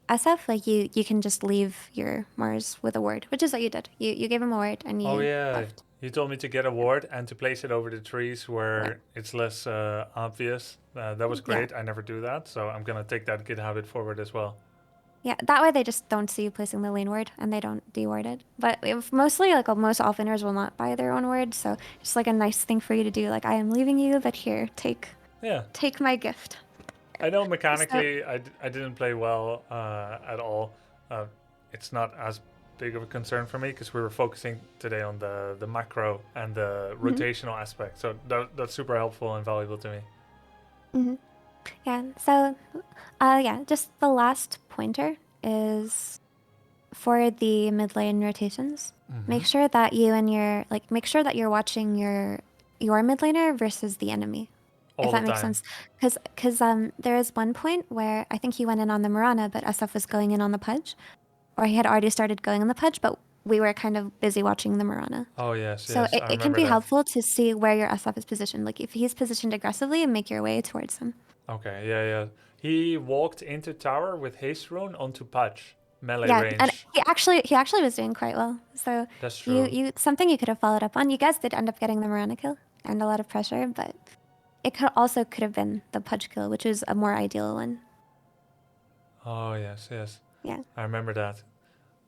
SF, like you can just leave your Mars with a ward, which is what you did. You gave him a ward and you left. You told me to get a ward and to place it over the trees where it's less obvious. That was great. I never do that, so I'm gonna take that good habit forward as well. Yeah, that way they just don't see you placing the lane ward and they don't deward it. But if mostly, like, most offlaners will not buy their own ward, so it's like a nice thing for you to do. Like, I am leaving you, but here, take my gift. I know mechanically I didn't play well at all. It's not as big of a concern for me because we were focusing today on the macro and the rotational aspect. So that's super helpful and valuable to me. Yeah, so just the last pointer is for the mid lane rotations. Make sure that make sure that you're watching your mid laner versus the enemy. If that makes sense. Because there is one point where I think he went in on the Mirana, but SF was going in on the Pudge. Or he had already started going on the Pudge, but we were kind of busy watching the Mirana. Oh, yes. So it can be helpful to see where your SF is positioned. Like, if he's positioned aggressively, make your way towards him. Okay, yeah. He walked into tower with haste rune onto Pudge. Melee range. And he actually was doing quite well. So that's true. You something you could have followed up on. You guys did end up getting the Mirana kill and a lot of pressure, but it could have been the Pudge kill, which is a more ideal one. Oh, yes. Yeah. I remember that.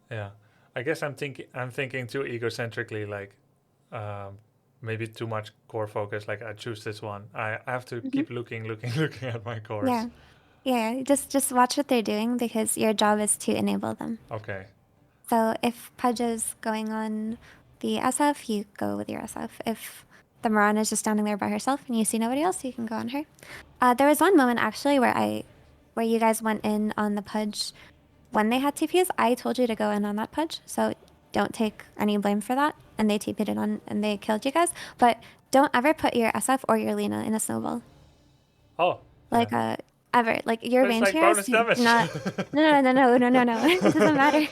Yeah. I guess I'm thinking too egocentrically, like maybe too much core focus. Like, I choose this one. I have to keep looking at my cores. Yeah. Just watch what they're doing because your job is to enable them. Okay. So if Pudge is going on the SF, you go with your SF. If the Mirana is just standing there by herself and you see nobody else, you can go on her. There was one moment actually where you guys went in on the Pudge when they had TPs, I told you to go in on that pudge, so don't take any blame for that. And they TP'd it on, and they killed you guys. But don't ever put your SF or your Lena in a snowball. Oh. Like, ever. Like, your But it's range like heroes, bonus damage. no. It doesn't matter.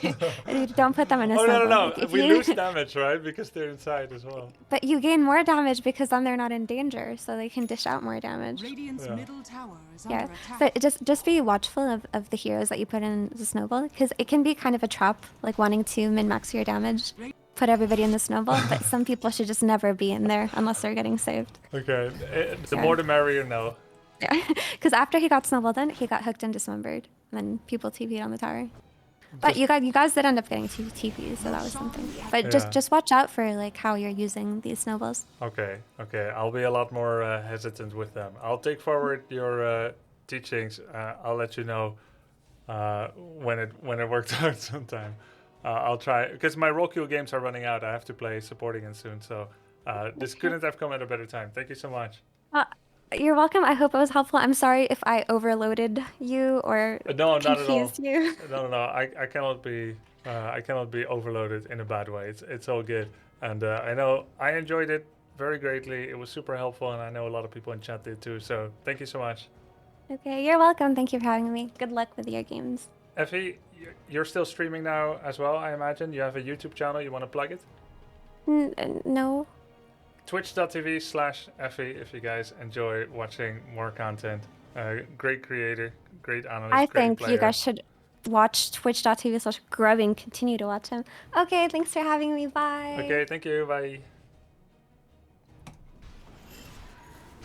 Don't put them in a Oh, snowball. no. Like, if We you- lose damage, right? Because they're inside as well. But you gain more damage because then they're not in danger, so they can dish out more damage. Radiant's middle tower is Yeah, under attack. so just be watchful of the heroes that you put in the snowball, because it can be kind of a trap, like wanting to min-max your damage, put everybody in the snowball, but some people should just never be in there unless they're getting saved. Okay, the more the merrier, no. Yeah, because after he got snowballed in, he got hooked and dismembered, and then people TP'd on the tower. But you guys did end up getting two TPs, so that was something. But Yeah. just watch out for like how you're using these snowballs. Okay. I'll be a lot more hesitant with them. I'll take forward your teachings. I'll let you know when it worked out sometime. I'll try, because my role queue games are running out. I have to play support again soon, so this couldn't have come at a better time. Thank you so much. You're welcome. I hope it was helpful. I'm sorry if I overloaded you or No, not at all. confused you. No. I cannot be overloaded in a bad way. It's all good, and I know I enjoyed it very greatly. It was super helpful, and I know a lot of people in chat did too. So thank you so much. Okay, you're welcome. Thank you for having me. Good luck with your games. Ephey, you're still streaming now as well, I imagine. You have a YouTube channel. You want to plug it? No. Twitch.tv/Ephey if you guys enjoy watching more content. Great creator, great analyst, I great think player. you guys should watch twitch.tv/Grubby and continue to watch him. Okay, thanks for having me. Bye. Okay, thank you. Bye.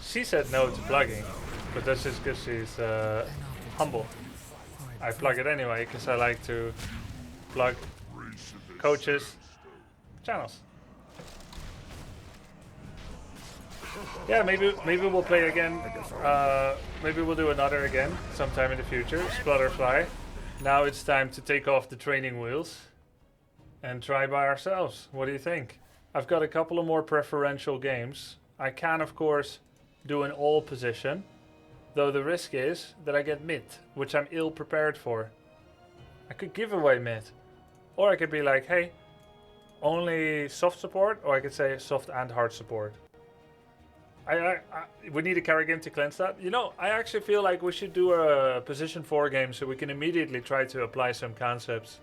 She said no to plugging, but that's just because she's humble. I plug it anyway because I like to plug coaches' channels. Yeah, maybe we'll play again. Maybe we'll do another again sometime in the future. Splutterfly. Now it's time to take off the training wheels and try by ourselves. What do you think? I've got a couple of more preferential games. I can, of course, do an all position, though the risk is that I get mid, which I'm ill prepared for. I could give away mid, or I could be like, hey, only soft support, or I could say soft and hard support. We need a carry game to cleanse that. You know, I actually feel like we should do a position 4 game so we can immediately try to apply some concepts.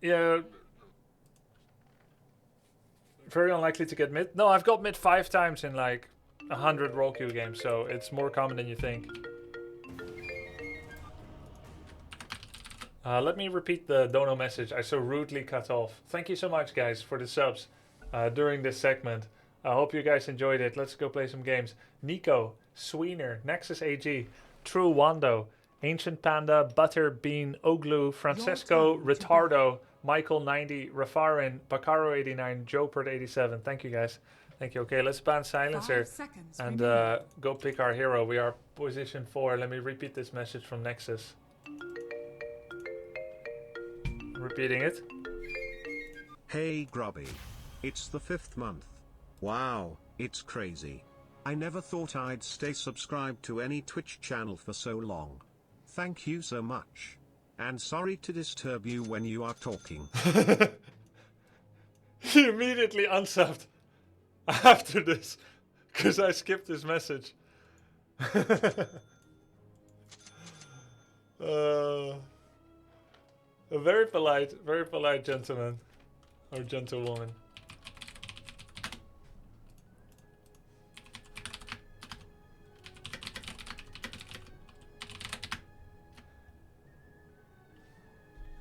Yeah. Very unlikely to get mid. No, I've got mid 5 times in like 100 role queue games, so it's more common than you think. Let me repeat the dono message I so rudely cut off. Thank you so much, guys, for the subs during this segment. I hope you guys enjoyed it. Let's go play some games. Nico, Sweener, Nexus AG, True Wando, Ancient Panda, Butterbean, Oglu, Francesco, Retardo, Michael 90, Rafarin, Bacaro 89, Jopert 87. Thank you, guys. Thank you. Okay, let's ban Silencer and go pick our hero. We are position 4. Let me repeat this message from Nexus. Repeating it. Hey Grubby. It's the 5th month. Wow, it's crazy. I never thought I'd stay subscribed to any Twitch channel for so long. Thank you so much. And sorry to disturb you when you are talking. He immediately unsubbed after this, because I skipped his message. A very polite gentleman or gentlewoman.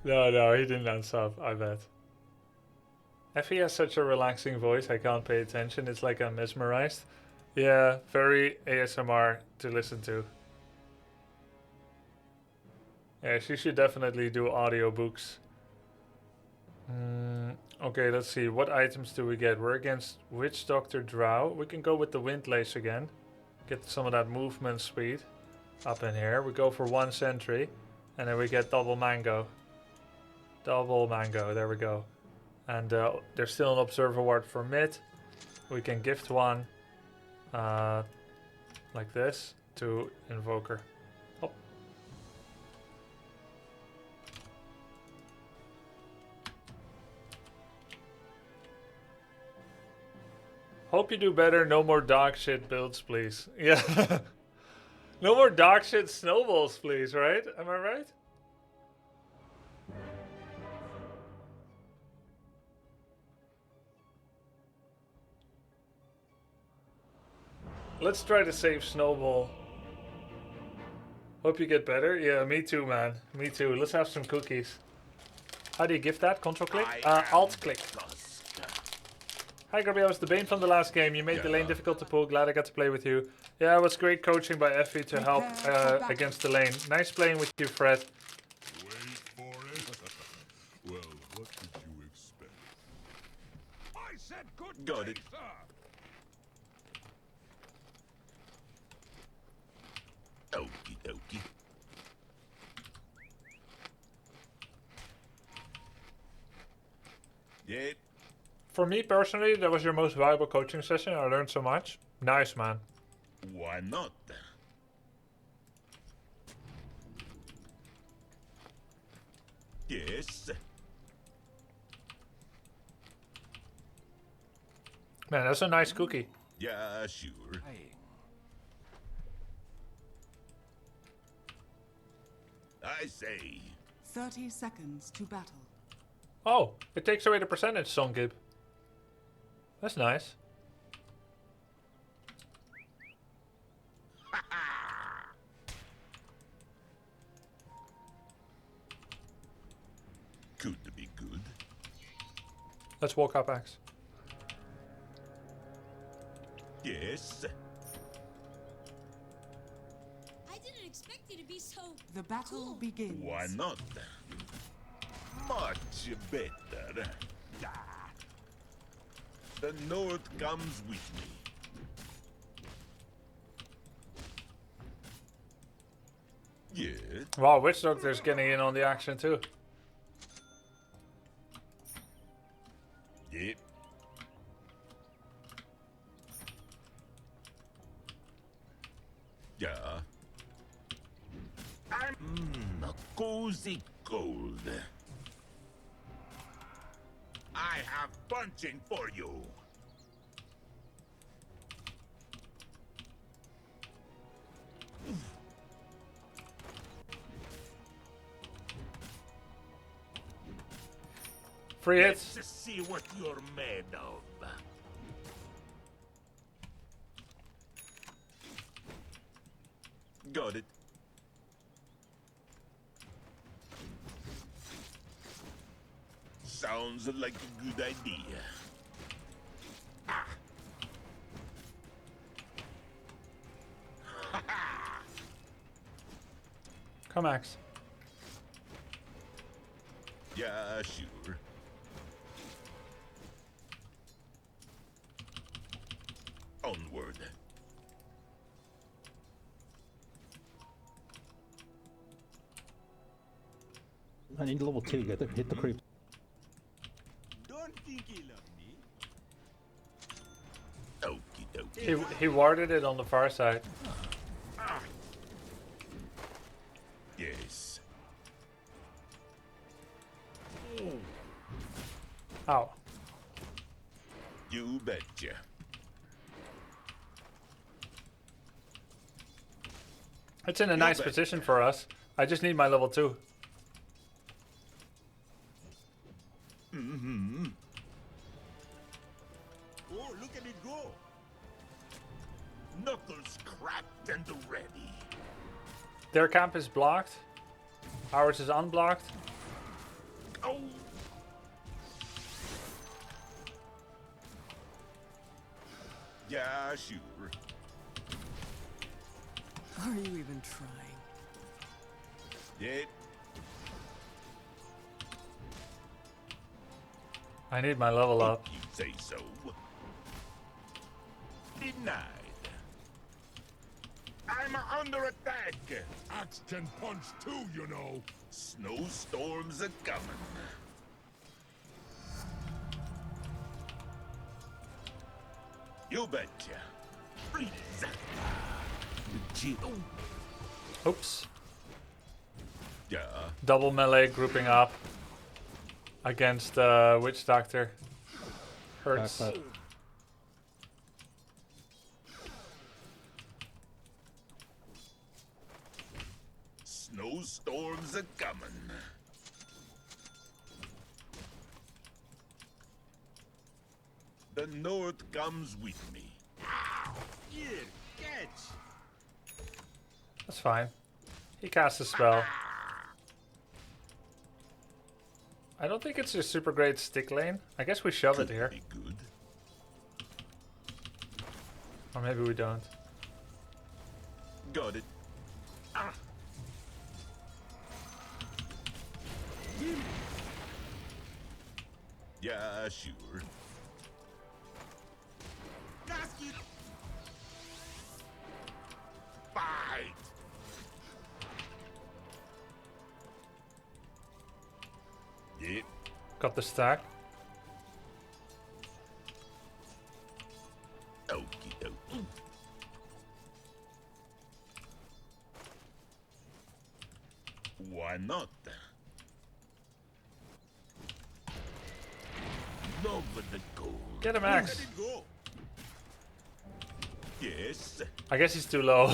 No, he didn't unsub, I bet. Ephey has such a relaxing voice, I can't pay attention. It's like I'm mesmerized. Yeah, very ASMR to listen to. Yeah, she should definitely do audiobooks. Okay, let's see. What items do we get? We're against Witch Doctor Drow. We can go with the Windlace again. Get some of that movement speed up in here. We go for 1 sentry. And then we get double mango. Double mango, there we go. And there's still an observer ward for mid. We can gift one like this. to Invoker. Oh. Hope you do better. No more dog shit builds, please. Yeah. No more dog shit snowballs, please, right? Am I right? Let's try to save Snowball. Hope you get better. Yeah, me too, man. Me too. Let's have some cookies. How do you gift that? Control click? Alt click. Hi Grubby, I was the Bane from the last game. You made the lane difficult to pull. Glad I got to play with you. Yeah, it was great coaching by Ephey to help against the lane. Nice playing with you, Fred. Wait for it. Well, what did you expect? I said good. Got it. Okie dokie. Yeah. For me personally, that was your most valuable coaching session. I learned so much. Nice, man. Why not? Yes. Man, that's a nice cookie. Yeah, sure. I say. 30 seconds to battle. Oh, it takes away the percentage, Songib. That's nice. Could be good. Let's walk up, Axe. Yes. I didn't expect you to be so. The battle begins. Why not? Much better. The North comes with me. Yes. Wow, Witch Doctor's getting in on the action too. Yep. Yeah. A cozy cold. I have punching for you. Free hits. Let's see what you're made of. Got it. Sounds like a good idea. Come, Axe. Yeah, sure. Onward. I need level 2, hit the creep. Don't think he loved me. Okie dokie. He warded it on the far side. Yes. Ow. You betcha. It's in a nice position for us. I just need my level 2. Mm-hmm. Oh, look at it go. Knuckles cracked and ready. Their camp is blocked. Ours is unblocked. Oh. Yeah, sure. Are you even trying? Yeah. I need my level up. You say so. Denied. I'm under attack. Axe can punch too, you know. Snowstorms are coming. You betcha. Freeze. Oops. Yeah. Double melee grouping up against Witch Doctor. Hurts. Snowstorms are coming. The North comes with me. Ow! Here, catch! That's fine. He casts a spell. I don't think it's a super great stick lane. I guess we shove it here. Good. Or maybe we don't. Got it. Ah. Yeah, sure. Fight! Yep. Got the stack. Okie dokie. Why not? Love the gold. Get him, Axe. Let it go. Yes. I guess he's too low.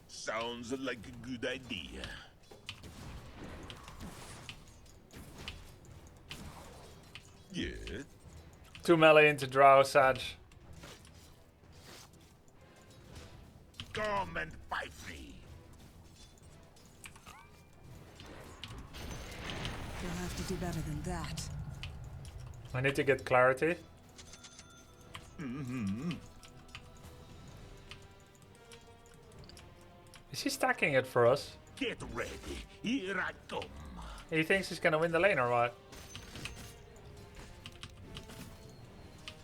Sounds like a good idea. Yeah. 2 melee into Drow, Sag. Come and fight me. You'll have to do better than that. I need to get clarity. Mm-hmm. Is he stacking it for us? Get ready. Here I come. He thinks he's gonna win the lane or what?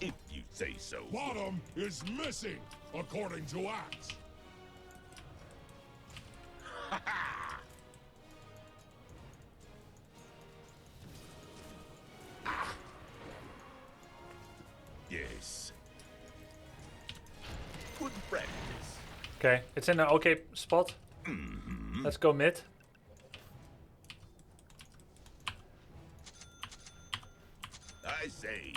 If you say so. Bottom is missing, according to Axe. Yes. Good practice. Okay, it's in an okay spot. Let's go mid. I say.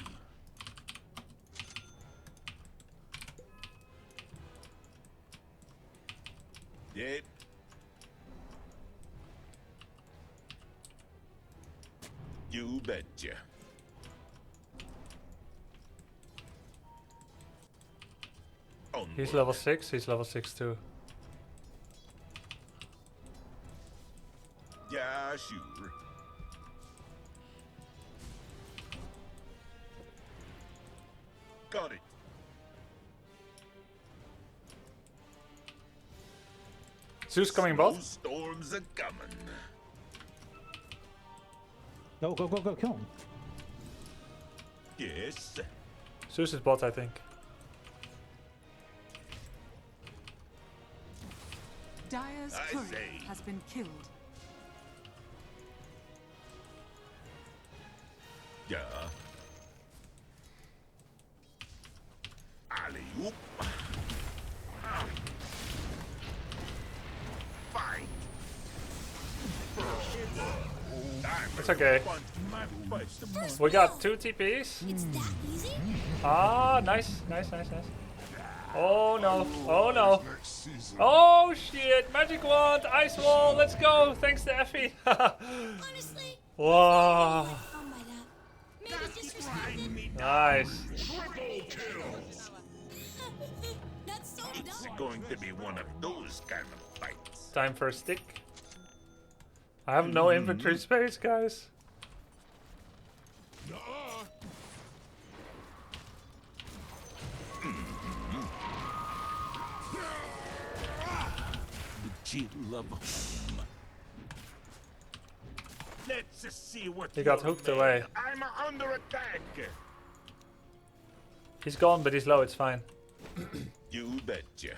Yep. You betcha. He's level 6, he's level 6 too. Yeah, sure. Got it. Zeus coming bot. Storms are coming. Go, go, go, go, kill him. Yes. Zeus is bot, I think. Dire's I turret say. has been killed. Yeah. Alley-oop. Fight. It's okay. We got 2 TPs. It's that easy? Ah, nice, nice, nice, nice. Oh no, oh no. Oh shit, magic wand, ice wall, let's go. Thanks to Ephey. Honestly, Wow. maybe disrespected. Nice. That's so It's dumb. going to be one of those kind of fights. Time for a stick. I have no inventory space, guys. The chill of home. Let's see what He got you're hooked made. away. I'm under attack. He's gone, but he's low, it's fine. You betcha.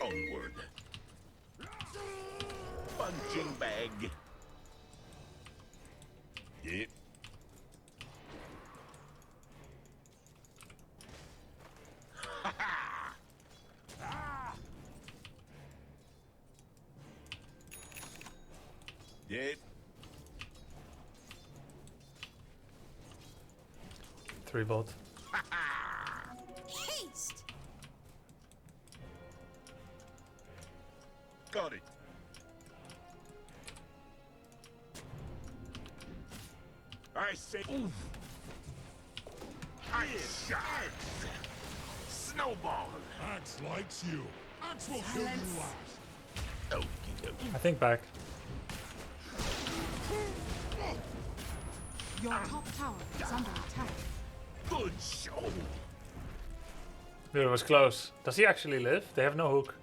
Onward. Punching bag. Yep. Yep. 3 volt. Haste! Got it. I say. Oof. I shot. Snowball. Axe likes you. Axe will kill you last. Okie dokie. I think back. Your top tower is under attack. Good show. Dude, it was close. Does he actually live? They have no hook.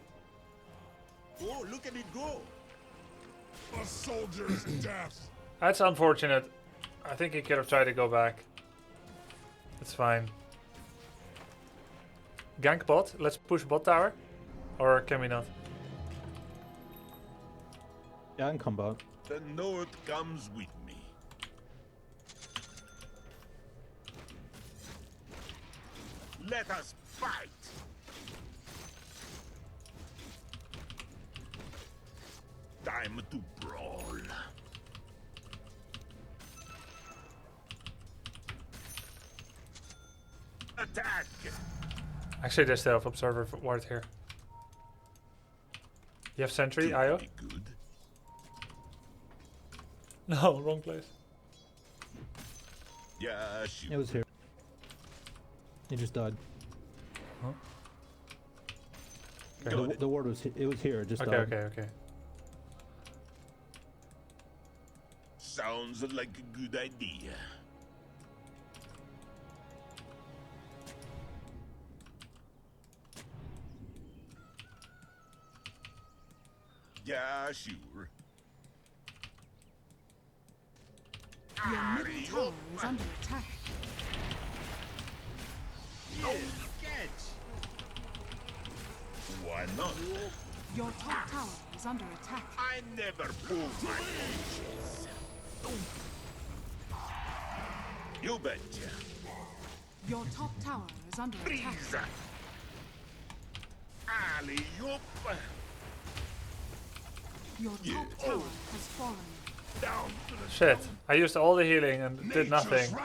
Oh, look at it go. A soldier's death. That's unfortunate. I think he could have tried to go back. It's fine. Gank bot. Let's push bot tower. Or can we not? Yeah, I can come back. The note comes with me. Let us fight. Time to brawl. Attack! Actually, there's still observer ward here. You have sentry, Io? Good. No, wrong place. Yeah, shoot. It was here. He just died. Huh? Okay. The ward was it was here. It just Okay, died. okay. Sounds like a good idea. Yeah, sure. Your middle tower is under attack. No catch. Why not? Your top tower is under attack. I never pull my punches. You betcha. Your top tower is under attack. Freeze. Alley-oop. Your top tower has fallen. Down to the Shit. I used all the healing and did nothing.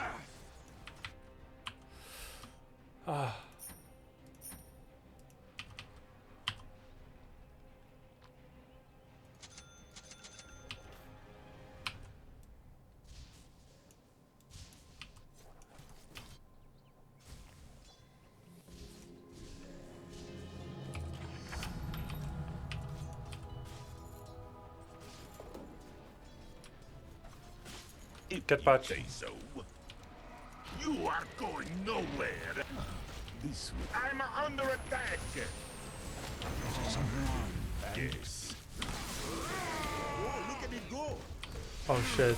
Ah. Get patch. Say so. You are going nowhere. This way. I'm under attack. Yes. Oh, look at it go. Oh shit.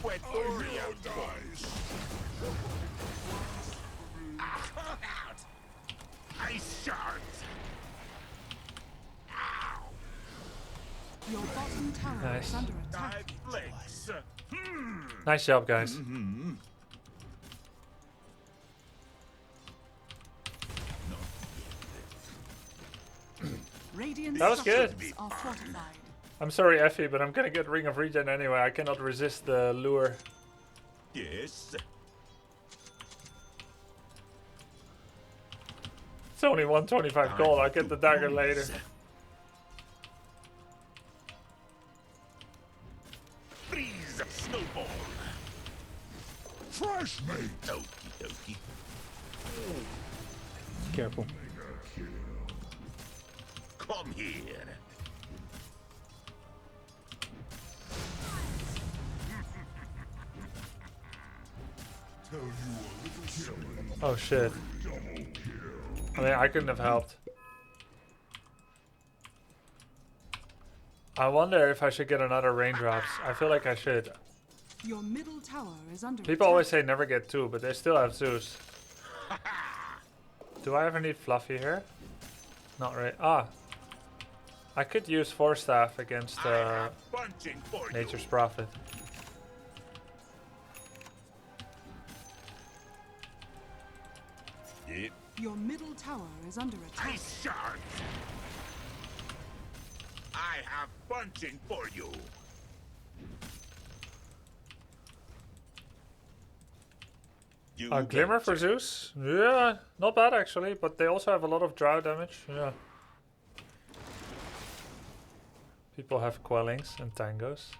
Equatoria dies. Ice shards. Ow. Your bottom tower Nice. is under attack. Flex. Nice job, guys. Radiant That was good. structures are fortified. I'm sorry, Ephey, but I'm gonna get Ring of Regen anyway. I cannot resist the lure. Yes. It's only 125 gold. I'll get the dagger later. Freeze. Snowball. Fresh meat. Okie dokie. Careful. Come here. Tell you a little killing. Oh shit. I mean, I couldn't have helped. I wonder if I should get another raindrops. I feel like I should. Your middle tower is under People attack. always say never get 2, but they still have Zeus. Do I ever need Fluffy here? Not really. Ah. I could use Force Staff against punching for Nature's you. Prophet. Yep. Your middle tower is under attack. Ice shards! I have punching for you! Glimmer for Zeus? Yeah, not bad actually, but they also have a lot of drow damage. Yeah. People have Quellings and Tangos.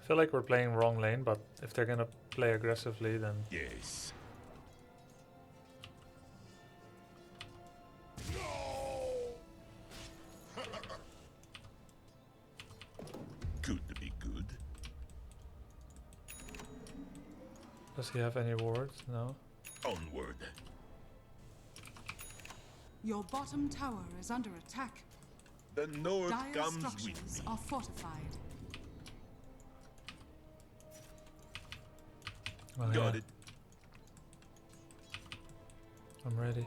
I feel like we're playing wrong lane, but if they're gonna play aggressively, then... Yes. Good to be good. Does he have any wards? No. Onward. Your bottom tower is under attack. The north Dire comes with structures me. are fortified. Oh, Got yeah. it. I'm ready.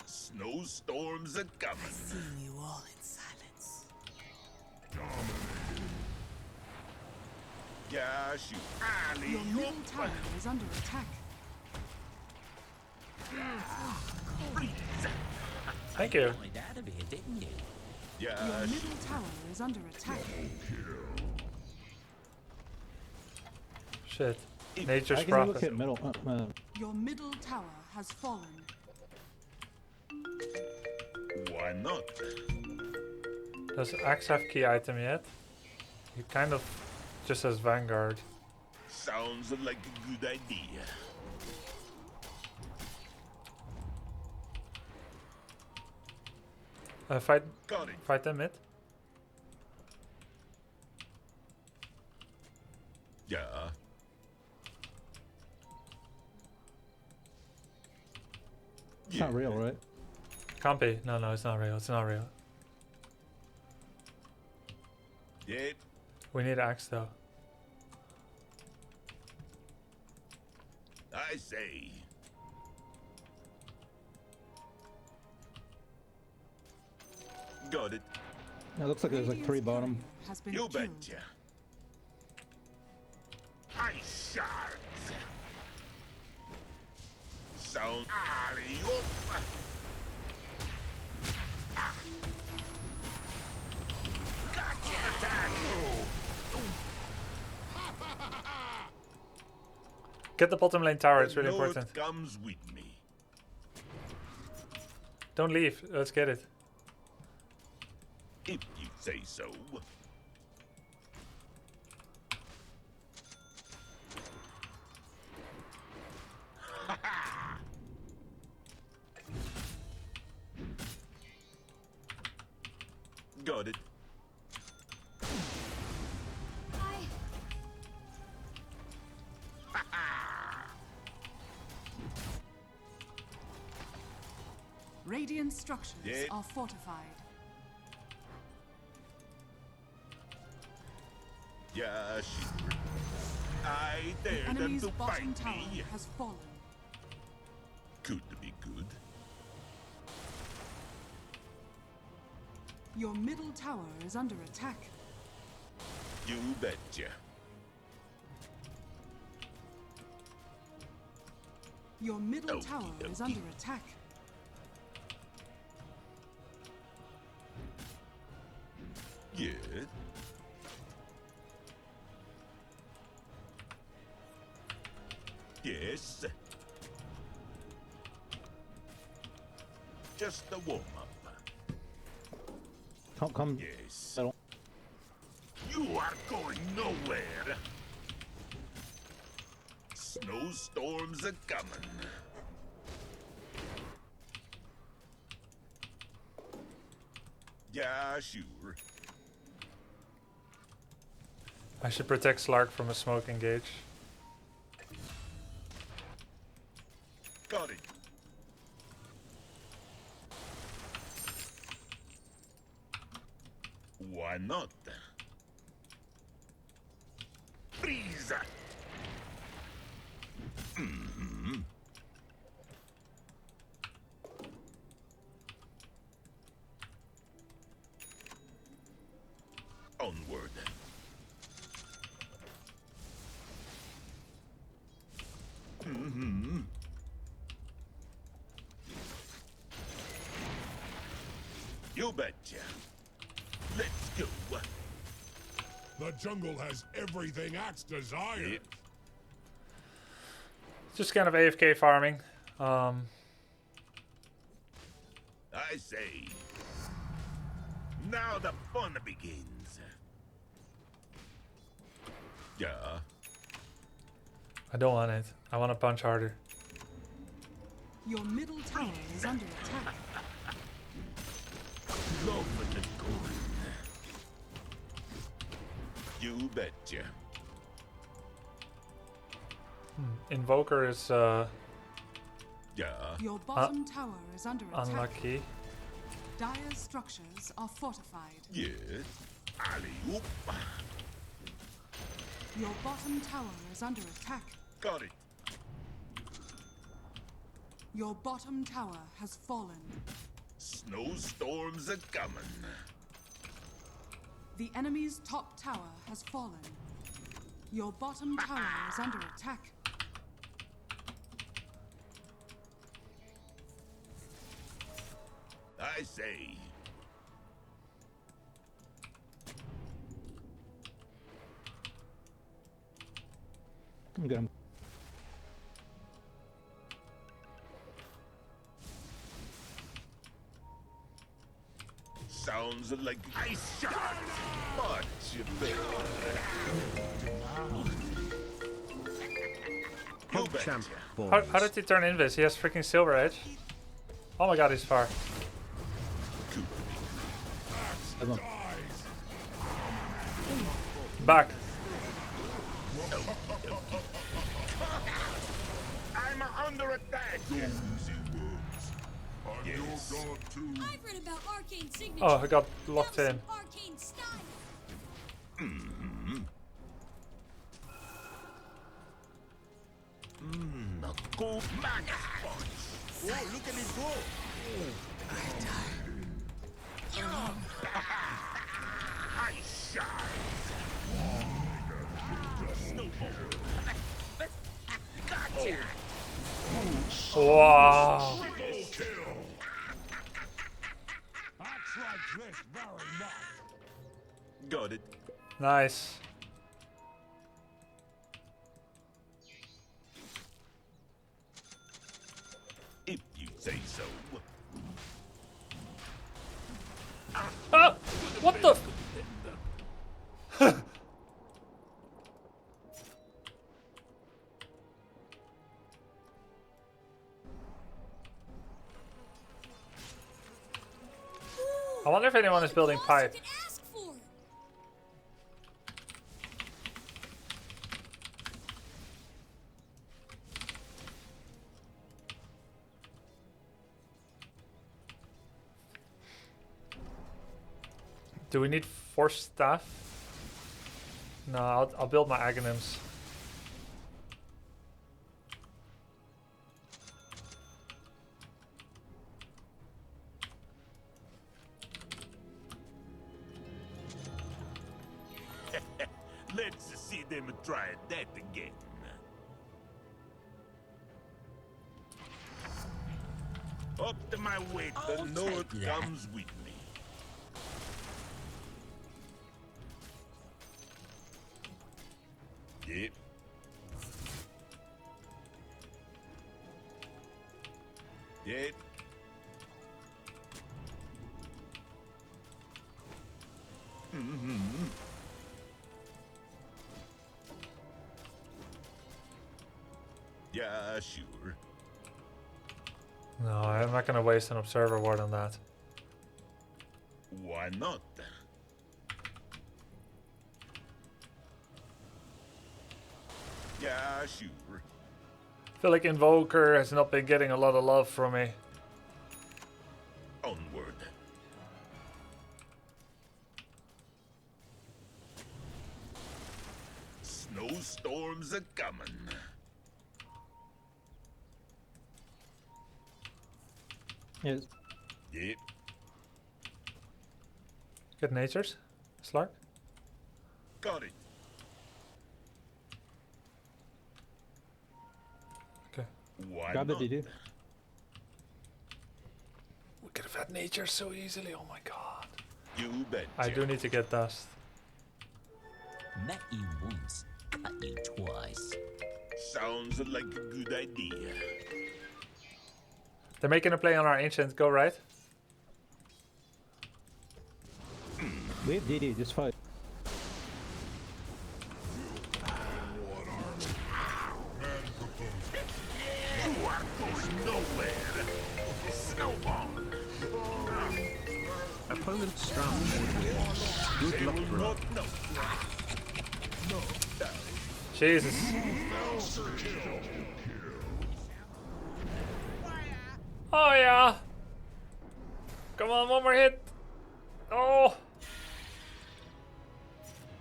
Snowstorms are coming. Seeing you all in silence. Gosh, you alley. Your middle tower is under attack. Thank you. Your middle tower is under attack. Shit. I Nature's can look prophet. at middle. Your middle tower has fallen. Why not? Does Axe have key item yet? He kind of just has Vanguard. Sounds like a good idea. Fight Got it. fight them mid. Yeah. It's not real, right? Can't be. No, no, it's not real. It's not real. Yep. We need Axe though. I say. Got it. It looks like there's like 3 bottom. Has been You killed. betcha. Ice shards. Sound alley-oop. Gotcha attack. Get the bottom lane tower. It's The really north important. comes with me. Don't leave. Let's get it. If you say so. Got it. Radiant structures Yeah. are fortified. Yeah, sure. I The dare them enemy's to bottom fight tower me. has fallen. Good to be good. Your middle tower is under attack. You betcha. Your middle Okie tower is dokie. under attack. Good. Yes. Just a warm-up. Come. Yes. Middle. You are going nowhere. Snowstorms are coming. Yeah, sure. I should protect Slark from a smoke engage. Got it. Why not? Freeze! Mhm. Onward. You betcha. Let's go. The jungle has everything Axe desires. Just kind of AFK farming. I say. Now the fun begins. Yeah. I don't want it. I want to punch harder. Your middle tower is under attack. Go for the gold. You betcha. Invoker is Yeah. Your bottom tower is under attack. unlucky. Dire's structures are fortified. Yes. Alley-oop. Your bottom tower is under attack. Got it. Your bottom tower has fallen. Snowstorms are coming. The enemy's top tower has fallen. Your bottom tower is under attack. I say. I'm good. Sounds like ice shot. Much better. You Champ betcha. How did he turn invis? He has freaking silver edge. Oh my god, he's far. Back. I'm under attack. Yes. I've read about arcane signature. Oh, I got locked in. Arcane style. Go max punch. Oh, look at me go. I shine. Gotcha. Wow. Axe like this very much. Got it. Nice. If you say so. Ah! What the? I wonder if anyone is building pipe. Do we need force staff? No, I'll build my aghanims. Let's see them try that again. Up to my weight, the north comes with me. Yep. Yep. Yeah, sure. No, I'm not gonna waste an observer ward on that. Why not? Yeah, sure. I feel like Invoker has not been getting a lot of love from me. Onward. Snowstorms are coming. Yes. Yep. Good natures, Slark. Got it. Why Grab the not? DD. We could have had nature so easily. Oh my god. You bet. I do need to get dust. Met you once, cut you twice. Sounds like a good idea. They're making a play on our ancient. Go right. We have DD, just fight. You are going nowhere. Snowball. Opponent struck. Good luck, bro. Jesus. Oh yeah. Come on, one more hit. Oh.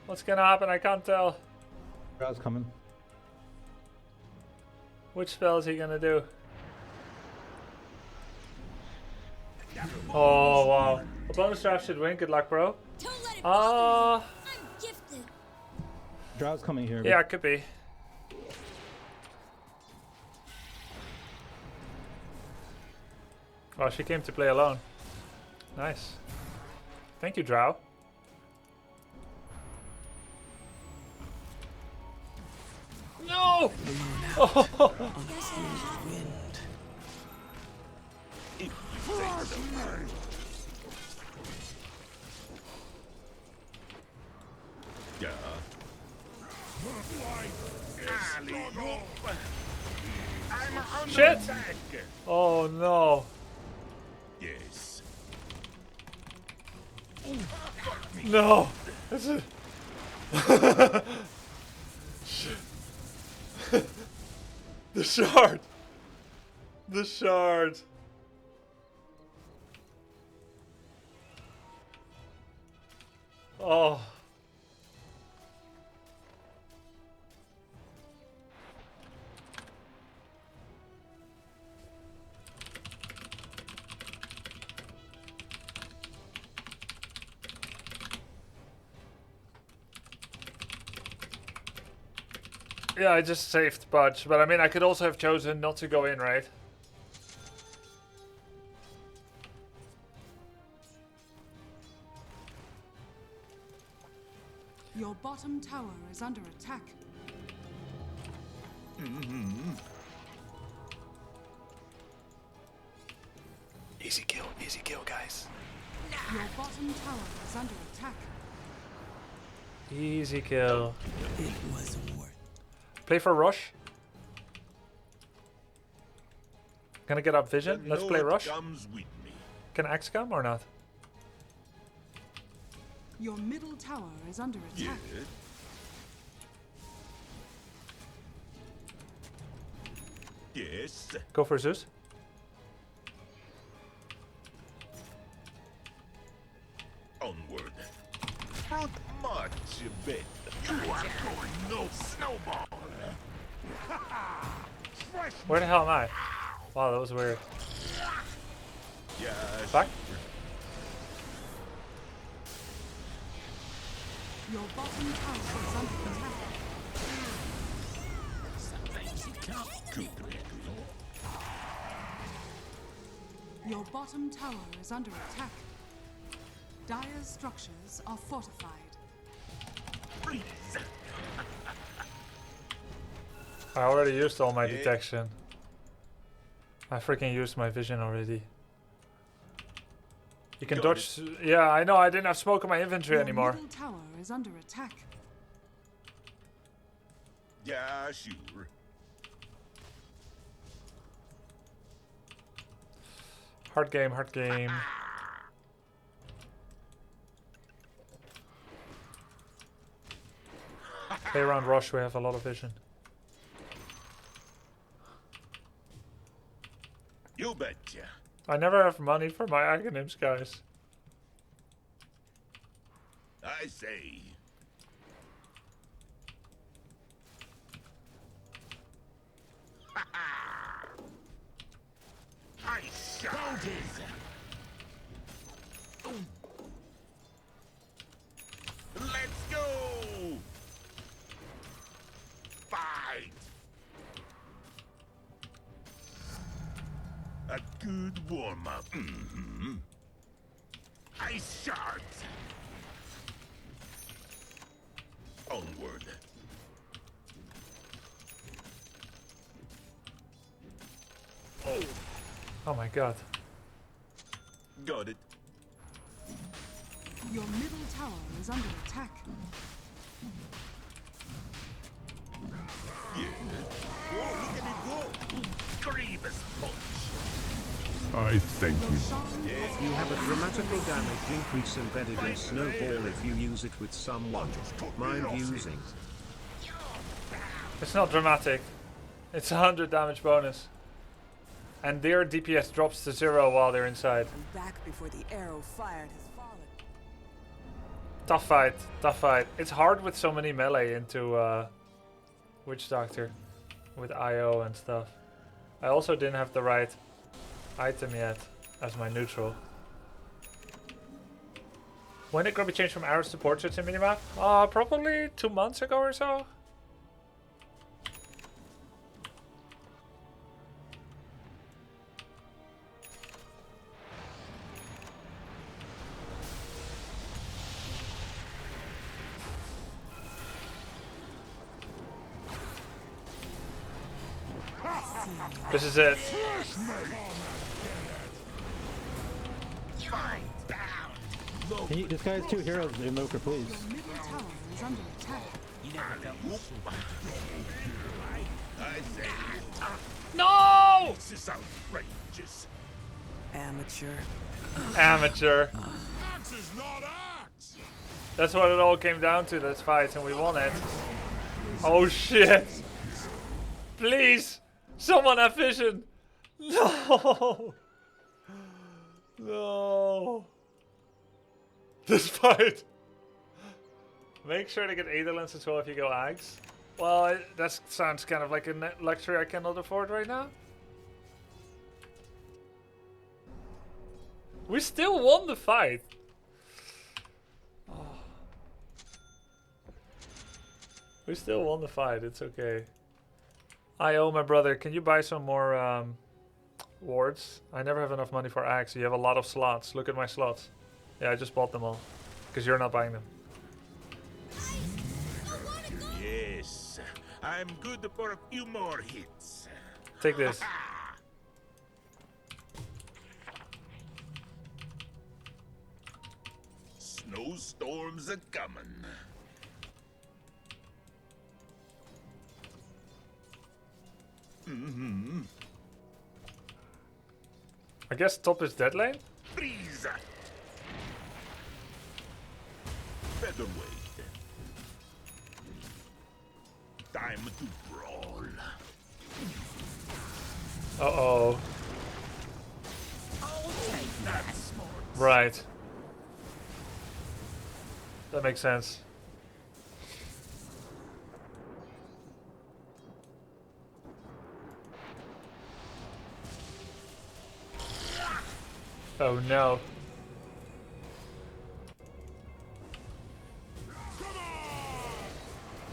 What's gonna happen? I can't tell. Drow's coming. Which spell is he gonna do? Oh wow. Opponent's draft should win. Good luck, bro. I'm gifted. Drow's coming here. Yeah, it could be. Oh, she came to play alone. Nice. Thank you, Drow. No! Oh. Yeah. I'm under Shit! attack. Oh no. Yes. No! This is... The shard! The shard! Oh. Yeah, I just saved Budge, but I mean, I could also have chosen not to go in, right? Your bottom tower is under attack. Easy kill, guys. Your bottom tower is under attack. Easy kill. It was worth. Play for Rush. Gonna get up vision. Let's play Rush. Comes with me. Can Axe come or not? Your middle tower is under attack. Yes. Go for Zeus. Onward. Not much, bet. You are going no snowball. Where the hell am I? Wow, that was weird. Yeah. Back. Your bottom tower is under attack. Your bottom tower is under attack. Dire's structures are fortified. Freeze. I already used all my detection. I freaking used my vision already. You can dodge. Yeah, I know. I didn't have smoke in my inventory anymore. Your middle tower is under attack. Yeah, sure. Hard game, hard game. Play around Rush, we have a lot of vision. You betcha. I never have money for my Aghanims, guys. I say. I shot it. Let's go. Fight. good warm-up. Ice shards. Onward. Oh my god. Got it. Your middle tower is under attack. Yeah. Whoa, look at it go. Grievous punch. I thank you. You have a dramatical damage increase embedded in Snowball if you use it with someone. Mind using. It's not dramatic. It's 100 damage bonus. And their DPS drops to 0 while they're inside. I'm back before the arrow fired has fallen. Tough fight, tough fight. It's hard with so many melee into Witch Doctor. With IO and stuff. I also didn't have the right item yet as my neutral. When did Grubby change from arrows to portraits in minimap? Probably 2 months ago or so. This is it. Can you, this guy has 2 heroes, Invoker, please. Your middle tower is under attack. You never felt No! This is outrageous. Amateur. Amateur. Axe is not axe. That's what it all came down to, this fight, and we won it. Oh shit! Please! Someone have vision! No! No! This fight! Make sure to get Edelens as well if you go Ags. Well, that sounds kind of like a luxury I cannot afford right now. We still won the fight! Oh. We still won the fight, it's okay. IO, my brother, can you buy some more wards? I never have enough money for Axe. You have a lot of slots. Look at my slots. Yeah, I just bought them all. Because you're not buying them. Yes, I'm good for a few more hits. Take this. Snowstorms are coming. I guess top is dead lane? Freeze! Featherweight. Time to brawl. Uh-oh. I'll take that. Right. That makes sense. Oh no.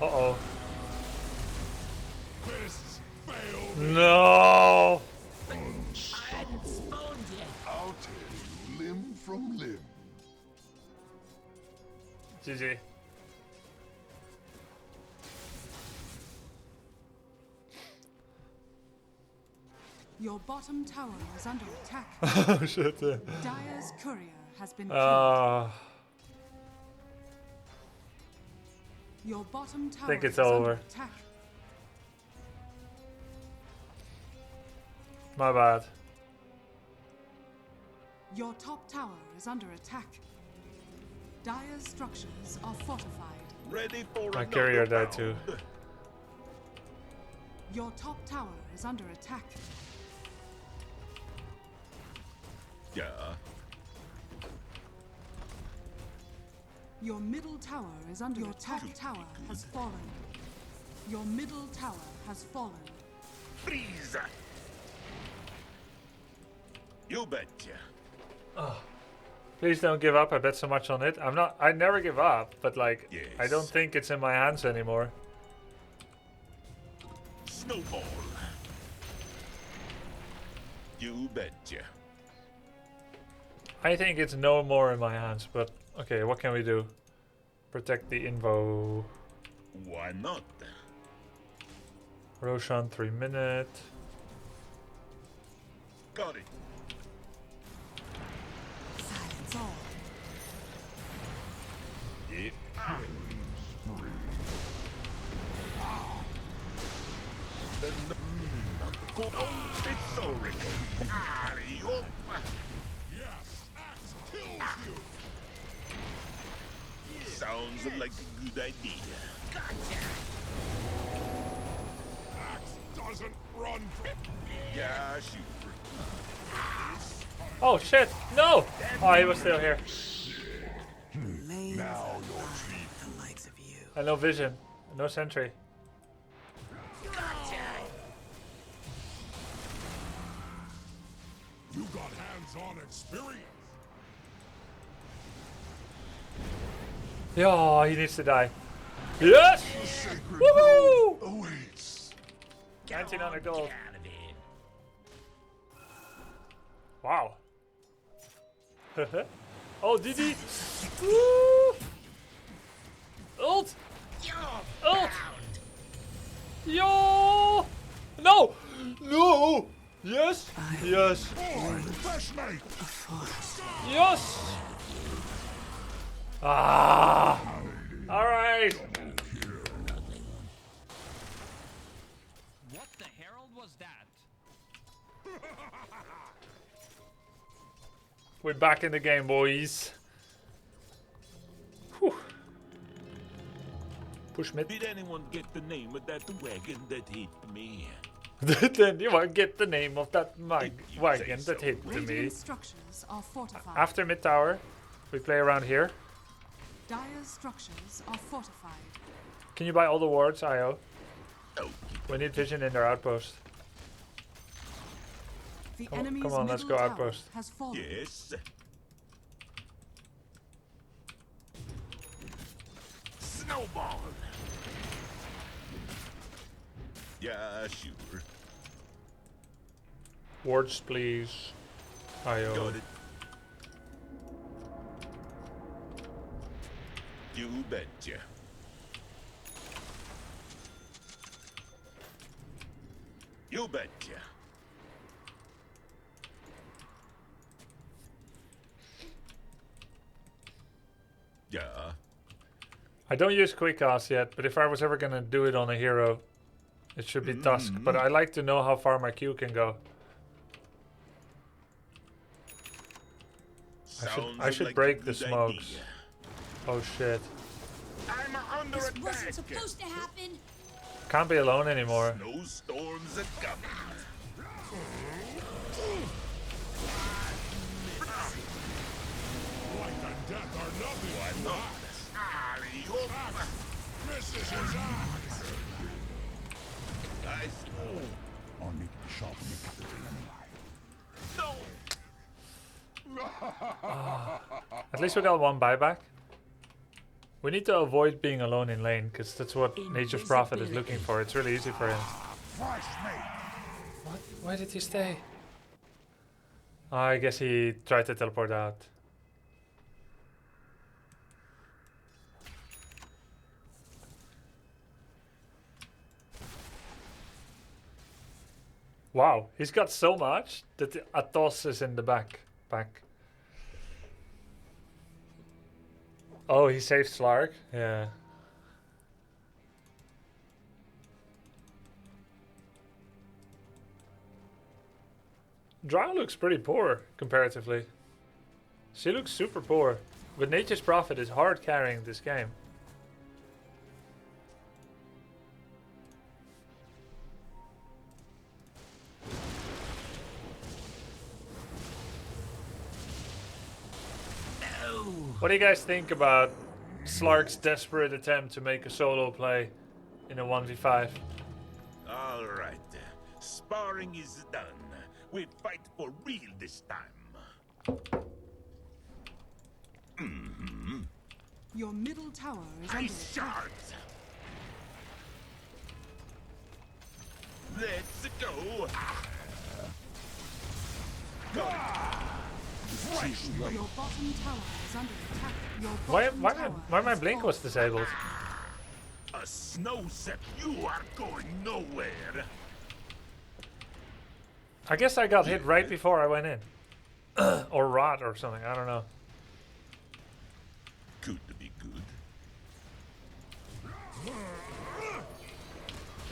Uh-oh. No! I'll tell you limb from limb. GG. Your bottom tower is under attack. Oh shit. Dire's courier has been killed. Your bottom tower think it's is over. under attack. My bad. Your top tower is under attack. Dire's structures are fortified. Ready for My courier another died too. round. Your top tower is under attack. Yeah. Your middle tower is under attack. Your top tower has fallen. Your middle tower has fallen. Freeze! You betcha. Oh. Please don't give up. I bet so much on it. I never give up, but like, Yes. I don't think it's in my hands anymore. Snowball. You betcha. I think it's no more in my hands, but okay, what can we do? Protect the invo. Why not? Roshan 3 minutes. Got it. Silence all. It it's so ridiculous. Sounds like a good idea. Gotcha. Axe doesn't run from... Yeah, shoot. Oh shit! No! Oh, he was still here. Now the likes of you. And no vision, no sentry. You got hands-on experience. Yeah, he needs to die. Yes! Woohoo! Awaits. 1900 gold. Wow. Oh, DD! Woo! Ult! Ult! Yo! No! No! Yes! Yes! Yes! Ah! Alright! What the herald was that? We're back in the game, boys. Whew. Push mid. Did anyone get the name of that wagon that hit me? Did anyone get the name of that wagon that hit me? Radiant structures are fortified. After mid tower, we play around here. Dire's structures are fortified. Can you buy all the wards, IO? Oh. We need vision in their outpost. The Come enemy's on, let's middle go tower outpost. has fallen. Yes. Snowball. Yeah, sure. Wards, please. IO. Got it. You betcha. You betcha. Yeah. I don't use quick cast yet, but if I was ever gonna do it on a hero, it should be Tusk. But I like to know how far my Q can go. I should break the smokes. Oh shit. I'm under This attack. wasn't supposed to happen. Can't be alone anymore. Snowstorms are coming. Life and death are nothing. Why not? Misses his axe. Nice. On me sharp At least we got one buyback. We need to avoid being alone in lane, because that's what Nature's Prophet is looking for. It's really easy for him. What? Why did he stay? I guess he tried to teleport out. Wow, he's got so much that Athos is in the back. Oh, he saved Slark? Yeah. Drow looks pretty poor, comparatively. She looks super poor. But Nature's Prophet is hard carrying this game. What do you guys think about Slark's desperate attempt to make a solo play in a 1v5? All right. Sparring is done. We fight for real this time. Your middle tower is under Ice attack. shards. Let's go. Got it. Your bottom tower is under attack. Your Why bottom why tower my has blink fallen. was disabled? A snow set. You are going nowhere. I guess I got hit right before I went in. Or rot or something, I don't know. Good to be good.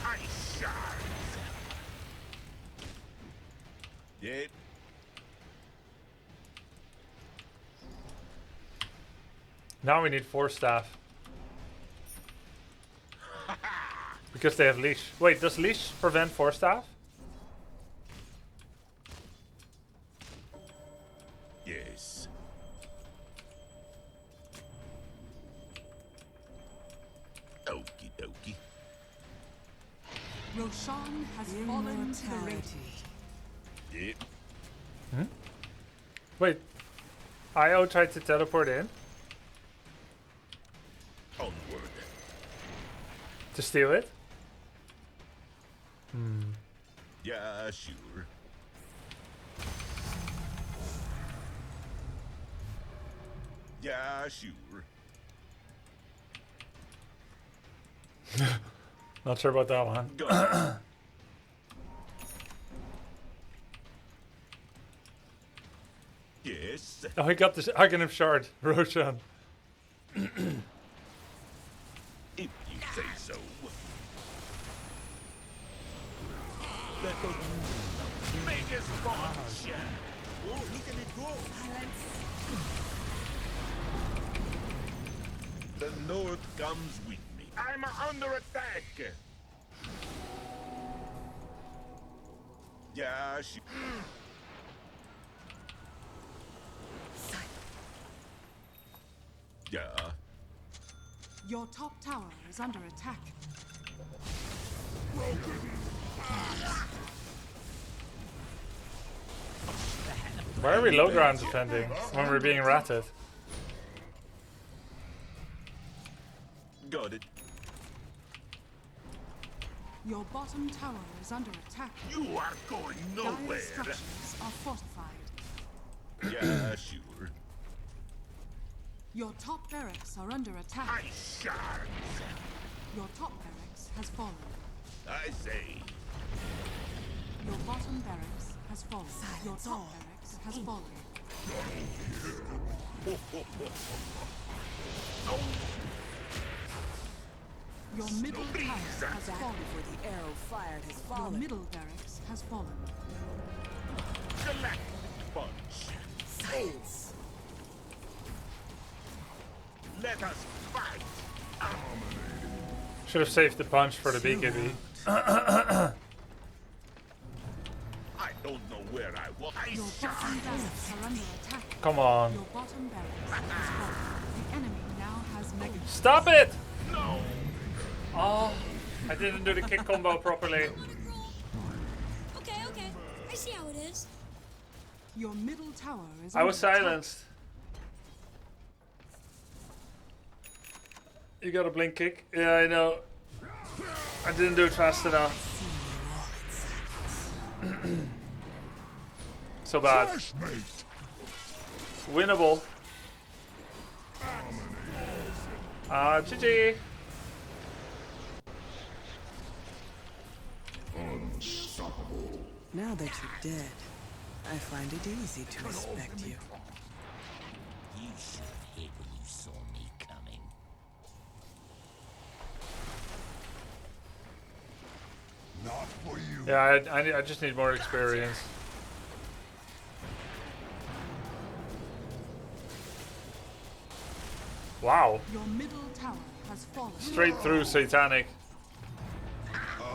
Ice shards. Dead. Now we need 4 staff. Because they have leash. Wait, does leash prevent 4 staff? Yes. Okie dokie. Roshan has fallen to the radiant. Dead. Hmm? Wait. IO tried to teleport in? Onward. To steal it? Hmm. Yeah, sure. Yeah, sure. Not sure about that one. Yes. Oh, he got this Aghanim shard, Roshan. If you say so. That was biggest bunch. Oh, look at it go. The North comes with me. I'm under attack. Yeah, she. Yeah. Your top tower is under attack. Why are we low ground defending when we're being ratted? Got it. Your bottom tower is under attack. You are going nowhere. Dire structures are fortified. Yeah, sure. Your top barracks are under attack. Ice shards. Your top barracks has fallen. I say. Your bottom barracks has fallen. Your top barracks has fallen. Your middle barracks has fallen. Before the arrow fired has Your fallen. middle barracks has fallen. Galactic punch. Silence. Let us fight. Should have saved the punch for the BKB. I don't know where I was. Your bottom barracks are under attack. Come on. Your bottom barracks has fallen. The enemy now has mega. Stop it! No. Oh, I didn't do the kick combo properly. Okay, okay. I see how it is. Your middle tower is I was under attack. silenced. You got a blink kick? Yeah, I know. I didn't do it fast enough. So bad. Winnable. GG. Now that you're dead, I find it easy to respect you. You should have hid when you saw me coming. Not for you. Yeah, I just need more experience. Wow. Your middle tower has fallen. Straight through Satanic.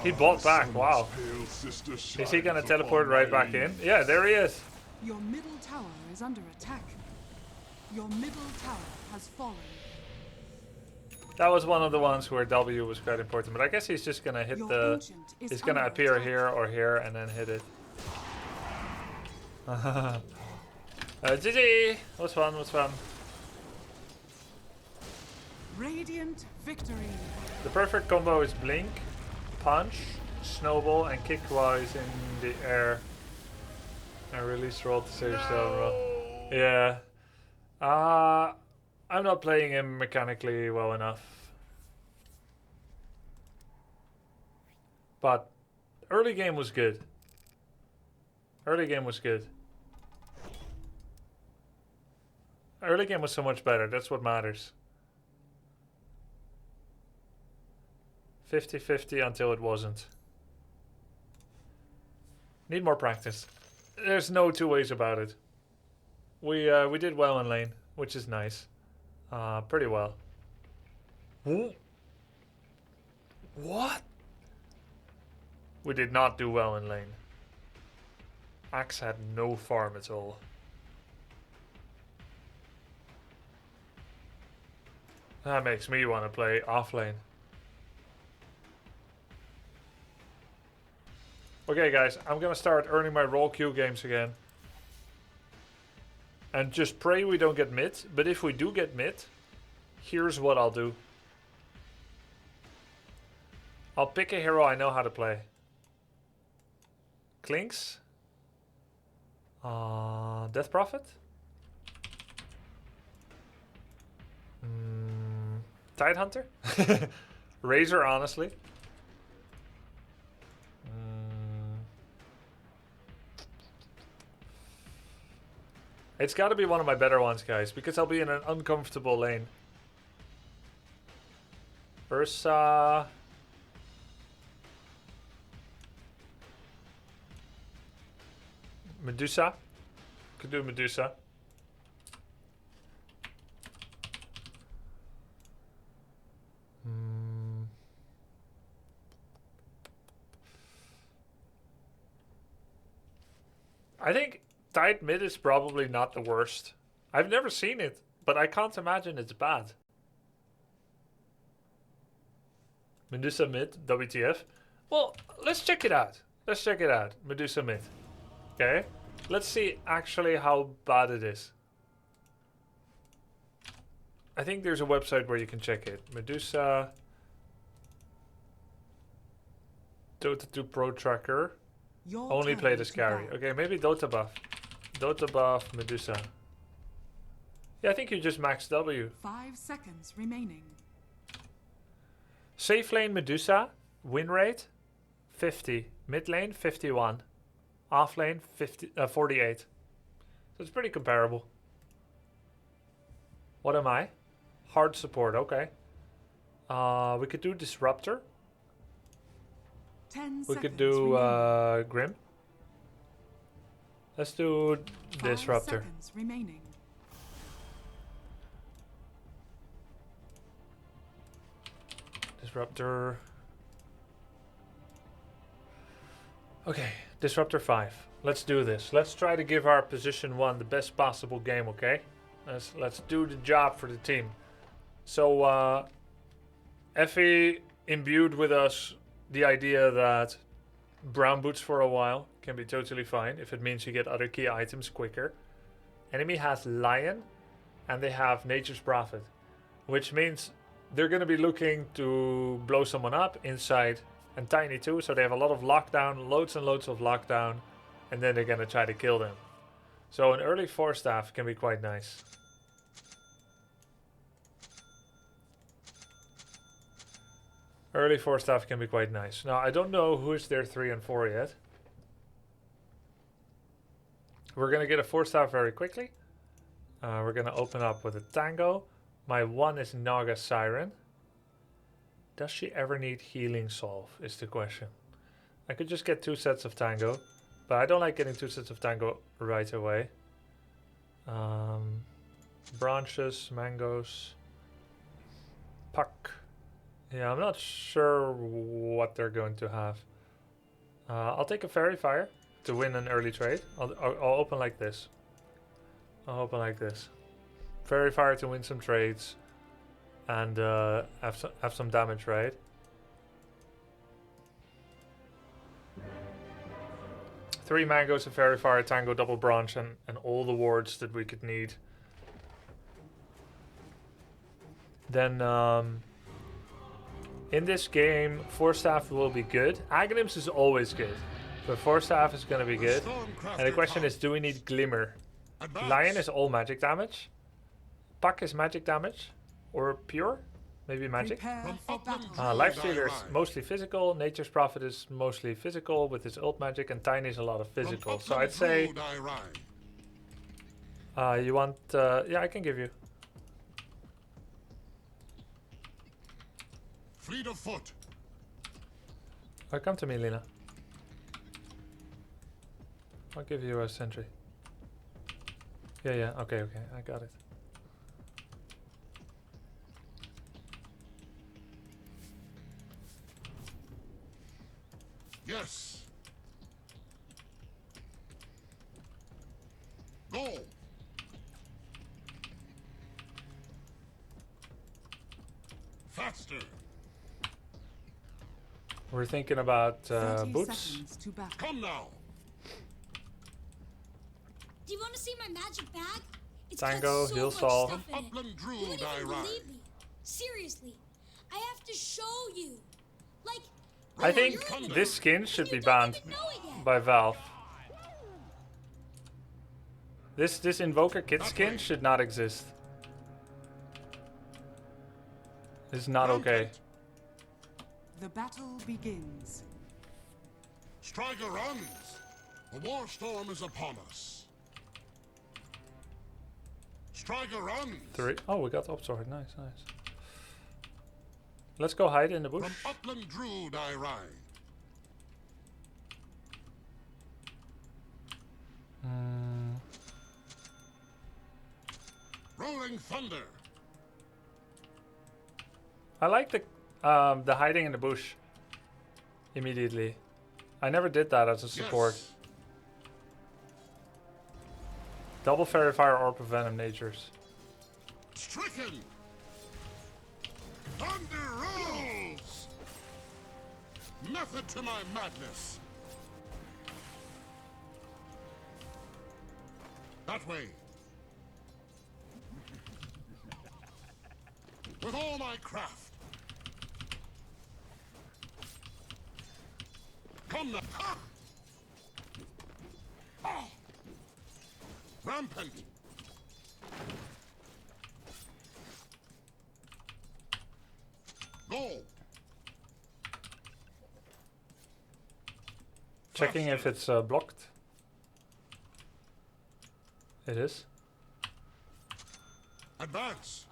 He bought back, wow. Is he gonna teleport right back in? Yeah, there he is. Your middle tower is under attack. Your middle tower has fallen. That was one of the ones where W was quite important, but I guess he's just gonna hit Your the... ancient is He's gonna under appear attack. here or here and then hit it. GG! Was fun, was fun. Radiant victory. The perfect combo is Blink, Punch, Snowball, and Kick-wise in the air. And release roll to save yourself. Yeah. I'm not playing him mechanically well enough. But early game was good. Early game was good. Early game was so much better. That's what matters. 50-50 until it wasn't. Need more practice. There's no two ways about it. We did well in lane, which is nice. Pretty well. What? We did not do well in lane. Axe had no farm at all. That makes me want to play off lane. Okay guys, I'm gonna start earning my roll queue games again. And just pray we don't get mid, but if we do get mid, here's what I'll do. I'll pick a hero I know how to play. Clinks. Death Prophet. Tidehunter? Razor, honestly. It's got to be one of my better ones, guys, because I'll be in an uncomfortable lane. Ursa. Medusa. Could do Medusa. I think Tide mid is probably not the worst. I've never seen it, but I can't imagine it's bad. Medusa mid, WTF. Well, let's check it out. Let's check it out. Medusa mid. Okay. Let's see actually how bad it is. I think there's a website where you can check it. Medusa. DOTA2 Pro Tracker. Only play the carry. Okay, maybe Dota buff. Dota buff, Medusa. Yeah, I think you just max W. 5 seconds remaining. Safe lane Medusa, win rate 50. Mid lane 51. Off lane 48. So it's pretty comparable. What am I? Hard support, okay. We could do Disruptor. 10 we could do Grim. Let's do Disruptor. Remaining. Disruptor. Okay, Disruptor 5. Let's do this. Let's try to give our position 1 the best possible game, okay? Let's do the job for the team. So, Ephey imbued with us the idea that brown boots for a while can be totally fine if it means you get other key items quicker. Enemy has Lion and they have Nature's Prophet, which means they're going to be looking to blow someone up inside and tiny too, so they have a lot of lockdown, loads and loads of lockdown, and then they're going to try to kill them. So an early 4-staff can be quite nice. Early 4-staff can be quite nice. Now, I don't know who is their 3 and 4 yet. We're going to get a 4-staff very quickly. We're going to open up with a Tango. My 1 is Naga Siren. Does she ever need healing solve is the question. I could just get 2 sets of Tango, but I don't like getting 2 sets of Tango right away. Branches, mangoes, puck. Yeah, I'm not sure what they're going to have. I'll take a Fairy Fire to win an early trade. I'll open like this. I'll open like this. Fairy Fire to win some trades and have some damage, right? Three mangoes, a Fairy Fire, Tango, double branch, and all the wards that we could need. Then in this game, 4-staff will be good. Aghanims is always good, but 4-staff is going to be good. And the question is, do we need Glimmer? Lion is all magic damage. Puck is magic damage. Or pure? Maybe magic. Lifestealer is mostly physical. Nature's Prophet is mostly physical with his ult magic. And Tiny is a lot of physical. So I'd say... you want... yeah, I can give you. Fleet of foot. Come to me, Lena. I'll give you a sentry. Yeah, okay, I got it. Yes. Go. Faster. We're thinking about boots. Come now. Do you want to see my magic bag? It's Tango, got so heal much Saul. stuff in it. You wouldn't even believe me. Seriously, I have to show you. Like, I think this skin should be banned by Valve. This Invoker Kit skin should not exist. This is not okay. The battle begins. Striker runs. The war storm is upon us. Striker runs. 3. Oh, we got Upsword. Nice. Let's go hide in the bush. From upland Druid I ride. Rolling thunder. I like the hiding in the bush immediately. I never did that as a support. Yes. Double Fairy Fire Orb of Venom Natures. Stricken. Thunder rolls. Method to my madness. That way. With all my craft. Come now. Ha! Oh. Rampant. Go. Checking if it's blocked. It is. Advance.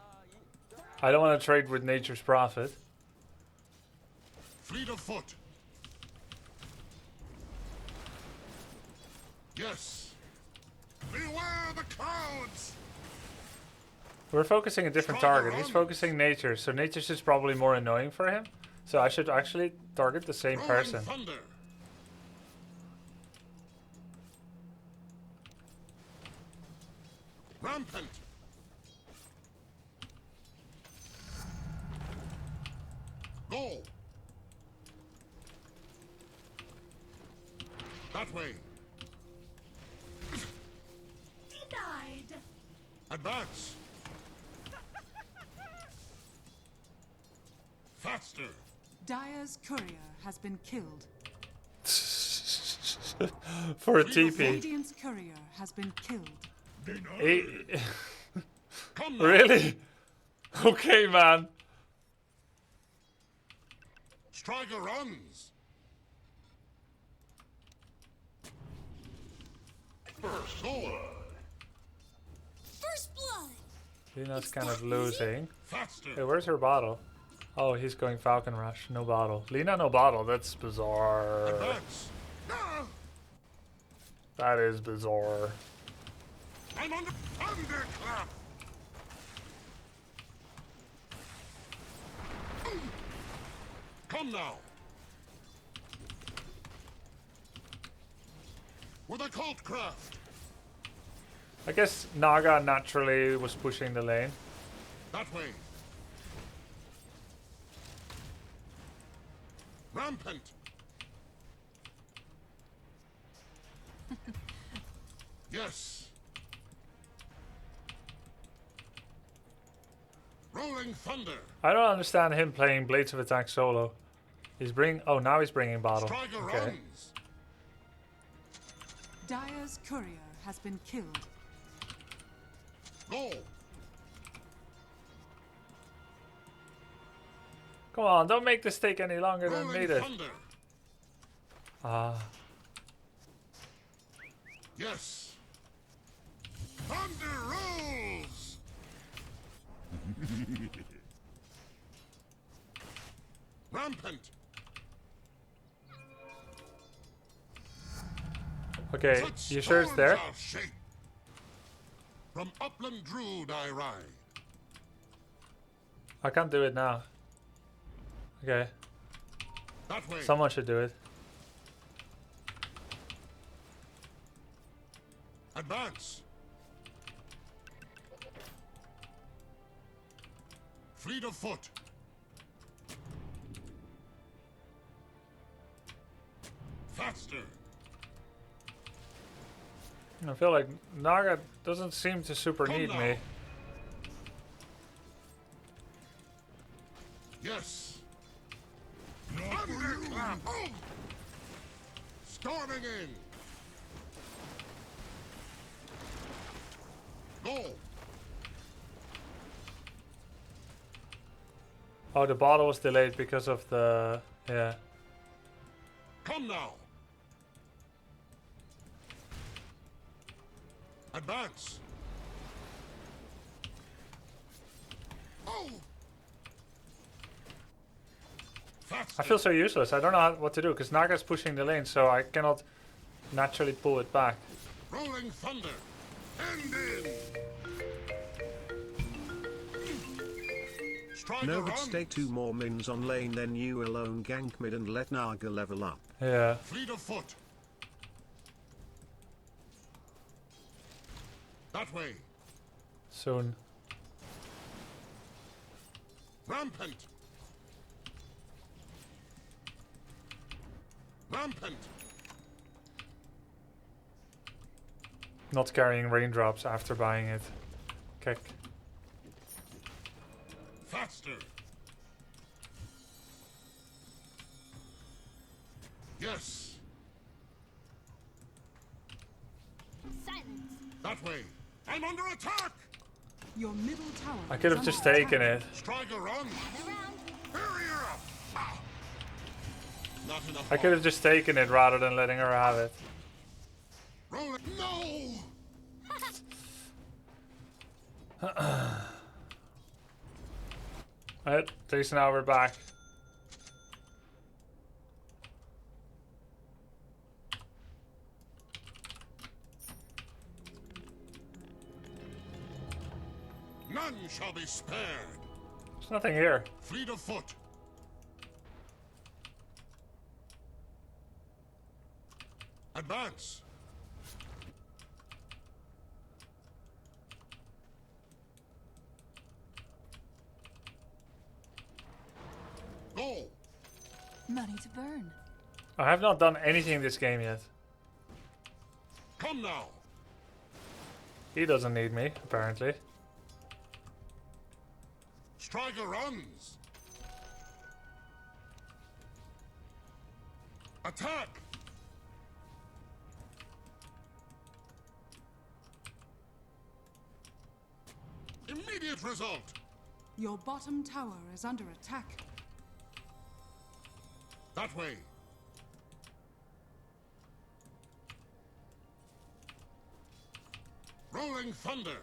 I don't want to trade with Nature's Prophet. Fleet of foot. Yes. Beware the clouds. We're focusing a different target. He's focusing Nature, so Nature's is probably more annoying for him. So I should actually target the same person. Thunder. Rampant. Go. That way. Denied. Advance. Faster. Dire's courier has been killed. For a TP. Radiant's courier has been killed. Really? Okay, man. Striker runs. First blood. First blood. Lena's kind of losing. Faster. Hey, where's her bottle? Oh, he's going Falcon Rush. No bottle. Lena, no bottle. That's bizarre. Advance. That is bizarre. I'm under thunderclap. Come now. With a cult craft. I guess Naga naturally was pushing the lane. That way. Rampant. Yes. Rolling thunder. I don't understand him playing Blades of Attack solo. He's bringing... Oh, now he's bringing bottle. Striker Okay. runs. Dire's courier has been killed. Go. Come on, don't make this take any longer than Rolling needed. thunder. Ah. Yes. Thunder rolls. Rampant. Okay, Such you sure it's there? storms are shaped. From upland Druid I ride. I can't do it now. Okay. That way. Someone should do it. Advance. Fleet of foot. Faster. I feel like Naga doesn't seem to super need me. Yes. Thunderclap. Oh. Storming in. Go. Oh, the bottle was delayed because of the... yeah. Come now. Advance. Oh. I feel so useless. I don't know what to do because Naga's pushing the lane, so I cannot naturally pull it back. Rolling thunder. End in. No, but stay 2 more mins on lane, then you alone gank mid and let Naga level up. Yeah. Fleet of foot. That way. Soon. Rampant. Rampant. Not carrying raindrops after buying it. Kick. Faster. Yes. Silence. That way. I'm under attack. Your middle tower. I could have just taken it. Striker run. Barrier up. Ah. Not enough. I could have just taken it rather than letting her have it. Roll it. No. Alright, at least now we're back. None shall be spared. There's nothing here. Fleet of foot. Advance. Go. Money to burn. I have not done anything this game yet. Come now. He doesn't need me, apparently. Striker runs. Attack. Immediate result. Your bottom tower is under attack. That way. Rolling thunder.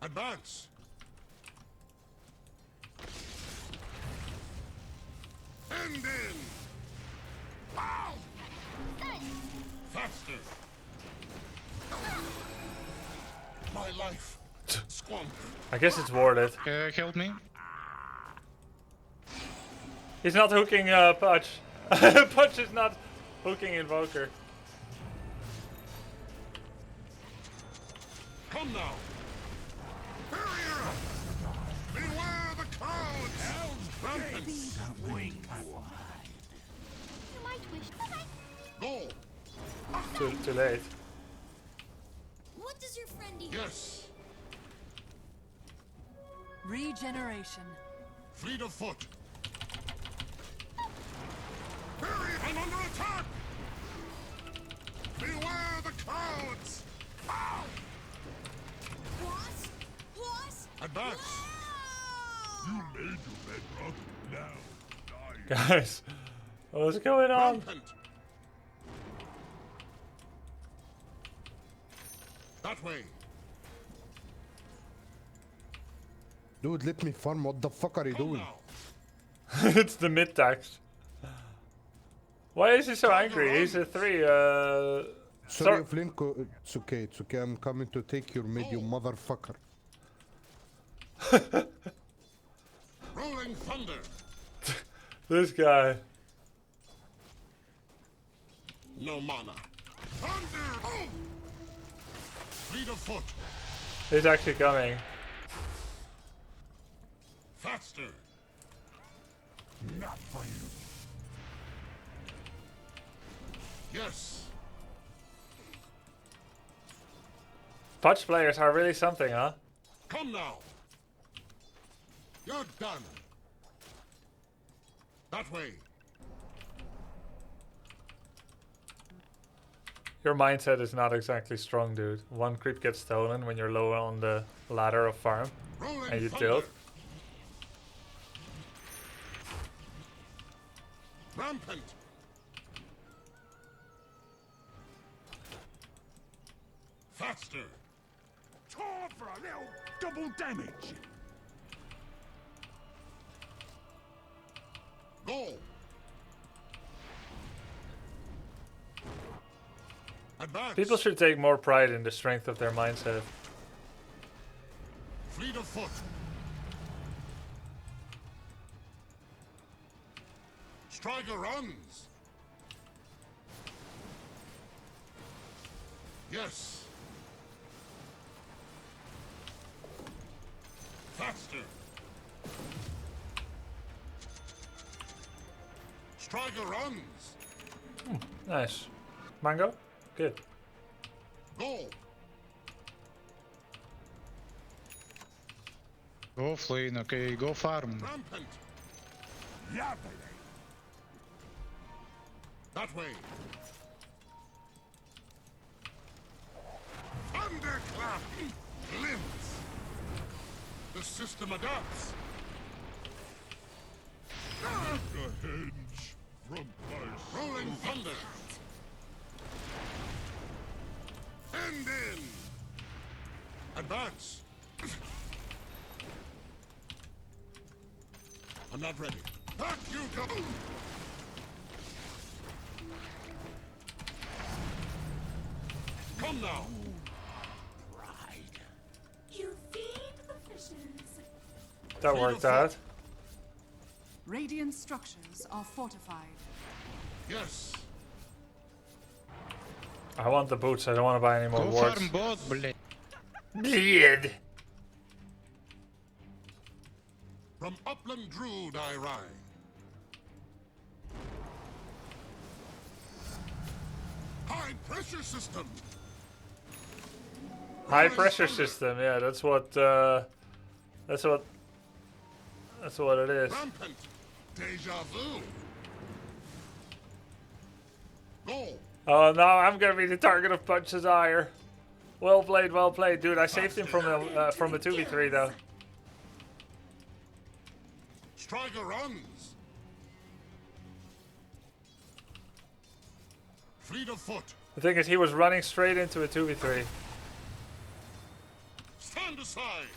Advance. End in. Wow. Faster. My life. Squandered. I guess it's worth it. Killed me. He's not hooking Pudge. Pudge is not hooking Invoker. Come now. Barrier up. Beware the clouds. Rampant. You might wish. Go. Too late. What does your friend eat? Yes. Regeneration. Fleet of foot. Barrier. I'm under attack. Beware the clouds! Ow! Boss? Advance! You made your bed, brother. Now, die. Guys, what's going on? Rampant! That way! Dude, let me farm. What the fuck are you doing? It's the mid tax. Why is he so angry? He's a 3. Sorry, Flinko. It's okay. It's okay. I'm coming to take your mid, you motherfucker. Rolling thunder! This guy. No mana. Thunder! Oh! Fleet of foot! He's actually coming. Faster! Not for you. Yes! Punch players are really something, huh? Come now! You're done! That way! Your mindset is not exactly strong, dude. One creep gets stolen when you're low on the ladder of farm, Rolling and you thunder. tilt. Rampant! Faster! Time for a little double damage. Go! Advance! People should take more pride in the strength of their mindset. Fleet of foot! Striker runs! Yes! Faster! Striker runs! Nice. Mango? Good. Go! Go Flynn, okay, go farm. Rampant! Yeah, baby. That way! Thunderclap! Glimpse! The system adapts! Like a hedge from ice. Rolling thunder! End in! Advance! I'm not ready. Back you go! Come now! You feed the fishes. That worked out. Radiant structures are fortified. Yes! I want the boots. I don't want to buy any more Go wards. farm bot, blade. Bleed. From upland Druid I ride. High pressure system! High pressure system. Yeah, that's what. That's what it is. Rampant! Deja vu! Go! Oh no, I'm gonna be the target of Punch Desire. Well played, dude. I saved him from a 2v3 though. Striker runs! Fleet of foot! The thing is, he was running straight into a 2v3. Stand aside!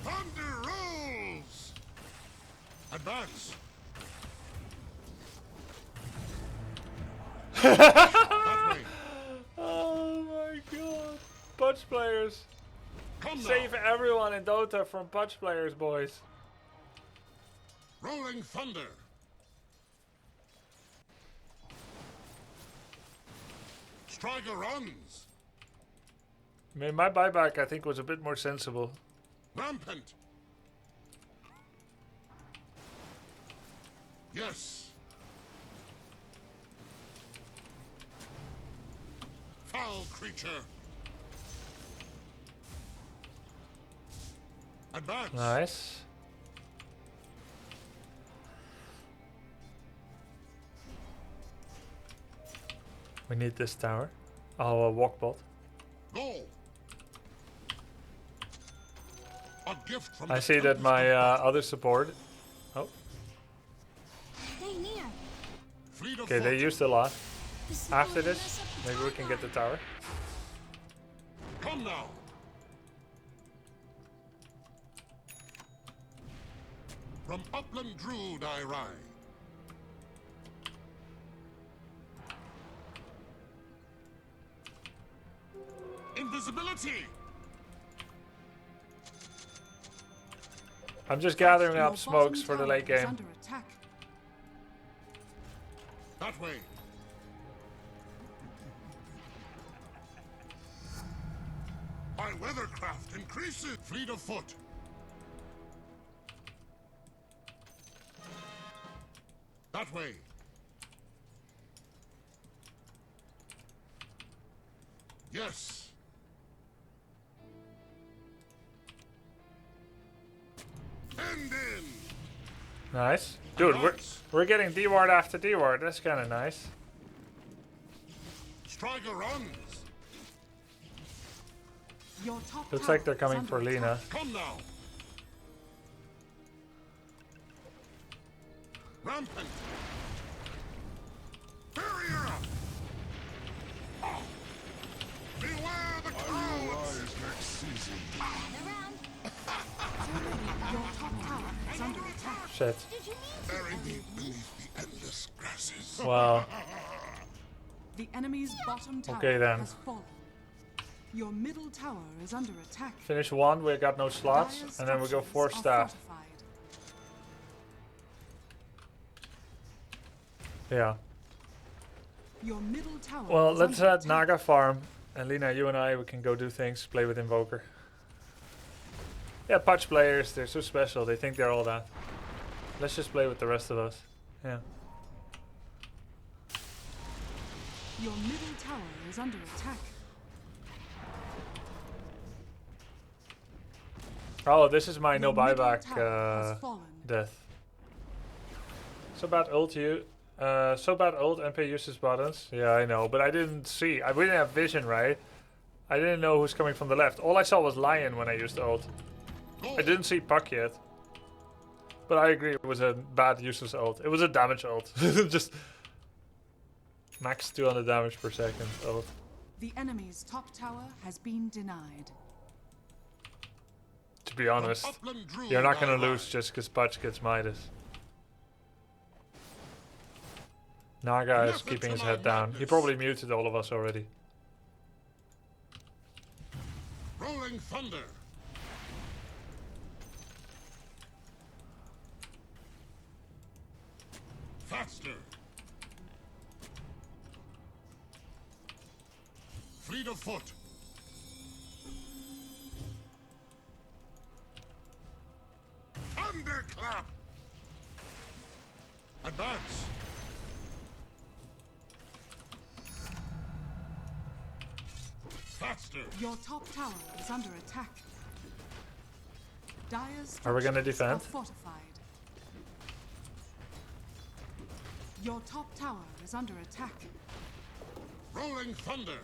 Thunder rolls! Advance! That way! Oh my god. Punch players. Come now! Save everyone in Dota from punch players, boys. Rolling thunder! Striker runs! I mean, my buyback, I think, was a bit more sensible. Rampant! Yes! Foul creature! Advance! Nice. We need this tower. I'll walk bot. Go. A gift from I the see that my tempest of battle. other support. Oh, Stay near. Fleet of okay, they foot. used a lot. This is After going to this, mess up the maybe we can get the timeline. tower. Come now. From upland Druid I ride. Invisibility. I'm just gathering Your up smokes for bottom the late tower is game. under attack. That way. My weathercraft increases. Fleet of foot. That way. Yes. End in. Nice. Dude, we're getting D-ward after D-ward. That's kind of nice. Striker runs. Your top Looks tower like they're is coming under for attack. Lina. Come now. Rampant. Barrier up. Oh. Beware the crowds. next season. Around. Your top tower is under attack. Shit. Bury me beneath the endless grasses. Wow. The enemy's bottom tower Okay, then. has fallen. Your middle tower is under attack. Finish one, we got no slots, Dire's and then we go 4 structures are staff. fortified. Yeah. Your middle tower Well, is let's under at attack. Naga Farm. And Lina, you and I, we can go do things, play with Invoker. Yeah, patch players, they're so special. They think they're all that. Let's just play with the rest of us. Yeah. Your middle tower is under attack. Oh, this is my no Your middle buyback tower has fallen. death. So bad ult you. So bad ult MP uses buttons. Yeah, I know, but I didn't see. I didn't have vision, right? I didn't know who's coming from the left. All I saw was Lion when I used ult. I didn't see Puck yet. But I agree, it was a bad useless ult. It was a damage ult. Just max 200 damage per second ult. The enemy's top tower has been denied. To be honest, you're not gonna lose just because Patch gets Midas. Naga is keeping his head down. He probably muted all of us already. Rolling thunder. Faster. Fleet of foot. Thunderclap. Advance. Faster. Your top tower is under attack. Dire's Are we gonna structures defend? are fortified. Your top tower is under attack. Rolling thunder.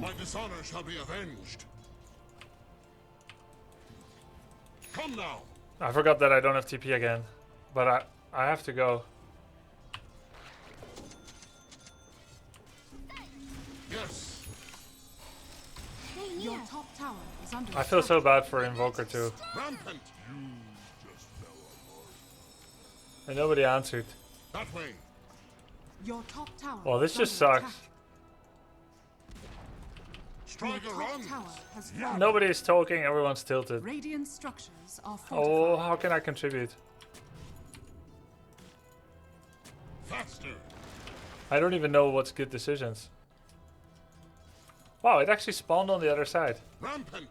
My dishonor shall be avenged. Come now. I forgot that I don't have TP again. But I have to go. Yes. Your top tower is under I feel attack. so bad for Invoker too. Rampant. And nobody answered. That way. Your top tower Well, this is just under sucks. attack. Striker Your top runs. tower has fallen. Nobody is talking, everyone's tilted. Radiant structures are Oh, fortified. how can I contribute? Faster. I don't even know what's good decisions. Wow, it actually spawned on the other side. Rampant.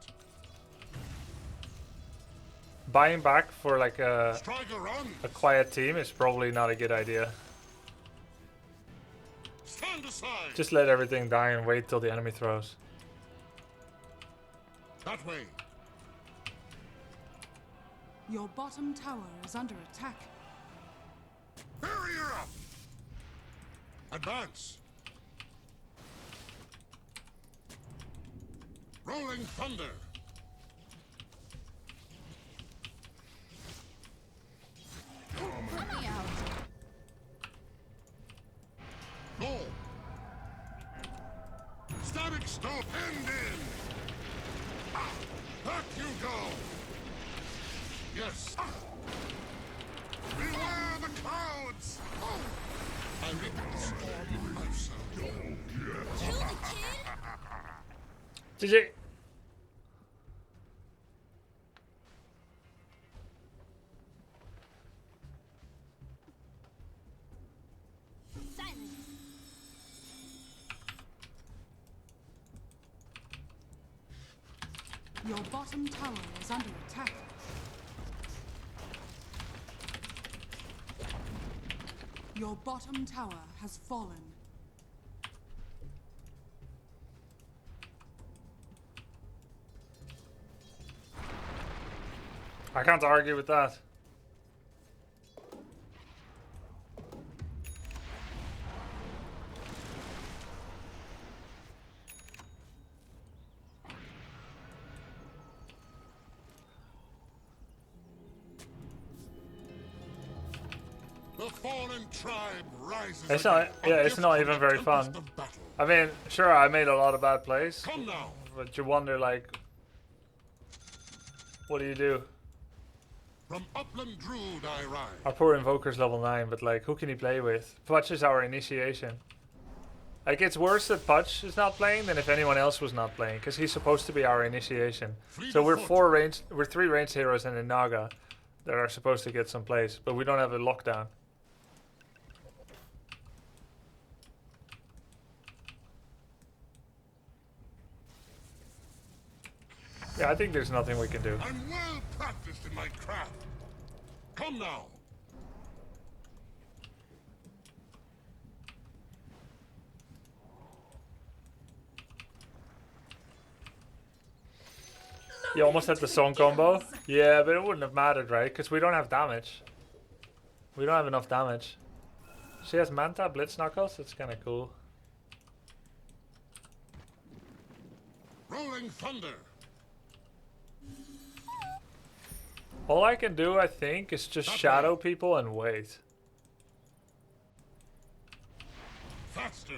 Buying back for like Striker runs. a quiet team is probably not a good idea. Stand aside. Just let everything die and wait till the enemy throws. That way. Your bottom tower is under attack. Barrier up! Advance! Rolling thunder! Let me out. Go! Static stop! End in! Ah, back you go! Yes! Ah. Beware the clouds! Oh. I reap the storm I've sown. Kill the kid? GG. Silence. Your bottom tower is under attack. Your bottom tower has fallen. I can't argue with that. The fallen tribe rises. It's not. again. Yeah, A it's gift not from even the very fun. tempest of battle. I mean, sure, I made a lot of bad plays, Come now. but you wonder, like, what do you do? From upland druid I rise. Our poor invoker's level 9, but like, who can he play with? Putch is our initiation. Like, it's worse that Putch is not playing than if anyone else was not playing, because he's supposed to be our initiation. So we're three ranged heroes and a Naga that are supposed to get some plays, but we don't have a lockdown. Yeah, I think there's nothing we can do. I'm well practiced in my craft. Come now. You almost had the song combo. Yeah, but it wouldn't have mattered, right? Because we don't have damage. We don't have enough damage. She has Manta, Blitz Knuckles. It's kind of cool. Rolling thunder. All I can do, I think, is just shadow people and wait. Faster.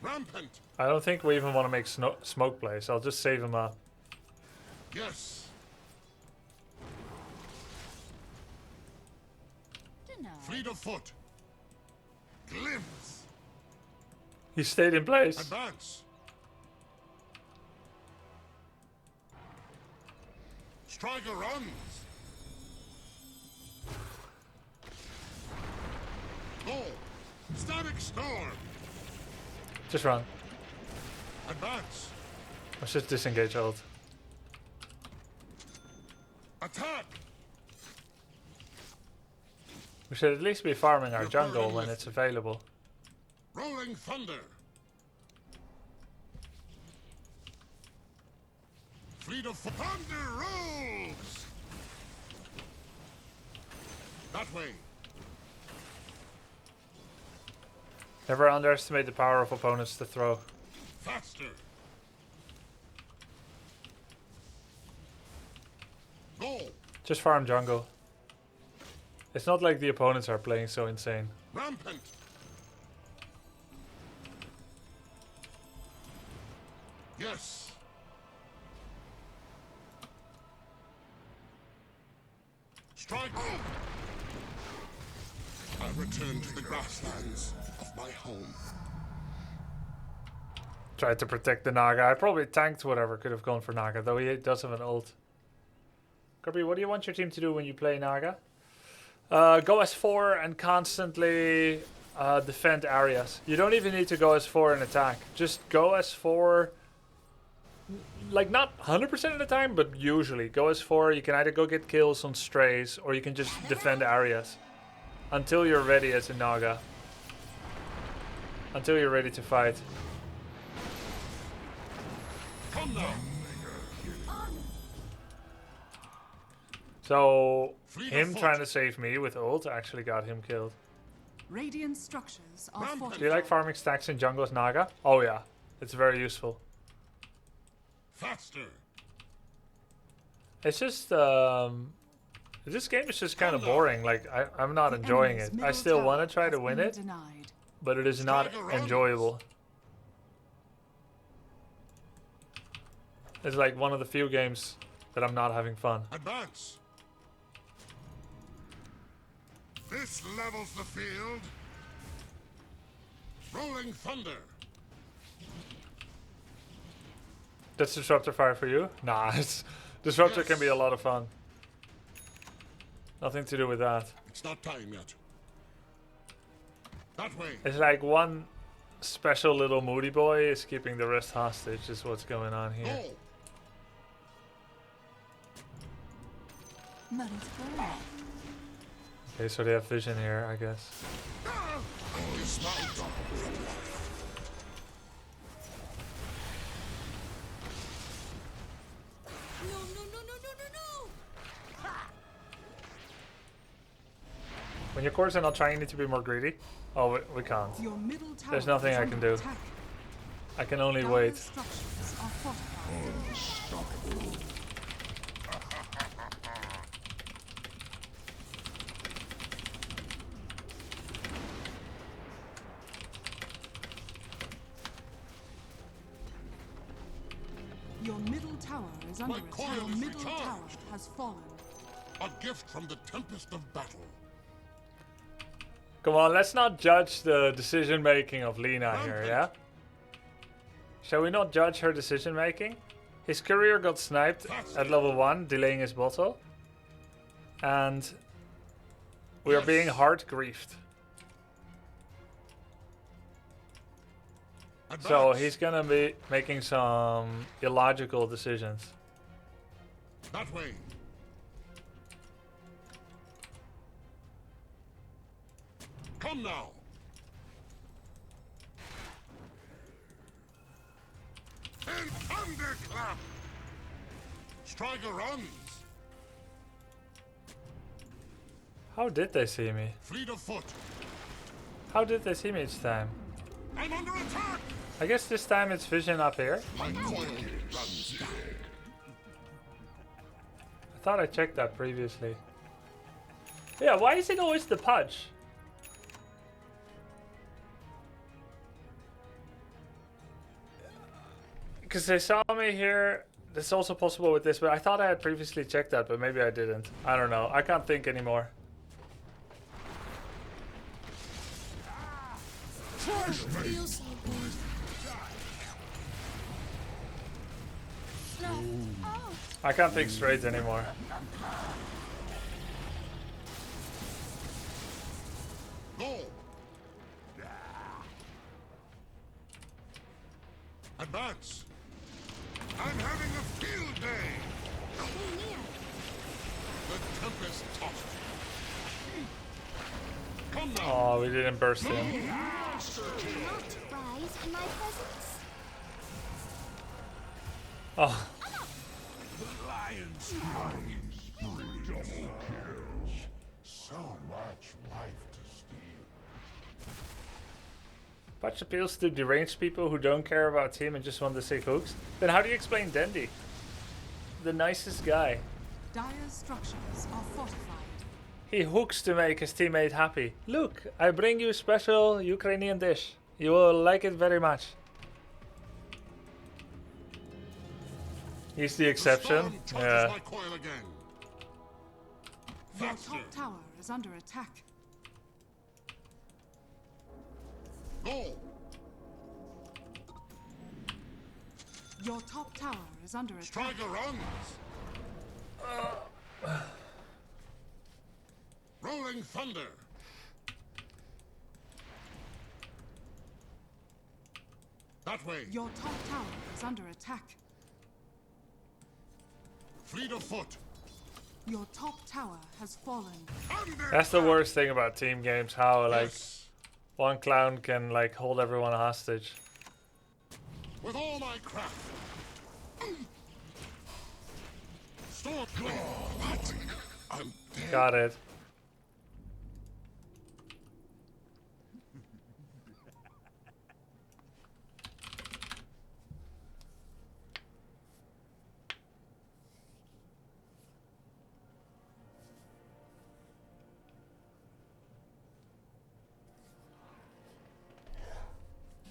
Rampant. I don't think we even want to make smoke plays. I'll just save him up. Yes. Fleet of foot. Glimpse. He stayed in place. Advance. Striker runs. Go. Static storm. Just run. Advance. Let's just disengage ult. Attack. We should at least be farming our jungle when it's available. Rolling thunder. Fleet of thunder rolls. That way. Never underestimate the power of opponents to throw. Faster. Go. Just farm jungle. It's not like the opponents are playing so insane. Rampant. Yes. Strike. I return to the grasslands of my home. Tried to protect the Naga. I probably tanked whatever could have gone for Naga, though he does have an ult. Grubby, what do you want your team to do when you play Naga? Go S4 and constantly defend areas. You don't even need to go S4 and attack. Just go S4, like not 100% of the time, but usually. Go S4, you can either go get kills on strays, or you can just defend areas. Until you're ready as a Naga. Until you're ready to fight. Come now. So him trying to save me with ult actually got him killed. Radiant structures are Do you fortified. like farming stacks in jungles, Naga? Oh yeah, it's very useful. Faster. It's just this game is just kind of boring. Like I'm not enjoying it. I still want to try to win it, but it is not enjoyable. It's like one of the few games that I'm not having fun. Advance. This levels the field. Rolling thunder. That's Disruptor Fire for you? Nah, Disruptor can be a lot of fun. Nothing to do with that. It's not time yet. That way. It's like one special little moody boy is keeping the rest hostage is what's going on here. Go. Okay, so they have vision here, I guess. When your cores are not trying, you need to be more greedy. Oh, we can't. There's nothing I can do. I can only wait. Your middle tower is under attack. Your middle tower has fallen. A gift from the tempest of battle. Come on, let's not judge the decision making of Lina here, yeah? Shall we not judge her decision making? His courier got sniped at level 1, delaying his bottle. And we are being hard griefed. So he's gonna be making some illogical decisions. That way. Come now. And thunderclap. Striker runs. How did they see me? Fleet of foot. How did they see me each time? I'm under attack. I guess this time it's vision up here. My coil runs down. I thought I checked that previously. Yeah, why is it always the pudge? Because they saw me here. It's also possible with this, but I thought I had previously checked that, but maybe I didn't. I don't know. I can't think anymore. Feels so good. No. Oh. I can't think straight anymore. Go. Advance. I'm having a field day. The tempest tossed. Come now. Oh, we didn't burst in. Do not rise in my presence. Oh. The lion's double kills. So much life to steal. Patch appeals to deranged people who don't care about team and just want to say hooks. Then how do you explain Dendi? The nicest guy. Dire structures are fortified. He hooks to make his teammate happy. Look, I bring you special Ukrainian dish. You will like it very much. He's the exception. Yeah. My coil again. Your top tower is under attack. Go. Your top tower is under attack. Striker runs. Rolling thunder. That way. Your top tower is under attack. Fleet of foot. Your top tower has fallen. That's the worst thing about team games, how like one clown can like hold everyone hostage. With all my craft. Storm. What? Got it.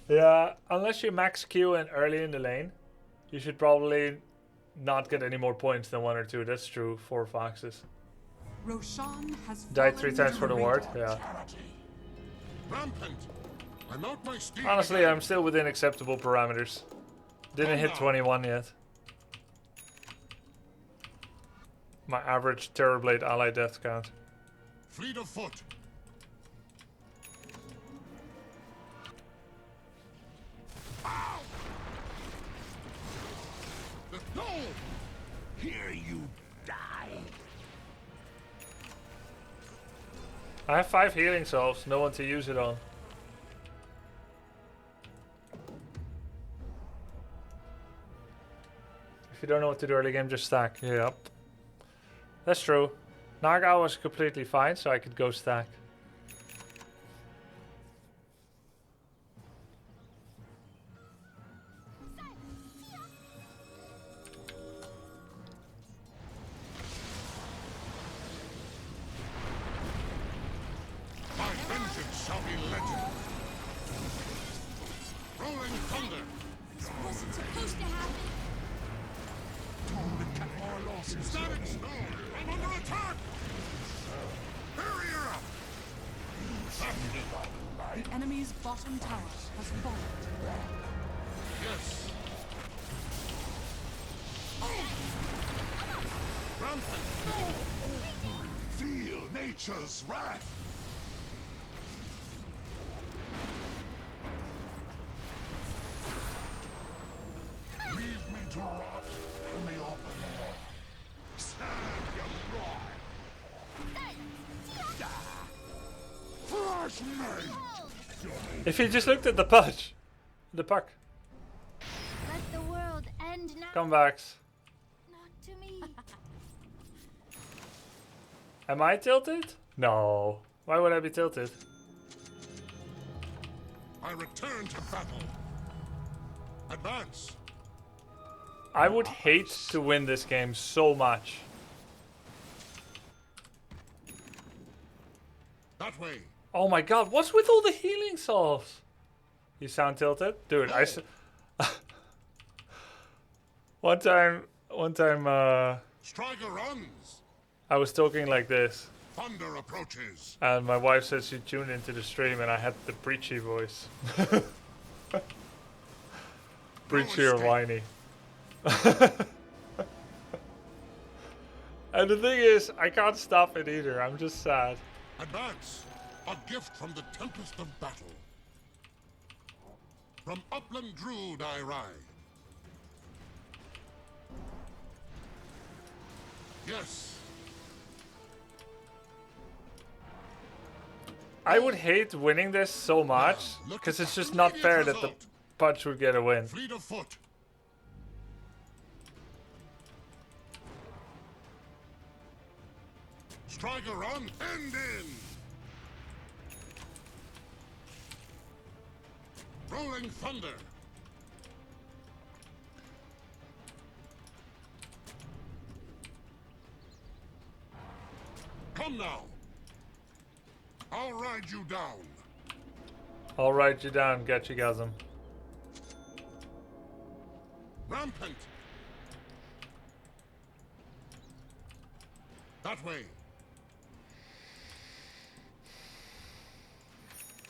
Yeah, unless you max Q in early in the lane, you should probably not get any more points than 1 or 2. That's true for Foxes. Roshan has Died 3 times for the ward, yeah. Rampant. I'm out my steam. Honestly, I'm still within acceptable parameters. Didn't hit 21 yet. My average Terrorblade ally death count. Fleet of foot. Ow! No! Here you die. I have 5 healing salves, no one to use it on. If you don't know what to do early game, just stack. Yep. That's true. Naga was completely fine, so I could go stack. My vengeance shall be legend. Rolling thunder. This wasn't supposed to happen. Static storm. I'm under attack. Barrier up. The enemy's bottom tower has fallen. Yes. Rampant. Feel nature's wrath. Leave me to rot in the open air. Stand your ground. Fresh meat. If you just looked at the punch, the puck. Let the world end now. Comebacks. Not to me. Am I tilted? No. Why would I be tilted? I return to battle. Advance. I would hate to win this game so much. That way. Oh my god, what's with all the healing salves? You sound tilted? Dude, One time, Striker runs. I was talking like this. Thunder approaches. And my wife said she tuned into the stream and I had the preachy voice. Preachy or whiny. And the thing is, I can't stop it either. I'm just sad. Advance. A gift from the tempest of battle. From upland Druid I ride. Yes. I would hate winning this so much because it's just not fair that the punch would get a win. Fleet of foot. Striker run. End in. Rolling thunder. Come now. I'll ride you down. I'll ride you down, get you gasm. Rampant. That way.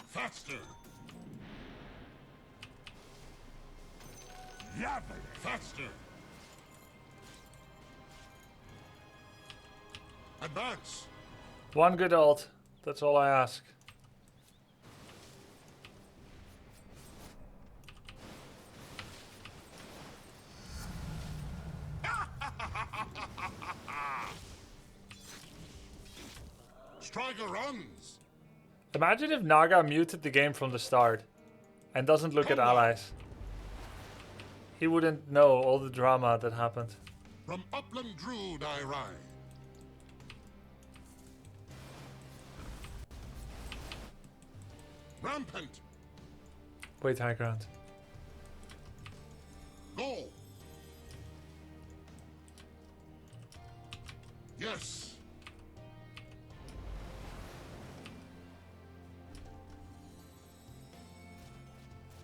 Faster. Faster. Advance. One good ult. That's all I ask. Striker runs. Imagine if Naga muted the game from the start and doesn't look at allies. He wouldn't know all the drama that happened. From upland Druid I ride. Rampant. Wait, high ground. Go. Yes.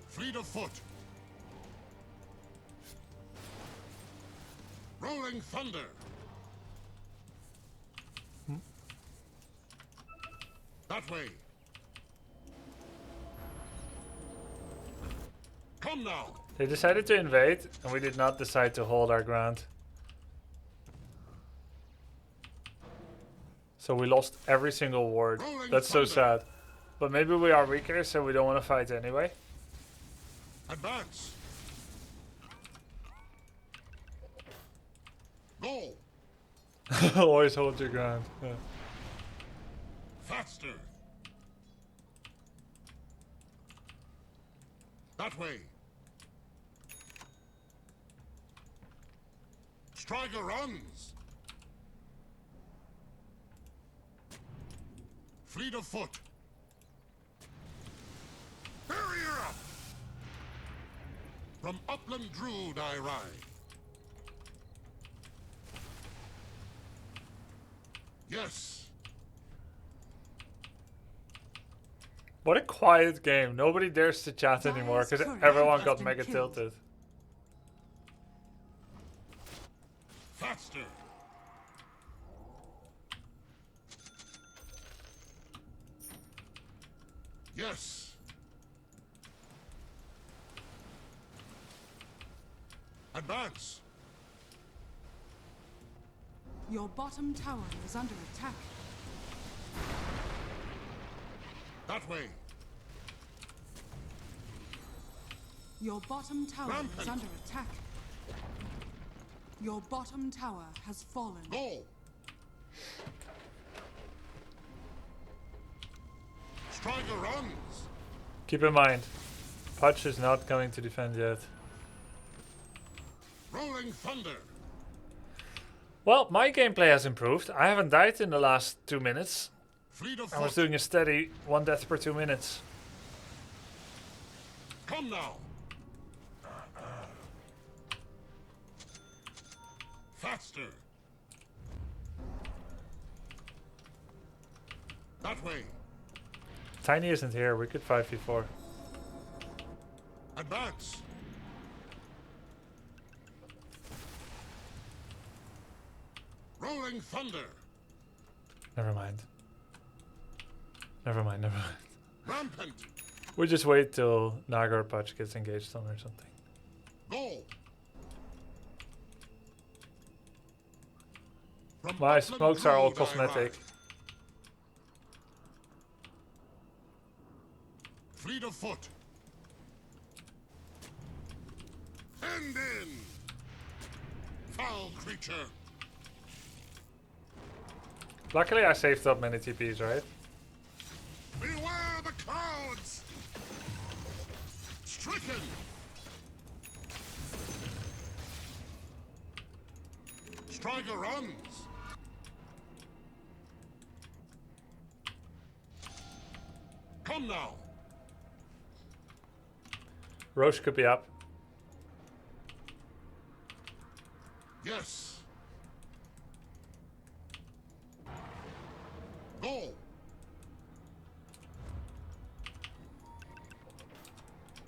Fleet of foot. Rolling thunder. That way. Come now. They decided to invade, and we did not decide to hold our ground. So we lost every single ward. That's so sad. But maybe we are weaker, so we don't want to fight anyway. Advance. Go. Always hold your ground. Yeah. Faster. That way. Striker runs. Fleet of foot. Barrier up. From upland Druid I ride. Yes. What a quiet game. Nobody dares to chat anymore because everyone got mega tilted. Faster. Yes. Advance. Your bottom tower is under attack. That way. Your bottom tower Rampant. is under attack. Your bottom tower has fallen. Go. Striker runs. Keep in mind, Pudge is not going to defend yet. Rolling thunder. Well, my gameplay has improved. I haven't died in the last 2 minutes. Fleet of I was foot. doing a steady 1 death per 2 minutes. Come now. Faster. That way. Tiny isn't here. We could 5v4. Advance. Rolling thunder. Never mind. Never mind, never mind. Rampant. We'll just wait till Naga or Pudge gets engaged on or something. Go. From My upland smokes are all Druid I cosmetic. ride. Fleet of foot. End in. Foul creature. Luckily I saved up many TPs, right? Beware the clouds. Stricken. Striker runs. Come now. Roche could be up. Yes. Go.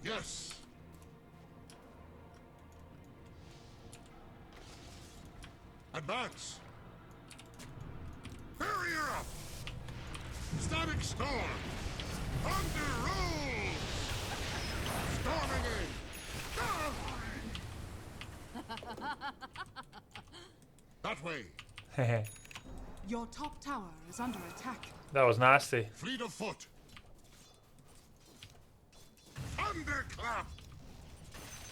Yes. Advance. Barrier up. Static storm. Thunder rolls. Storming in. That way. Hehe. Your top tower is under attack. That was nasty. Fleet of foot. Thunderclap.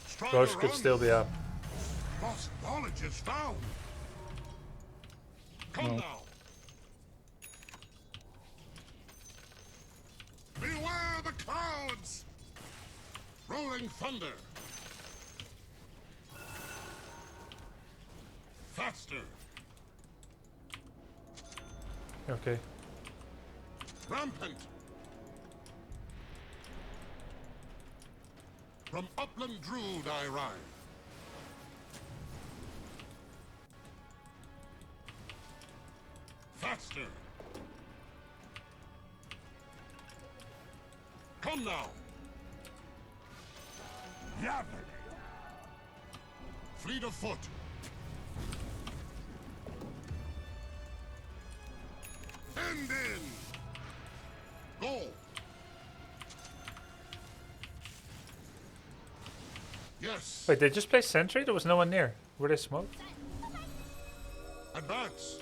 Striker Roche could runs. still be up. Lost knowledge is found. Come now. Beware the clouds. Rolling thunder. Faster. Okay. Rampant. From upland Druid I ride. Faster. Come now. Fleet of foot. End in. Go. Yes. Wait, they just placed sentry? There was no one near. Were they smoked? Advance.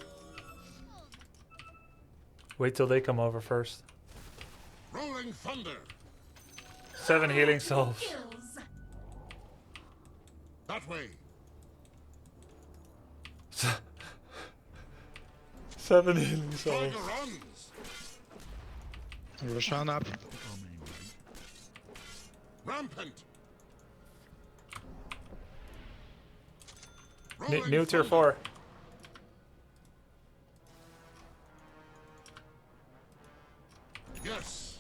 Wait till they come over first. Rolling thunder. 7 healing souls. That way. 7 healing souls. Tiger runs. Roshan up. Rampant. New tier 4. Yes.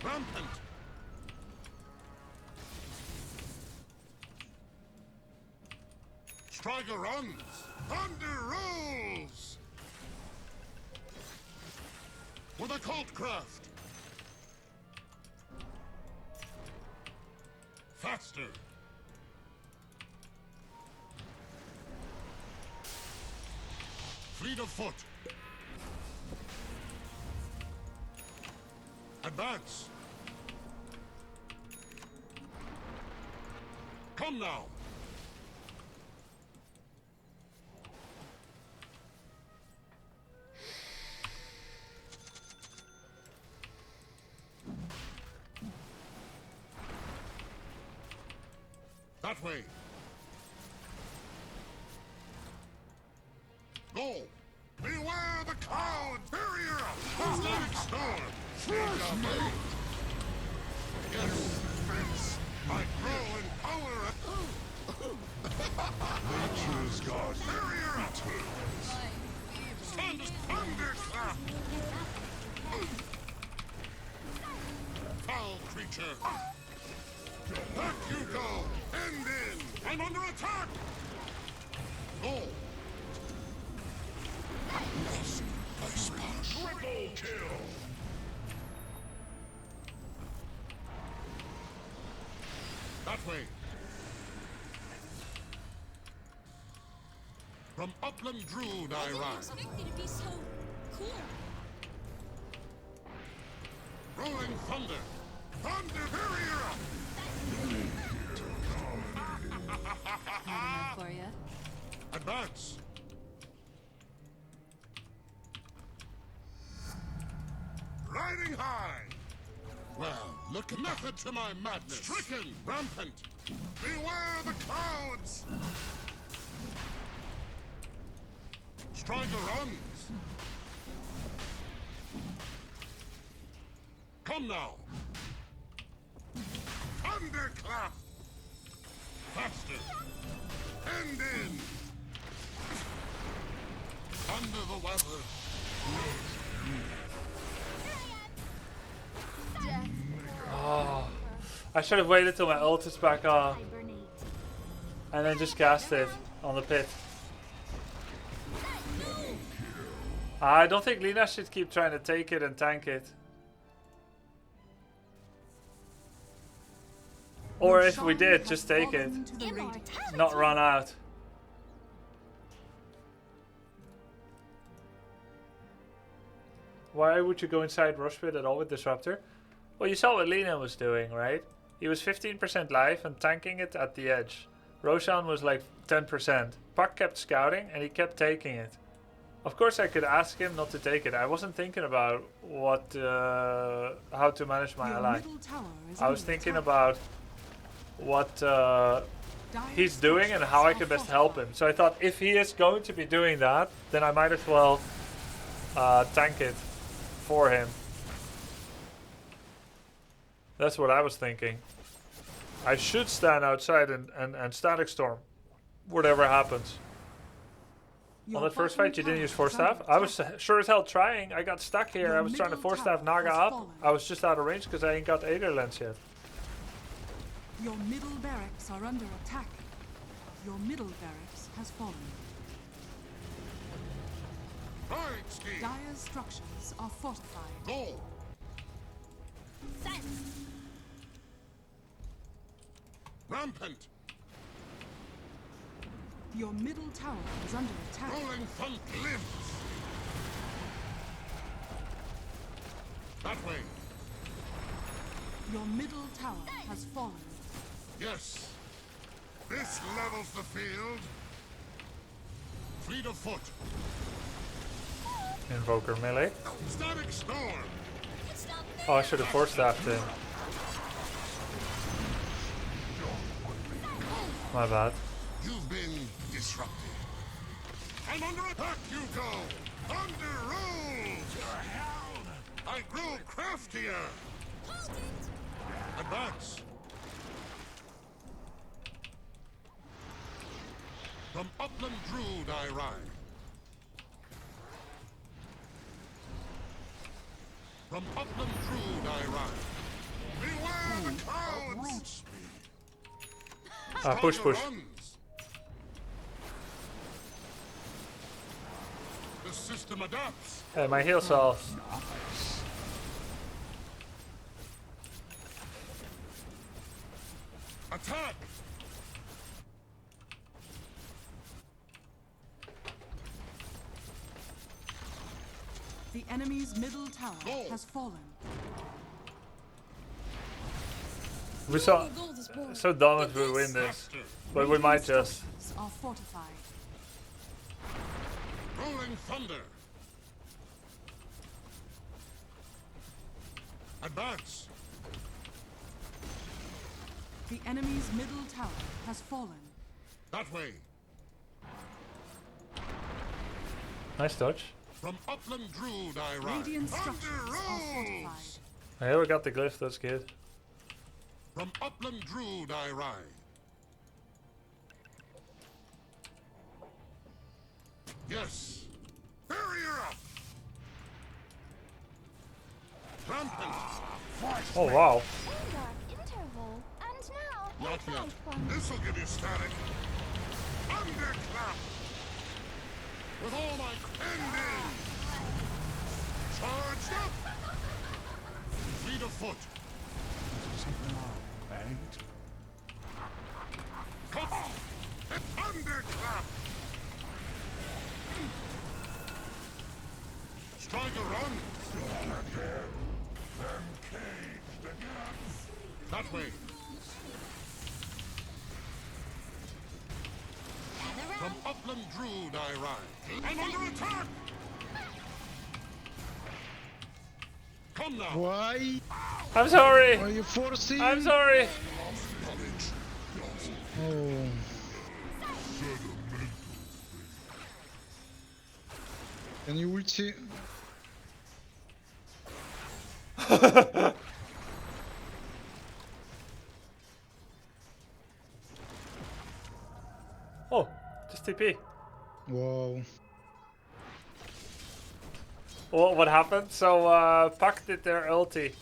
Rampant. Striker runs. Thunder rolls. With a cult craft. Faster. Fleet of foot. Advance. Come now. That way. Go. Beware the cloud barrier. Static storm. Yes. I grow in power. Nature's God Barrier. returns. Stand thunderclap. Foul creature. Back you go. End in. I'm under attack. Go. Lost by spark. Triple kill. That way. From upland Druid I I didn't ride. expect you to be so cool. Rolling thunder. Thunder barrier. For you. Advance. Riding high. Well, look method to my madness. Stricken, rampant. Beware the clouds. Striker runs. Come now. Thunderclap. Faster. End in. Under the weather. Oh, I should have waited till my ult is back on. And then just cast it on the pit. I don't think Lina should keep trying to take it and tank it. Or if we did, just take it. Not run out. Why would you go inside Rush Pit at all with Disruptor? Well, you saw what Lina was doing, right? He was 15% life and tanking it at the edge. Roshan was like 10%. Puck kept scouting and he kept taking it. Of course I could ask him not to take it. I wasn't thinking about what, how to manage my ally. I was thinking about what he's doing and how I can best help him. So I thought if he is going to be doing that, then I might as well tank it for him. That's what I was thinking. I should stand outside and static storm. Whatever happens. On the first fight, you didn't use Force Staff? I was sure as hell trying. I got stuck here. I was trying to Force Staff Naga up. I was just out of range because I ain't got Aether Lens yet. Your middle barracks are under attack. Your middle barracks has fallen. Dire's structures are fortified. Go! Rampant! Your middle tower is under attack. Rolling front limbs! That way! Your middle tower has fallen. Yes! This levels the field! Fleet of foot! Invoker melee. Static storm! Oh, I should have Force Staffed him. My bad. You've been disrupted. And under attack you go! Under rules! I grew craftier! Advance! From upland Druid I ride. From upland Druid I ride. Beware the clouds! Push. The system adapts. Hey, my heal cell. Attack! The enemy's middle tower has fallen. We're so dumb if we win this, but we might just. Are fortified. Rolling thunder. Advance. The enemy's middle tower has fallen. That way. Nice dodge. From upland Druid I ride. Radiant structures are fortified. Hey, we got the glyph. That's good. From upland Druid I ride. Yes. Barrier up. Rampant. Oh wow. Interval. And now, Not yet. This'll give you static. Underclap. With all my ending. Charged up. Fleet of foot. Cut. Underclap. Striker run. That way. From upland Druid I ride. I'm under attack! Come now! Why? I'm sorry! Are you forcing? I'm sorry! Oh. Can you ulti? Oh, just TP. Whoa. Well, what happened? So, Puck did their ulti.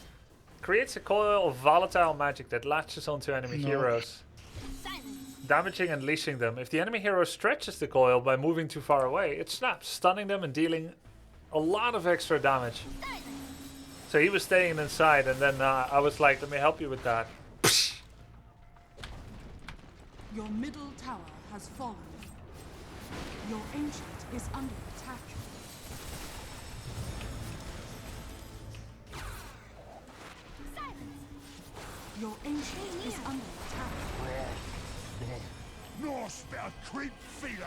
Creates a coil of volatile magic that latches onto enemy heroes, damaging and leashing them. If the enemy hero stretches the coil by moving too far away, it snaps, stunning them and dealing a lot of extra damage. So he was staying inside, and then I was like, let me help you with that. Your middle tower has fallen. Your ancient is under attack. Your ancient is under attack. Northbound creep feline.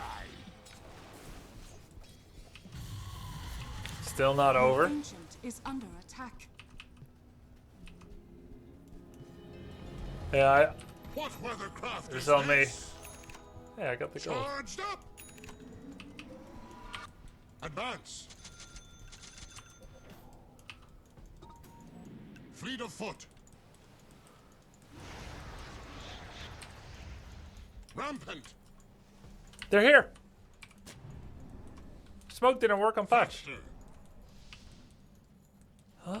Still not over. Your ancient is under attack. Yeah, What weathercraft it's is on me. this? Yeah, I got the gold. Charged up. Advance. Fleet of foot. Rampant. They're here. Smoke didn't work on patch. Huh?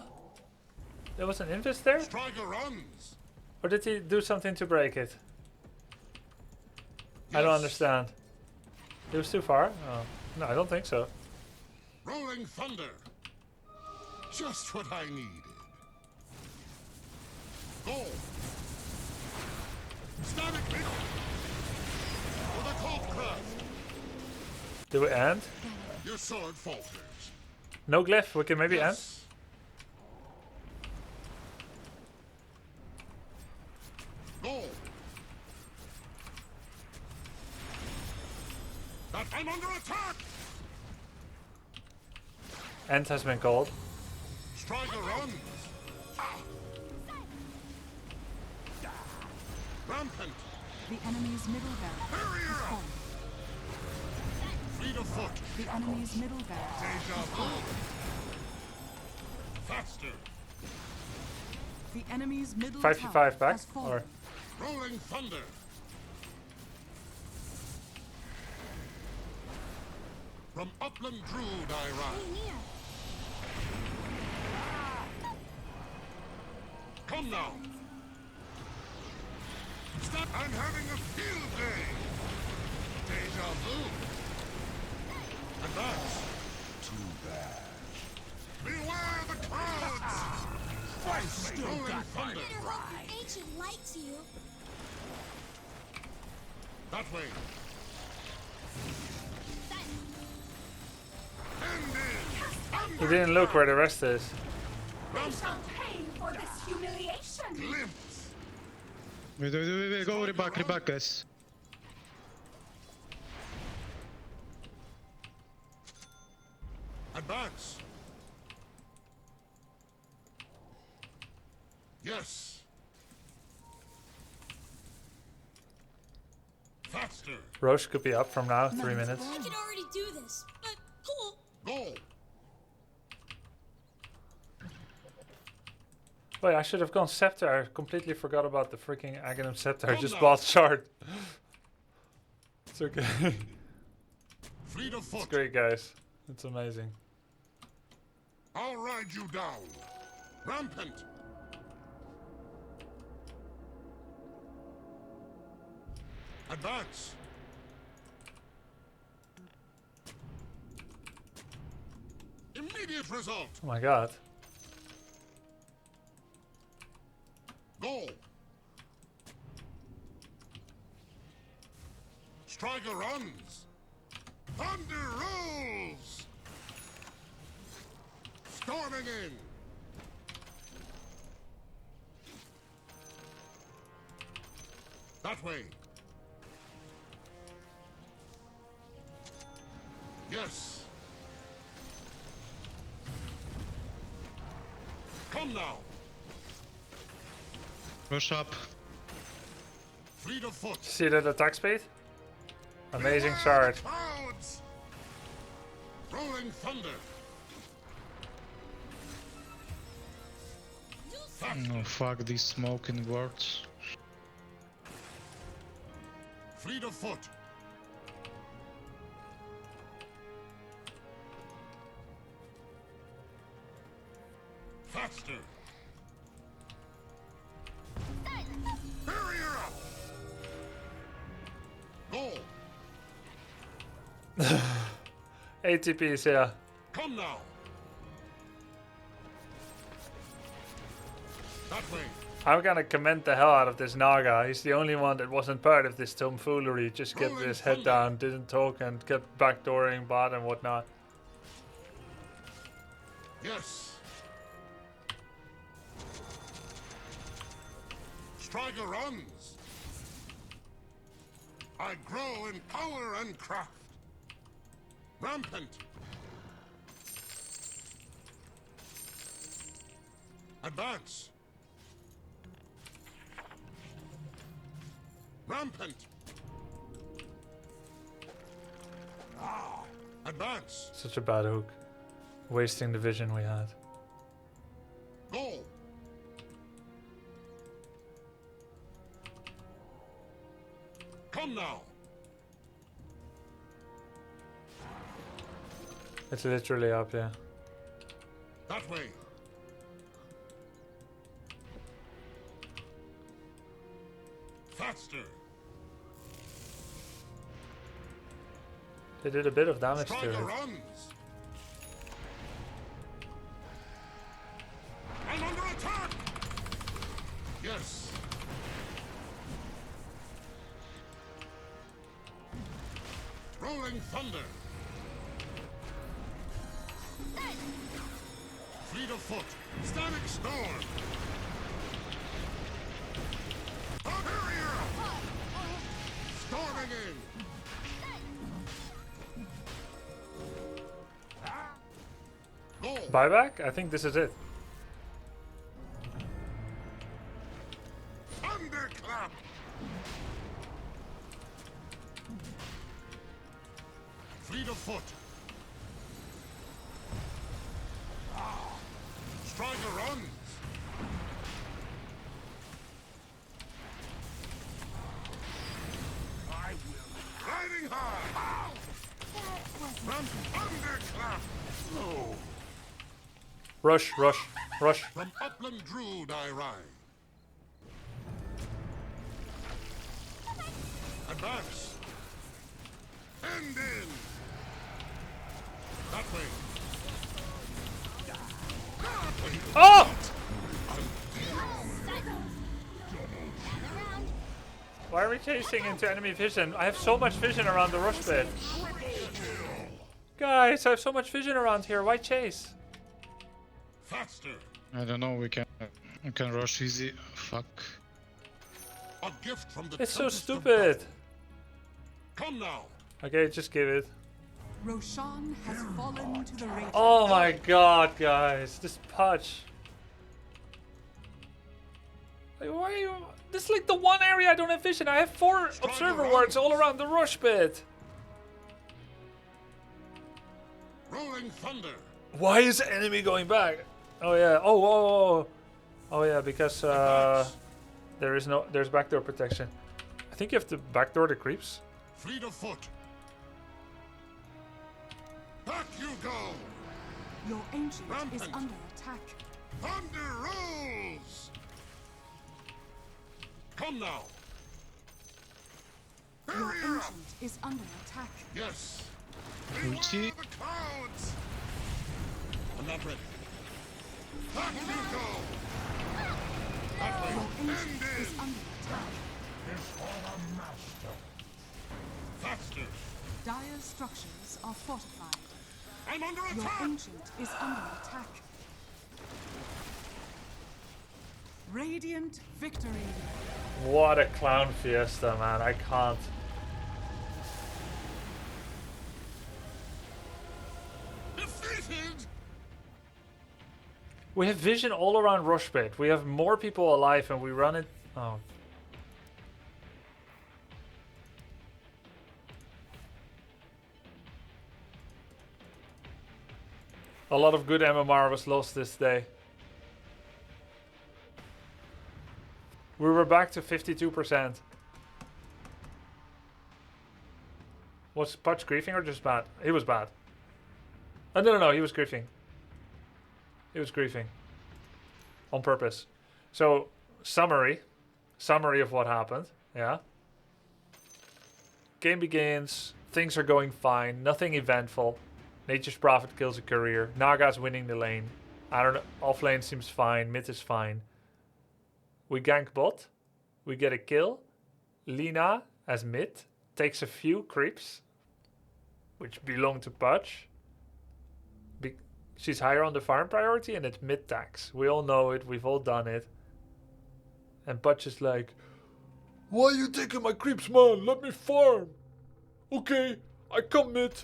There was an invest there? Striker runs. Or did he do something to break it? I don't understand. It was too far? Oh. No, I don't think so. Rolling thunder. Just what I needed. Goal. Static hit. With a cold craft. Do we end? Your sword falters. No glyph, we can maybe end? Goal. But I'm under attack. End has been called. Striker runs. Rampant. The enemy's middle barracks has fallen. Fleet of foot. The enemy's middle barracks has fallen. Faster. The enemy's middle 5v5 tower back? has fallen. Or Rolling thunder. From upland Druid I ride. Come now. Stop. I'm having a field day. Deja vu. Advance. Too bad. Beware the clouds. I still got my thunder. Better hope your ancient likes you. That way. he didn't look where the rest is. We shall pay for this humiliation. Glimpse. Wait, go reback, guys. Advance. Yes. Faster. Roche could be up from now, 3 minutes. I can already do this, but cool. Go. Wait, I should have gone Scepter. I completely forgot about the freaking Aghanim Scepter. I Come just now. bought Shard. It's okay. Fleet of foot. It's great, guys. It's amazing. I'll ride you down. Rampant. Advance. Immediate result. Oh my god. Go. Striker runs. Thunder rolls. Storming in. That way. Yes. Come now. Rush up. Fleet of foot. See that attack speed? Amazing Beware shard. the clouds. Rolling thunder. No, fuck these smoking words. Fleet of foot. Faster. Barrier up. Go. ATPs, yeah. Come now. That way. I'm gonna commend the hell out of this Naga. He's the only one that wasn't part of this tomfoolery. Just kept Rolling his head thunder. down, didn't talk, and kept backdooring bot and whatnot. Yes. Striker runs. I grow in power and craft. Rampant. Advance. Rampant. Advance. Such a bad hook. Wasting the vision we had. Go. Come now. It's literally up, yeah. That way. Faster. They did a bit of damage to Strider it. runs. I'm under attack. Yes. Rolling thunder. Fleet of foot. Static storm. Barrier. Storming in. Buyback? I think this is it. Thunderclap. Fleet of foot. Strider runs. I will. Riding high. From thunderclap. No. Rush, rush, rush. From upland Druid I ride. Advance. End in. That way. Oh! Why are we chasing into enemy vision? I have so much vision around the rush bed. Guys, I have so much vision around here. Why chase? Faster. I don't know. We can rush easy. Fuck. A gift from the It's so tempest of stupid. battle. Come now. Okay, just give it. Roshan has fallen to the radiant. Oh my god, guys. This patch. Like, why are you... This is like the one area I don't have vision. I have 4 observer wards all around the rush bed. Rolling thunder. Why is the enemy going back? Oh yeah. Oh yeah, because there's backdoor protection. I think you have to backdoor the creeps. Fleet of foot. Back you go. Your ancient is Rampant. under attack. Thunder rolls. Come now. Your Barrier up. ancient is under attack. Yes. Ulti. The clouds. I'm not ready. Back you go. That way. Your ancient End is in. under attack. Faster. Dire structures are fortified. I'm under Your attack. ancient is under attack. Radiant victory. What a clown fiesta, man. I can't. Defeated. We have vision all around rush bed. We have more people alive and we run it. Oh. A lot of good MMR was lost this day. We were back to 52%. Was Pudge griefing or just bad? He was bad. Oh, no, he was griefing. He was griefing. On purpose. So, summary. Summary of what happened. Yeah. Game begins. Things are going fine. Nothing eventful. Nature's Prophet kills a courier. Naga's winning the lane. I don't know. Off lane seems fine. Mid is fine. We gank bot. We get a kill. Lina, as mid, takes a few creeps, which belong to Pudge. She's higher on the farm priority, and it's mid tax. We all know it. We've all done it. And Pudge is like, "Why are you taking my creeps, man? Let me farm. Okay, I come mid.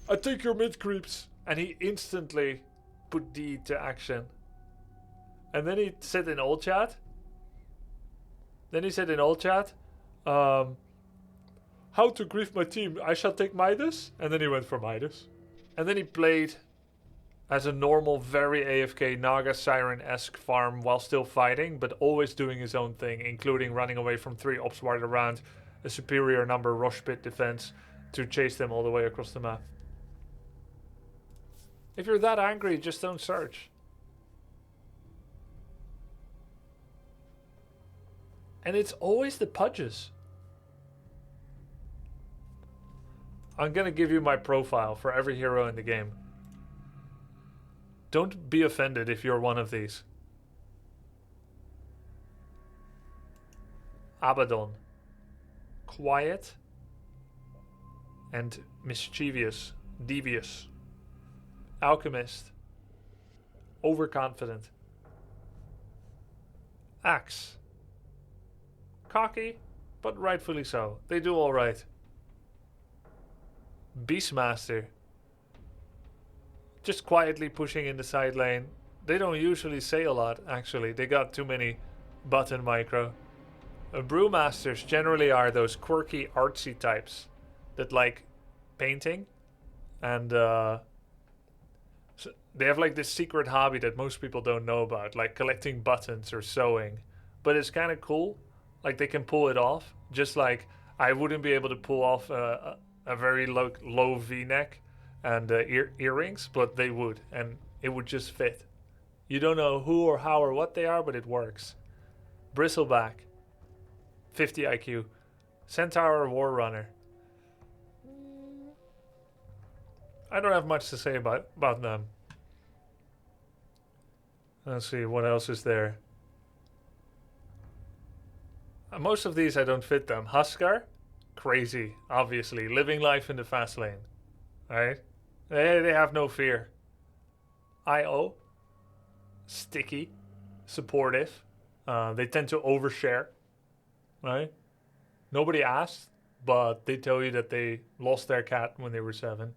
I take your mid creeps." And he instantly put D to action. And then he said in old chat, how to grief my team. I shall take Midas. And then he went for Midas. And then he played as a normal, very AFK Naga Siren-esque farm while still fighting, but always doing his own thing, including running away from 3 ops wide around a superior number rush pit defense to chase them all the way across the map. If you're that angry, just don't search. And it's always the pudges. I'm gonna give you my profile for every hero in the game. Don't be offended if you're one of these. Abaddon. Quiet. And mischievous. Devious. Alchemist. Overconfident. Axe. Cocky, but rightfully so. They do alright. Beastmaster. Just quietly pushing in the side lane. They don't usually say a lot, actually. They got too many button micro. Brewmasters generally are those quirky, artsy types that like painting. And so they have like this secret hobby that most people don't know about, like collecting buttons or sewing. But it's kind of cool. Like they can pull it off. Just like I wouldn't be able to pull off a very low V-neck and earrings, but they would, and it would just fit. You don't know who or how or what they are, but it works. Bristleback, 50 IQ. Centaur or War Runner. I don't have much to say about them. Let's see, what else is there? Most of these I don't fit them. Huskar, crazy, obviously. Living life in the fast lane. Right? They have no fear. IO, sticky, supportive. They tend to overshare. Right? Nobody asked, but they tell you that they lost their cat when they were 7.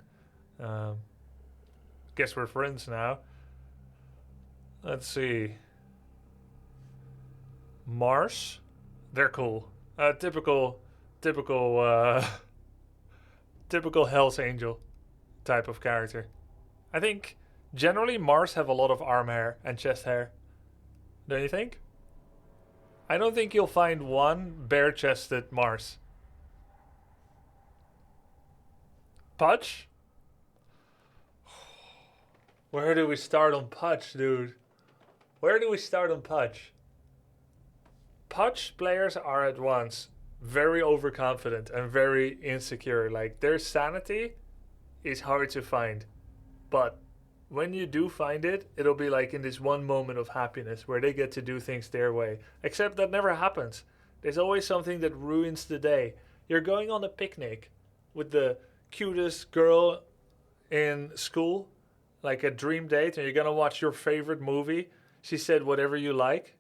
Guess we're friends now. Let's see. Mars. They're cool. Typical Hell's Angel type of character. I think generally Mars have a lot of arm hair and chest hair. Don't you think? I don't think you'll find one bare-chested Mars. Pudge? Where do we start on Pudge, dude? Where do we start on Pudge? Pudge players are at once very overconfident and very insecure. Like, their sanity is hard to find. But when you do find it, it'll be like in this one moment of happiness where they get to do things their way. Except that never happens. There's always something that ruins the day. You're going on a picnic with the cutest girl in school, like a dream date, and you're gonna watch your favorite movie. She said whatever you like.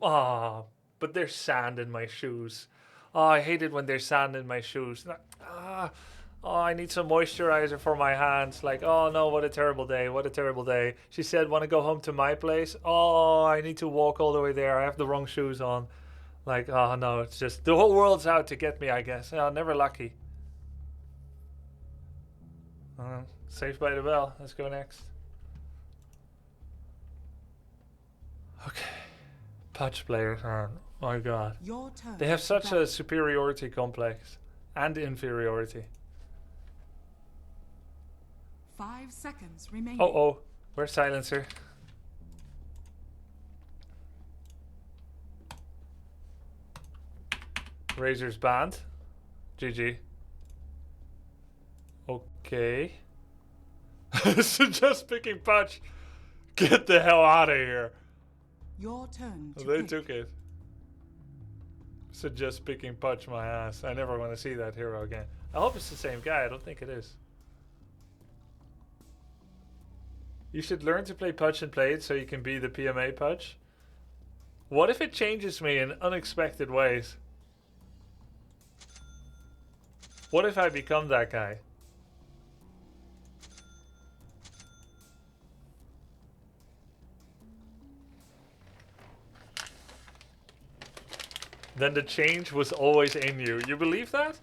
Ah, but there's sand in my shoes. Oh, I hate it when there's sand in my shoes. Oh, I need some moisturizer for my hands. Like, oh no, what a terrible day. What a terrible day. She said, want to go home to my place? Oh, I need to walk all the way there. I have the wrong shoes on. Like, oh no, it's just the whole world's out to get me, I guess. Oh, never lucky. Saved by the Bell. Let's go next. Okay. Pudge players are, oh my god. Your turn. They have such a superiority complex and inferiority. 5 seconds remaining. Oh, where's Silencer? Razor's banned. GG. Okay. So just picking Pudge. Get the hell out of here. Your turn to They pick. took it. So just picking Pudge my ass. I never want to see that hero again. I hope it's the same guy. I don't think it is. You should learn to play Pudge and play it so you can be the PMA Pudge. What if it changes me in unexpected ways? What if I become that guy? Then the change was always in you. You believe that?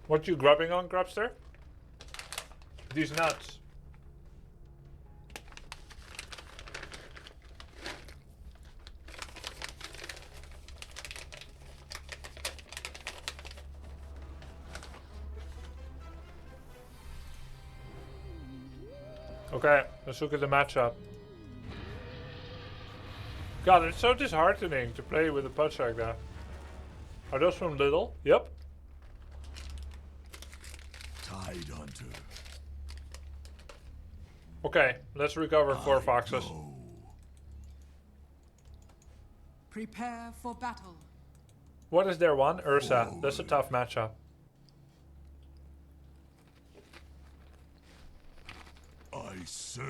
What you grubbing on, Grubster? These nuts. Okay, let's look at the matchup. God, it's so disheartening to play with a punch like that. Are those from Little? Yep. Tide Hunter. Okay, let's recover 4 foxes. Prepare for battle. What is their one? Ursa. That's a tough matchup. I surge.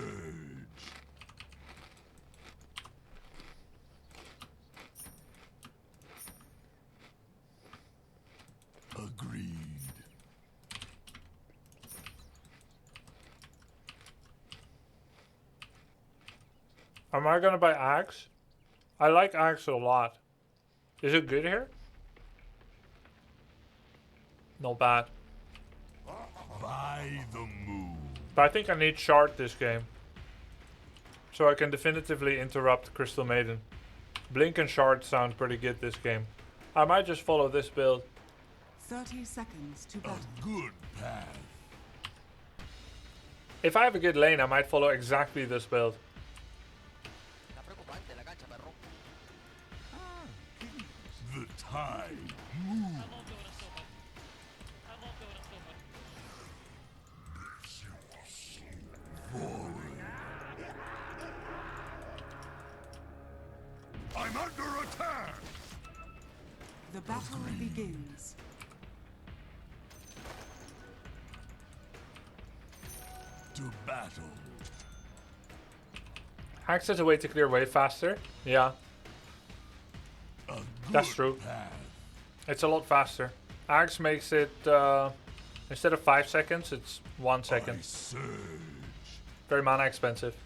Agreed. Am I gonna buy Axe? I like Axe a lot. Is it good here? Not bad. By the moon. But I think I need Shard this game. So I can definitively interrupt Crystal Maiden. Blink and Shard sound pretty good this game. I might just follow this build. 30 seconds to battle. A good path. If I have a good lane, I might follow exactly this build. The tide moves. I'm under attack! The battle begins. To battle. Axe is a way to clear way faster. Yeah. That's true. Path. It's a lot faster. Axe makes it, instead of 5 seconds, it's 1 second. I surge. Very mana expensive.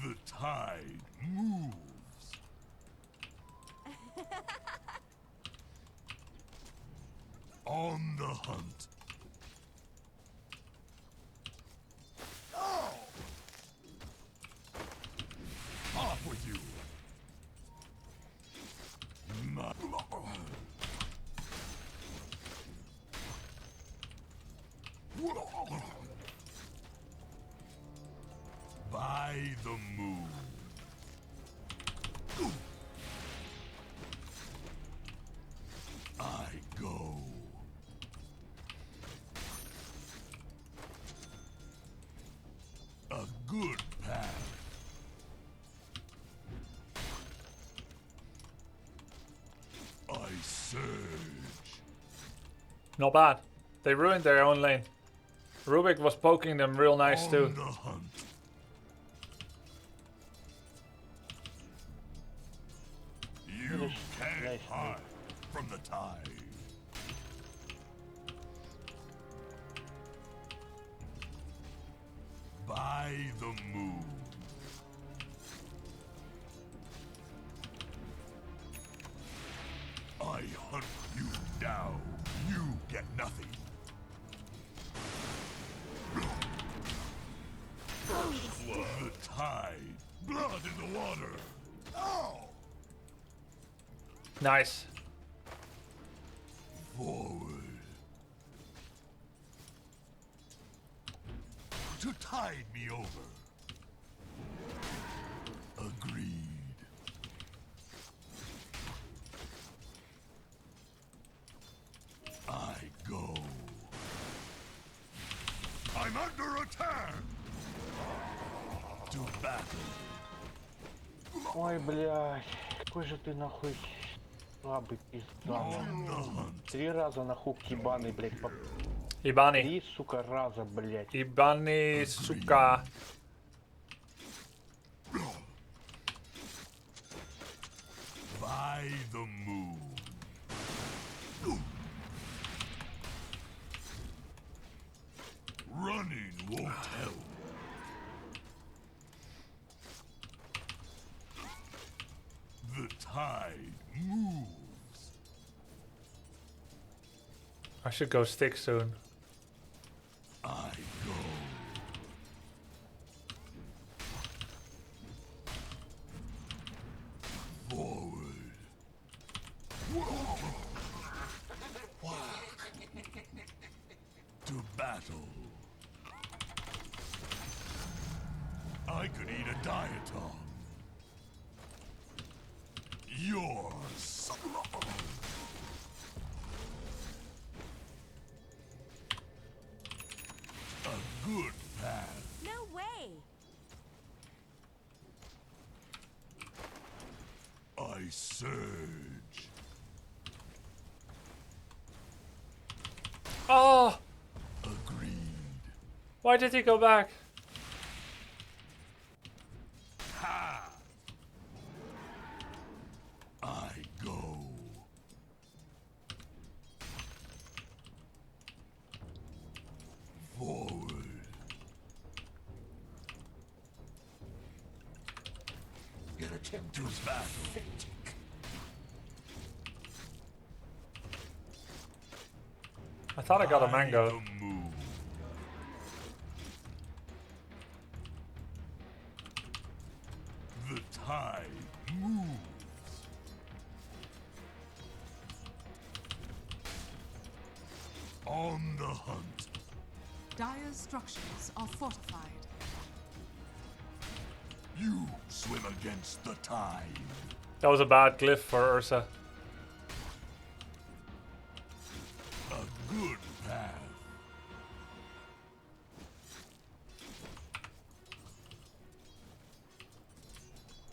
The tide moves. On the hunt. Oh! Off with you. By the moon. I go. A good path. I surge. Not bad. They ruined their own lane. Rubik was poking them real nice On too. the hunt. You can't hide from the tide. By the moon. I hunt you down. You get nothing. First blood. The tide. Blood in the water. Oh! Nice. Forward. To tide me over. Agreed. I go. I'm under attack. To battle. Ой, блядь, какой же ты нахуй слабый пизда. 3 раза на хук ебаный, блядь, Ibani. 3, сука, раза, блядь. Ibani, сука. By the moon. Running won't help. The tide moves. I should go stick soon. I go. Forward. To battle. I could eat a diatom. Yours. A good path. No way. I surge. Oh! Agreed. Why did he go back? Ha! I go. Forward. Your attempt To was battle. pathetic. I thought I got a mango. The move. The tide moves. On the hunt. Dire's structures are fortified. You swim against the tide. That was a bad glyph for Ursa. A good path.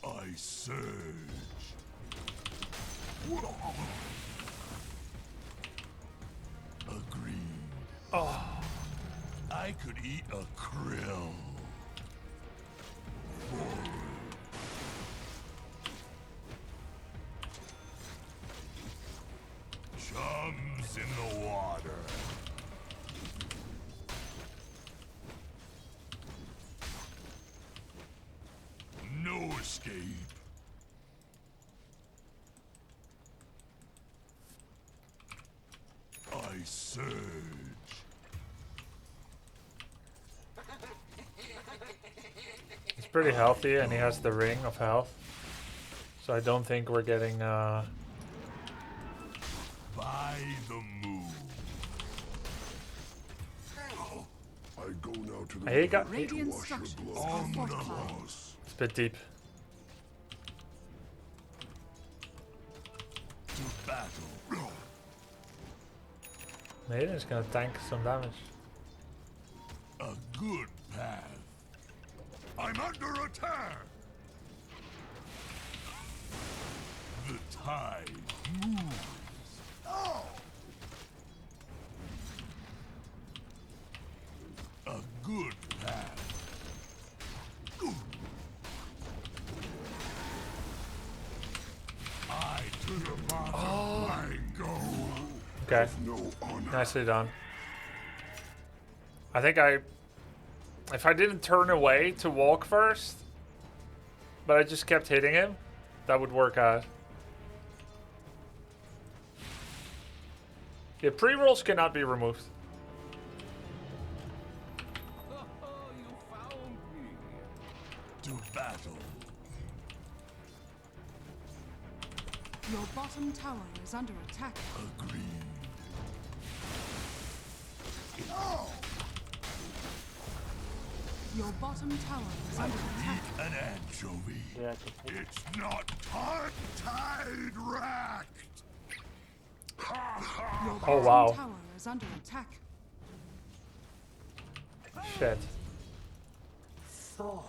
I surge. Agreed. Oh. I could eat a krill. Forward. Chums in the water. No escape. I surge. He's pretty healthy and he has the ring of health. So I don't think we're getting By the move. I go now to the He got Radiant structures are On the fortified. horse. it's a bit deep. To battle. Maiden's gonna tank some damage. A good path. I'm under attack. The tide moves. Oh! A good path. I to the bottom I go. Okay. no honor. Nicely done. I think if I didn't turn away to walk first, but I just kept hitting him, that would work out. Yeah, pre-rolls cannot be removed. You found me. To battle. Your bottom tower is under attack. Agreed. Your bottom tower is under attack. An anchovy. Yeah, It's not tide racked. Your Oh, bottom wow. tower is under attack. Shit. Oh.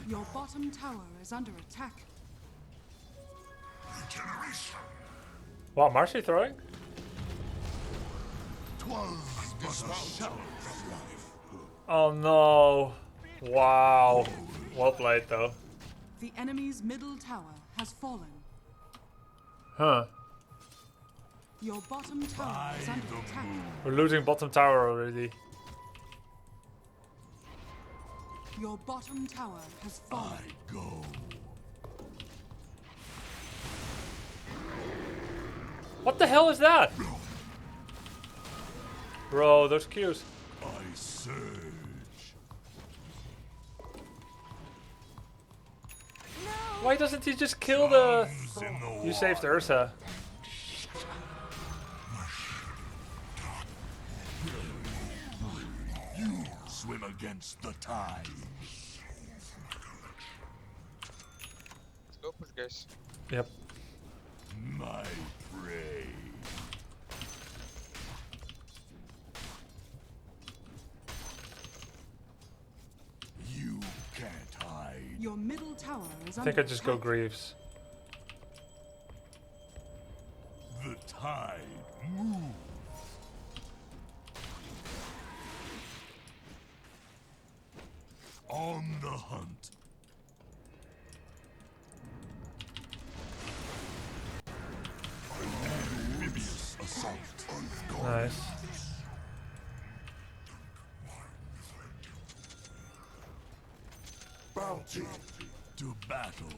Your bottom tower is under attack. Regeneration. Wow, Marcy throwing? 'Twas but a shout of life. Oh no. Wow. Well played though. The enemy's middle tower has fallen. Huh. Your bottom tower is under attack. We're losing bottom tower already. Your bottom tower has fallen. I go. What the hell is that? Bro, those Qs. I surge. Why doesn't he just kill the... You saved Ursa. You swim against the tide. Let's go push, guys. Yep. My prey. You can't hide. Your middle tower is I under think I just go attack. Greaves. The tide moves. On the hunt. Amphibious assault. Nice. Bounty to battle.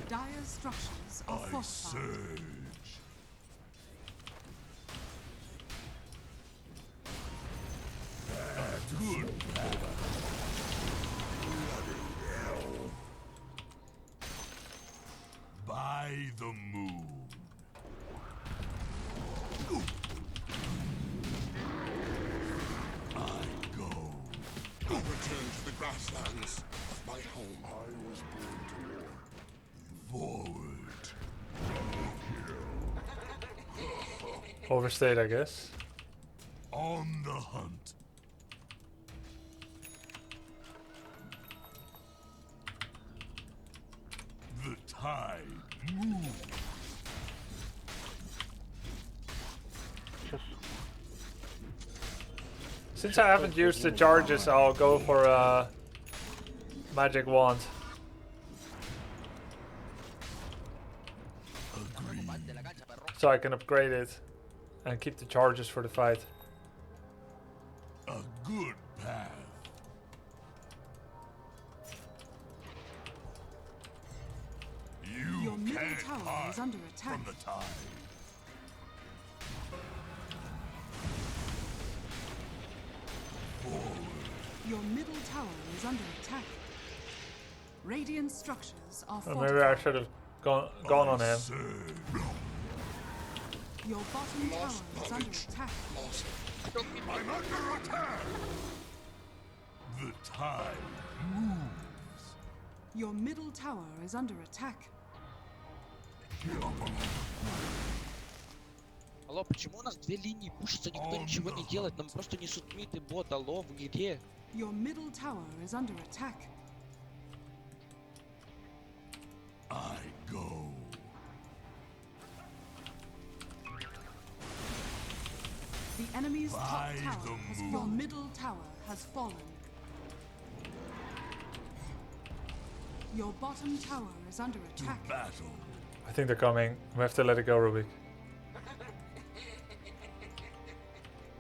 Dire structures are I fortified. surge. Good by the moon. I go. I return to the grasslands of my home. I was born to war. Forward. Overstayed, I guess. On the hunt. The tide moves. Since I haven't used the charges, I'll go for a magic wand. So I can upgrade it and keep the charges for the fight. A good path. You Your middle can't tower hide is under attack. from the tide. Your middle tower is under attack. Radiant structures are Or fortified. maybe I should have gone on him. Your bottom tower is under attack. I'm under attack. The tide moves. Your middle tower is under attack. Алло, почему у нас две линии пушатся, никто ничего не делает, нам просто несут мид и бот, алло, вы где? Your middle tower is under attack. I go. The enemy's top By tower the has moon. Your middle tower has fallen. Your bottom tower is under To attack. battle. I think they're coming. We have to let it go, Rubik.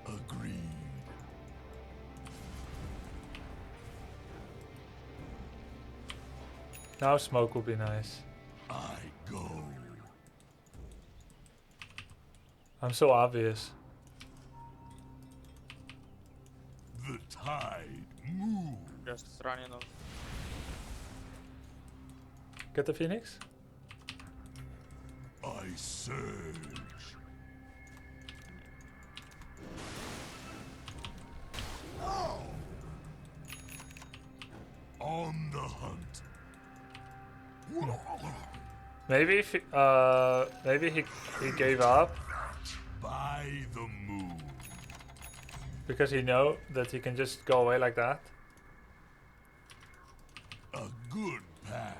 Agreed. Now smoke would be nice. I go. I'm so obvious. The tide moves. Just running off. Get the Phoenix? I surge. On the hunt. Maybe if maybe he gave up By the moon. because he know that he can just go away like that. A good path.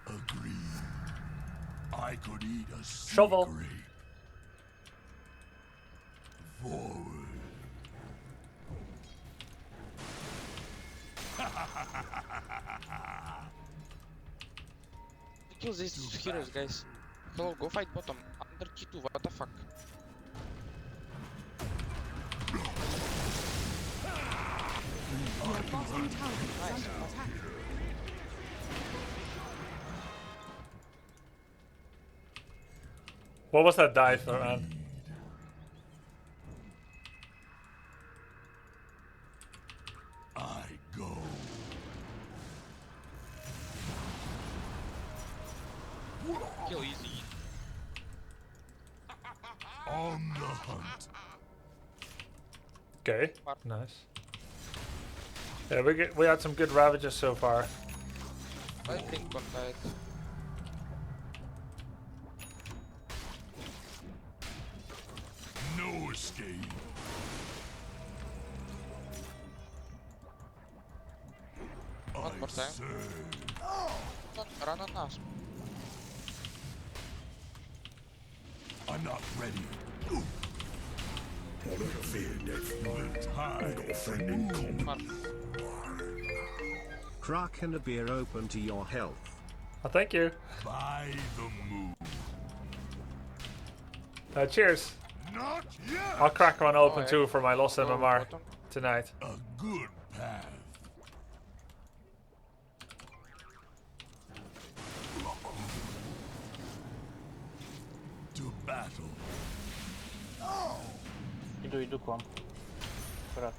Agreed. I could eat a Shovel. secret. Forward. Kill these heroes, guys. Hello, go fight bottom. Under T2, what the fuck? bottom tower is under attack. What was that dive, man? I go. Kill easy. On the hunt. Okay, nice. Yeah, we had some good ravages so far. I think one died. No escape. One more time. Run on us. I'm not ready. I don't fear death. The tide. Got a friend in common. Crack and a beer open to your health. Oh, thank you. By the moon. Cheers. Not yet. I'll crack one open yeah. too for my lost MMR tonight. A good path. To battle. Иду к вам. Брат.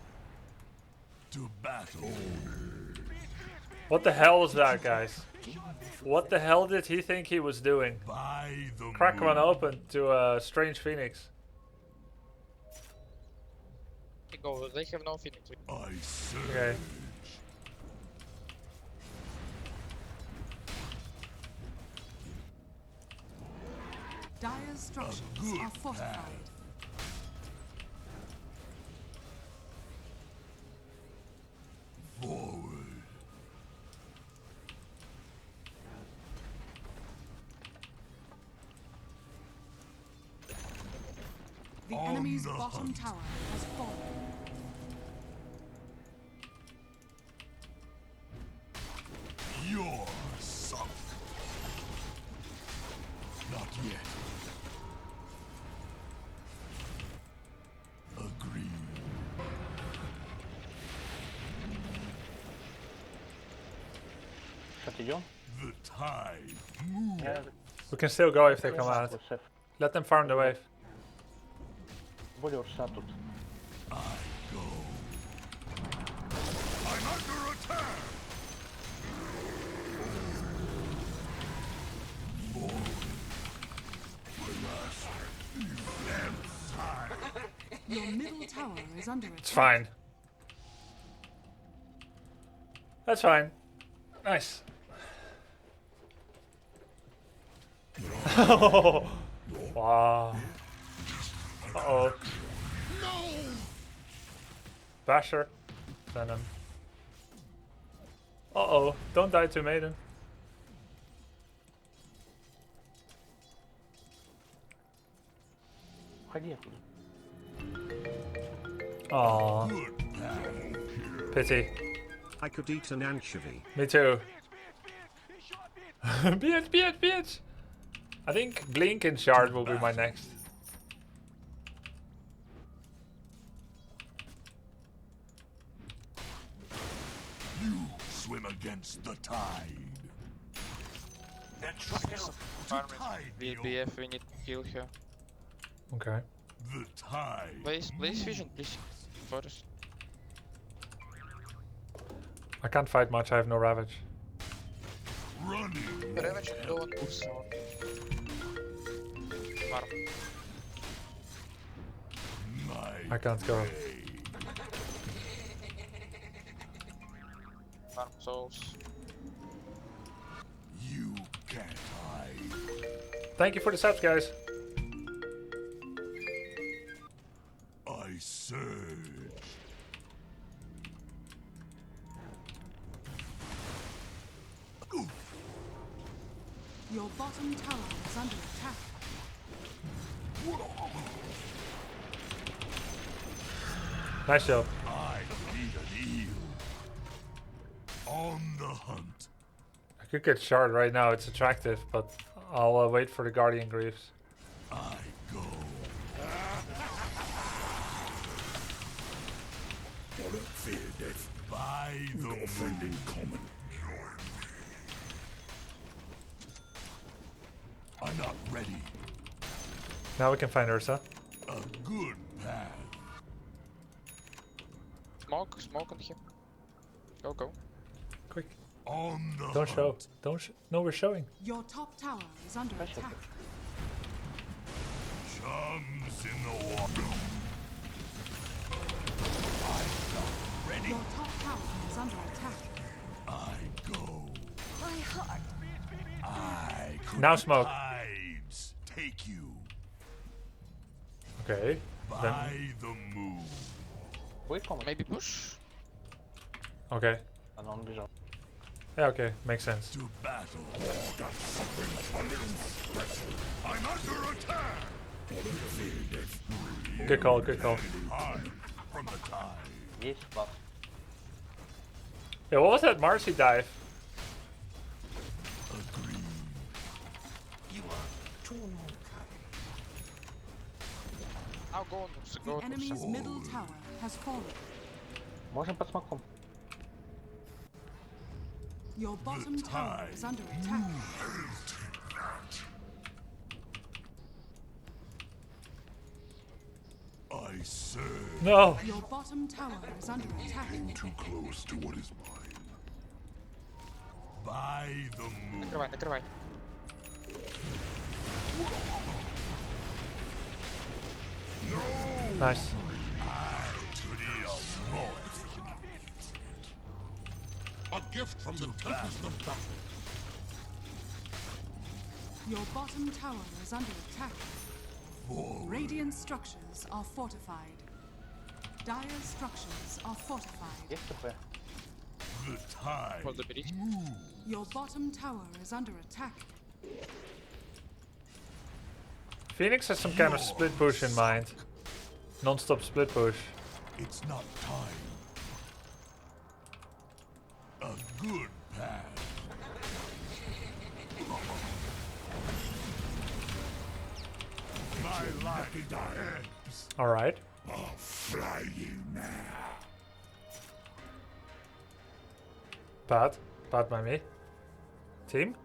To battle. What the hell was that, guys? What the hell did he think he was doing? By the Crack moon. one open to a strange phoenix. Go, they have no phoenix. I surge. Okay. Dire's structures good are fortified. Forward. The On enemy's the bottom hunt. tower has fallen. You're sunk. Not yet. Agreed. Сейчас идем? The tide moves. We can still go if they come out. Let them farm the wave. Более урса тут. I go. I'm under attack. Your middle tower is under attack. It's fine. That's fine. Nice. Wow. Uh-oh. Basher. Venom. Uh-oh. Don't die to Maiden. Уходи оттуда. Aww. Pity. I could eat an anchovy. Me too. Bitch! I think Blink and Shard will be my next. You swim against the tide. BF, we need to kill her. Okay. The tide. Place vision, please. Forest. I can't fight much, I have no Ravage. Running. Ravage don't move so. Farm. I can't go. Farm souls. You can't hide. Thank you for the subs, guys. I surge. Your bottom tower is under attack. Nice job. I need an eel. On the hunt. I could get Shard right now, it's attractive, but I'll wait for the Guardian Greaves. I go. I don't fear death. By the friend in common. I'm not ready. Now we can find Ursa. A good path. Smoke on him. Go. Quick. On the Don't show. No, we're showing. Your top tower is under attack. Chums in the water. I'm not ready. Your top tower is under attack. I go. My heart. I could Now smoke. tides take you. Okay. By the moon. Maybe push? Okay. Yeah, okay. Makes sense. To battle. Got something special. I'm under attack. Good call, good call. High from the tide. Yes, but Yeah, what was that Marcy dive? Agreed. You are too I'll go on. The enemy's middle tower has fallen. можем под смоком. Your bottom tower is under attack. I serve. No. Your bottom tower is under attack. Too close to what is mine. By the moon. Накрывай. Nice. A gift from the tempest of battle. Your bottom tower is under attack. Radiant structures are fortified. Dire structures are fortified. Есть ТП? The tide. Your bottom tower is under attack. Phoenix has some kind of split push in mind. Non-stop split push. It's not time. A good path. My lucky ebbs. Alright. I'll fly you now. Bad by me. Team?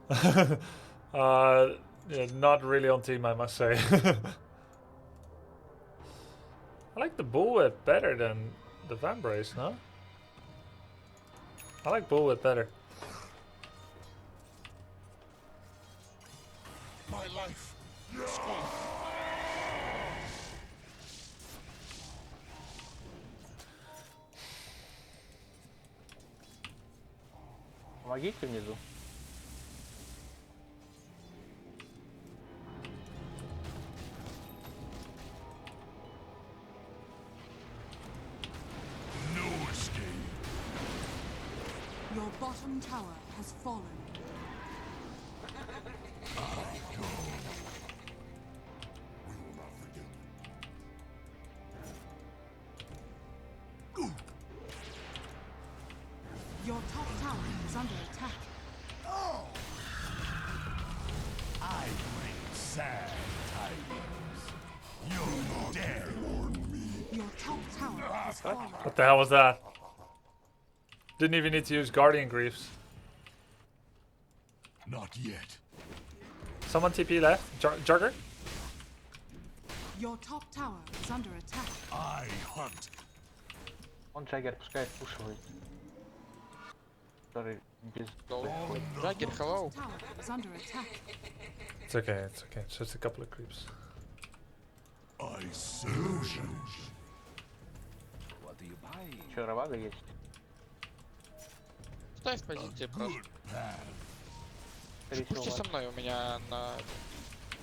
Yeah, not really on team, I must say. I like the bullwhip better than the vambrace, no? I like bullwhip better. My life. Squad. Помогите внизу. No escape. Your bottom tower has fallen. I go. Your top tower is under attack. Oh! I bring sad tidings. You're dead. Your top tower has fallen. What the hell was that? Didn't even need to use Guardian Greaves. Not yet. Someone TP left. Jugger? Your top tower is under attack. I hunt. Он Джаггер пускай пушивает. Который без... Джаггер, hello. Tower is under attack. It's okay, it's okay. It's just a couple of creeps. I serve. What are you buying? Че, Равага есть? Стой в позиции просто. Скорее всего, Пушьте со ладно. мной, у меня на...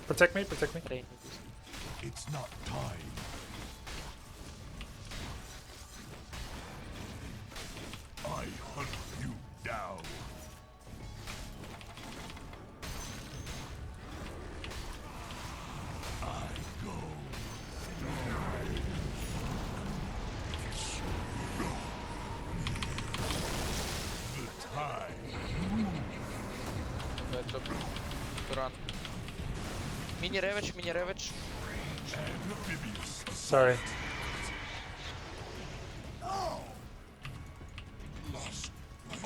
Protect me, protect me. трейне. It's not time. I hunt you down. I go. The tide. Это Туран. Мини-реведж, мини-реведж. Sorry. Lost my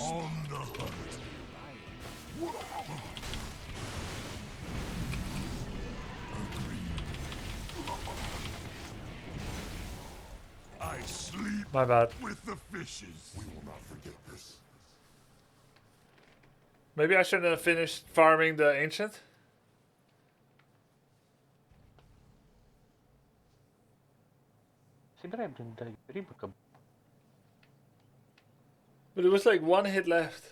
Sleep My bad. with the fishes. We will not forget this. Maybe I should have finished farming the ancient. Собирай, блин, рыбы как. But it was like one hit left.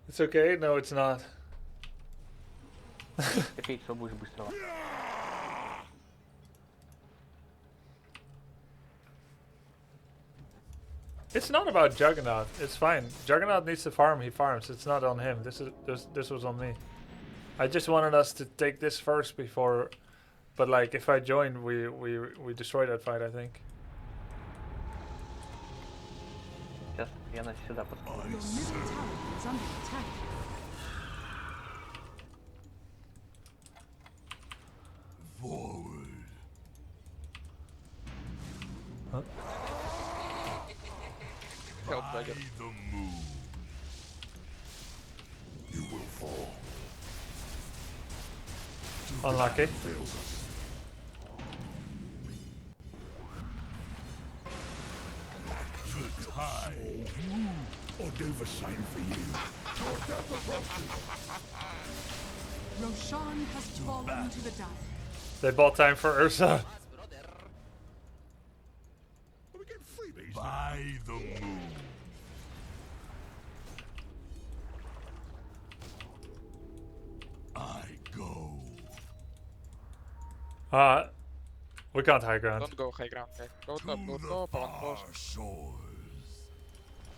It's okay? No, it's not. Опять все будешь быстро. It's not about Juggernaut. It's fine. Juggernaut needs to farm. He farms. It's not on him. This was on me. I just wanted us to take this first before. But like, if I joined, we destroy that fight. I think. Сейчас я на сюда посмотрю. Your middle tower is under attack. Forward. Huh? Help, By the moon. You will fall. Unlucky. The tide. I'll do the same for you. Roshan has fallen to the dire. They bought time for Ursa. By the moon. I go. We can't high ground. Don't go high ground, guys. Go top, one close.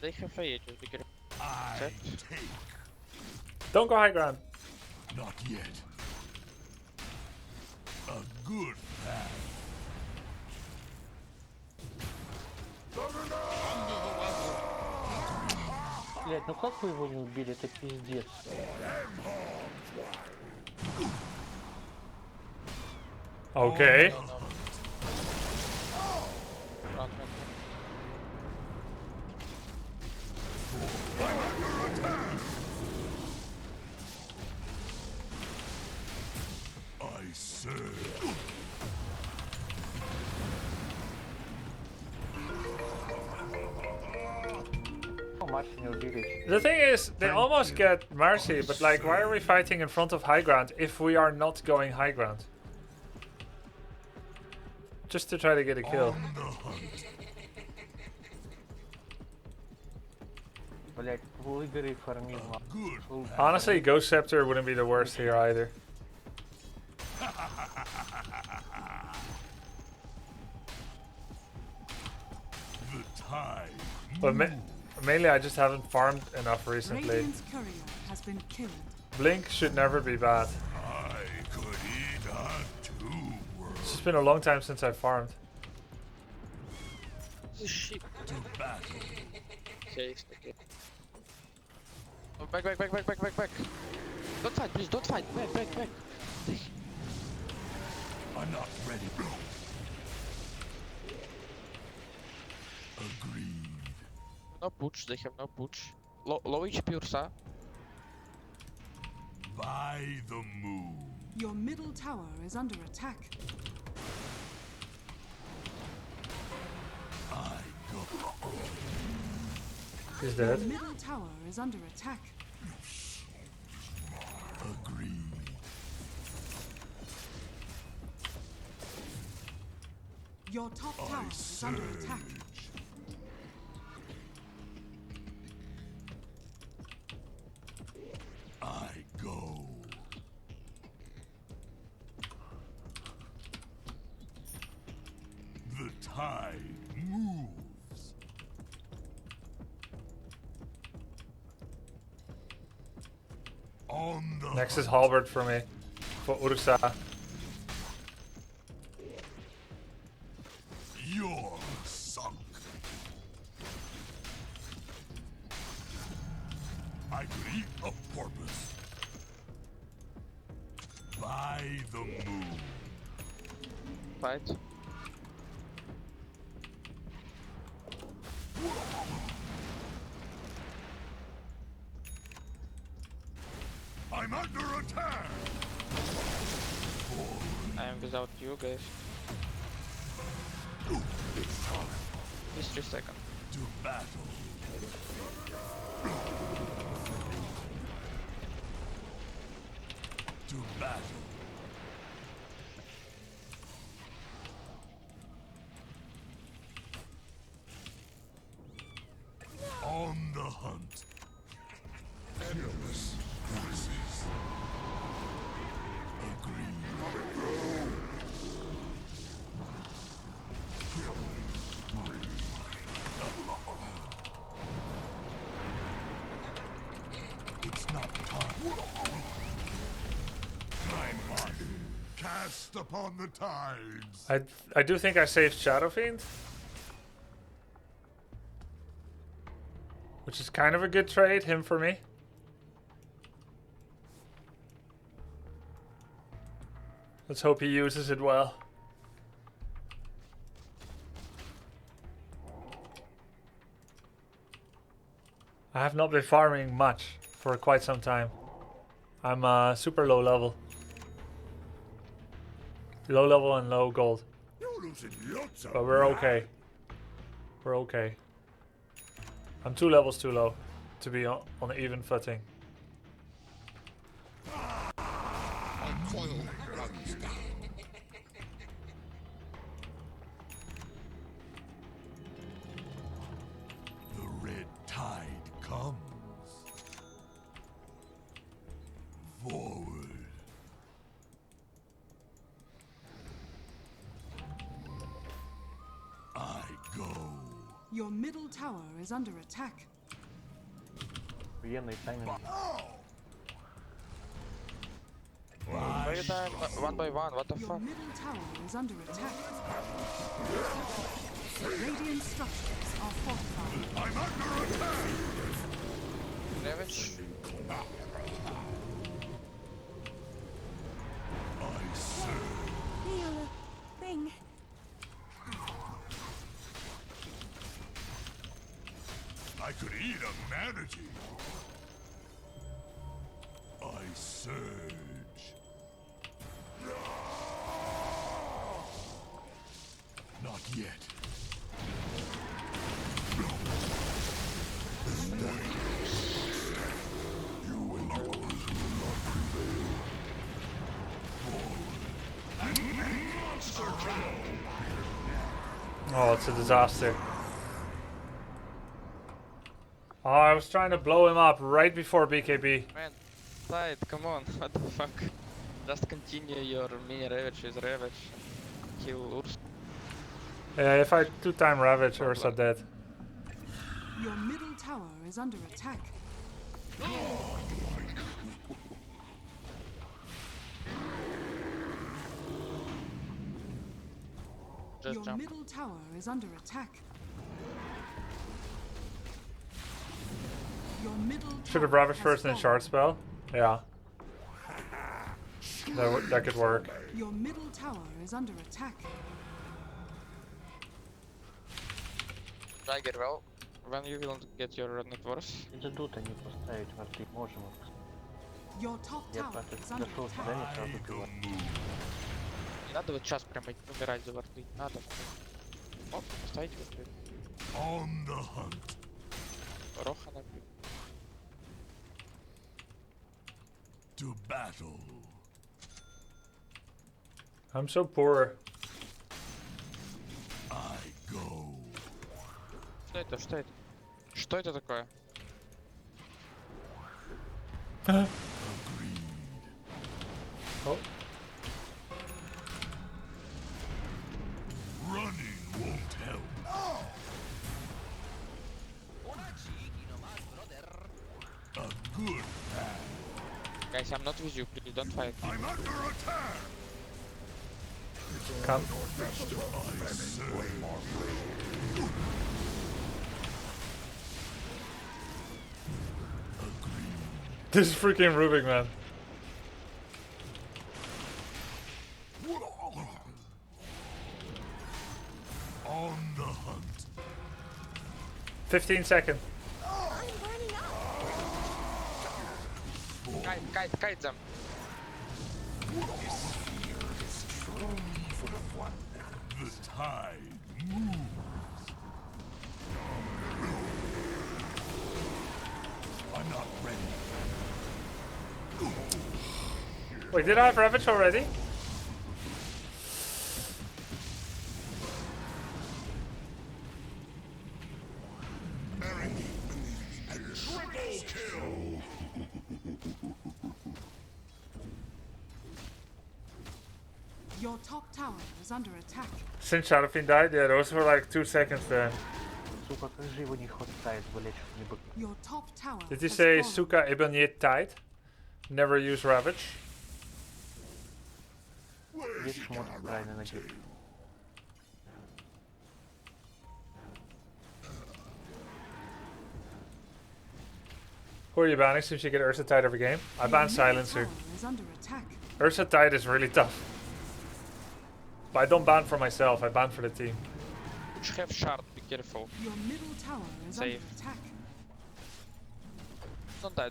They have Ephey, just be careful. Set. Don't go high ground. Not yet. A good path. Блять, ну как вы его не убили? Это пиздец. Okay. I serve. The thing is, they almost get Mercy, but like, why are we fighting in front of high ground if we are not going high ground? Just to try to get a kill. Honestly, Ghost Scepter wouldn't be the worst here either. The tide. But mainly, I just haven't farmed enough recently. Radiant's courier has been killed. Blink should never be bad. I could eat a two. It's just been a long time since I farmed. Shit. To battle. Okay. Oh, back. Don't fight, please, don't fight. Back. I'm not ready. Agreed. No push, they have no push. Low HP Ursa. By the moon. Your middle tower is under attack. I go. He's Your dead. middle tower is under attack. Agreed. Your top tower is under attack. I go. The tide moves. On the Next is Halberd for me. For Ursa. You're sunk. I could eat a porpoise. By the moon. Fight. I'm under attack. I am without you guys. Please 3 seconds. To battle. To battle. On the hunt. Endless voices. It's not time. Time body. Cast upon the tides. I do think I saved Shadow Fiend, which is kind of a good trade, him for me. Let's hope he uses it well. I have not been farming much for quite some time. I'm super low level. Low level and low gold. But we're okay. We're okay. I'm 2 levels too low to be on an even footing. Coil runs down. The red tide comes. Forward. I go. Your middle tower is under attack. Военный тайминг. Every time, 1 by 1, what the Your fuck? middle tower is under attack. Radiant structures are fortified. I'm under attack. Ravage. I serve. Feel a thing. I could eat a manatee. I surge. Not yet. You and yours will not prevail. Oh, it's a disaster. Oh, I was trying to blow him up right before BKB. Man, side, come on, what the fuck? Just continue your mini Ravage with Ravage. Kill Urs. Yeah, if I 2-time Ravage, Ursa dead. Your middle tower is under attack. Just Your jump. middle tower is under attack. Your middle Should have tower Ravage has first and fallen. shard spell. Yeah. That could work. Your middle tower is under attack. Tiger, well, when you will get your net worth? Это дута не поставить, варты можем. Your top Я tower просто is under дошел attack. сюда, не сразу убиваю. Не надо вот сейчас прямо умирать за варты, не надо. Оп, поставить вот On the hunt. Роха набью. To battle. I'm so poor. I go. Что это? Что это? Что это такое? Oh. Running won't help. A good path. Guys, I'm not with you, please don't fight. I'm under attack. Come. This is freaking Rubik, man. On the hunt. 15 seconds. Kite them. The tide moves. Wait, did I have Ravage already? Your top tower is under attack. Since Shadowfiend died, yeah, those were like 2 seconds there. Your top tower. Did you say Suka Ibn tied? Never use Ravage? Who are you banning since you get Ursa tied every game? I ban Silencer. Ursa tied is really tough. But I don't ban for myself, I ban for the team. You have shard, be careful. Your middle tower is Save. under attack.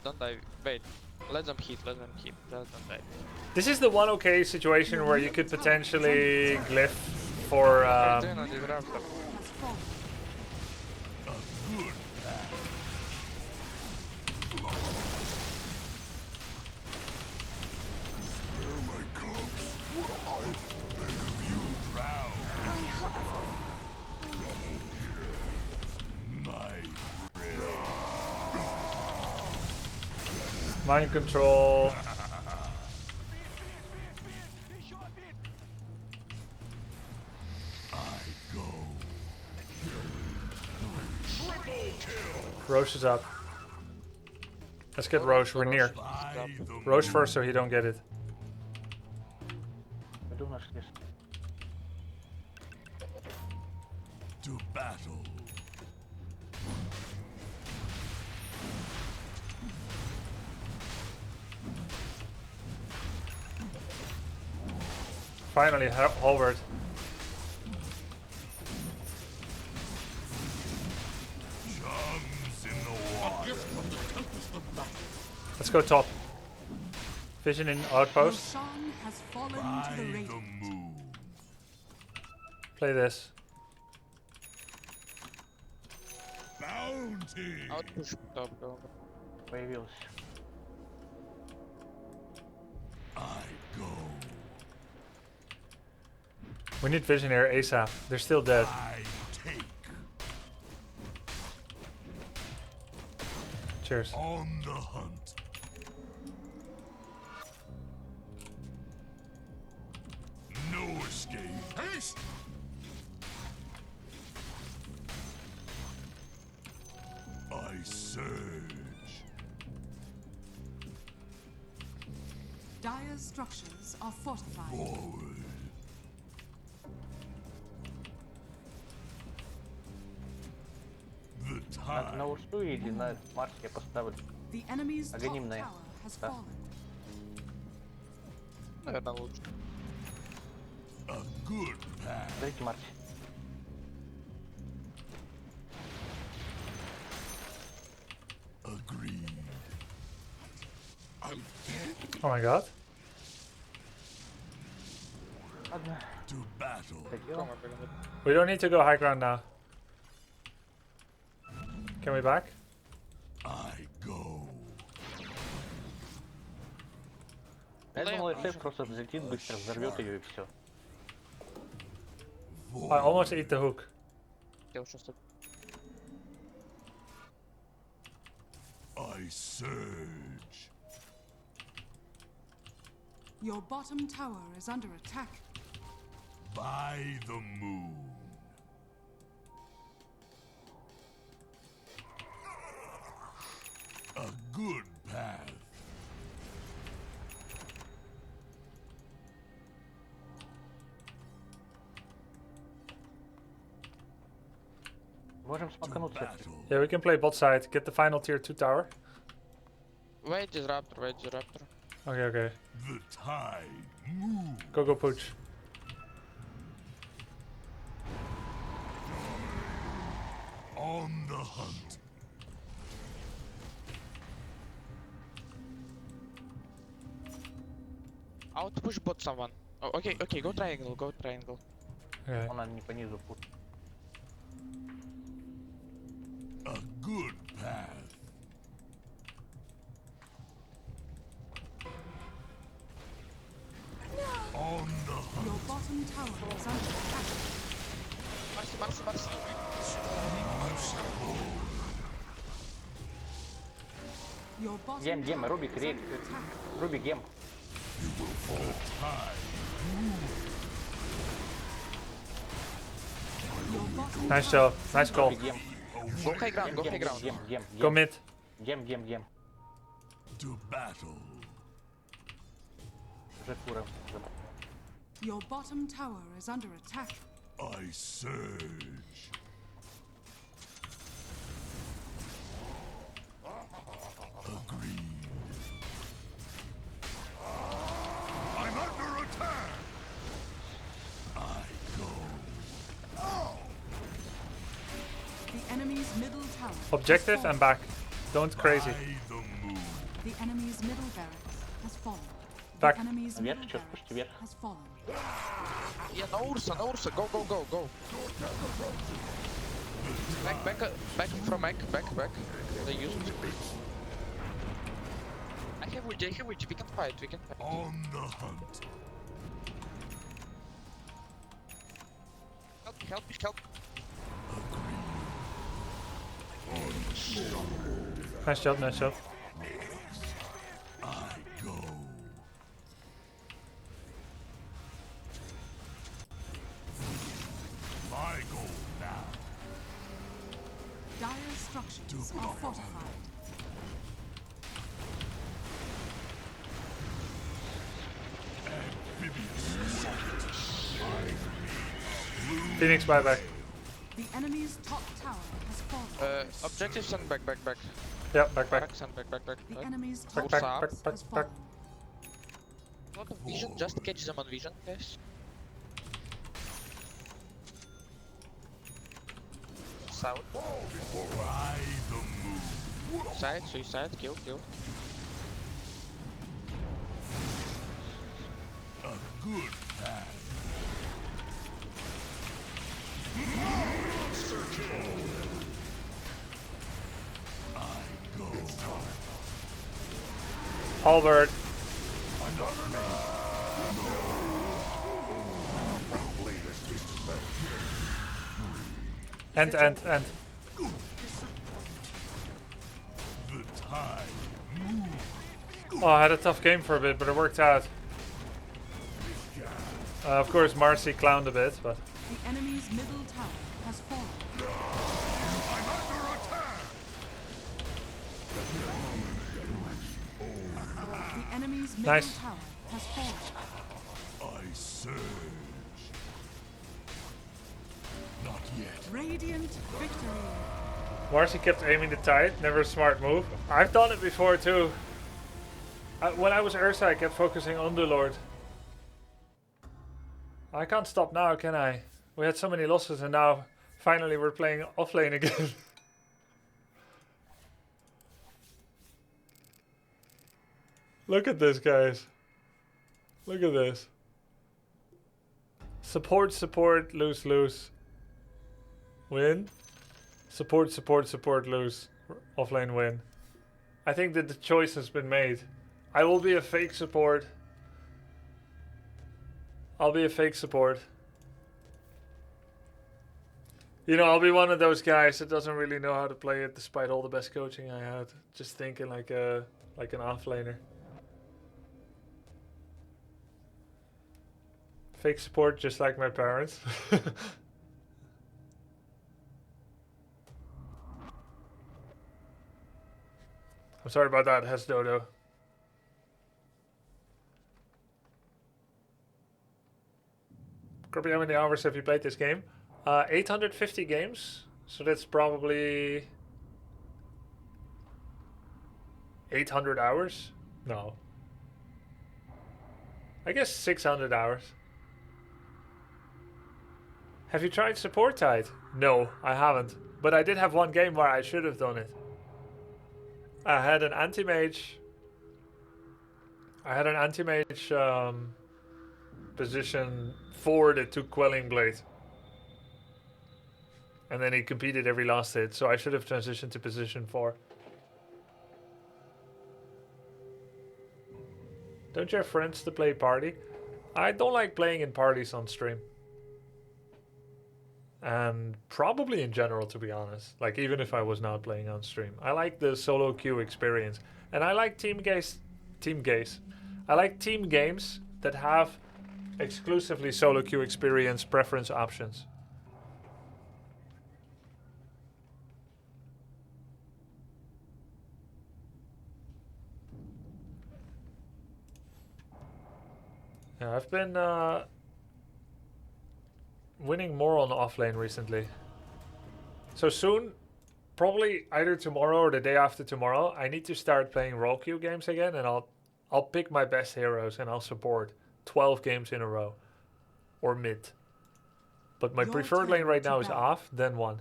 Don't die. Wait. Let them hit, let them hit. Just don't die. This is the one okay situation where you could potentially glyph for mind control. Roche is up. Let's get Roche, we're near. Roche first so he don't get it. To battle. Finally, Halbert. Let's go top. Vision in outpost. Has fallen to the radiant. Play this. Bounty. Outpush top, go. Появился. I go. We need vision here ASAP. They're still dead. I take. Cheers. On the hunt. No escape. Haste. I surge. Dire's structures are fortified. Forward. На урсу или на Марс я поставлю. The enemy's top Анонимная. tower has Да. fallen. Наверное, лучше. A good path. Дайте Марс. Agreed. I'm dead. Oh my god. Ладно. To battle. We don't need to go high ground now. Can we back? I go. Я думал, Эфей просто взлетит быстро, взорвет ее и все. I almost ate the hook. I surge. Your bottom tower is under attack. By the moon. A good path. Можем смакануться. Yeah, we can play bot side. Get the final tier 2 tower. Wait, disruptor, wait, disruptor. Okay, okay. The tide moves. Go pooch. On the hunt. Outpush bot someone. Oh, okay, okay, go triangle, go triangle. Okay. Она не по низу пуш. A good path. must. Your bottom Гем, tower Рубик, is рейд. under attack. Рубик, гем. Your bottom Nice tower job. Nice call. Рубик, гем. Go high ground, go high ground. Гем. Go mid. Гем. To battle. Уже кура. Your bottom tower is under attack. I surge. Agreed. I'm under attack. I go. The enemy's middle tower. Objective has and fallen. back. Don't crazy. The moon. The enemy's middle barracks has fallen. Back. The enemy's Вверх, middle чё, пушьте barracks вверх. has fallen. Yeah, no Ursa. Go. Back from back. They use it. I have ulti, we can fight. On the hunt. Help. Nice job. I go. My goal now. Dire structures are fortified. Phoenix buyback. The enemy's top tower has fallen. Objectives and back. Yeah, back. Backs and back. The enemy's Back, top back. tower has fallen. Lot of vision, just catch them on vision, guys. South. Ride the moon. Suicide, kill. A good path. I go. Halberd. End. The tide moves. Oh, I had a tough game for a bit, but it worked out. Of course, Marcy clowned a bit, but... The enemy's middle tower has fallen. I'm under attack. The enemy's middle Nice. tower has fallen. I surge. Not yet. Radiant victory. Marcy kept aiming the tide, never a smart move. I've done it before too. When I was Ursa, I kept focusing on the Lord. I can't stop now, can I? We had so many losses and now finally we're playing offlane again. Look at this, guys. Look at this. Support, lose. Win. Support, lose. Offlane win. I think that the choice has been made. I will be a fake support. I'll be a fake support. You know, I'll be one of those guys that doesn't really know how to play it despite all the best coaching I had. Just thinking like an offlaner. Fake support just like my parents. I'm sorry about that, Hes Dodo. Grubby, how many hours have you played this game? 850 games, so that's probably 800 hours? No. I guess 600 hours. Have you tried Support Tide? No, I haven't. But I did have one game where I should have done it. I had an anti-mage. Position 4 that took Quelling Blade. And then he competed every last hit, so I should have transitioned to position 4. Don't you have friends to play party? I don't like playing in parties on stream. and probably in general, to be honest. Like, even if I was not playing on stream, I like the solo queue experience, and I like team games. I like team games that have exclusively solo queue experience preference options. Yeah, I've been winning more on offlane recently. So soon, probably either tomorrow or the day after tomorrow, I need to start playing role queue games again, and I'll pick my best heroes and I'll support 12 games in a row or mid. But my preferred lane right now is off, then 1.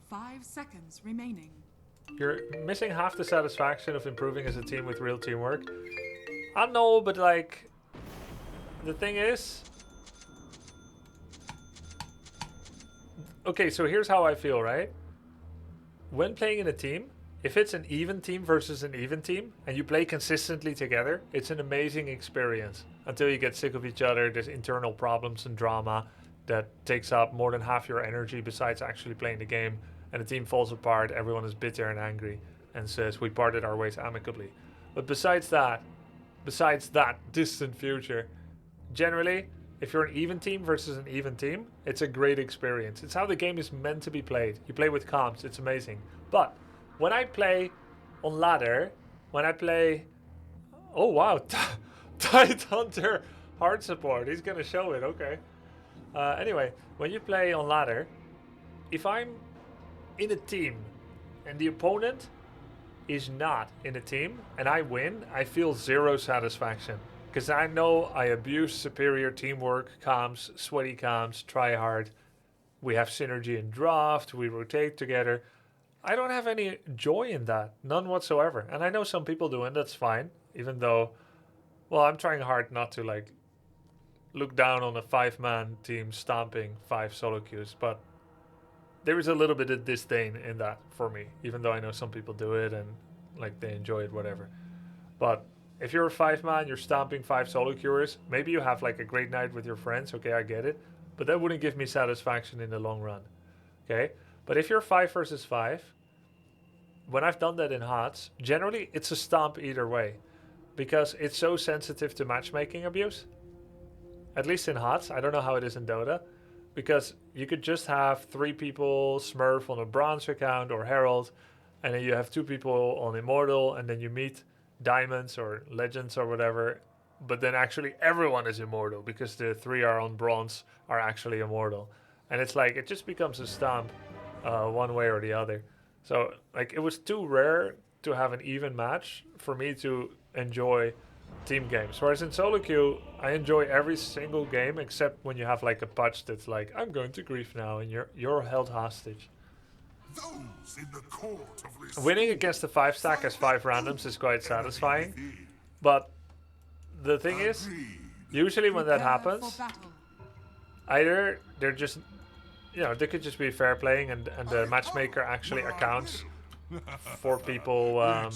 Five seconds remaining. You're missing half the satisfaction of improving as a team with real teamwork. I know, but like, the thing is, okay, so here's how I feel, right? When playing in a team, if it's an even team versus an even team, and you play consistently together, it's an amazing experience. Until you get sick of each other, there's internal problems and drama that takes up more than half your energy besides actually playing the game, and the team falls apart, everyone is bitter and angry, and says, we parted our ways amicably. But besides that distant future, generally, if you're an even team versus an even team, it's a great experience. It's how the game is meant to be played. You play with comps, it's amazing. But when I play on ladder, when I play... Oh wow, Tide Hunter hard support, he's gonna show it, okay. Anyway, when you play on ladder, if I'm in a team and the opponent is not in a team and I win, I feel zero satisfaction. Because I know I abuse superior teamwork, comms, sweaty comms, try hard. We have synergy in draft, we rotate together. I don't have any joy in that, none whatsoever. And I know some people do, and that's fine. Even though, well, I'm trying hard not to like look down on a 5-man team stomping 5 solo queues, but there is a little bit of disdain in that for me, even though I know some people do it and like they enjoy it, whatever. But if you're a 5-man, you're stomping 5 solo queuers, maybe you have like a great night with your friends, okay, I get it, but that wouldn't give me satisfaction in the long run, okay? But if you're 5 versus 5, when I've done that in HOTS, generally it's a stomp either way, because it's so sensitive to matchmaking abuse. At least in HOTS, I don't know how it is in Dota, because you could just have 3 people Smurf on a bronze account or Herald, and then you have 2 people on Immortal, and then you meet Diamonds or Legends or whatever, but then actually everyone is Immortal because the 3 are on bronze are actually Immortal. And it's like, it just becomes a stomp one way or the other. So like, it was too rare to have an even match for me to enjoy team games. Whereas in solo queue, I enjoy every single game except when you have like a patch that's like, I'm going to grief now, and you're held hostage. Those in the court of Winning against the 5-stack as 5 randoms is quite satisfying, but the thing is, usually when that happens, either they're just, you know, they could just be fair playing and the matchmaker actually accounts for people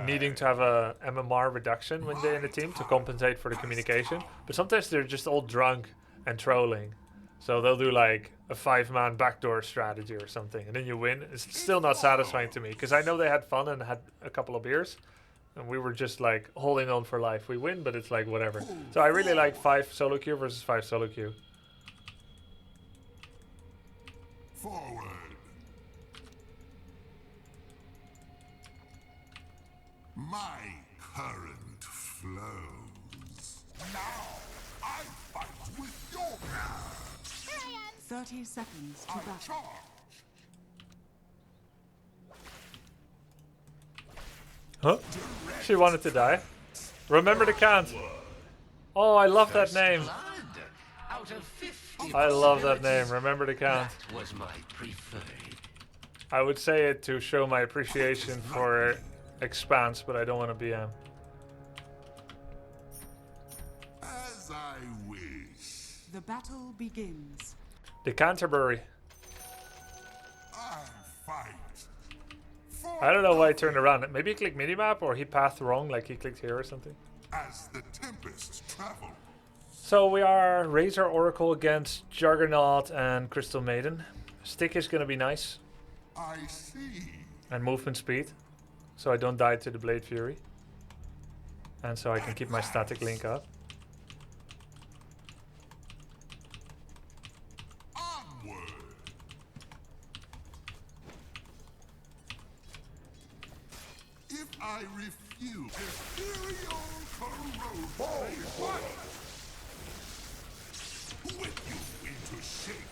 needing to have a MMR reduction when they're in a team to compensate for the communication. But sometimes they're just all drunk and trolling. So they'll do like a 5-man backdoor strategy or something, and then you win. It's still not satisfying to me, because I know they had fun and had a couple of beers, and we were just like holding on for life. We win, but it's like whatever. So I really like 5 solo queue versus 5 solo queue. Forward. My current flows. Now I fight with your power. 30 seconds to battle. Huh? She wanted to die. Remember the count. Oh, I love that name. I love that name. Remember the count. That was my preferred. I would say it to show my appreciation for Expanse, but I don't want to BM. As I wish. The battle begins. The Canterbury. I fight. I don't know why he turned around. Maybe he clicked minimap, or he pathed wrong, like he clicked here or something. As the tempest Travel. So we are Razor Oracle against Juggernaut and Crystal Maiden. Stick is gonna be nice. I see. And movement speed. So I don't die to the Blade Fury. And so I can keep my static link up. Onward. If I refuse Ethereal corrosion, what? Whip you into shape.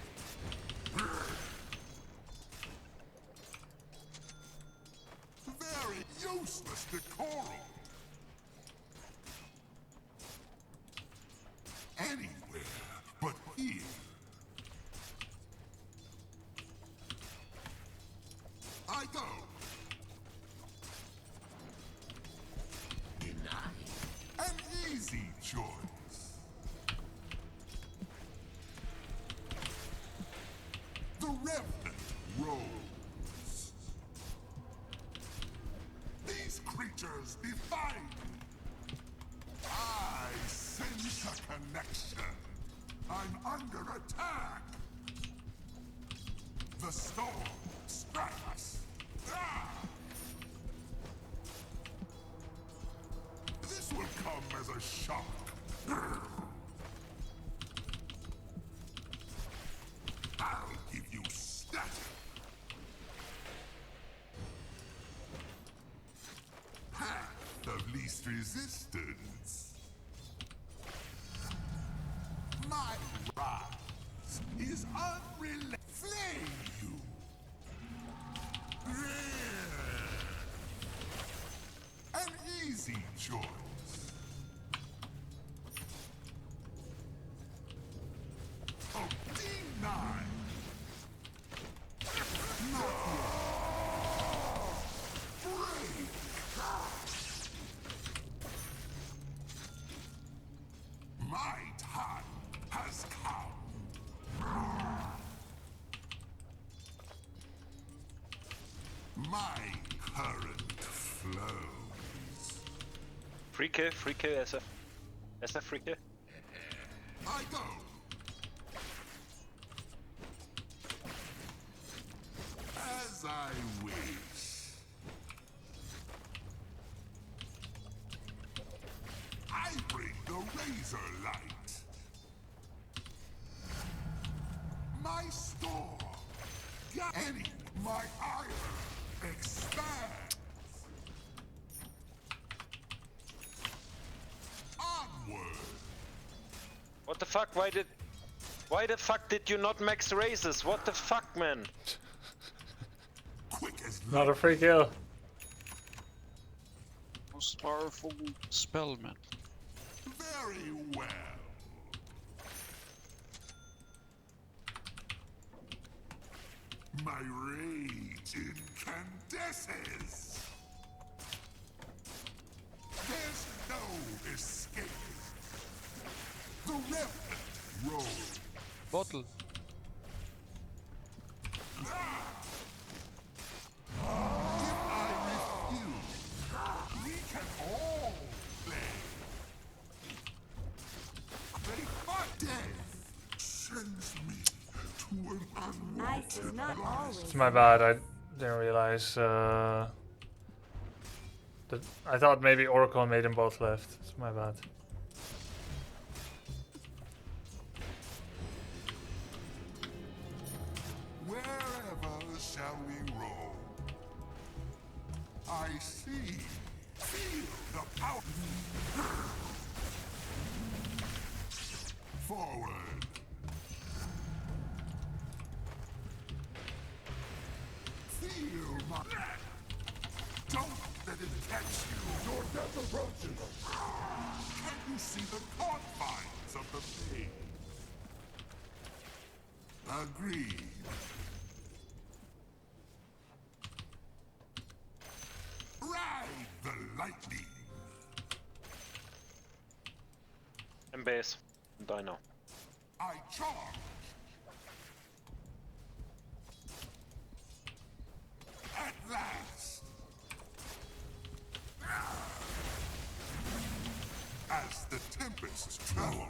Very useless decorum. Anywhere but here. I go. An easy choice. The Revenant rolls. These creatures defy me. I sense a connection. I'm under attack. The storm strikes. Ah! This will come as a shock. I'll give you static. Path of least resistance. My rise is unrelenting. Flame you. An easy choice. Oh, D9. Not yet. Break. My time has come. My current flows. Free kill, SF. SF free kill. I go. As I wish. I bring the razor light. My storm. Any. My ire expands. Onward. What the fuck? Why the fuck did you not max raises? What the fuck, man? Quick as Not a free kill. Most powerful spell, man. Very well. My rage incandesces. There's no escape. The Revenant roll. Bottle. If I refuse, we can all play. They fight. Death sends me to an Ice is not always. It's my bad, I didn't realize that I thought maybe Oracle and Maiden both left. It's my bad. Wherever shall we roll? I see. Feel the power. Forward. Feel my. Don't let it catch you. Your death approaches. Can you see the confines of the pain? Agreed. Ride the lightning. And base. Die now. I charge. At last. As the tempest tempest travels.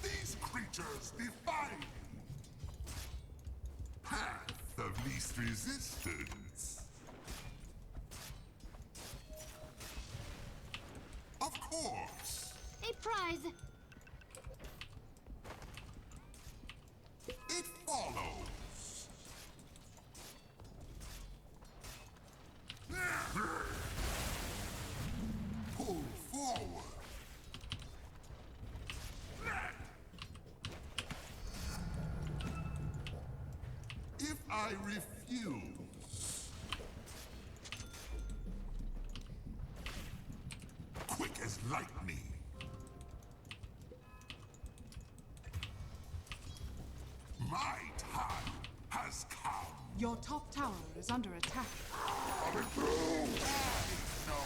These creatures defy me. Path of least resistance. Of course. A prize. It follows. Pull forward. If I refuse, quick as lightning. My time has come. Your top tower is under attack. Coming through! No,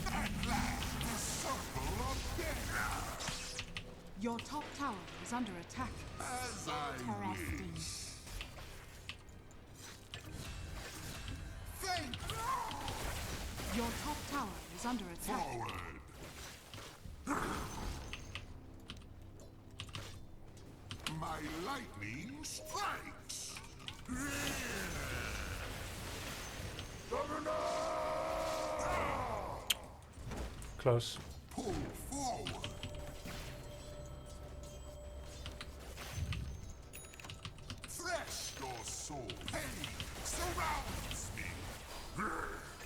at last, the circle of death. Your top tower is under attack. As I wish. Thank you. Your top tower is under attack. Forward. My lightning strikes. Close. Pull forward. Thresh your soul. Pain surrounds me.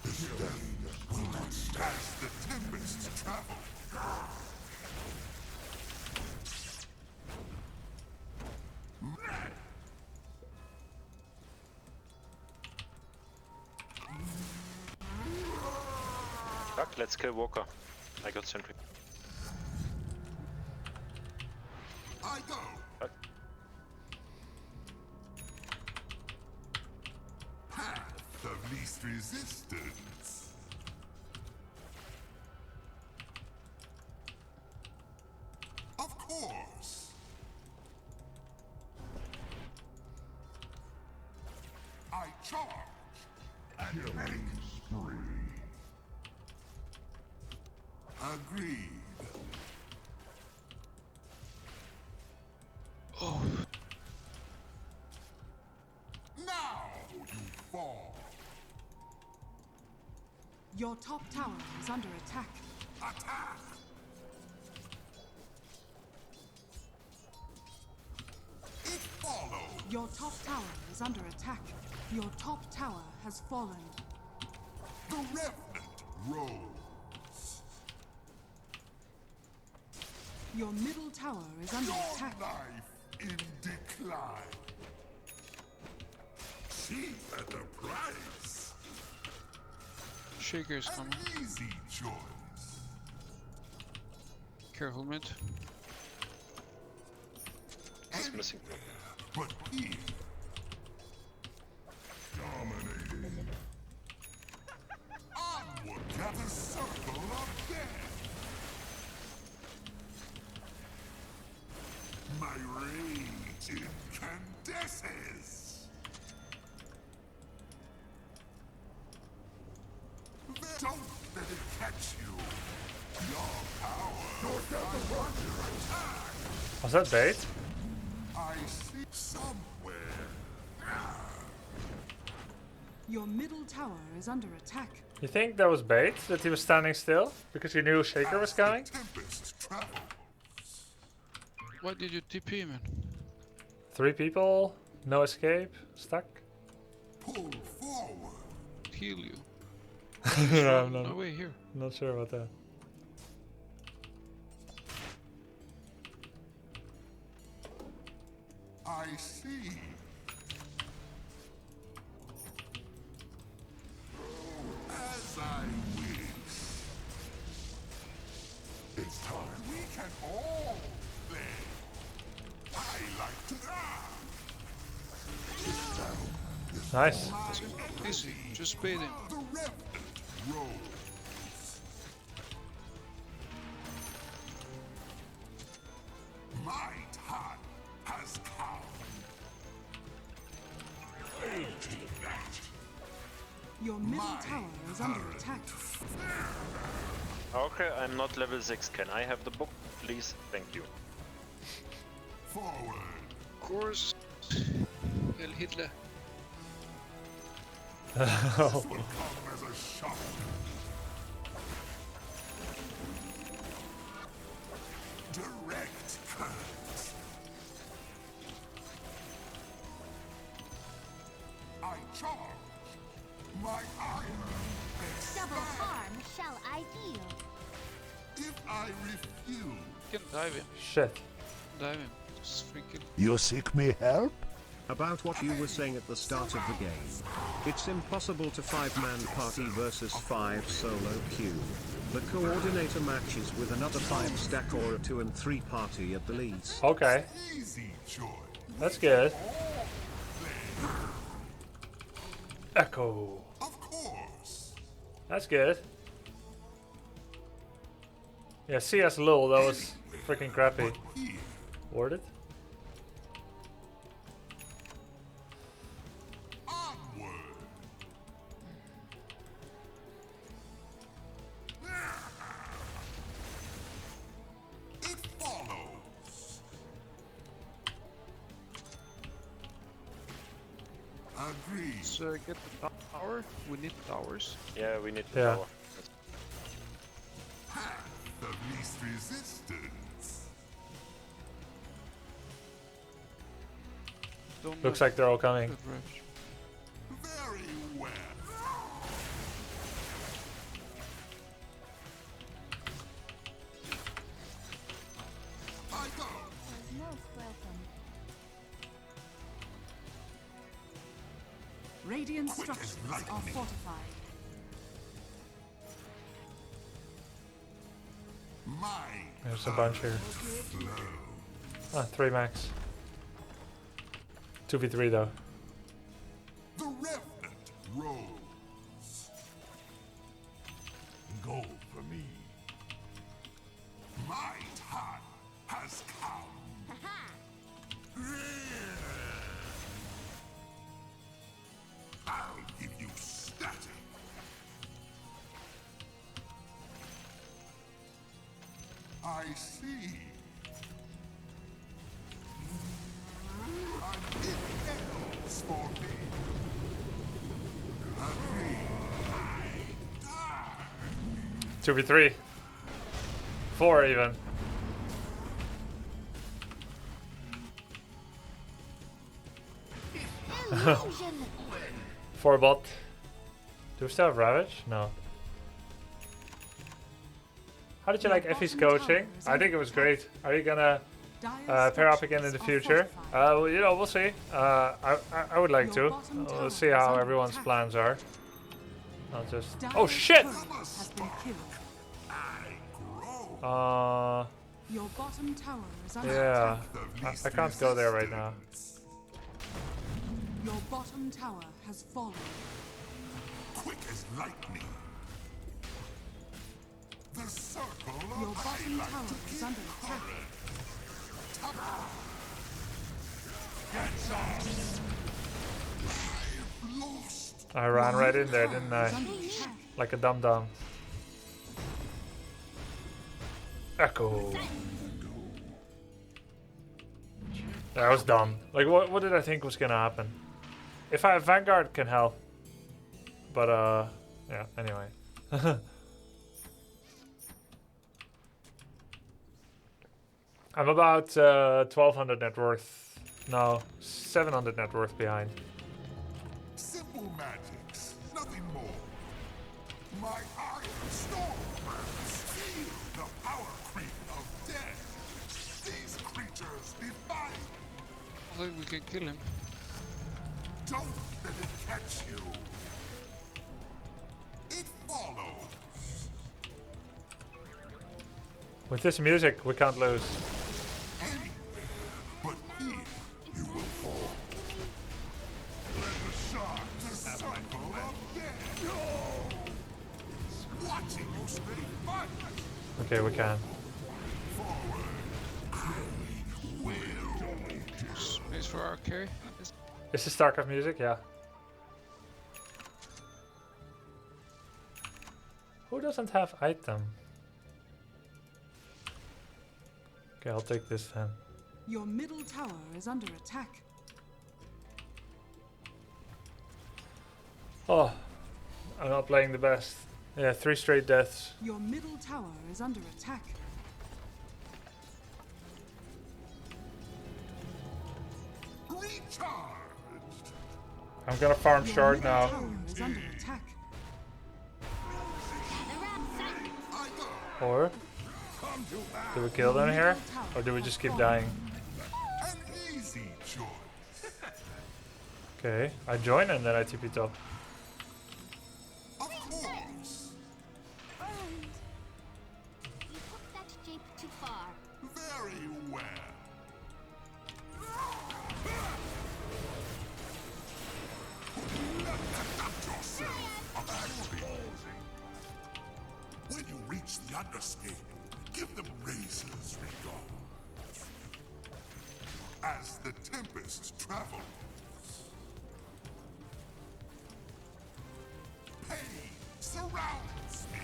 This death will not stand. As the tempest travel. Fuck, let's kill Walker. I got sentry. I go. Fuck. Path of least resistance. Of course. I charge and make spree. Agreed. Oh. Now you fall. Your top tower is under attack. Attack! It follows. Your top tower is under attack. Your top tower has fallen. The Revenant rolls. Your middle tower is under Your attack. life in decline. Cheap at the price. Shaker's coming. An easy choice. Careful mid. He's missing. But here. Dominating. Onward to the circle of death. My rage incandesces. Don't let it catch you. Your power. Your death attack. Was that bait? I see somewhere. Your middle tower is under attack. You think that was bait? That he was standing still? Because you knew Shaker was coming? Tempest travel. Why did you TP, man? 3 people, no escape, stuck. Pull forward. Heal you. No, I'm No way here. not sure about that. I see. As I wish. It's time. We can all play. I like to. Nice. Easy, just bait him. The Revenant rolls. My time has come. Your middle My tower is under attack. Okay, I'm not level 6. Can I have the book, please? Thank you. Forward. Of course. El Hitler. This will come as a shock. Direct cut. I charge. My iron. Double harm shall I deal. If I refuse. You can dive him. Shit. Dive him. Just freaking. You seek me help? About what you were saying at the start of the game. It's impossible to 5-man party versus 5 solo queue. The coordinator matches with another 5-stack or a 2 and 3 party at the least. Okay. Easy choice. That's good. Echo. Of course. That's good. Yeah, CS LOL, that was freaking crappy. Worth it? It follows. Agreed. So get the tower. We need towers. Yeah, we need the Yeah. tower. Path of least resistance. Don't Looks like they're all coming. Very well. I go. Most welcome. Radiant structures are fortified. My There's a bunch here. Ah, 3 max. 2v3 though. The Revenant rose. Go for me. My time has come. I'll give you static. I see. It's for me. Agreed. 2v3. 4 even. Illusion. 4 bot. Do we still have Ravage? No. How did you like Ephey's coaching? I think it was great. Are you gonna pair up again in the future? Well, you know, we'll see. I would like to. We'll see how everyone's plans are. I'll just. Oh shit! Your bottom tower is under Yeah. attack. I can't go there right now. Your bottom tower has fallen. Quick as lightning. The circle Your of bottom highlight tower to is keep under attack. I ran right in there, didn't I? Like a dum-dum. Echo. That was dumb. Like, what did I think was gonna happen? If I have Vanguard, can help. But, yeah, anyway. I'm about 1200 net worth. No, 700 net worth behind. Simple magics, nothing more. My iron storm feel the power creep of death. These creatures defy. I think we can kill him. Don't let it catch you. It follows. With this music, we can't lose. But here you will fall. Let the shark the circle of death. Watching you stay fight. Okay, we can. Space for our carry. Is this StarCraft music? Yeah. Who doesn't have item? Okay, I'll take this then. Your middle tower is under attack. Oh, I'm not playing the best. Yeah, 3 straight deaths. Your middle tower is under attack. I'm gonna farm short now. Tower is under attack. Or do we kill them here? Or do we just keep dying? Okay, I join and then I TP top. Very well. When you reach the underscape, give them razors regards. As the tempest travels, pain surrounds me.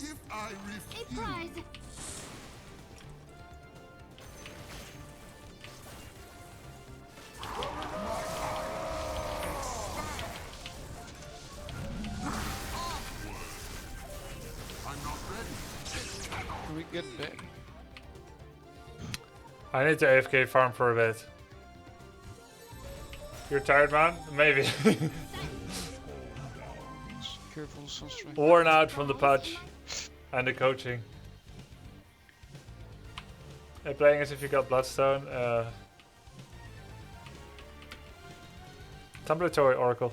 If I refuse, We get back. I need to AFK farm for a bit. You're tired, man? Maybe. Careful, sunstrike. Worn out from the patch and the coaching. Hey, playing as if you got Bloodstone. Tumblatory Oracle.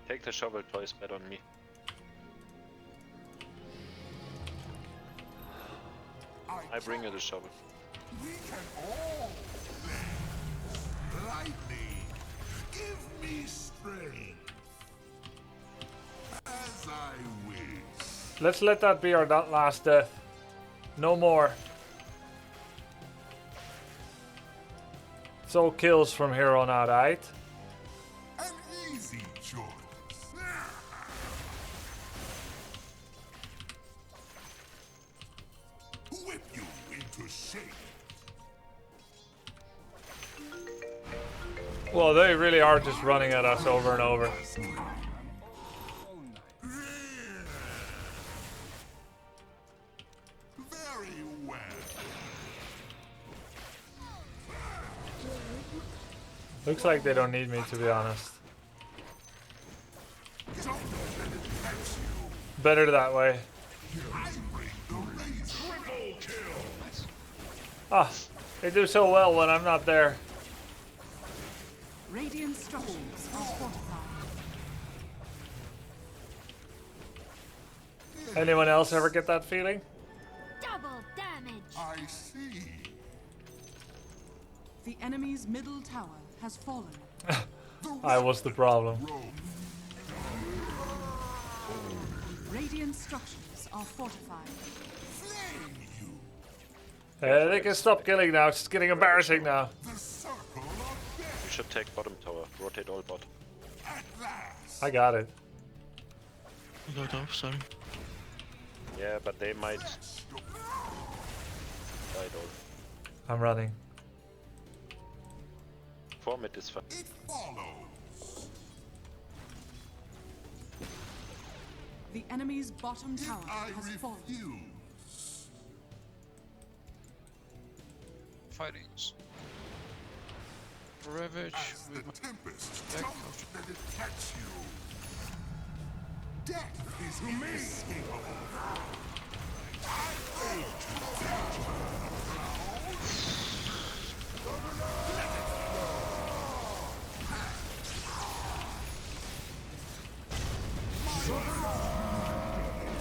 Take the shovel toys, bet on me. I bring you the shovel. we can all play. Lightning, give me strength. As I wish. Let's let that be our last death. No more. It's all kills from here on out, right? An easy choice. Whip you into shape. Well, they really are just running at us over and over. Very well. Looks like they don't need me, to be honest. Better that way. Ah, they do so well when I'm not there. Radiant structures are fortified. Anyone else ever get that feeling? Double damage. I see. The enemy's middle tower has fallen. I was the problem. Radiant structures are fortified. They can stop killing now. It's getting embarrassing now. You should take bottom tower. Rotate all bot. I got it. Got off, sorry. Yeah, but they might die all. I'm running. Format is fine. The enemy's bottom tower has fallen. Fightings. Ravage with the tempest back. let it catch you. Death is inescapable.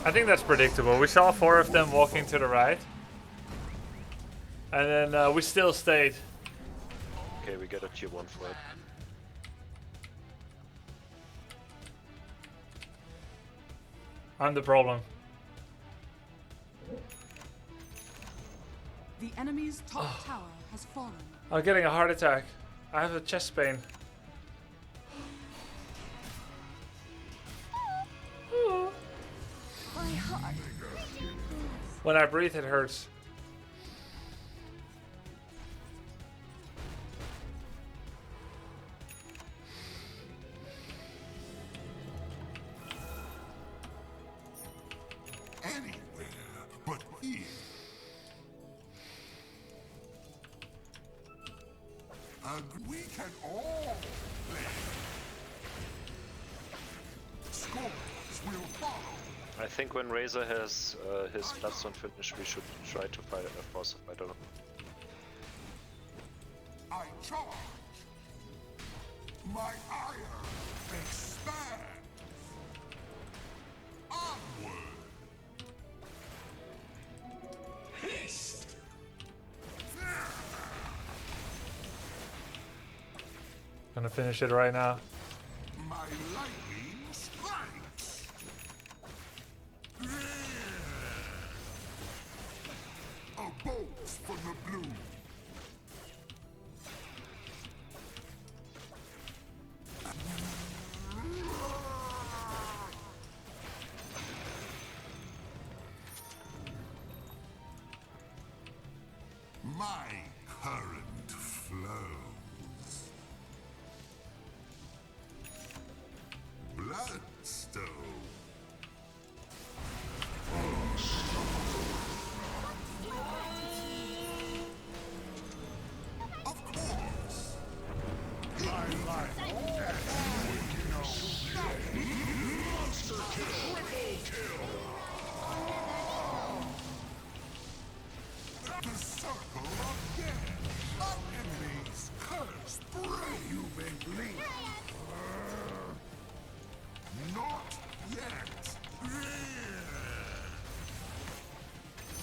I think that's predictable. We saw 4 of them walking to the right. And then we still stayed. Okay, we get a tier 1 for it. I'm the problem. The enemy's top tower has fallen. I'm getting a heart attack. I have a chest pain. My When I breathe, it hurts. Anywhere but here. We can all play. Scores will follow. I think when Razor has his Bloodstone finish, we should try to fight a force of, I don't know. I charge. My ire expands. Onward. Haste. Gonna finish it right now. My lightning strikes. A bolt from the blue. My current flows. Bloodstone. Of course. My life. Monster kill. Triple kill. The circle of death. Our enemies curse. You may bleed. Not yet.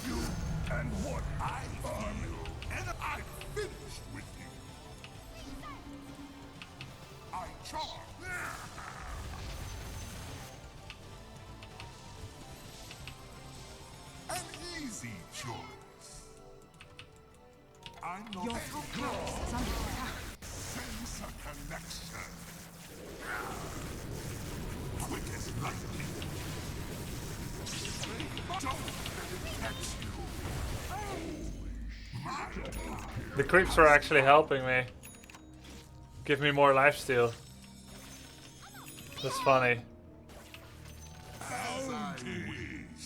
You and what I feel, and I'm finished with you. I charge. An easy choice. I know Your top tower is under attack. sense a connection. Quick as lightning. Don't let it catch you. The creeps are actually helping me. Give me more lifesteal. That's funny. As I wish.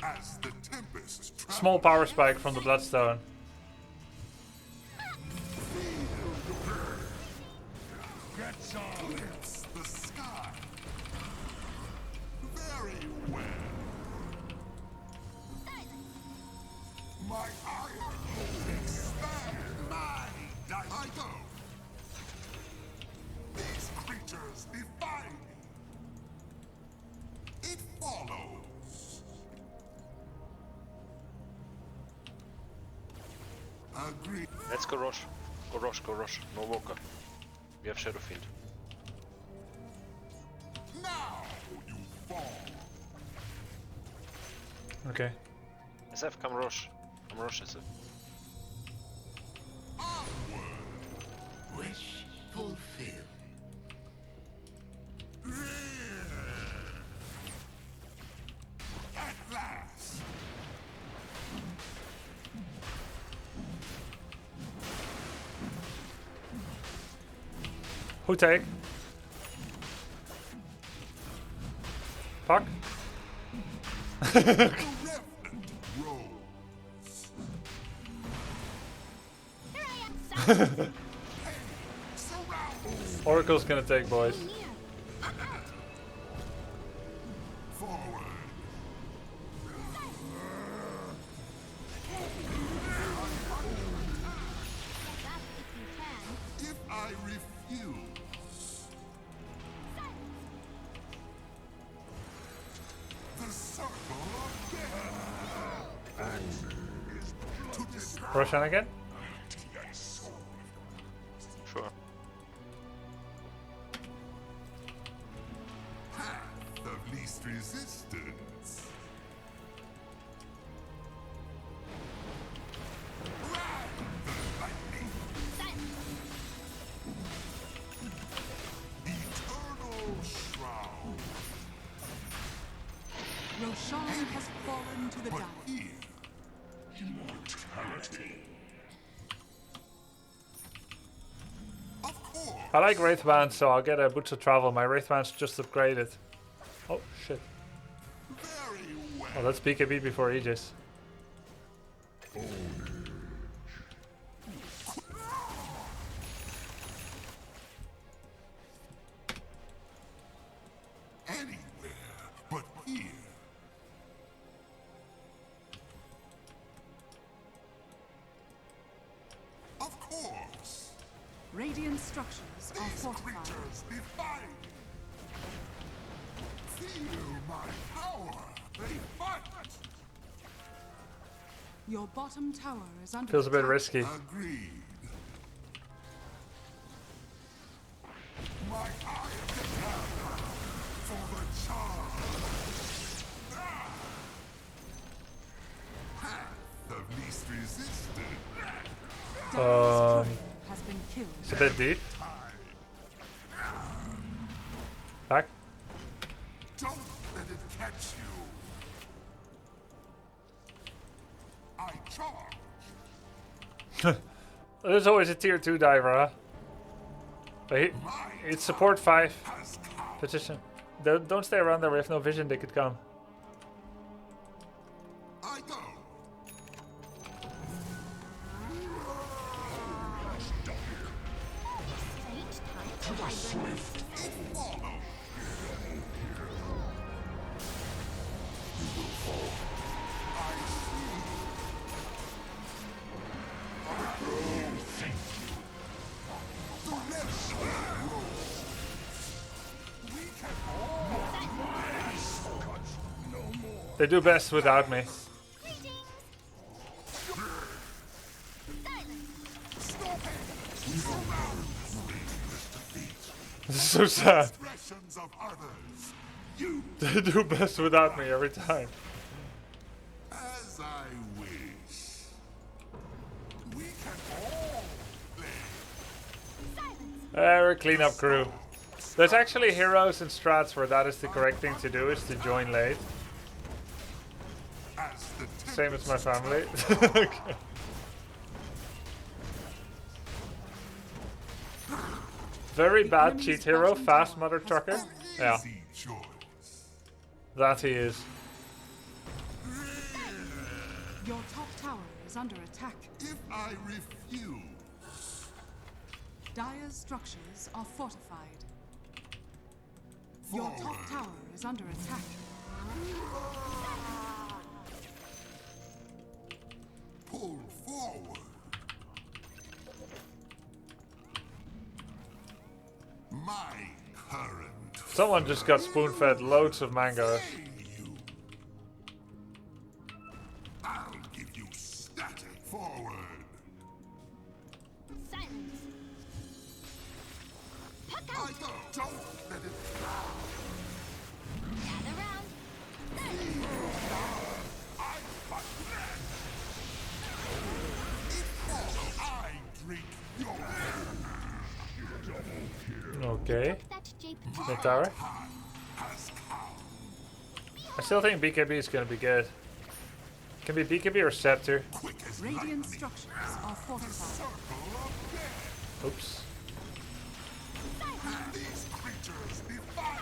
As the tempest Small power spike from the Bloodstone. Glimpse the sky. Very well. My iron expand. My dice. I go. These creatures defy me. It follows. Agree. Let's go Rosh. Go Rosh, go Rosh. No Walker. We have Shadow Fiend. Now you fall. Okay. SF, come Rosh. Come Rosh, SF. Wish fulfilled. At last. Who take? Fuck. Oracle's gonna take, boys. Forward. If I refuse, the circle of death. Action is to destroy. Roshan again? Sure. Path of least resistance. Ride the lightning. Eternal shroud. Roshan has fallen to the dire. Immortality. I like Wraith Band, so I'll get a Boots of Travel. My Wraith Band's just upgraded. Oh, shit. Oh, that's BKB before Aegis. Anywhere but here. Of course. Radiant structures are fortified. Creatures defy. Feel my power. They fight. Your bottom tower is under Feels a bit attack. risky. Agreed. My eye of the camera for the charge. Path of least resistance. Has been killed. It's a bit deep. Back. Don't let it catch you. I charge. There's always a tier 2 diver, huh? But it's support 5. Petition. Don't stay around there, we have no vision, they could come. I go. To the swift. Follow. You will fall. I see. Thank We can all no more. They do best without me. This is so sad. expressions of others. You They do best without me every time. as I wish. We can all We're a cleanup crew. There's actually heroes and strats where that is the correct thing to do, is to join late. Same as my family. Okay. Very bad cheat hero, fast mother trucker. Yeah. That he is. Your top tower is under attack. If I refuse, Dire's structures are fortified. Your top tower is under attack. pull forward. My current. Someone just got spoon-fed loads of mangoes. I'll give you static forward. Silence. I go. Don't let it Gather round. I drink your Okay. Mid tower. I still think BKB is gonna be good. Can be BKB or Scepter. Radiant structures are fortified. Oops. These creatures defy.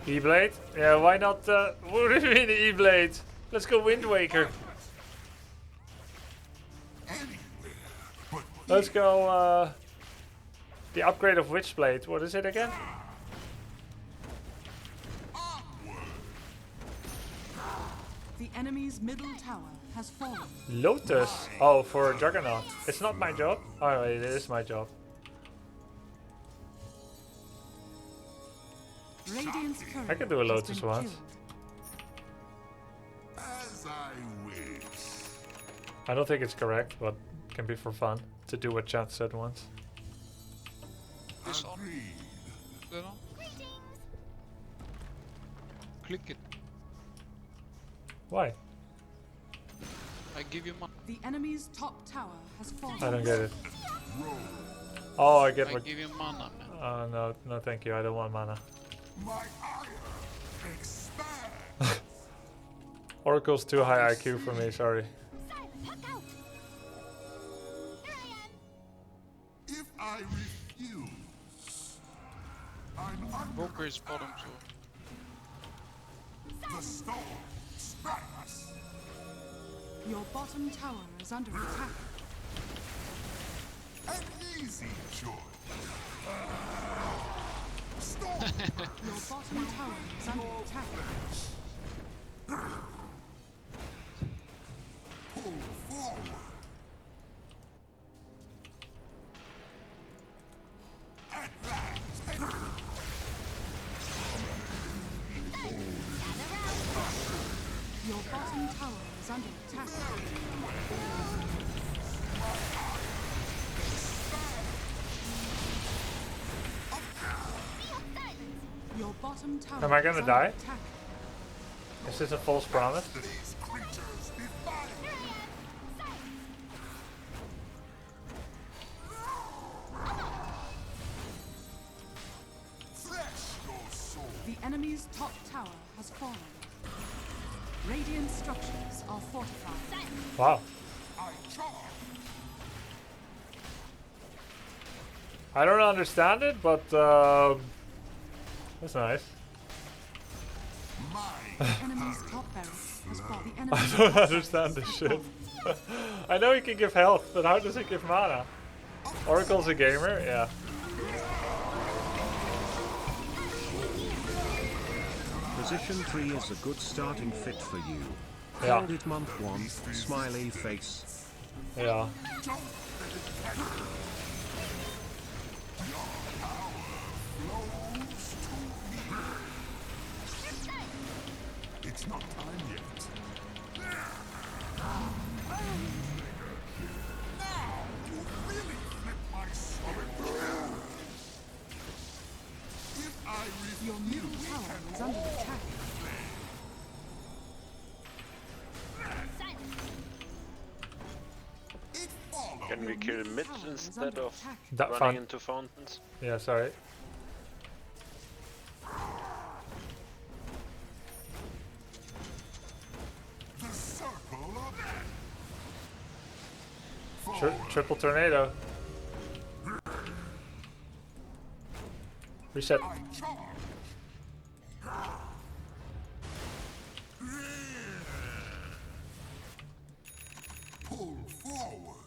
E-Blade? Yeah, why not? What do you mean E-Blade? Let's go Wind Waker. Let's go the upgrade of Witchblade. What is it again? The enemy's middle tower has fallen. Lotus? Oh, for Juggernaut. It's not my job? Oh, wait, it is my job. Radiant's courier I can do a has Lotus been once. killed. As I wish. I don't think it's correct, but it can be for fun to do what chat said once. This on. That on. Click it. Why? I give you money. The enemy's top tower has fallen. I don't get it. Oh, I get I what. give you mana, man. No, no, thank you. I don't want mana. My iron expands. Oracle's too high IQ for me, sorry. If I refuse, I'm Walker is bottom, so. the storm strikes. Your bottom tower is under attack. An easy choice. Storm. Your bottom tower is under attack. Pull forward. At last. Your bottom tower is under attack. Your bottom tower. Am I gonna is die? under attack. Is this a false promise? These creatures defy me. Flesh your soul. The enemy's top tower has fallen. Radiant structures are fortified. Wow. I charge. I don't understand it, but that's nice. The enemy's top barracks has fallen. The I enemy's don't top understand this shit. I know he can give health, but how does he give mana? Oracle's a gamer? Yeah. Position 3 is a good starting fit for you. Yeah. Hold it month 1, smiley face. Yeah. It's not time yet. Now you really flip my solid ground. If I Your middle tower is under attack. Can we kill mid instead of That running fun. into fountains? Yeah, sorry. the circle of Triple tornado. Reset. I charge. Pull forward.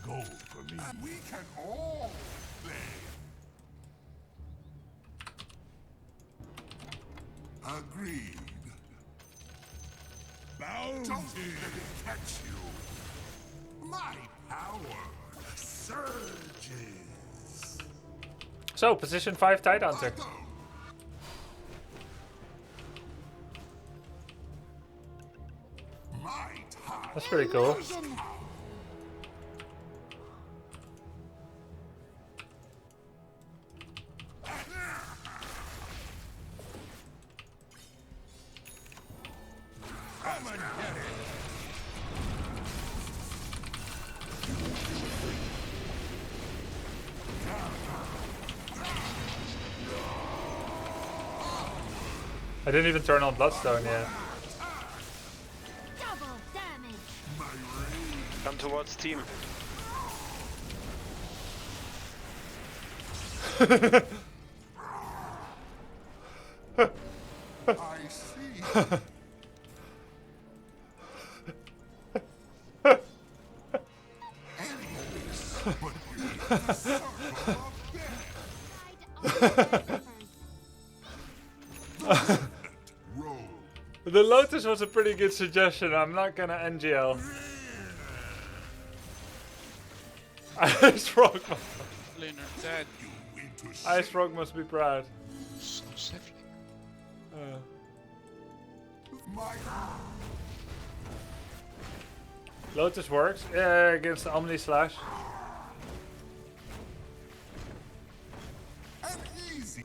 Go for me. And we can all play. Agreed. Bounty. Don't let it catch you. My power surges. So, position 5 Tide Hunter. That's pretty cool. Come and get it. I didn't even turn on Bloodstone yet. Double damage. Come towards team. I see. The Lotus was a pretty good suggestion. I'm not gonna NGL. Ice Frog. Laner dead. Ice Frog must be proud. So safely. Lotus works against the Omni Slash. Easy.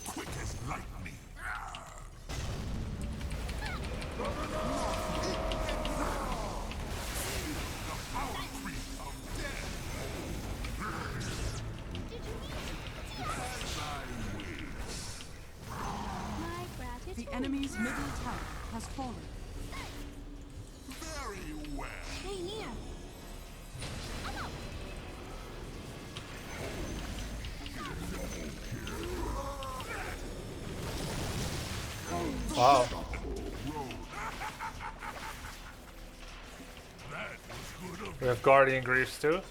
Quick as lightning. The power creep of death. enemy's middle tower has fallen. Very well. Stay near. Wow. We have Guardian Greaves too.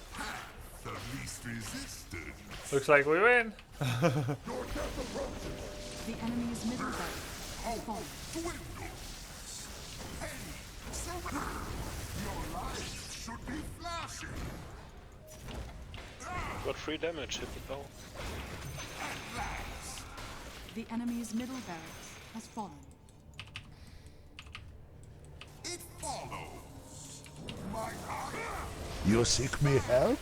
The least resistance. Looks like we win. The enemy's middle barracks has fallen. Hey, your life should be flashing. Got 3 damage, hit the bow. The enemy's middle barracks has fallen. It follows. My You seek me help?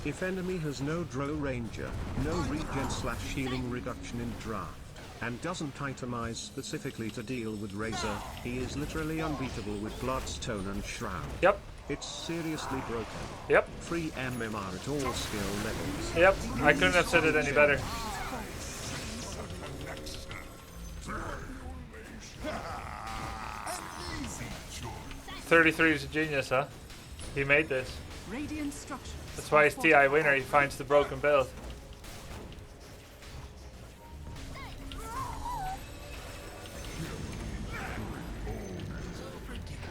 If enemy has no draw ranger, no regen/healing reduction in draft, and doesn't itemize specifically to deal with Razor, he is literally unbeatable with Bloodstone and Shroud. Yep. It's seriously broken. Yep. Free MMR at all skill levels. Yep, I couldn't have said it any better. 33 is a genius, huh? He made this. Radiant structures. That's why he's TI winner, he finds the broken build.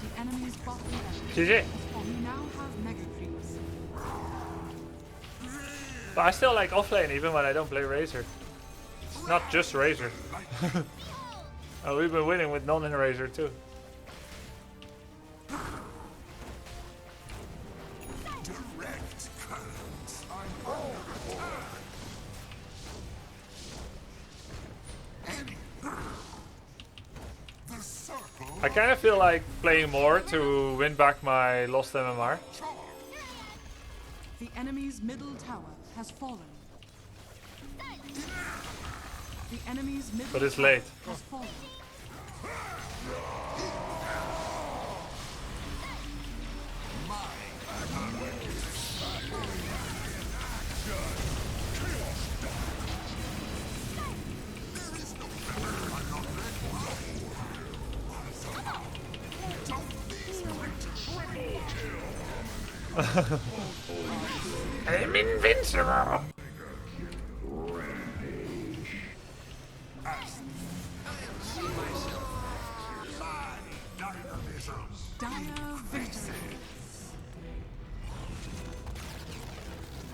The enemy's bottom barracks. GG. You now have mega creeps. But I still like offlane even when I don't play Razor. Not just Razor. Oh, we've been winning with non-Razor too. direct currents. The circle. I kind of feel like playing more to win back my lost MMR. The enemy's middle tower has fallen. The enemy's middle But it's tower late. has fallen. I'm invincible!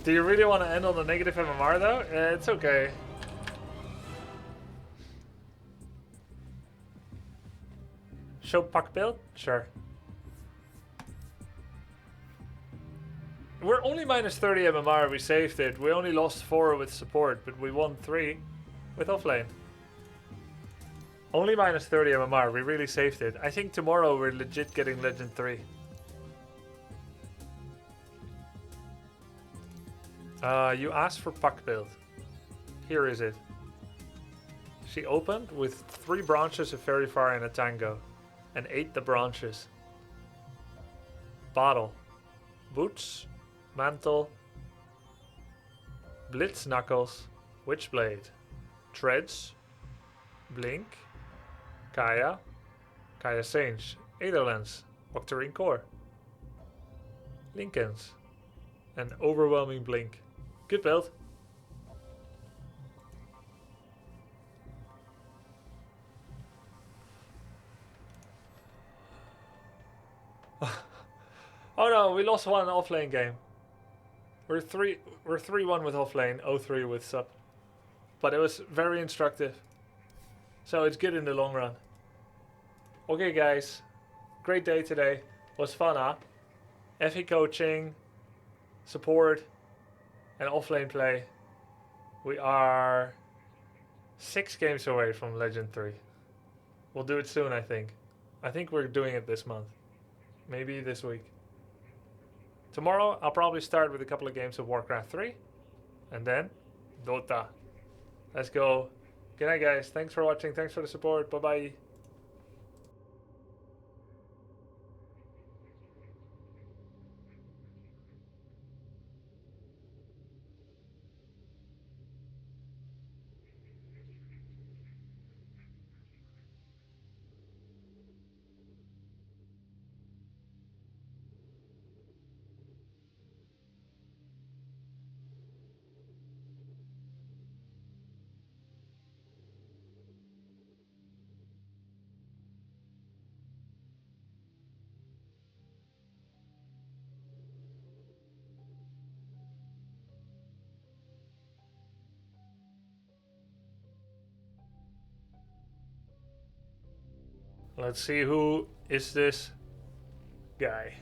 Do you really want to end on a negative MMR though? It's okay. Show puck build? Sure. We're only minus 30 MMR, we saved it. We only lost 4 with support, but we won 3 with offlane. Only minus 30 MMR, we really saved it. I think tomorrow we're legit getting Legend 3. You asked for puck build. Here is it. She opened with 3 branches of Fairy Fire and a Tango. And ate the branches. Bottle. Boots. Mantle. Blitz Knuckles. Witchblade. Treads. Blink. Kaya. Kaya Sage. Aetherlens. Octarine Core. Lincolns. And Overwhelming Blink. Good build. Oh no, we lost one offlane game. We're 3-1 with offlane, 0-3 with sub. But it was very instructive. So it's good in the long run. Okay guys, great day today. Was fun, huh? Ephey coaching, support, and offlane play. We are 6 games away from Legend 3. We'll do it soon, I think. I think we're doing it this month. Maybe this week. Tomorrow, I'll probably start with a couple of games of Warcraft 3. And then, Dota. Let's go. Good night, guys. Thanks for watching. Thanks for the support. Bye-bye. Let's see who is this guy.